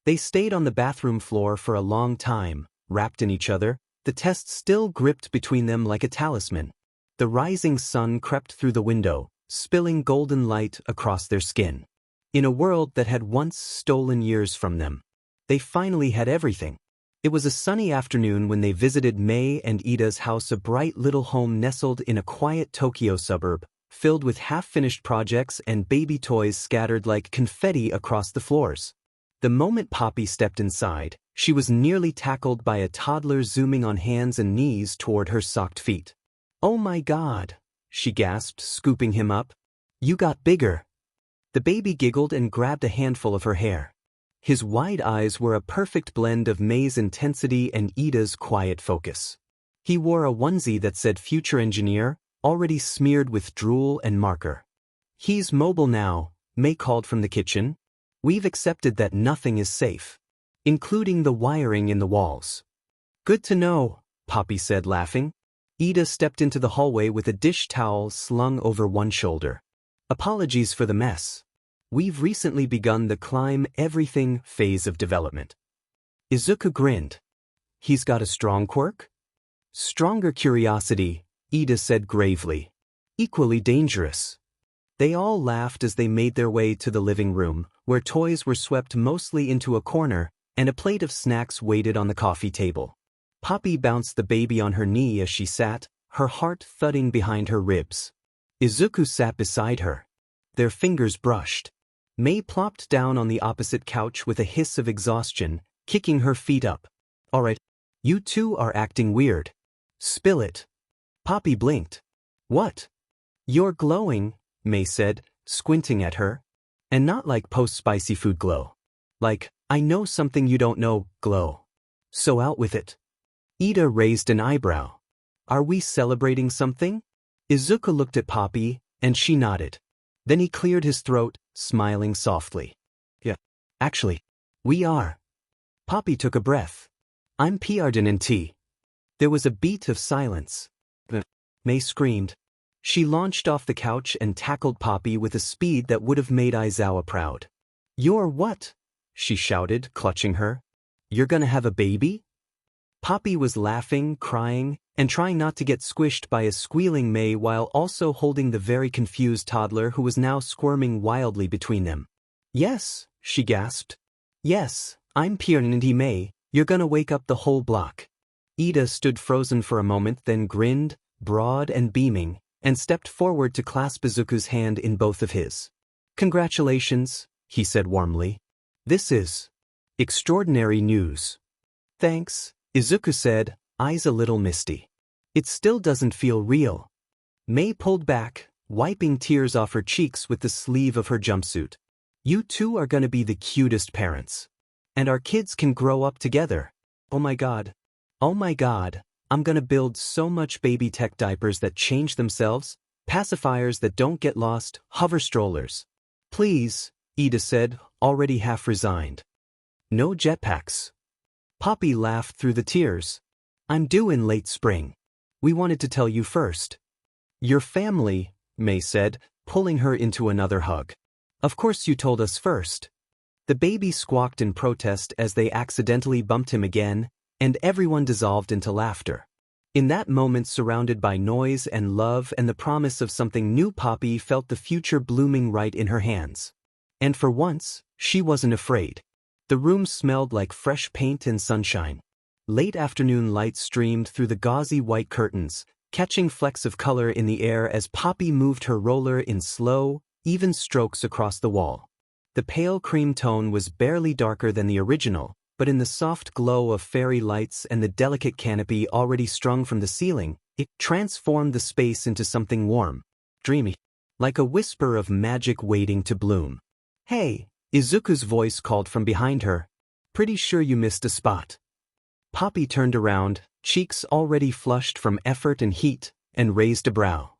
They stayed on the bathroom floor for a long time, wrapped in each other, the test still gripped between them like a talisman. The rising sun crept through the window, spilling golden light across their skin. In a world that had once stolen years from them, they finally had everything. It was a sunny afternoon when they visited Mei and Ida's house, a bright little home nestled in a quiet Tokyo suburb, filled with half-finished projects and baby toys scattered like confetti across the floors. The moment Poppy stepped inside, she was nearly tackled by a toddler zooming on hands and knees toward her socked feet. Oh my God, she gasped, scooping him up. You got bigger. The baby giggled and grabbed a handful of her hair. His wide eyes were a perfect blend of Mei's intensity and Ida's quiet focus. He wore a onesie that said future engineer, already smeared with drool and marker. He's mobile now, Mei called from the kitchen. We've accepted that nothing is safe, including the wiring in the walls. Good to know, Poppy said, laughing. Ida stepped into the hallway with a dish towel slung over one shoulder. Apologies for the mess. We've recently begun the climb everything phase of development. Izuku grinned. He's got a strong quirk? Stronger curiosity, Ida said gravely. Equally dangerous. They all laughed as they made their way to the living room, where toys were swept mostly into a corner, and a plate of snacks waited on the coffee table. Poppy bounced the baby on her knee as she sat, her heart thudding behind her ribs. Izuku sat beside her. Their fingers brushed. Mei plopped down on the opposite couch with a hiss of exhaustion, kicking her feet up. Alright, you two are acting weird. Spill it. Poppy blinked. What? You're glowing, Mei said, squinting at her. And not like post-spicy food glow. Like, I know something you don't know, glow. So out with it. Ida raised an eyebrow. Are we celebrating something? Izuku looked at Poppy, and she nodded. Then he cleared his throat, smiling softly. Yeah, actually, we are. Poppy took a breath. I'm Piarden and T. There was a beat of silence. Mei screamed. She launched off the couch and tackled Poppy with a speed that would have made Aizawa proud. You're what? She shouted, clutching her. You're gonna have a baby? Poppy was laughing, crying, and trying not to get squished by a squealing Mei while also holding the very confused toddler who was now squirming wildly between them. Yes, she gasped. Yes, I'm Piarden Mei. You're gonna wake up the whole block. Ida stood frozen for a moment, then grinned, broad and beaming, and stepped forward to clasp Izuku's hand in both of his. Congratulations, he said warmly. This is extraordinary news. Thanks, Izuku said, eyes a little misty. It still doesn't feel real. Mei pulled back, wiping tears off her cheeks with the sleeve of her jumpsuit. You two are gonna be the cutest parents. And our kids can grow up together. Oh my god. Oh my god. I'm gonna build so much baby tech diapers that change themselves, pacifiers that don't get lost, hover strollers. Please, Ida said, already half resigned. No jetpacks. Poppy laughed through the tears. I'm due in late spring. We wanted to tell you first. Your family, Mei said, pulling her into another hug. Of course you told us first. The baby squawked in protest as they accidentally bumped him again, and everyone dissolved into laughter. In that moment, surrounded by noise and love and the promise of something new, Poppy felt the future blooming right in her hands. And for once, she wasn't afraid. The room smelled like fresh paint and sunshine. Late afternoon light streamed through the gauzy white curtains, catching flecks of color in the air as Poppy moved her roller in slow, even strokes across the wall. The pale cream tone was barely darker than the original, but in the soft glow of fairy lights and the delicate canopy already strung from the ceiling, it transformed the space into something warm, dreamy, like a whisper of magic waiting to bloom. Hey, Izuku's voice called from behind her. Pretty sure you missed a spot. Poppy turned around, cheeks already flushed from effort and heat, and raised a brow.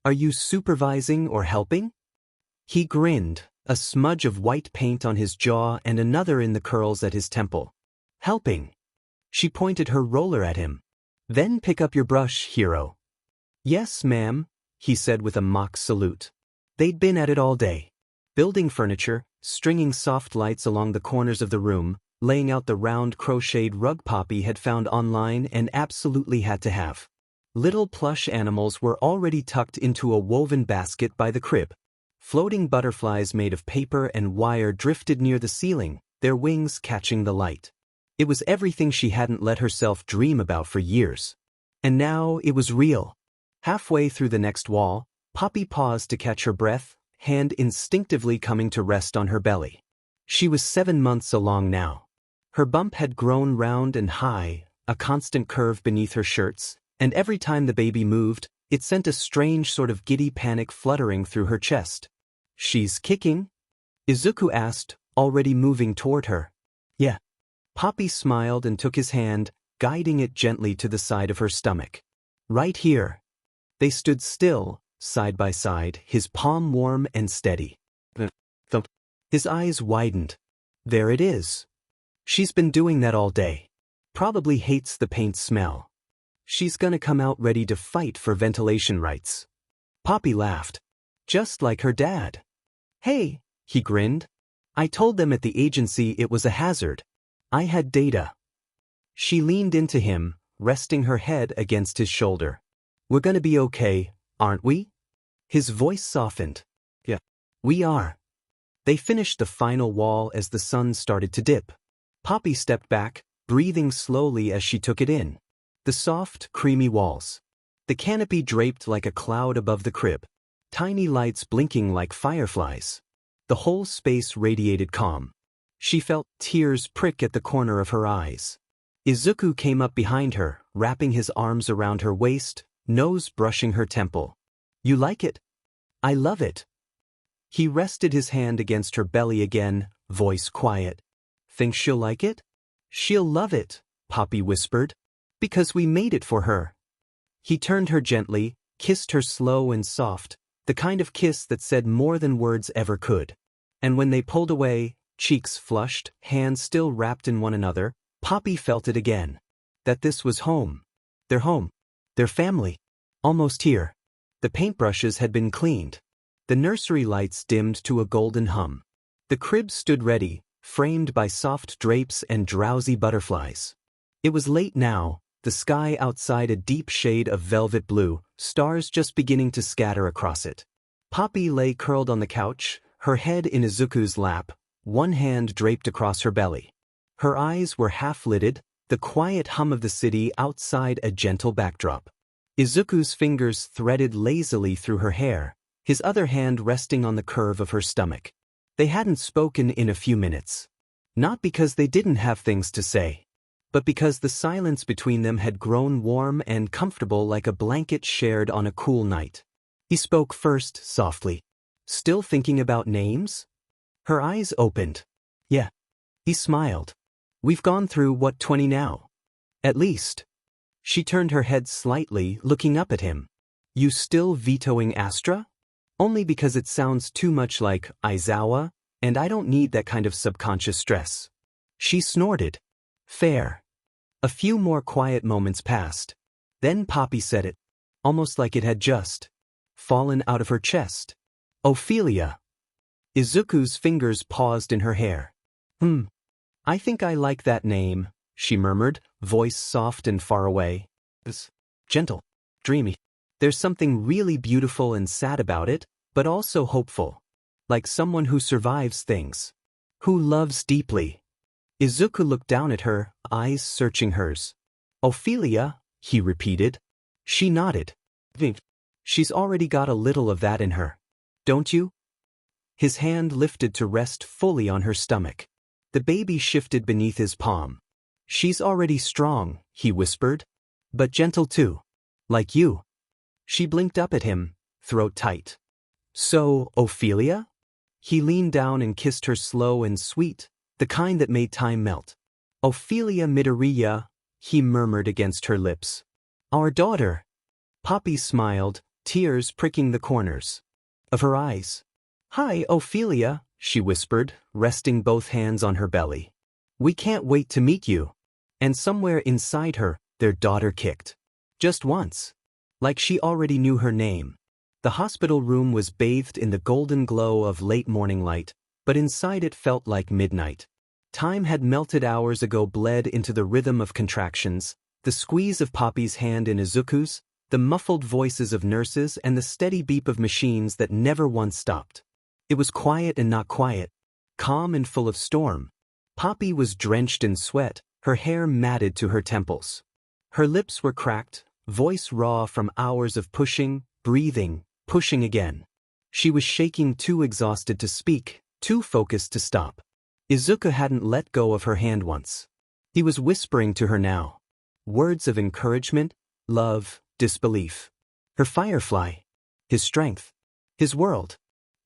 Are you supervising or helping? He grinned, a smudge of white paint on his jaw and another in the curls at his temple. Helping. She pointed her roller at him. Then pick up your brush, hero. Yes, ma'am, he said with a mock salute. They'd been at it all day. Building furniture, stringing soft lights along the corners of the room, laying out the round crocheted rug Poppy had found online and absolutely had to have. Little plush animals were already tucked into a woven basket by the crib. Floating butterflies made of paper and wire drifted near the ceiling, their wings catching the light. It was everything she hadn't let herself dream about for years. And now it was real. Halfway through the next wall, Poppy paused to catch her breath, hand instinctively coming to rest on her belly. She was 7 months along now. Her bump had grown round and high, a constant curve beneath her shirts, and every time the baby moved, it sent a strange sort of giddy panic fluttering through her chest. She's kicking? Izuku asked, already moving toward her. Yeah. Poppy smiled and took his hand, guiding it gently to the side of her stomach. Right here. They stood still, side by side, his palm warm and steady. Thump. His eyes widened. There it is. She's been doing that all day. Probably hates the paint smell. She's gonna come out ready to fight for ventilation rights. Poppy laughed. Just like her dad. Hey, he grinned. I told them at the agency it was a hazard. I had data. She leaned into him, resting her head against his shoulder. We're gonna be okay, aren't we? His voice softened. Yeah. We are. They finished the final wall as the sun started to dip. Poppy stepped back, breathing slowly as she took it in. The soft, creamy walls. The canopy draped like a cloud above the crib. Tiny lights blinking like fireflies. The whole space radiated calm. She felt tears prick at the corner of her eyes. Izuku came up behind her, wrapping his arms around her waist, nose brushing her temple. You like it? I love it. He rested his hand against her belly again, voice quiet. Think she'll like it? She'll love it, Poppy whispered. Because we made it for her. He turned her gently, kissed her slow and soft, the kind of kiss that said more than words ever could. And when they pulled away, cheeks flushed, hands still wrapped in one another, Poppy felt it again. That this was home. Their home. Their family. Almost here. The paintbrushes had been cleaned. The nursery lights dimmed to a golden hum. The crib stood ready, framed by soft drapes and drowsy butterflies. It was late now, the sky outside a deep shade of velvet blue, stars just beginning to scatter across it. Poppy lay curled on the couch, her head in Izuku's lap, one hand draped across her belly. Her eyes were half-lidded, the quiet hum of the city outside a gentle backdrop. Izuku's fingers threaded lazily through her hair, his other hand resting on the curve of her stomach. They hadn't spoken in a few minutes. Not because they didn't have things to say, but because the silence between them had grown warm and comfortable like a blanket shared on a cool night. He spoke first, softly. Still thinking about names? Her eyes opened. Yeah. He smiled. We've gone through, 20 now? At least. She turned her head slightly, looking up at him. You still vetoing Astra? Only because it sounds too much like Aizawa, and I don't need that kind of subconscious stress. She snorted. Fair. A few more quiet moments passed. Then Poppy said it, almost like it had just fallen out of her chest. Ophelia. Izuku's fingers paused in her hair. I think I like that name, she murmured, voice soft and far away. It's gentle, dreamy. There's something really beautiful and sad about it, but also hopeful. Like someone who survives things. Who loves deeply. Izuku looked down at her, eyes searching hers. Ophelia, he repeated. She nodded. She's already got a little of that in her. Don't you? His hand lifted to rest fully on her stomach. The baby shifted beneath his palm. She's already strong, he whispered. But gentle too. Like you. She blinked up at him, throat tight. So, Ophelia? He leaned down and kissed her slow and sweet, the kind that made time melt. Ophelia Midoriya, he murmured against her lips. Our daughter. Poppy smiled, tears pricking the corners of her eyes. Hi, Ophelia, she whispered, resting both hands on her belly. We can't wait to meet you. And somewhere inside her, their daughter kicked. Just once. Like she already knew her name. The hospital room was bathed in the golden glow of late morning light, but inside it felt like midnight. Time had melted hours ago, bled into the rhythm of contractions, the squeeze of Poppy's hand in Izuku's, the muffled voices of nurses and the steady beep of machines that never once stopped. It was quiet and not quiet, calm and full of storm. Poppy was drenched in sweat, her hair matted to her temples. Her lips were cracked, voice raw from hours of pushing, breathing, pushing again. She was shaking, too exhausted to speak, too focused to stop. Izuku hadn't let go of her hand once. He was whispering to her now. Words of encouragement, love, disbelief. Her firefly. His strength. His world.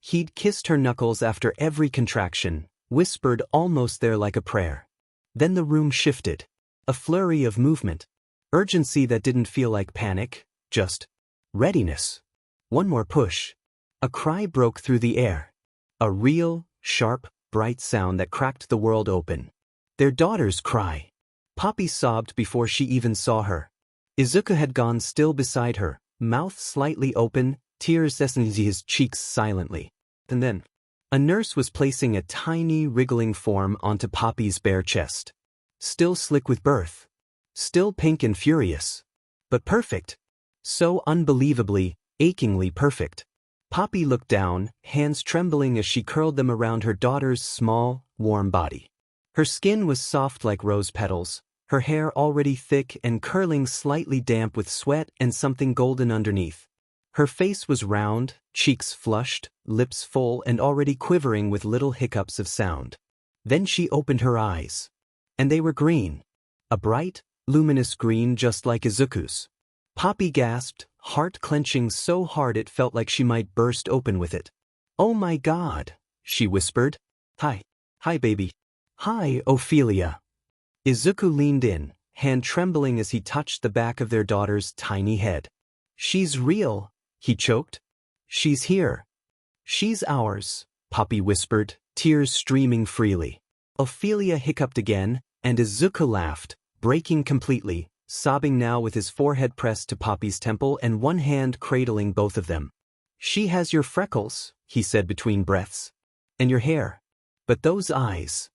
He'd kissed her knuckles after every contraction, whispered almost there like a prayer. Then the room shifted. A flurry of movement. Urgency that didn't feel like panic, just readiness. One more push. A cry broke through the air. A real, sharp, bright sound that cracked the world open. Their daughter's cry. Poppy sobbed before she even saw her. Izuku had gone still beside her, mouth slightly open, tears essing his cheeks silently. And then, a nurse was placing a tiny, wriggling form onto Poppy's bare chest. Still slick with birth. Still pink and furious. But perfect. So unbelievably, achingly perfect. Poppy looked down, hands trembling as she curled them around her daughter's small, warm body. Her skin was soft like rose petals, her hair already thick and curling slightly damp with sweat and something golden underneath. Her face was round, cheeks flushed, lips full and already quivering with little hiccups of sound. Then she opened her eyes. And they were green. A bright, luminous green just like Izuku's. Poppy gasped, heart clenching so hard it felt like she might burst open with it. "Oh my God," she whispered. "Hi. Hi, baby." "Hi, Oilia." Izuku leaned in, hand trembling as he touched the back of their daughter's tiny head. "She's real," he choked. "She's here. She's ours," Poppy whispered, tears streaming freely. Oilia hiccuped again, and Izuku laughed, breaking completely, sobbing now with his forehead pressed to Poppy's temple and one hand cradling both of them. "She has your freckles," he said between breaths. "And your hair. But those eyes."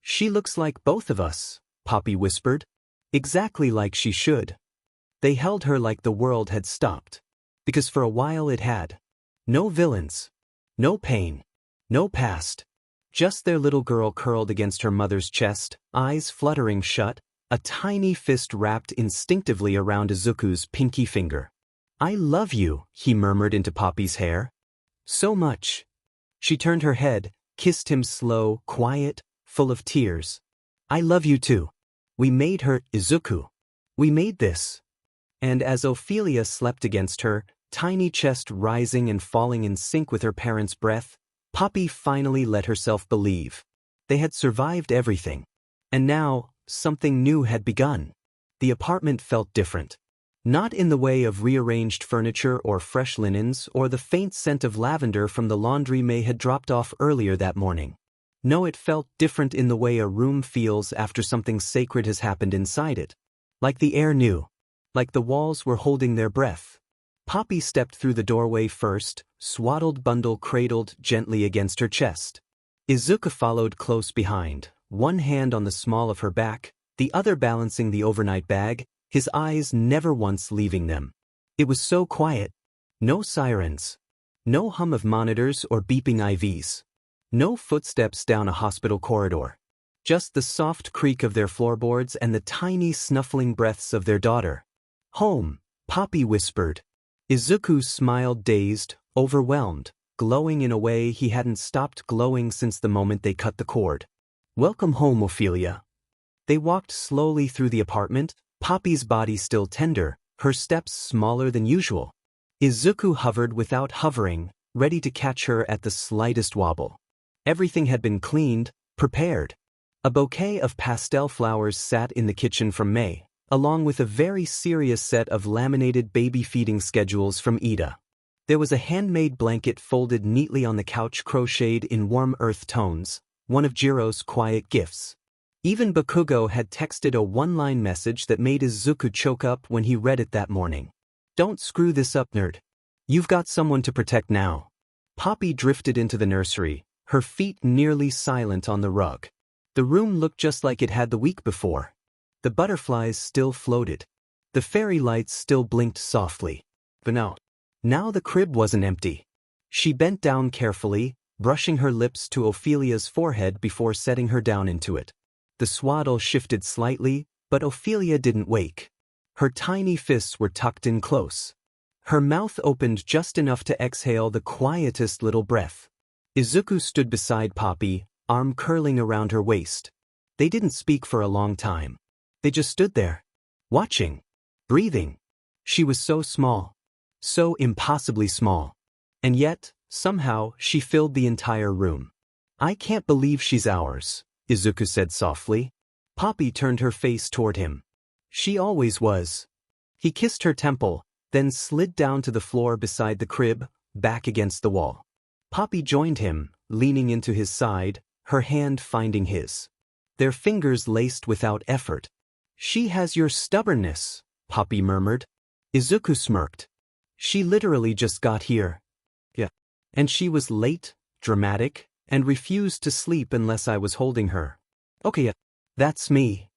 "She looks like both of us," Poppy whispered. "Exactly like she should." They held her like the world had stopped. Because for a while it had. No villains. No pain. No past. Just their little girl curled against her mother's chest, eyes fluttering shut, a tiny fist wrapped instinctively around Izuku's pinky finger. "I love you," he murmured into Poppy's hair. "So much." She turned her head, kissed him slow, quiet, full of tears. "I love you too. We made her, Izuku. We made this." And as Oilia slept against her, tiny chest rising and falling in sync with her parents' breath, Poppy finally let herself believe. They had survived everything. And now, something new had begun. The apartment felt different. Not in the way of rearranged furniture or fresh linens or the faint scent of lavender from the laundry May had dropped off earlier that morning. No, it felt different in the way a room feels after something sacred has happened inside it. Like the air knew. Like the walls were holding their breath. Poppy stepped through the doorway first, swaddled bundle cradled gently against her chest. Izuku followed close behind, one hand on the small of her back, the other balancing the overnight bag, his eyes never once leaving them. It was so quiet. No sirens. No hum of monitors or beeping IVs. No footsteps down a hospital corridor. Just the soft creak of their floorboards and the tiny snuffling breaths of their daughter. "Home," Poppy whispered. Izuku smiled dazed, overwhelmed, glowing in a way he hadn't stopped glowing since the moment they cut the cord. "Welcome home, Oilia." They walked slowly through the apartment, Poppy's body still tender, her steps smaller than usual. Izuku hovered without hovering, ready to catch her at the slightest wobble. Everything had been cleaned, prepared. A bouquet of pastel flowers sat in the kitchen from May, along with a very serious set of laminated baby feeding schedules from Ida. There was a handmade blanket folded neatly on the couch crocheted in warm earth tones, one of Jiro's quiet gifts. Even Bakugo had texted a one-line message that made Izuku choke up when he read it that morning. "Don't screw this up, nerd. You've got someone to protect now." Poppy drifted into the nursery, her feet nearly silent on the rug. The room looked just like it had the week before. The butterflies still floated. The fairy lights still blinked softly. But now the crib wasn't empty. She bent down carefully, brushing her lips to Ophelia's forehead before setting her down into it. The swaddle shifted slightly, but Oilia didn't wake. Her tiny fists were tucked in close. Her mouth opened just enough to exhale the quietest little breath. Izuku stood beside Poppy, arm curling around her waist. They didn't speak for a long time. They just stood there, watching, breathing. She was so small, so impossibly small. And yet, somehow, she filled the entire room. "I can't believe she's ours," Izuku said softly. Poppy turned her face toward him. "She always was." He kissed her temple, then slid down to the floor beside the crib, back against the wall. Poppy joined him, leaning into his side, her hand finding his. Their fingers laced without effort. "She has your stubbornness," Poppy murmured. Izuku smirked. "She literally just got here." "Yeah. And she was late, dramatic, and refused to sleep unless I was holding her." "Okay, that's me."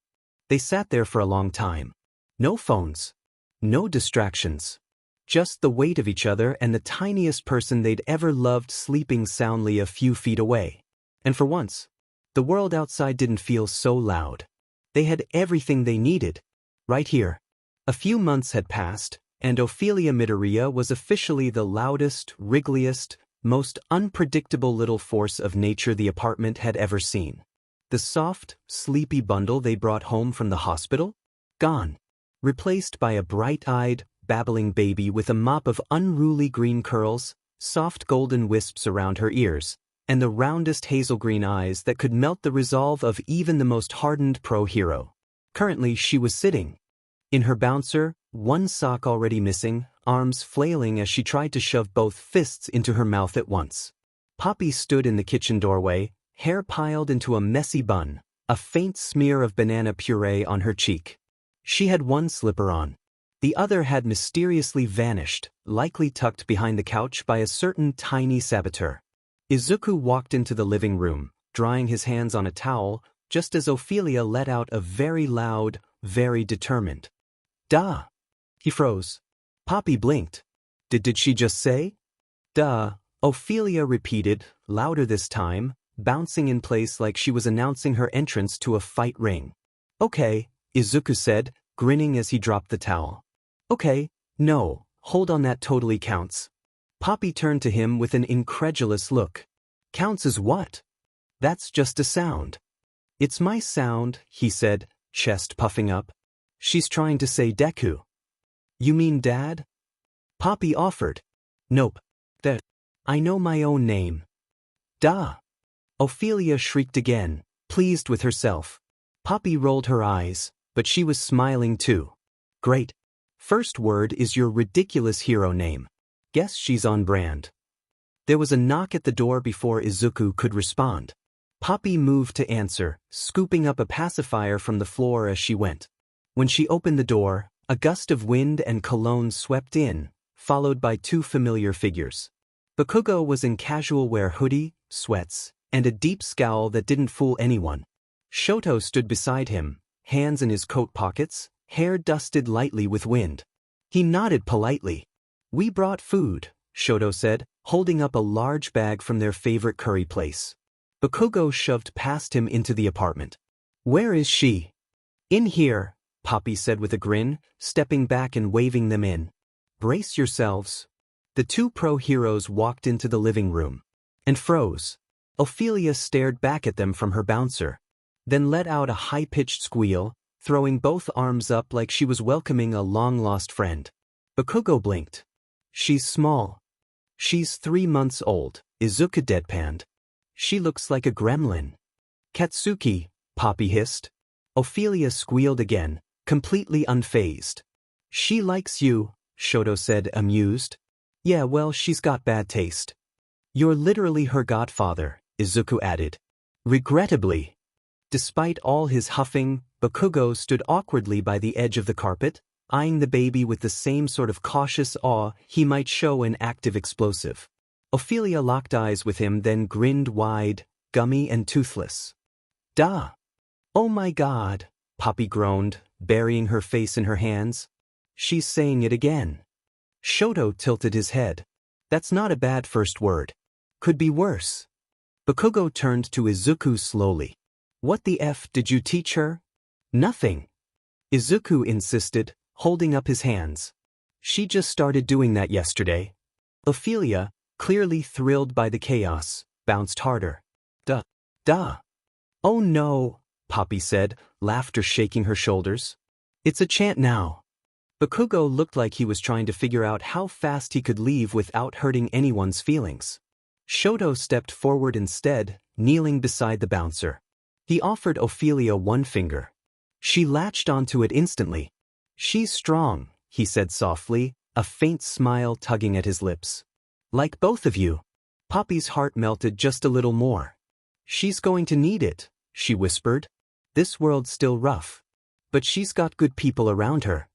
They sat there for a long time. No phones. No distractions. Just the weight of each other and the tiniest person they'd ever loved sleeping soundly a few feet away. And for once, the world outside didn't feel so loud. They had everything they needed, right here. A few months had passed, and Oilia Midoriya was officially the loudest, wriggliest, most unpredictable little force of nature the apartment had ever seen. The soft, sleepy bundle they brought home from the hospital? Gone. Replaced by a bright-eyed, babbling baby with a mop of unruly green curls, soft golden wisps around her ears, and the roundest hazel green eyes that could melt the resolve of even the most hardened pro-hero. Currently, she was sitting in her bouncer, one sock already missing, arms flailing as she tried to shove both fists into her mouth at once. Poppy stood in the kitchen doorway, hair piled into a messy bun, a faint smear of banana puree on her cheek. She had one slipper on. The other had mysteriously vanished, likely tucked behind the couch by a certain tiny saboteur. Izuku walked into the living room, drying his hands on a towel, just as Oilia let out a very loud, very determined "Duh." He froze. Poppy blinked. Did she just say? "Duh," Oilia repeated, louder this time, bouncing in place like she was announcing her entrance to a fight ring. "Okay," Izuku said, grinning as he dropped the towel. "Okay, no, hold on, that totally counts." Poppy turned to him with an incredulous look. "Counts as what?" "That's just a sound." "It's my sound," he said, chest puffing up. "She's trying to say Deku." "You mean Dad?" Poppy offered. "Nope. That. I know my own name." "Duh." Oilia shrieked again, pleased with herself. Poppy rolled her eyes, but she was smiling too. "Great. First word is your ridiculous hero name. Guess she's on brand." There was a knock at the door before Izuku could respond. Poppy moved to answer, scooping up a pacifier from the floor as she went. When she opened the door, a gust of wind and cologne swept in, followed by two familiar figures. Bakugo was in casual wear hoodie, sweats, and a deep scowl that didn't fool anyone. Shoto stood beside him, hands in his coat pockets, hair dusted lightly with wind. He nodded politely. "We brought food," Shoto said, holding up a large bag from their favorite curry place. Bakugo shoved past him into the apartment. "Where is she?" "In here," Poppy said with a grin, stepping back and waving them in. "Brace yourselves." The two pro-heroes walked into the living room and froze. Oilia stared back at them from her bouncer, then let out a high-pitched squeal, throwing both arms up like she was welcoming a long-lost friend. Bakugo blinked. "She's small." "She's 3 months old," Izuku deadpanned. "She looks like a gremlin." "Katsuki," Poppy hissed. Oilia squealed again, completely unfazed. "She likes you," Shoto said, amused. "Yeah, well, she's got bad taste." "You're literally her godfather," Izuku added. Regrettably. Despite all his huffing, Bakugo stood awkwardly by the edge of the carpet, eyeing the baby with the same sort of cautious awe he might show an active explosive. Oilia locked eyes with him, then grinned wide, gummy and toothless. "Duh." "Oh my God," Poppy groaned, burying her face in her hands. "She's saying it again." Shoto tilted his head. "That's not a bad first word. Could be worse." Bakugo turned to Izuku slowly. "What the F did you teach her?" "Nothing." Izuku insisted, holding up his hands. "She just started doing that yesterday." Oilia, clearly thrilled by the chaos, bounced harder. "Duh. Duh." "Oh no," Poppy said, laughter shaking her shoulders. "It's a chant now." Bakugo looked like he was trying to figure out how fast he could leave without hurting anyone's feelings. Shoto stepped forward instead, kneeling beside the bouncer. He offered Oilia one finger. She latched onto it instantly. "She's strong," he said softly, a faint smile tugging at his lips. "Like both of you." Poppy's heart melted just a little more. "She's going to need it," she whispered. "This world's still rough. But she's got good people around her."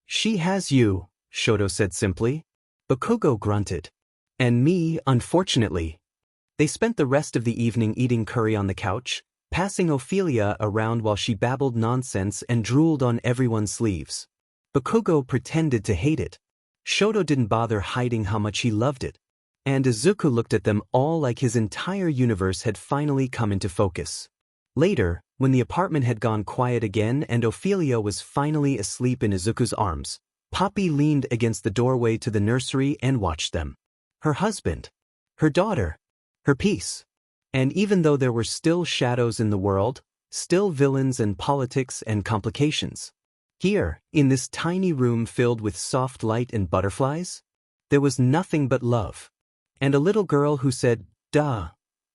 "She has you," Shoto said simply. Bakugo grunted. "And me, unfortunately." They spent the rest of the evening eating curry on the couch, passing Oilia around while she babbled nonsense and drooled on everyone's sleeves. Bakugo pretended to hate it. Shoto didn't bother hiding how much he loved it. And Izuku looked at them all like his entire universe had finally come into focus. Later, when the apartment had gone quiet again and Oilia was finally asleep in Izuku's arms, Poppy leaned against the doorway to the nursery and watched them. Her husband. Her daughter. Her peace. And even though there were still shadows in the world, still villains and politics and complications, here, in this tiny room filled with soft light and butterflies, there was nothing but love. And a little girl who said, "Duh,"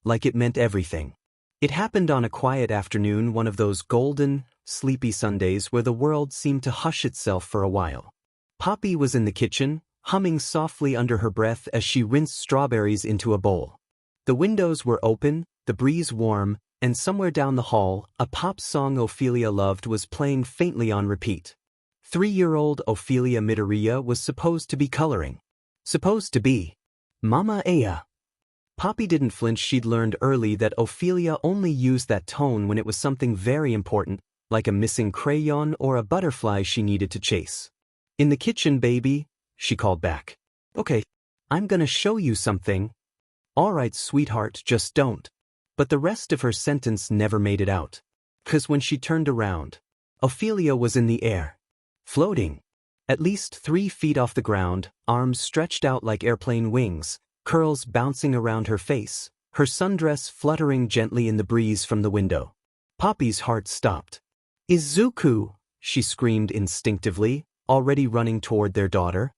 like it meant everything. It happened on a quiet afternoon, one of those golden, sleepy Sundays where the world seemed to hush itself for a while. Poppy was in the kitchen, humming softly under her breath as she rinsed strawberries into a bowl. The windows were open, the breeze warm, and somewhere down the hall, a pop song Oilia loved was playing faintly on repeat. 3-year-old Oilia Midoriya was supposed to be coloring. Supposed to be. Mama Aya. Poppy didn't flinch. She'd learned early that Oilia only used that tone when it was something very important, like a missing crayon or a butterfly she needed to chase. "In the kitchen, baby," she called back. "Okay, I'm gonna show you something." "All right, sweetheart, just don't." But the rest of her sentence never made it out. 'Cause when she turned around, Oilia was in the air. Floating. At least 3 feet off the ground, arms stretched out like airplane wings, curls bouncing around her face, her sundress fluttering gently in the breeze from the window. Poppy's heart stopped. "Izuku!" she screamed instinctively, already running toward their daughter.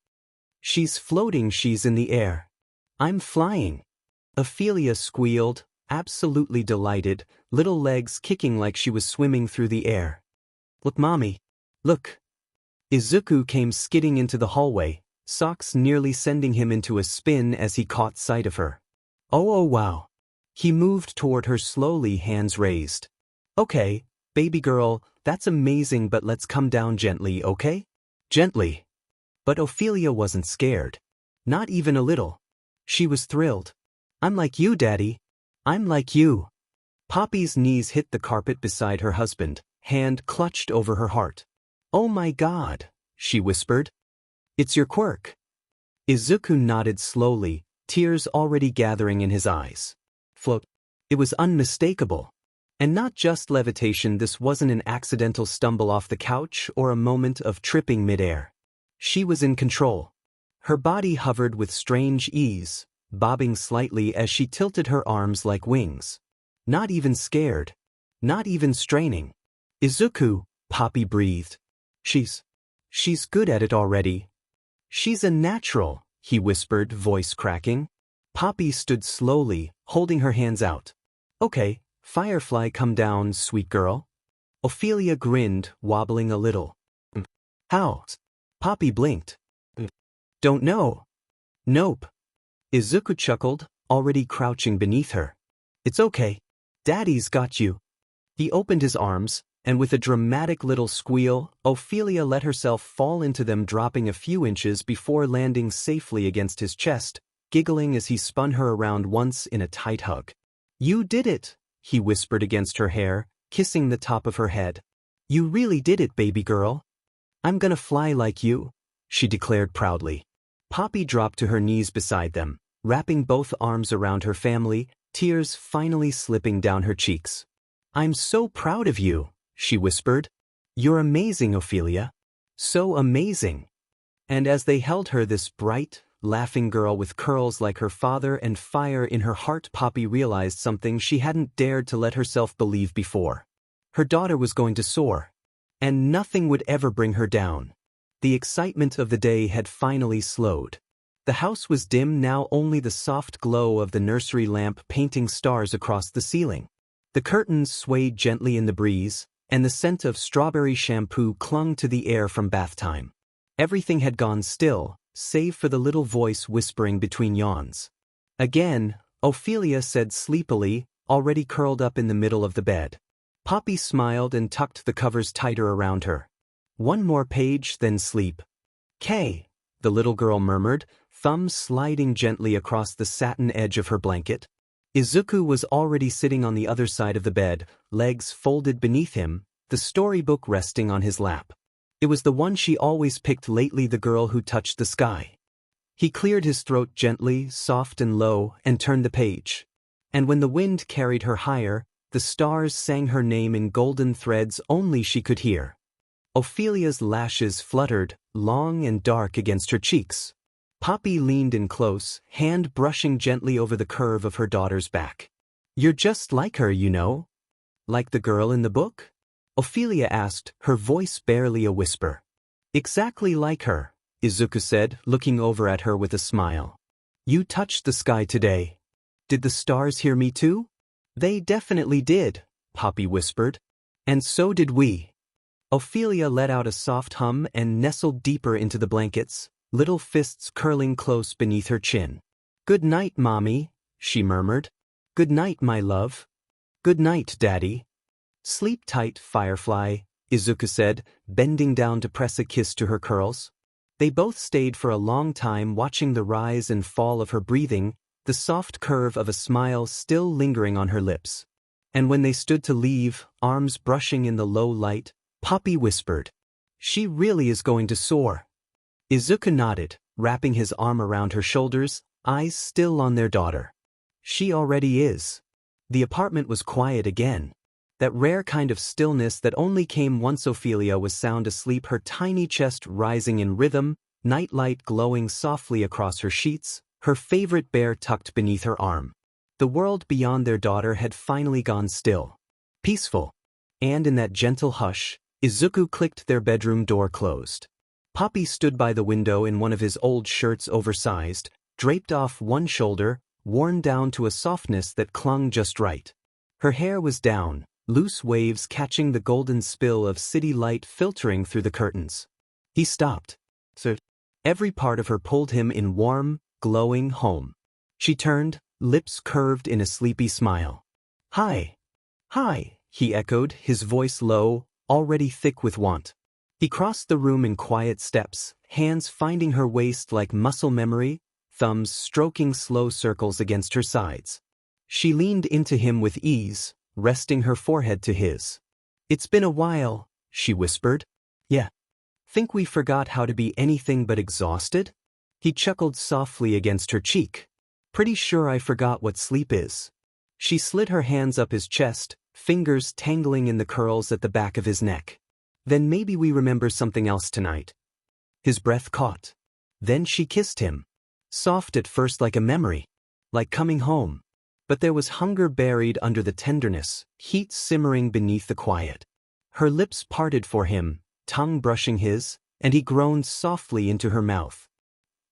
"She's floating, she's in the air. I'm flying." Oilia squealed, absolutely delighted, little legs kicking like she was swimming through the air. "Look, Mommy. Look." Izuku came skidding into the hallway, socks nearly sending him into a spin as he caught sight of her. Oh wow. He moved toward her slowly, hands raised. "Okay, baby girl, that's amazing, but let's come down gently, okay?" Gently. But Oilia wasn't scared. Not even a little. She was thrilled. "I'm like you, Daddy. I'm like you." Poppy's knees hit the carpet beside her husband, hand clutched over her heart. "Oh my God," she whispered. "It's your quirk." Izuku nodded slowly, tears already gathering in his eyes. Float. It was unmistakable. And not just levitation. This wasn't an accidental stumble off the couch or a moment of tripping midair. She was in control. Her body hovered with strange ease, bobbing slightly as she tilted her arms like wings. Not even scared. Not even straining. "Izuku," Poppy breathed. She's good at it already." "She's a natural," he whispered, voice cracking. Poppy stood slowly, holding her hands out. "Okay, Firefly, come down, sweet girl." Oilia grinned, wobbling a little. "How?" Poppy blinked. "Don't know." "Nope." Izuku chuckled, already crouching beneath her. "It's okay. Daddy's got you." He opened his arms, and with a dramatic little squeal, Oilia let herself fall into them, dropping a few inches before landing safely against his chest, giggling as he spun her around once in a tight hug. "You did it," he whispered against her hair, kissing the top of her head. "You really did it, baby girl. I'm gonna fly like you," she declared proudly. Poppy dropped to her knees beside them, wrapping both arms around her family, tears finally slipping down her cheeks. "I'm so proud of you," she whispered. "You're amazing, Oilia. So amazing." And as they held her, this bright, laughing girl with curls like her father and fire in her heart, Poppy realized something she hadn't dared to let herself believe before. Her daughter was going to soar. And nothing would ever bring her down. The excitement of the day had finally slowed. The house was dim now, only the soft glow of the nursery lamp painting stars across the ceiling. The curtains swayed gently in the breeze, and the scent of strawberry shampoo clung to the air from bath time. Everything had gone still, save for the little voice whispering between yawns. Again, Oilia said sleepily, already curled up in the middle of the bed. Poppy smiled and tucked the covers tighter around her. "One more page, then sleep." "K," the little girl murmured, thumbs sliding gently across the satin edge of her blanket. Izuku was already sitting on the other side of the bed, legs folded beneath him, the storybook resting on his lap. It was the one she always picked lately, the girl who touched the sky. He cleared his throat gently, soft and low, and turned the page. And when the wind carried her higher, the stars sang her name in golden threads only she could hear. Ophelia's lashes fluttered, long and dark against her cheeks. Poppy leaned in close, hand brushing gently over the curve of her daughter's back. "You're just like her, you know." "Like the girl in the book?" Ophelia asked, her voice barely a whisper. "Exactly like her," Izuku said, looking over at her with a smile. "You touched the sky today. Did the stars hear me too?" "They definitely did," Poppy whispered. "And so did we." Ophelia let out a soft hum and nestled deeper into the blankets, little fists curling close beneath her chin. "Good night, Mommy," she murmured. "Good night, my love." "Good night, Daddy." "Sleep tight, Firefly," Izuku said, bending down to press a kiss to her curls. They both stayed for a long time, watching the rise and fall of her breathing, the soft curve of a smile still lingering on her lips. And when they stood to leave, arms brushing in the low light, Poppy whispered, "She really is going to soar." Izuku nodded, wrapping his arm around her shoulders, eyes still on their daughter. "She already is." The apartment was quiet again. That rare kind of stillness that only came once Ophelia was sound asleep, her tiny chest rising in rhythm, nightlight glowing softly across her sheets, her favorite bear tucked beneath her arm. The world beyond their daughter had finally gone still. Peaceful. And in that gentle hush, Izuku clicked their bedroom door closed. Poppy stood by the window in one of his old shirts, oversized, draped off one shoulder, worn down to a softness that clung just right. Her hair was down, loose waves catching the golden spill of city light filtering through the curtains. He stopped. So every part of her pulled him in warm, glowing home. She turned, lips curved in a sleepy smile. "Hi." "Hi," he echoed, his voice low, already thick with want. He crossed the room in quiet steps, hands finding her waist like muscle memory, thumbs stroking slow circles against her sides. She leaned into him with ease, resting her forehead to his. "It's been a while," she whispered. "Yeah. Think we forgot how to be anything but exhausted?" He chuckled softly against her cheek. "Pretty sure I forgot what sleep is." She slid her hands up his chest, fingers tangling in the curls at the back of his neck. "Then maybe we remember something else tonight." His breath caught. Then she kissed him. Soft at first, like a memory. Like coming home. But there was hunger buried under the tenderness, heat simmering beneath the quiet. Her lips parted for him, tongue brushing his, and he groaned softly into her mouth.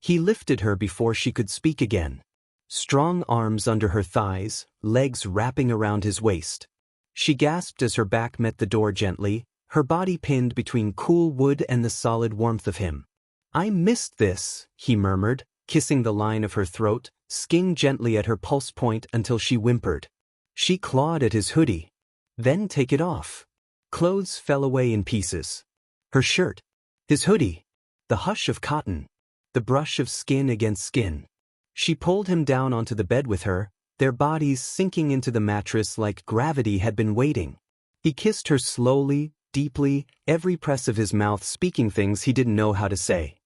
He lifted her before she could speak again. Strong arms under her thighs, legs wrapping around his waist. She gasped as her back met the door gently, her body pinned between cool wood and the solid warmth of him. "I missed this," he murmured, kissing the line of her throat, skin gently at her pulse point until she whimpered. She clawed at his hoodie. "Then take it off." Clothes fell away in pieces. Her shirt. His hoodie. The hush of cotton. The brush of skin against skin. She pulled him down onto the bed with her, their bodies sinking into the mattress like gravity had been waiting. He kissed her slowly, deeply, every press of his mouth speaking things he didn't know how to say.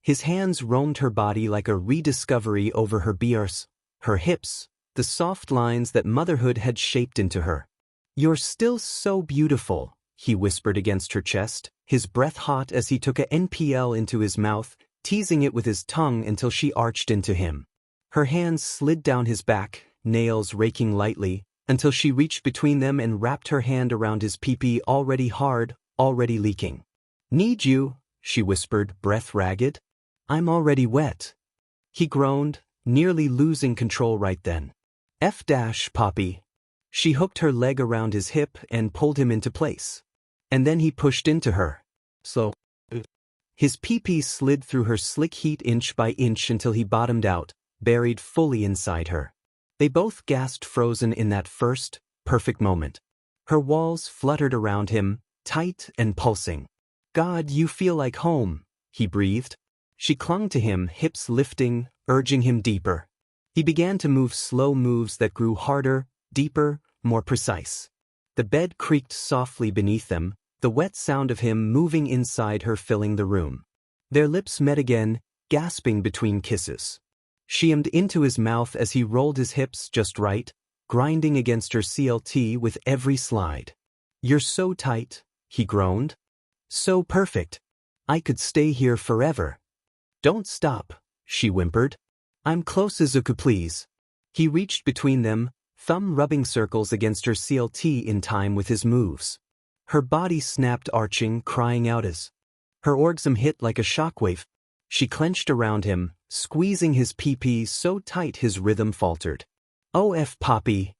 His hands roamed her body like a rediscovery over her biceps, her hips, the soft lines that motherhood had shaped into her. "You're still so beautiful," he whispered against her chest, his breath hot as he took a NPL into his mouth, teasing it with his tongue until she arched into him. Her hands slid down his back, nails raking lightly, until she reached between them and wrapped her hand around his pee-pee, already hard, already leaking. "Need you," she whispered, breath ragged. "I'm already wet." He groaned, nearly losing control right then. Poppy." She hooked her leg around his hip and pulled him into place. And then he pushed into her. Slow. His pee-pee slid through her slick heat inch by inch until he bottomed out, buried fully inside her. They both gasped, frozen in that first, perfect moment. Her walls fluttered around him, tight and pulsing. "God, you feel like home," he breathed. She clung to him, hips lifting, urging him deeper. He began to move slow moves that grew harder, deeper, more precise. The bed creaked softly beneath them, the wet sound of him moving inside her filling the room. Their lips met again, gasping between kisses. She aimed into his mouth as he rolled his hips just right, grinding against her CLT with every slide. "You're so tight," he groaned. "So perfect. I could stay here forever." "Don't stop," she whimpered. "I'm close, Izuku, please." He reached between them, thumb rubbing circles against her CLT in time with his moves. Her body snapped, arching, crying out as her orgasm hit like a shockwave. She clenched around him, squeezing his PP so tight his rhythm faltered. "OF Poppy."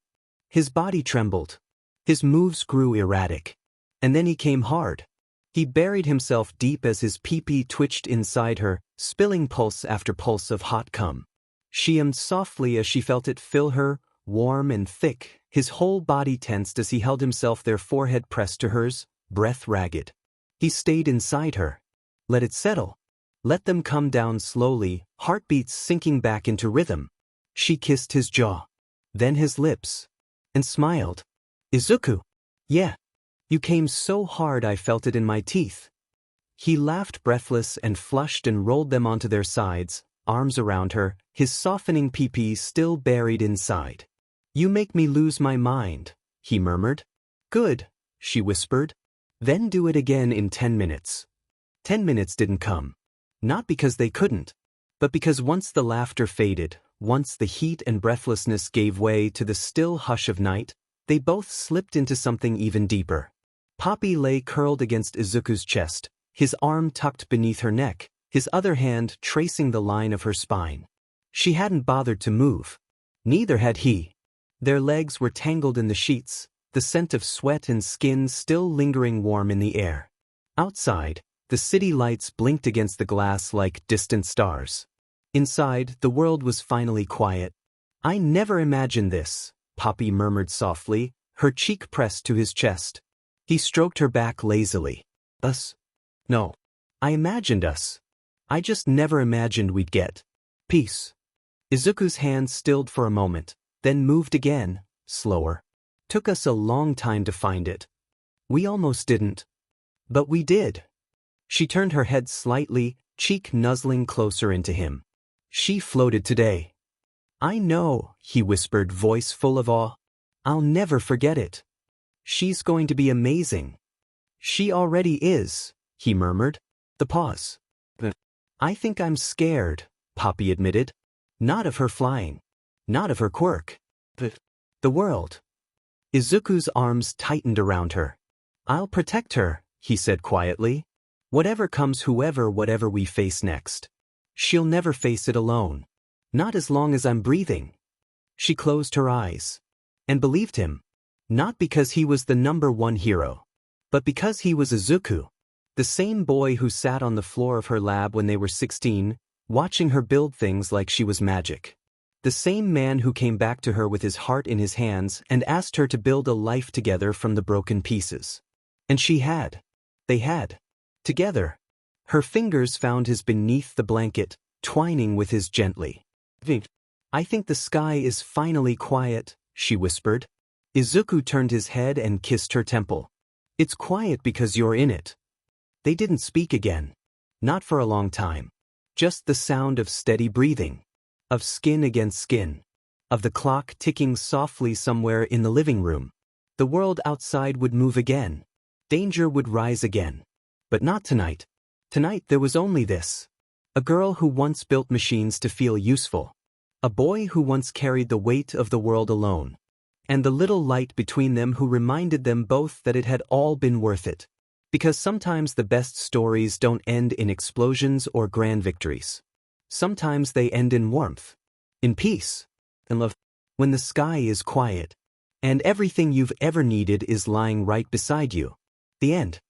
His body trembled. His moves grew erratic. And then he came hard. He buried himself deep as his PP twitched inside her, spilling pulse after pulse of hot cum. She hummed softly as she felt it fill her, warm and thick, his whole body tensed as he held himself, their forehead pressed to hers, breath ragged. He stayed inside her. Let it settle. Let them come down slowly, heartbeats sinking back into rhythm. She kissed his jaw. Then his lips. And smiled. "Izuku." "Yeah. You came so hard I felt it in my teeth." He laughed, breathless, and flushed and rolled them onto their sides, arms around her, his softening PP still buried inside. "You make me lose my mind," he murmured. "Good," she whispered. "Then do it again in 10 minutes. 10 minutes didn't come. Not because they couldn't, but because once the laughter faded, once the heat and breathlessness gave way to the still hush of night, they both slipped into something even deeper. Poppy lay curled against Izuku's chest, his arm tucked beneath her neck, his other hand tracing the line of her spine. She hadn't bothered to move. Neither had he. Their legs were tangled in the sheets, the scent of sweat and skin still lingering warm in the air. Outside, the city lights blinked against the glass like distant stars. Inside, the world was finally quiet. "I never imagined this," Poppy murmured softly, her cheek pressed to his chest. He stroked her back lazily. "Us? No. I imagined us. I just never imagined we'd get peace." Izuku's hand stilled for a moment, then moved again, slower. "Took us a long time to find it. We almost didn't. But we did." She turned her head slightly, cheek nuzzling closer into him. "She floated today." "I know," he whispered, voice full of awe. "I'll never forget it. She's going to be amazing." "She already is," he murmured. The pause. "I think I'm scared," Poppy admitted. "Not of her flying. Not of her quirk. The world." Izuku's arms tightened around her. "I'll protect her," he said quietly. "Whatever comes, whatever we face next. She'll never face it alone. Not as long as I'm breathing." She closed her eyes. And believed him. Not because he was the #1 hero. But because he was Izuku. The same boy who sat on the floor of her lab when they were 16, watching her build things like she was magic. The same man who came back to her with his heart in his hands and asked her to build a life together from the broken pieces. And she had. They had. Together. Her fingers found his beneath the blanket, twining with his gently. "I think the sky is finally quiet," she whispered. Izuku turned his head and kissed her temple. "It's quiet because you're in it." They didn't speak again. Not for a long time. Just the sound of steady breathing. Of skin against skin. Of the clock ticking softly somewhere in the living room. The world outside would move again. Danger would rise again. But not tonight. Tonight there was only this. A girl who once built machines to feel useful. A boy who once carried the weight of the world alone. And the little light between them who reminded them both that it had all been worth it. Because sometimes the best stories don't end in explosions or grand victories. Sometimes they end in warmth. In peace. In love. When the sky is quiet. And everything you've ever needed is lying right beside you. The end.